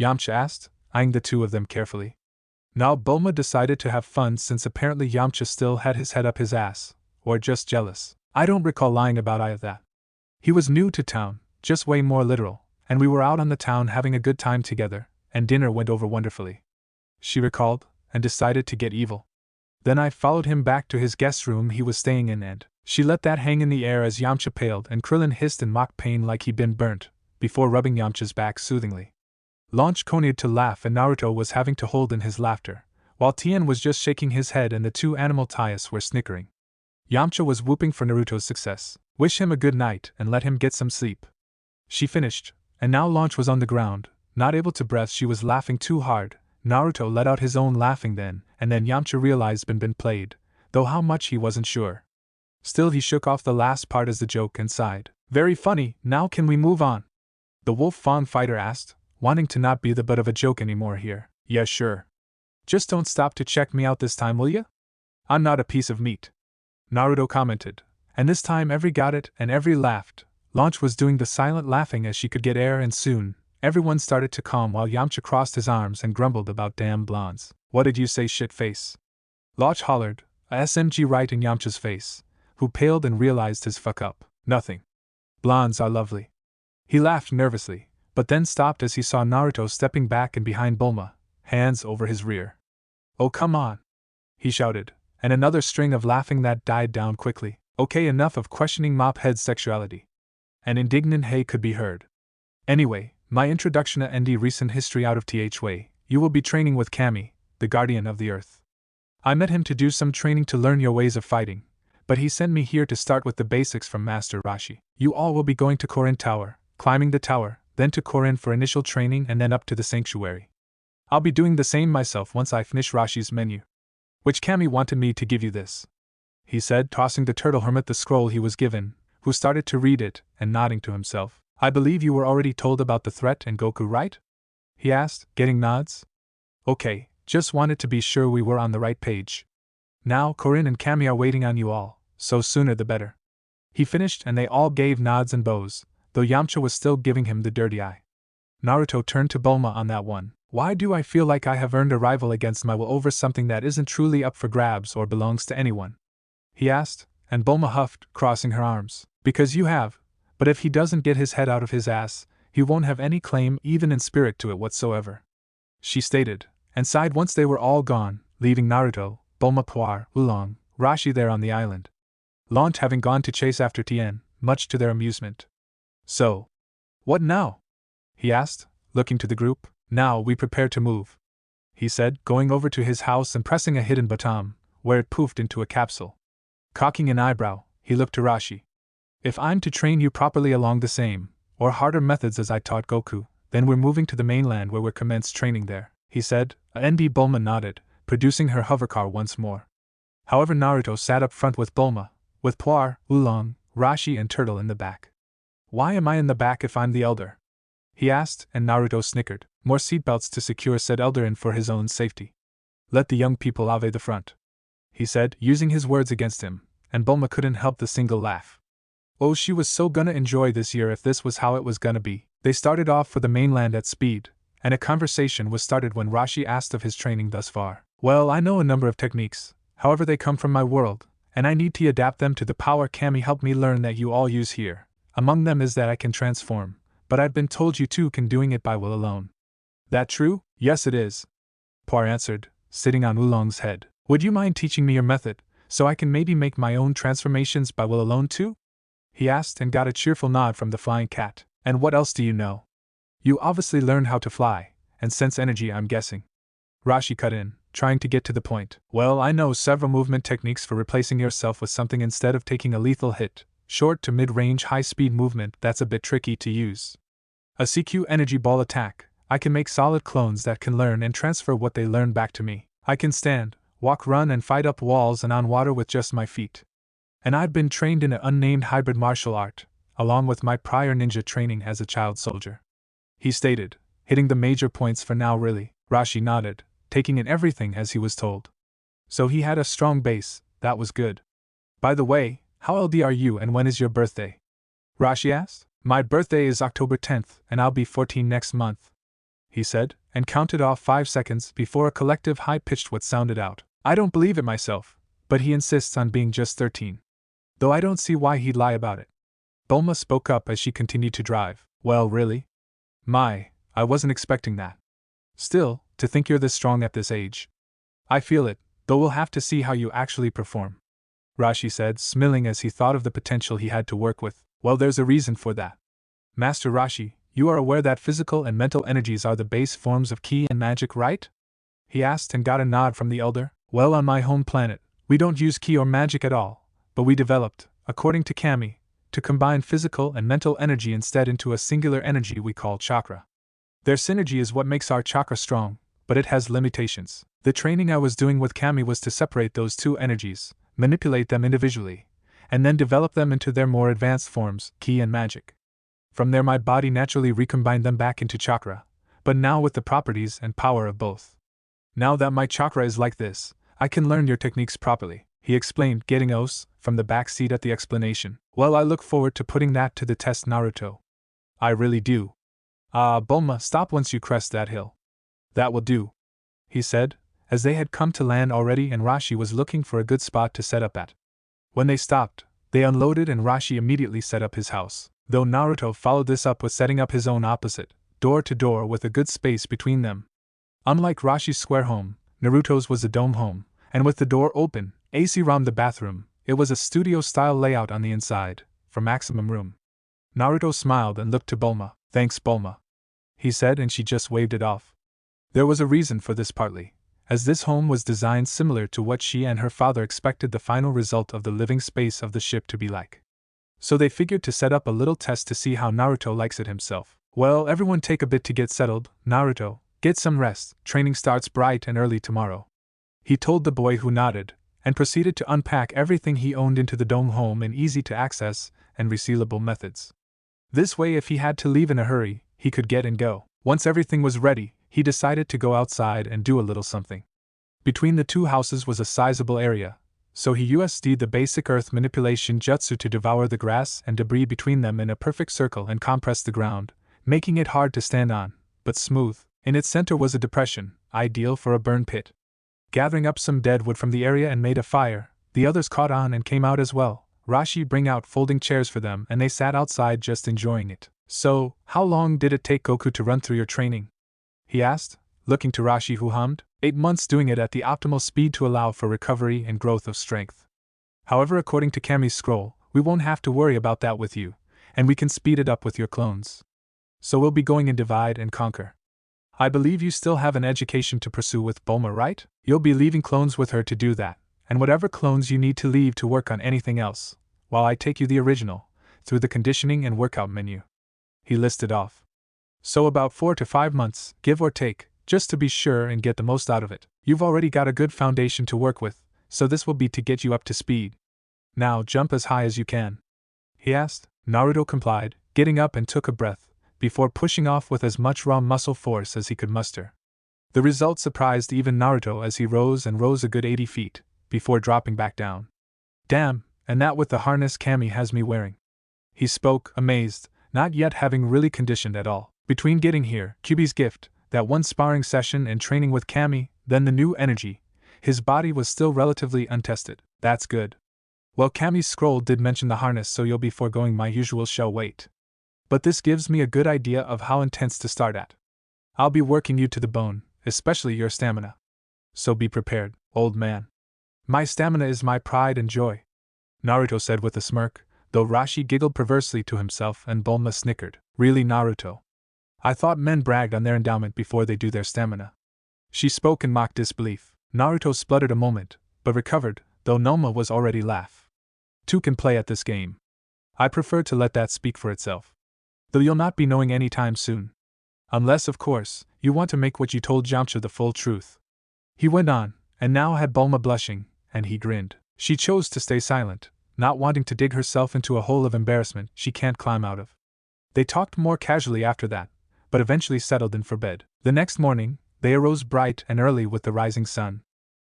Yamcha asked, eyeing the two of them carefully. Now Bulma decided to have fun since apparently Yamcha still had his head up his ass, or just jealous. I don't recall lying about any of that. He was new to town, just way more literal, and we were out on the town having a good time together, and dinner went over wonderfully. She recalled, and decided to get evil. Then I followed him back to his guest room he was staying in, and she let that hang in the air as Yamcha paled and Krillin hissed in mock pain like he'd been burnt, before rubbing Yamcha's back soothingly. Launch continued to laugh and Naruto was having to hold in his laughter, while Tien was just shaking his head and the two animal Taias were snickering. Yamcha was whooping for Naruto's success. Wish him a good night and let him get some sleep. She finished, and now Launch was on the ground, not able to breathe. She was laughing too hard. Naruto let out his own laughing then, and then Yamcha realized been played, though how much he wasn't sure. Still he shook off the last part as the joke and sighed. Very funny, now can we move on? The wolf-fawn fighter asked, wanting to not be the butt of a joke anymore here. Yeah, sure. Just don't stop to check me out this time, will ya? I'm not a piece of meat, Naruto commented, and this time every got it and every laughed, Launch was doing the silent laughing as she could get air, and soon, everyone started to calm while Yamcha crossed his arms and grumbled about damn blondes. What did you say, shitface? Launch hollered, a SMG right in Yamcha's face, who paled and realized his fuck up. Nothing. Blondes are lovely. He laughed nervously, but then stopped as he saw Naruto stepping back and behind Bulma, hands over his rear. Oh, come on! He shouted, and another string of laughing that died down quickly. Okay, enough of questioning Mophead's sexuality. An indignant hey could be heard. Anyway, my introduction to ND recent history out of TH way, you will be training with Kami, the guardian of the earth. I met him to do some training to learn your ways of fighting, but he sent me here to start with the basics from Master Roshi. You all will be going to Korin Tower, climbing the tower, then to Korin for initial training and then up to the sanctuary. I'll be doing the same myself once I finish Rashi's menu. Which Kami wanted me to give you this, he said, tossing the turtle hermit the scroll he was given, who started to read it and nodding to himself. I believe you were already told about the threat and Goku, right? He asked, getting nods. Okay, just wanted to be sure we were on the right page. Now Korin and Kami are waiting on you all, so sooner the better. He finished and they all gave nods and bows, though Yamcha was still giving him the dirty eye. Naruto turned to Bulma on that one. Why do I feel like I have earned a rival against my will over something that isn't truly up for grabs or belongs to anyone? He asked, and Bulma huffed, crossing her arms. Because you have, but if he doesn't get his head out of his ass, he won't have any claim even in spirit to it whatsoever, she stated, and sighed once they were all gone, leaving Naruto, Bulma, Puar, Oolong, Rashi there on the island. Launch having gone to chase after Tien, much to their amusement. So, what now? He asked, looking to the group. Now we prepare to move, he said, going over to his house and pressing a hidden baton, where it poofed into a capsule. Cocking an eyebrow, he looked to Rashi. If I'm to train you properly along the same, or harder methods as I taught Goku, then we're moving to the mainland where we're commenced training there, he said. NB Bulma nodded, producing her hovercar once more. However, Naruto sat up front with Bulma, with Puar, Oolong, Rashi and Turtle in the back. Why am I in the back if I'm the elder? He asked, and Naruto snickered. More seatbelts to secure said elder in for his own safety. Let the young people ave the front, he said, using his words against him, and Bulma couldn't help the single laugh. Oh, she was so gonna enjoy this year if this was how it was gonna be. They started off for the mainland at speed, and a conversation was started when Rashi asked of his training thus far. Well, I know a number of techniques, however they come from my world, and I need to adapt them to the power Kami helped me learn that you all use here. Among them is that I can transform, but I've been told you too can doing it by will alone. That true? Yes it is, Puar answered, sitting on Oolong's head. Would you mind teaching me your method, so I can maybe make my own transformations by will alone too? He asked and got a cheerful nod from the flying cat. And what else do you know? You obviously learned how to fly, and sense energy, I'm guessing. Rashi cut in, trying to get to the point. Well, I know several movement techniques for replacing yourself with something instead of taking a lethal hit. Short to mid-range high-speed movement that's a bit tricky to use. A CQ energy ball attack. I can make solid clones that can learn and transfer what they learn back to me. I can stand, walk, run and fight up walls and on water with just my feet. And I've been trained in an unnamed hybrid martial art, along with my prior ninja training as a child soldier, he stated, hitting the major points for now. Really? Rashi nodded, taking in everything as he was told. So he had a strong base, that was good. By the way, how old are you and when is your birthday? Rashi asked. My birthday is October 10th and I'll be 14 next month, he said, and counted off 5 seconds before a collective high-pitched what sounded out. I don't believe it myself, but he insists on being just 13. Though I don't see why he'd lie about it. Bulma spoke up as she continued to drive. Well, really? My, I wasn't expecting that. Still, to think you're this strong at this age. I feel it, though we'll have to see how you actually perform, Rashi said, smiling as he thought of the potential he had to work with. Well, there's a reason for that. Master Roshi, you are aware that physical and mental energies are the base forms of ki and magic, right? He asked and got a nod from the elder. Well, on my home planet, we don't use ki or magic at all, but we developed, according to Kami, to combine physical and mental energy instead into a singular energy we call chakra. Their synergy is what makes our chakra strong, but it has limitations. The training I was doing with Kami was to separate those two energies, manipulate them individually, and then develop them into their more advanced forms, ki and magic. From there my body naturally recombined them back into chakra, but now with the properties and power of both. Now that my chakra is like this, I can learn your techniques properly, he explained, getting os, from the back seat at the explanation. Well, I look forward to putting that to the test, Naruto. I really do. Bulma, stop once you crest that hill. That will do, he said, as they had come to land already and Roshi was looking for a good spot to set up at. When they stopped, they unloaded and Roshi immediately set up his house, though Naruto followed this up with setting up his own opposite, door to door with a good space between them. Unlike Roshi's square home, Naruto's was a dome home, and with the door open, AC round the bathroom, it was a studio-style layout on the inside, for maximum room. Naruto smiled and looked to Bulma. Thanks, Bulma, he said, and she just waved it off. There was a reason for this partly, as this home was designed similar to what she and her father expected the final result of the living space of the ship to be like. So they figured to set up a little test to see how Naruto likes it himself. Well, everyone take a bit to get settled, Naruto, get some rest, training starts bright and early tomorrow, he told the boy, who nodded, and proceeded to unpack everything he owned into the dome home in easy-to-access and resealable methods. This way, if he had to leave in a hurry, he could get and go. Once everything was ready, he decided to go outside and do a little something. Between the two houses was a sizable area, so he used the basic earth manipulation jutsu to devour the grass and debris between them in a perfect circle and compress the ground, making it hard to stand on, but smooth. In its center was a depression, ideal for a burn pit. Gathering up some dead wood from the area and made a fire, the others caught on and came out as well. Roshi bring out folding chairs for them and they sat outside just enjoying it. So, how long did it take Goku to run through your training? He asked, looking to Roshi, who hummed. 8 months, doing it at the optimal speed to allow for recovery and growth of strength. However, according to Kami's scroll, we won't have to worry about that with you, and we can speed it up with your clones. So we'll be going in divide and conquer. I believe you still have an education to pursue with Bulma, right? You'll be leaving clones with her to do that, and whatever clones you need to leave to work on anything else, while I take you the original, through the conditioning and workout menu. He listed off. So about 4 to 5 months, give or take, just to be sure and get the most out of it. You've already got a good foundation to work with, so this will be to get you up to speed. Now jump as high as you can, he asked. Naruto complied, getting up and took a breath, before pushing off with as much raw muscle force as he could muster. The result surprised even Naruto as he rose a good 80 feet, before dropping back down. Damn, and that with the harness Kami has me wearing. He spoke, amazed, not yet having really conditioned at all. Between getting here, Kyuubi's gift, that one sparring session and training with Kami, then the new energy, his body was still relatively untested. That's good. Well, Kami's scroll did mention the harness, so you'll be foregoing my usual shell weight. But this gives me a good idea of how intense to start at. I'll be working you to the bone, especially your stamina. So be prepared, old man. My stamina is my pride and joy, Naruto said with a smirk, though Roshi giggled perversely to himself and Bulma snickered. Really, Naruto? I thought men bragged on their endowment before they do their stamina. She spoke in mock disbelief. Naruto spluttered a moment, but recovered, though Noma was already laugh. Two can play at this game. I prefer to let that speak for itself. Though you'll not be knowing any time soon. Unless, of course, you want to make what you told Yamcha the full truth. He went on, and now had Bulma blushing, and he grinned. She chose to stay silent, not wanting to dig herself into a hole of embarrassment she can't climb out of. They talked more casually after that, but eventually settled in for bed. The next morning, they arose bright and early with the rising sun.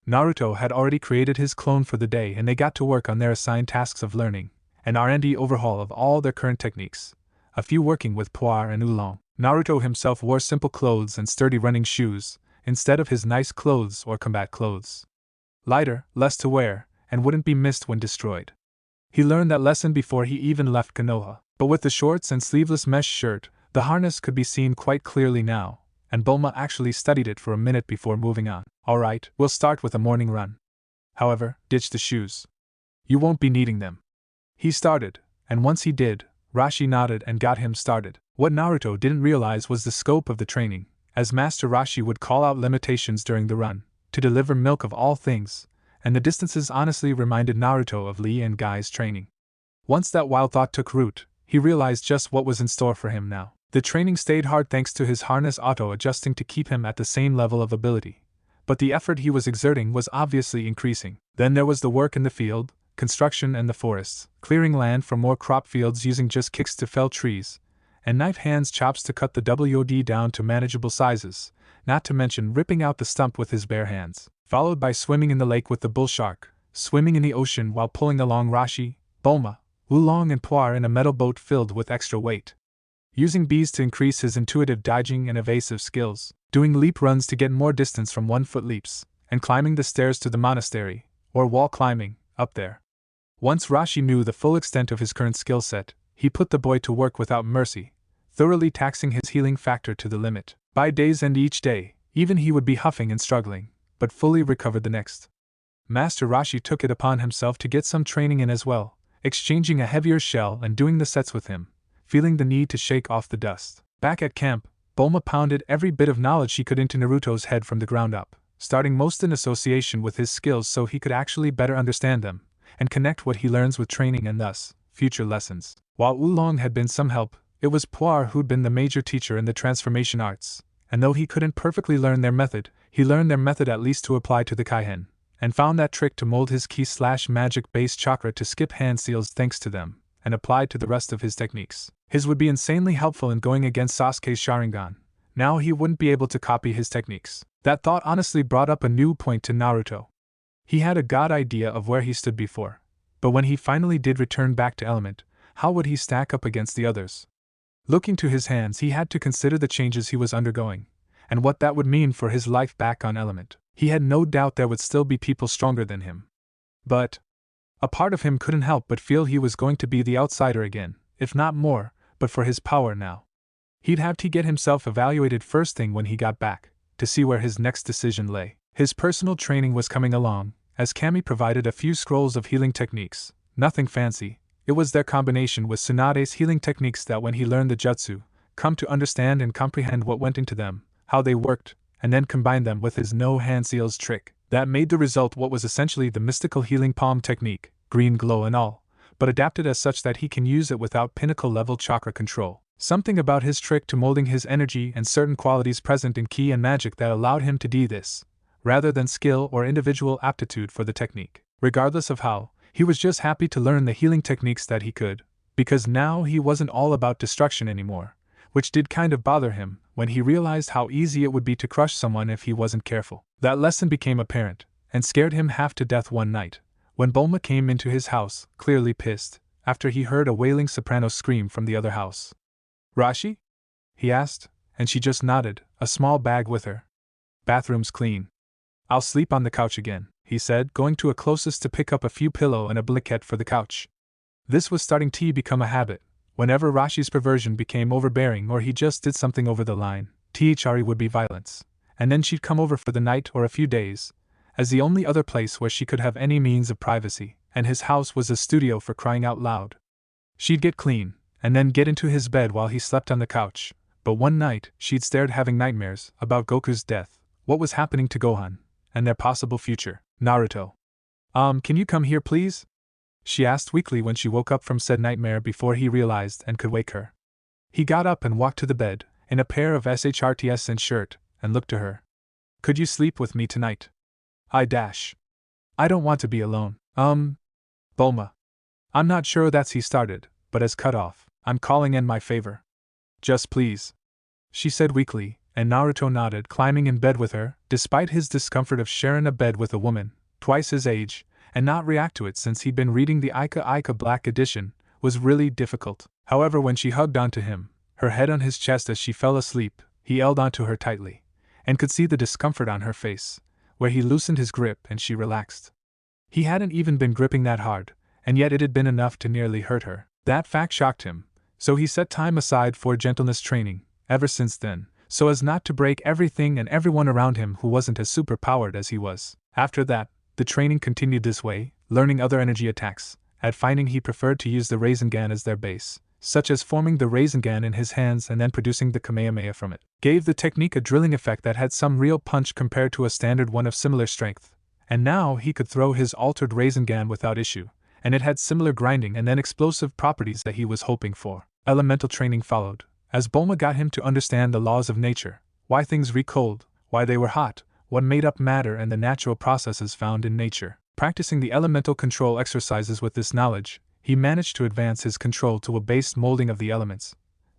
Naruto had already created his clone for the day and they got to work on their assigned tasks of learning, an R&D overhaul of all their current techniques, a few working with pu'er and oolong. Naruto himself wore simple clothes and sturdy running shoes, instead of his nice clothes or combat clothes. Lighter, less to wear, and wouldn't be missed when destroyed. He learned that lesson before he even left Konoha, but with the shorts and sleeveless mesh shirt, the harness could be seen quite clearly now, and Bulma actually studied it for a minute before moving on. Alright, we'll start with a morning run. However, ditch the shoes. You won't be needing them. He started, and once he did, Roshi nodded and got him started. What Naruto didn't realize was the scope of the training, as Master Roshi would call out limitations during the run, to deliver milk of all things, and the distances honestly reminded Naruto of Lee and Guy's training. Once that wild thought took root, he realized just what was in store for him now. The training stayed hard thanks to his harness auto-adjusting to keep him at the same level of ability, but the effort he was exerting was obviously increasing. Then there was the work in the field, construction and the forests, clearing land for more crop fields using just kicks to fell trees, and knife hands chops to cut the WOD down to manageable sizes, not to mention ripping out the stump with his bare hands, followed by swimming in the lake with the bull shark, swimming in the ocean while pulling along Roshi, Bulma, Oolong and Puar in a metal boat filled with extra weight. Using bees to increase his intuitive dodging and evasive skills, doing leap runs to get more distance from 1-foot leaps, and climbing the stairs to the monastery, or wall climbing, up there. Once Roshi knew the full extent of his current skill set, he put the boy to work without mercy, thoroughly taxing his healing factor to the limit. By day's end each day, even he would be huffing and struggling, but fully recovered the next. Master Roshi took it upon himself to get some training in as well, exchanging a heavier shell and doing the sets with him, feeling the need to shake off the dust. Back at camp, Bulma pounded every bit of knowledge she could into Naruto's head from the ground up, starting most in association with his skills so he could actually better understand them, and connect what he learns with training and thus, future lessons. While Oolong had been some help, it was Puar who'd been the major teacher in the transformation arts, and though he couldn't perfectly learn their method, he learned their method at least to apply to the Kaihen, and found that trick to mold his ki/magic-based chakra to skip hand seals thanks to them, and applied to the rest of his techniques. His would be insanely helpful in going against Sasuke's Sharingan. Now he wouldn't be able to copy his techniques. That thought honestly brought up a new point to Naruto. He had a god idea of where he stood before, but when he finally did return back to element, how would he stack up against the others? Looking to his hands, he had to consider the changes he was undergoing, and what that would mean for his life back on element. He had no doubt there would still be people stronger than him. But a part of him couldn't help but feel he was going to be the outsider again, if not more, but for his power now. He'd have to get himself evaluated first thing when he got back, to see where his next decision lay. His personal training was coming along, as Kami provided a few scrolls of healing techniques, nothing fancy. It was their combination with Tsunade's healing techniques that when he learned the jutsu, come to understand and comprehend what went into them, how they worked, and then combined them with his no hand seals trick, that made the result what was essentially the mystical healing palm technique, green glow and all, but adapted as such that he can use it without pinnacle-level chakra control. Something about his trick to molding his energy and certain qualities present in ki and magic that allowed him to do this, rather than skill or individual aptitude for the technique. Regardless of how, he was just happy to learn the healing techniques that he could, because now he wasn't all about destruction anymore, which did kind of bother him when he realized how easy it would be to crush someone if he wasn't careful. That lesson became apparent, and scared him half to death one night, when Bulma came into his house, clearly pissed, after he heard a wailing soprano scream from the other house. "Rashi?" he asked, and she just nodded, a small bag with her. "Bathroom's clean. I'll sleep on the couch again," he said, going to a closest to pick up a few pillow and a blanket for the couch. This was starting to become a habit. Whenever Rashi's perversion became overbearing or he just did something over the line, Thri would be violence, and then she'd come over for the night or a few days, as the only other place where she could have any means of privacy, and his house was a studio for crying out loud. She'd get clean, and then get into his bed while he slept on the couch, but one night she'd started having nightmares about Goku's death, what was happening to Gohan, and their possible future. "Naruto. Can you come here please?" she asked weakly when she woke up from said nightmare before he realized and could wake her. He got up and walked to the bed, in a pair of shirts and shirt, and looked to her. "Could you sleep with me tonight?" I don't want to be alone. Bulma. I'm not sure that's he started, but as cut off. "I'm calling in my favor. Just please," she said weakly, and Naruto nodded, climbing in bed with her, despite his discomfort of sharing a bed with a woman twice his age, and not react to it since he'd been reading the Ika Black Edition, was really difficult. However, when she hugged onto him, her head on his chest as she fell asleep, he held onto her tightly, and could see the discomfort on her face, where he loosened his grip and she relaxed. He hadn't even been gripping that hard, and yet it had been enough to nearly hurt her. That fact shocked him, so he set time aside for gentleness training, ever since then, so as not to break everything and everyone around him who wasn't as superpowered as he was. After that, the training continued this way, learning other energy attacks, at finding he preferred to use the Rasengan as their base, such as forming the Rasengan in his hands and then producing the Kamehameha from it. Gave the technique a drilling effect that had some real punch compared to a standard one of similar strength, and now he could throw his altered Rasengan without issue, and it had similar grinding and then explosive properties that he was hoping for. Elemental training followed, as Bulma got him to understand the laws of nature, why things recold, why they were hot, what made up matter and the natural processes found in nature. Practicing the elemental control exercises with this knowledge, he managed to advance his control to a base molding of the elements,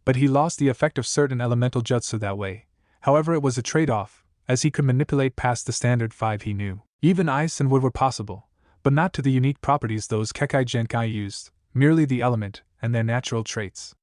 but he lost the effect of certain elemental jutsu that way. However, it was a trade-off, as he could manipulate past the standard 5 he knew. Even ice and wood were possible, but not to the unique properties those Kekai Genkai used, merely the element and their natural traits.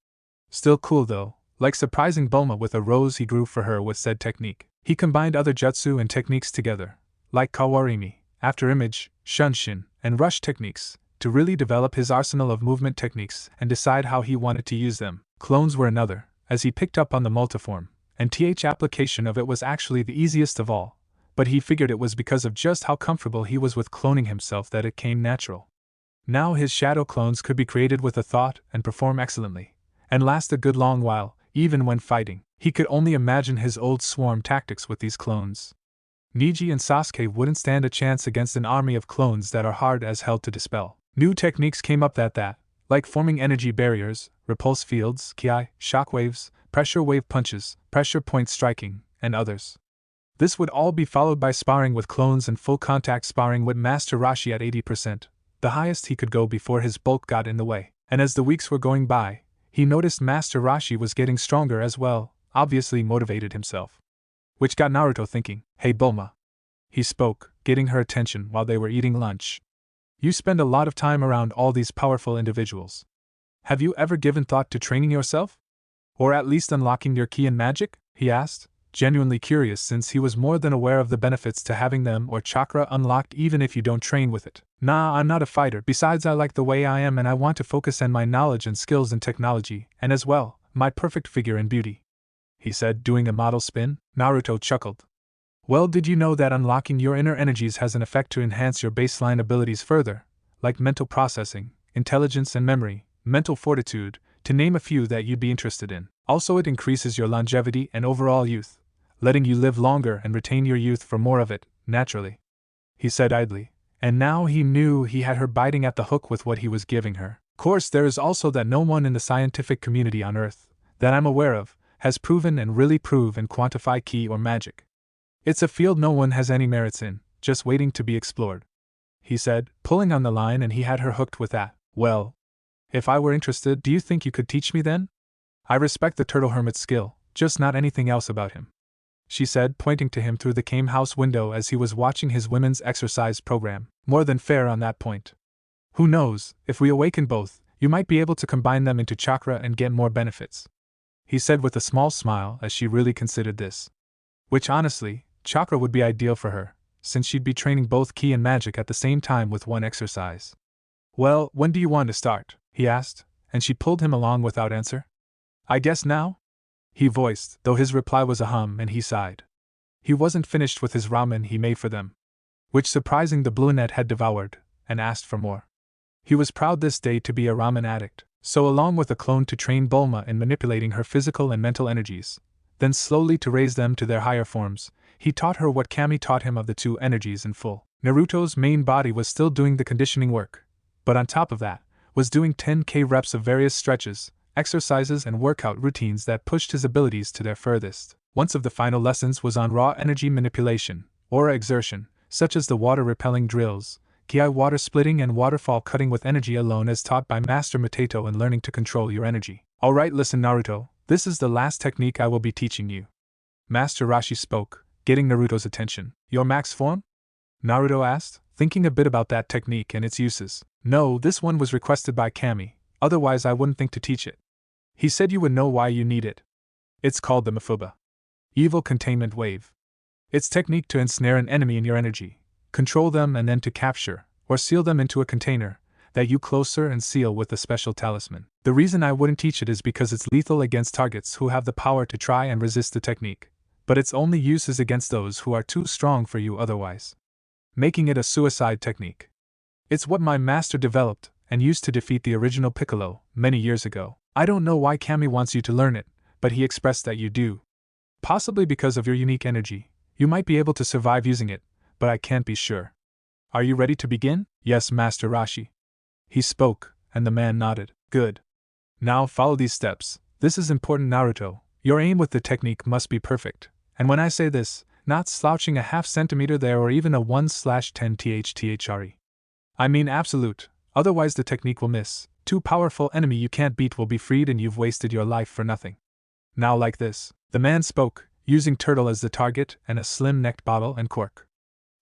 Still cool though, like surprising Bulma with a rose he grew for her with said technique. He combined other jutsu and techniques together, like Kawarimi, After Image, Shunshin, and Rush techniques, to really develop his arsenal of movement techniques and decide how he wanted to use them. Clones were another, as he picked up on the multiform, and application of it was actually the easiest of all, but he figured it was because of just how comfortable he was with cloning himself that it came natural. Now his shadow clones could be created with a thought and perform excellently, and last a good long while, even when fighting. He could only imagine his old swarm tactics with these clones. Neji and Sasuke wouldn't stand a chance against an army of clones that are hard as hell to dispel. New techniques came up that, like forming energy barriers, repulse fields, ki, shockwaves, pressure wave punches, pressure point striking, and others. This would all be followed by sparring with clones and full contact sparring with Master Roshi at 80%, the highest he could go before his bulk got in the way. And as the weeks were going by, he noticed Master Roshi was getting stronger as well, obviously motivated himself. Which got Naruto thinking. Hey Bulma. He spoke, getting her attention while they were eating lunch. You spend a lot of time around all these powerful individuals. Have you ever given thought to training yourself? Or at least unlocking your ki and magic? He asked, genuinely curious since he was more than aware of the benefits to having them or chakra unlocked even if you don't train with it. Nah, I'm not a fighter, besides I like the way I am and I want to focus on my knowledge and skills in technology, and as well, my perfect figure and beauty. He said, doing a model spin. Naruto chuckled. Well, did you know that unlocking your inner energies has an effect to enhance your baseline abilities further, like mental processing, intelligence and memory, mental fortitude, to name a few that you'd be interested in. Also, it increases your longevity and overall youth, letting you live longer and retain your youth for more of it, naturally. He said idly, and now he knew he had her biting at the hook with what he was giving her. Course, there is also that no one in the scientific community on Earth, that I'm aware of, has proven and really prove and quantify ki or magic. It's a field no one has any merits in, just waiting to be explored. He said, pulling on the line, and he had her hooked with that. Well, if I were interested, do you think you could teach me then? I respect the turtle hermit's skill, just not anything else about him. She said, pointing to him through the cane house window as he was watching his women's exercise program. More than fair on that point. Who knows, if we awaken both, you might be able to combine them into chakra and get more benefits. He said with a small smile as she really considered this. Which honestly, chakra would be ideal for her, since she'd be training both ki and magic at the same time with one exercise. Well, when do you want to start? He asked, and she pulled him along without answer. I guess now? He voiced, though his reply was a hum, and he sighed. He wasn't finished with his ramen he made for them, which surprising the brunette had devoured, and asked for more. He was proud this day to be a ramen addict. So along with a clone to train Bulma in manipulating her physical and mental energies, then slowly to raise them to their higher forms, he taught her what Kami taught him of the two energies in full. Naruto's main body was still doing the conditioning work, but on top of that, was doing 10k reps of various stretches, exercises and workout routines that pushed his abilities to their furthest. One of the final lessons was on raw energy manipulation, aura exertion, such as the water-repelling drills, ki water splitting and waterfall cutting with energy alone as taught by Master Mateto and learning to control your energy. Alright, listen Naruto, this is the last technique I will be teaching you. Master Roshi spoke, getting Naruto's attention. Your max form? Naruto asked, thinking a bit about that technique and its uses. No, this one was requested by Kami, otherwise I wouldn't think to teach it. He said you would know why you need it. It's called the Mafuba. Evil Containment Wave. It's technique to ensnare an enemy in your energy, control them and then to capture, or seal them into a container, that you closer and seal with a special talisman. The reason I wouldn't teach it is because it's lethal against targets who have the power to try and resist the technique, but its only use is against those who are too strong for you otherwise. Making it a suicide technique. It's what my master developed and used to defeat the original Piccolo, many years ago. I don't know why Kami wants you to learn it, but he expressed that you do. Possibly because of your unique energy, you might be able to survive using it, but I can't be sure. Are you ready to begin? Yes, Master Roshi. He spoke, and the man nodded. Good. Now follow these steps. This is important, Naruto. Your aim with the technique must be perfect. And when I say this, not slouching a half centimeter there or even a 1/10 thre. I mean absolute, otherwise the technique will miss. Too powerful enemy you can't beat will be freed and you've wasted your life for nothing. Now like this. The man spoke, using Turtle as the target and a slim-necked bottle and cork.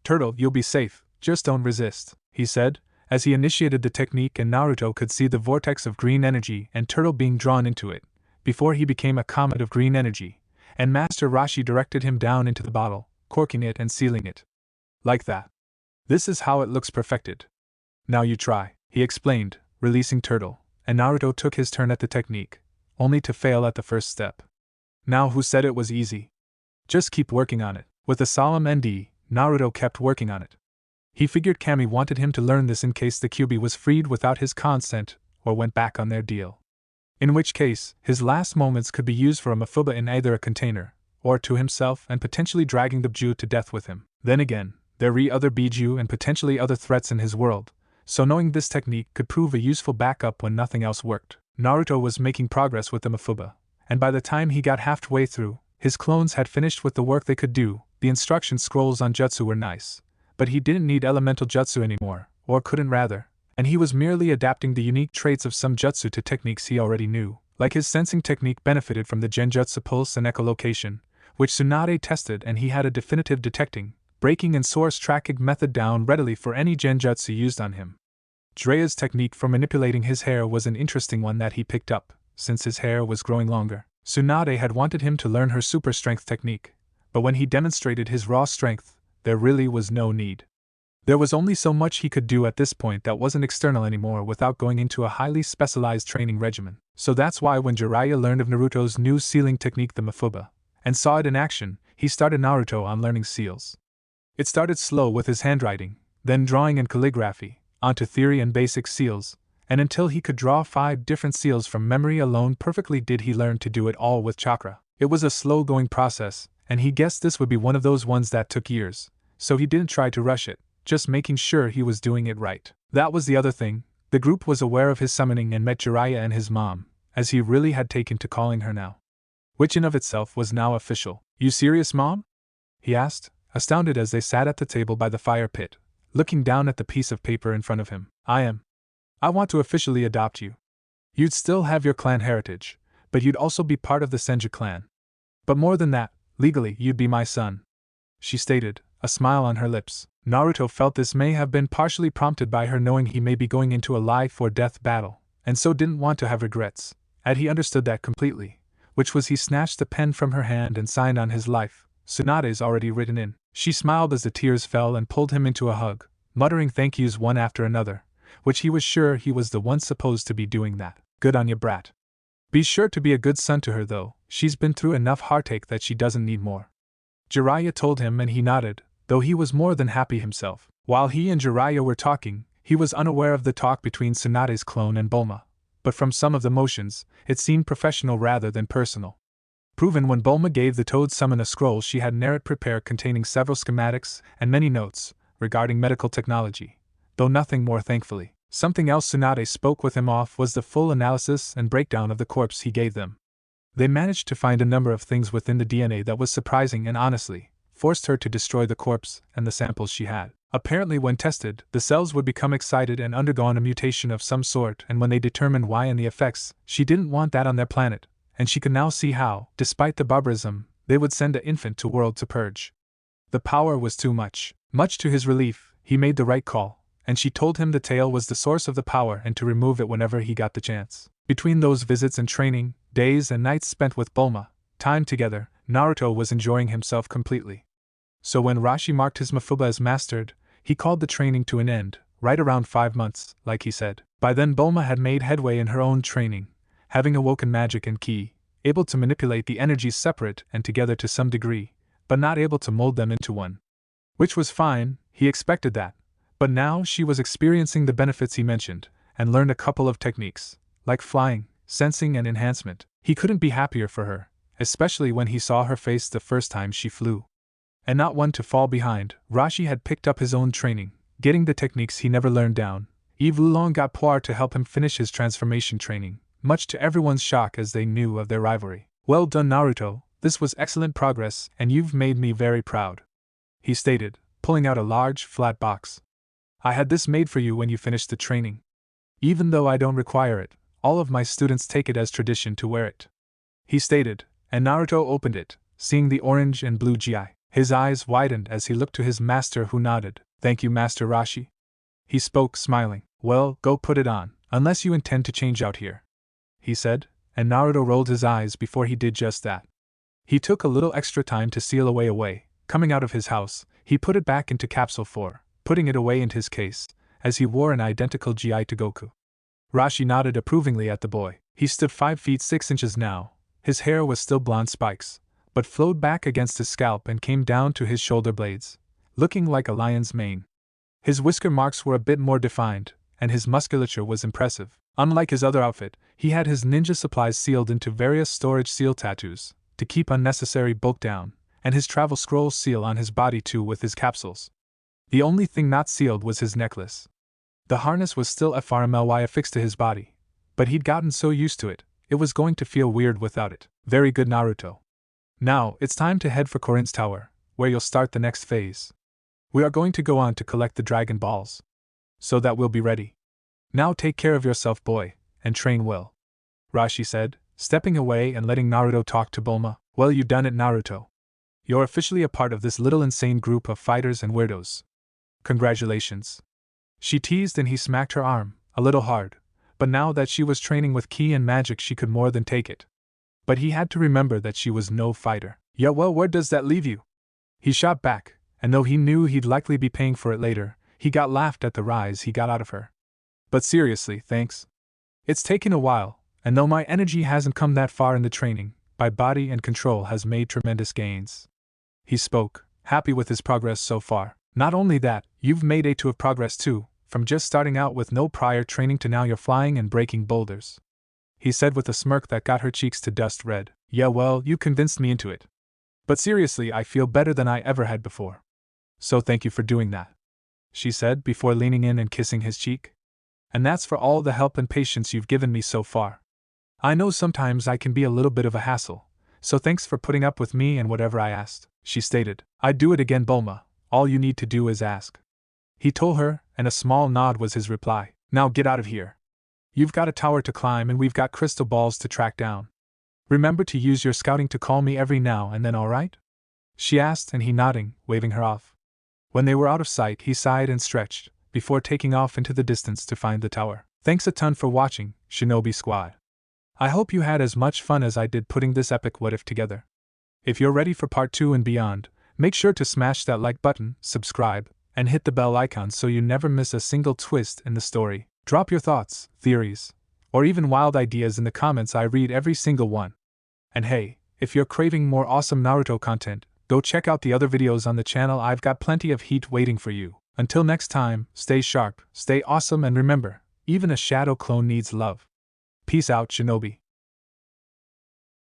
Turtle, you'll be safe, just don't resist, he said, as he initiated the technique, and Naruto could see the vortex of green energy and turtle being drawn into it, before he became a comet of green energy, and Master Roshi directed him down into the bottle, corking it and sealing it. Like that. This is how it looks perfected. Now you try, he explained, releasing turtle, and Naruto took his turn at the technique, only to fail at the first step. Now who said it was easy? Just keep working on it. With a solemn ND, Naruto kept working on it. He figured Kami wanted him to learn this in case the Kyuubi was freed without his consent, or went back on their deal. In which case, his last moments could be used for a mafuba in either a container, or to himself, and potentially dragging the Biju to death with him. Then again, there were other Biju and potentially other threats in his world, so knowing this technique could prove a useful backup when nothing else worked. Naruto was making progress with the mafuba, and by the time he got halfway through, his clones had finished with the work they could do. The instruction scrolls on jutsu were nice, but he didn't need elemental jutsu anymore, or couldn't rather, and he was merely adapting the unique traits of some jutsu to techniques he already knew, like his sensing technique benefited from the genjutsu pulse and echolocation, which Tsunade tested, and he had a definitive detecting, breaking and source tracking method down readily for any genjutsu used on him. Jiraiya's technique for manipulating his hair was an interesting one that he picked up, since his hair was growing longer. Tsunade had wanted him to learn her super strength technique, but when he demonstrated his raw strength, there really was no need. There was only so much he could do at this point that wasn't external anymore without going into a highly specialized training regimen. So that's why when Jiraiya learned of Naruto's new sealing technique, the mafuba, and saw it in action, he started Naruto on learning seals. It started slow with his handwriting, then drawing and calligraphy, onto theory and basic seals, and until he could draw 5 different seals from memory alone perfectly did he learn to do it all with chakra. It was a slow-going process, and he guessed this would be one of those ones that took years, so he didn't try to rush it, just making sure he was doing it right. That was the other thing, the group was aware of his summoning and met Jiraiya and his mom, as he really had taken to calling her now. Which in of itself was now official. You serious, Mom? He asked, astounded as they sat at the table by the fire pit, looking down at the piece of paper in front of him. I am. I want to officially adopt you. You'd still have your clan heritage, but you'd also be part of the Senju clan. But more than that, legally you'd be my son, she stated, a smile on her lips. Naruto felt this may have been partially prompted by her knowing he may be going into a life-or-death battle, and so didn't want to have regrets, and he understood that completely, which was he snatched the pen from her hand and signed on his life, Tsunade's already written in. She smiled as the tears fell and pulled him into a hug, muttering thank yous one after another, which he was sure he was the one supposed to be doing that. Good on ya, brat. Be sure to be a good son to her though, she's been through enough heartache that she doesn't need more. Jiraiya told him, and he nodded, though he was more than happy himself. While he and Jiraiya were talking, he was unaware of the talk between Tsunade's clone and Bulma, but from some of the motions, it seemed professional rather than personal. Proven when Bulma gave the Toad Summon a scroll she had Narrate prepared containing several schematics and many notes regarding medical technology, though nothing more thankfully. Something else Tsunade spoke with him off was the full analysis and breakdown of the corpse he gave them. They managed to find a number of things within the DNA that was surprising and honestly forced her to destroy the corpse and the samples she had. Apparently when tested, the cells would become excited and undergone a mutation of some sort, and when they determined why and the effects, she didn't want that on their planet, and she could now see how, despite the barbarism, they would send an infant to world to purge. The power was too much. Much to his relief, he made the right call, and she told him the tail was the source of the power and to remove it whenever he got the chance. Between those visits and training, days and nights spent with Bulma, time together, Naruto was enjoying himself completely. So when Roshi marked his mafuba as mastered, he called the training to an end, right around 5 months, like he said. By then Bulma had made headway in her own training, having awoken magic and ki, able to manipulate the energies separate and together to some degree, but not able to mold them into one. Which was fine, he expected that, but now she was experiencing the benefits he mentioned, and learned a couple of techniques, like flying, sensing and enhancement. He couldn't be happier for her, especially when he saw her face the first time she flew. And not one to fall behind, Roshi had picked up his own training, getting the techniques he never learned down. Yves Lulong got Poir to help him finish his transformation training, much to everyone's shock as they knew of their rivalry. Well done, Naruto, this was excellent progress and you've made me very proud, he stated, pulling out a large, flat box. I had this made for you when you finished the training. Even though I don't require it, all of my students take it as tradition to wear it, he stated, and Naruto opened it, seeing the orange and blue GI. His eyes widened as he looked to his master, who nodded. Thank you, Master Roshi. He spoke, smiling. Well, go put it on, unless you intend to change out here, he said, and Naruto rolled his eyes before he did just that. He took a little extra time to seal away. Coming out of his house, he put it back into Capsule 4, putting it away in his case, as he wore an identical GI to Goku. Roshi nodded approvingly at the boy. He stood 5 feet 6 inches now. His hair was still blonde spikes, but flowed back against his scalp and came down to his shoulder blades, looking like a lion's mane. His whisker marks were a bit more defined, and his musculature was impressive. Unlike his other outfit, he had his ninja supplies sealed into various storage seal tattoos, to keep unnecessary bulk down, and his travel scroll seal on his body too with his capsules. The only thing not sealed was his necklace. The harness was still FRMLY affixed to his body, but he'd gotten so used to it, it was going to feel weird without it. Very good, Naruto. Now, it's time to head for Korin's tower, where you'll start the next phase. We are going to go on to collect the Dragon Balls, so that we'll be ready. Now take care of yourself, boy, and train well, Roshi said, stepping away and letting Naruto talk to Bulma. Well, you done it, Naruto. You're officially a part of this little insane group of fighters and weirdos. Congratulations. She teased, and he smacked her arm, a little hard, but now that she was training with ki and magic she could more than take it. But he had to remember that she was no fighter. Yeah, well, where does that leave you? He shot back, and though he knew he'd likely be paying for it later, he got laughed at the rise he got out of her. But seriously, thanks. It's taken a while, and though my energy hasn't come that far in the training, my body and control has made tremendous gains. He spoke, happy with his progress so far. Not only that, you've made a ton of progress too, from just starting out with no prior training to now you're flying and breaking boulders, he said with a smirk that got her cheeks to dust red. Yeah, well, you convinced me into it. But seriously, I feel better than I ever had before. So thank you for doing that, she said before leaning in and kissing his cheek. And that's for all the help and patience you've given me so far. I know sometimes I can be a little bit of a hassle, so thanks for putting up with me and whatever I asked, she stated. I'd do it again, Bulma. All you need to do is ask, he told her, and a small nod was his reply. Now get out of here. You've got a tower to climb and we've got crystal balls to track down. Remember to use your scouting to call me every now and then, alright? She asked, and he nodding, waving her off. When they were out of sight, he sighed and stretched, before taking off into the distance to find the tower. Thanks a ton for watching, Shinobi Squad. I hope you had as much fun as I did putting this epic what if together. If you're ready for part 2 and beyond, make sure to smash that like button, subscribe, and hit the bell icon so you never miss a single twist in the story. Drop your thoughts, theories, or even wild ideas in the comments. I read every single one. And hey, if you're craving more awesome Naruto content, go check out the other videos on the channel. I've got plenty of heat waiting for you. Until next time, stay sharp, stay awesome, and remember, even a shadow clone needs love. Peace out, Shinobi.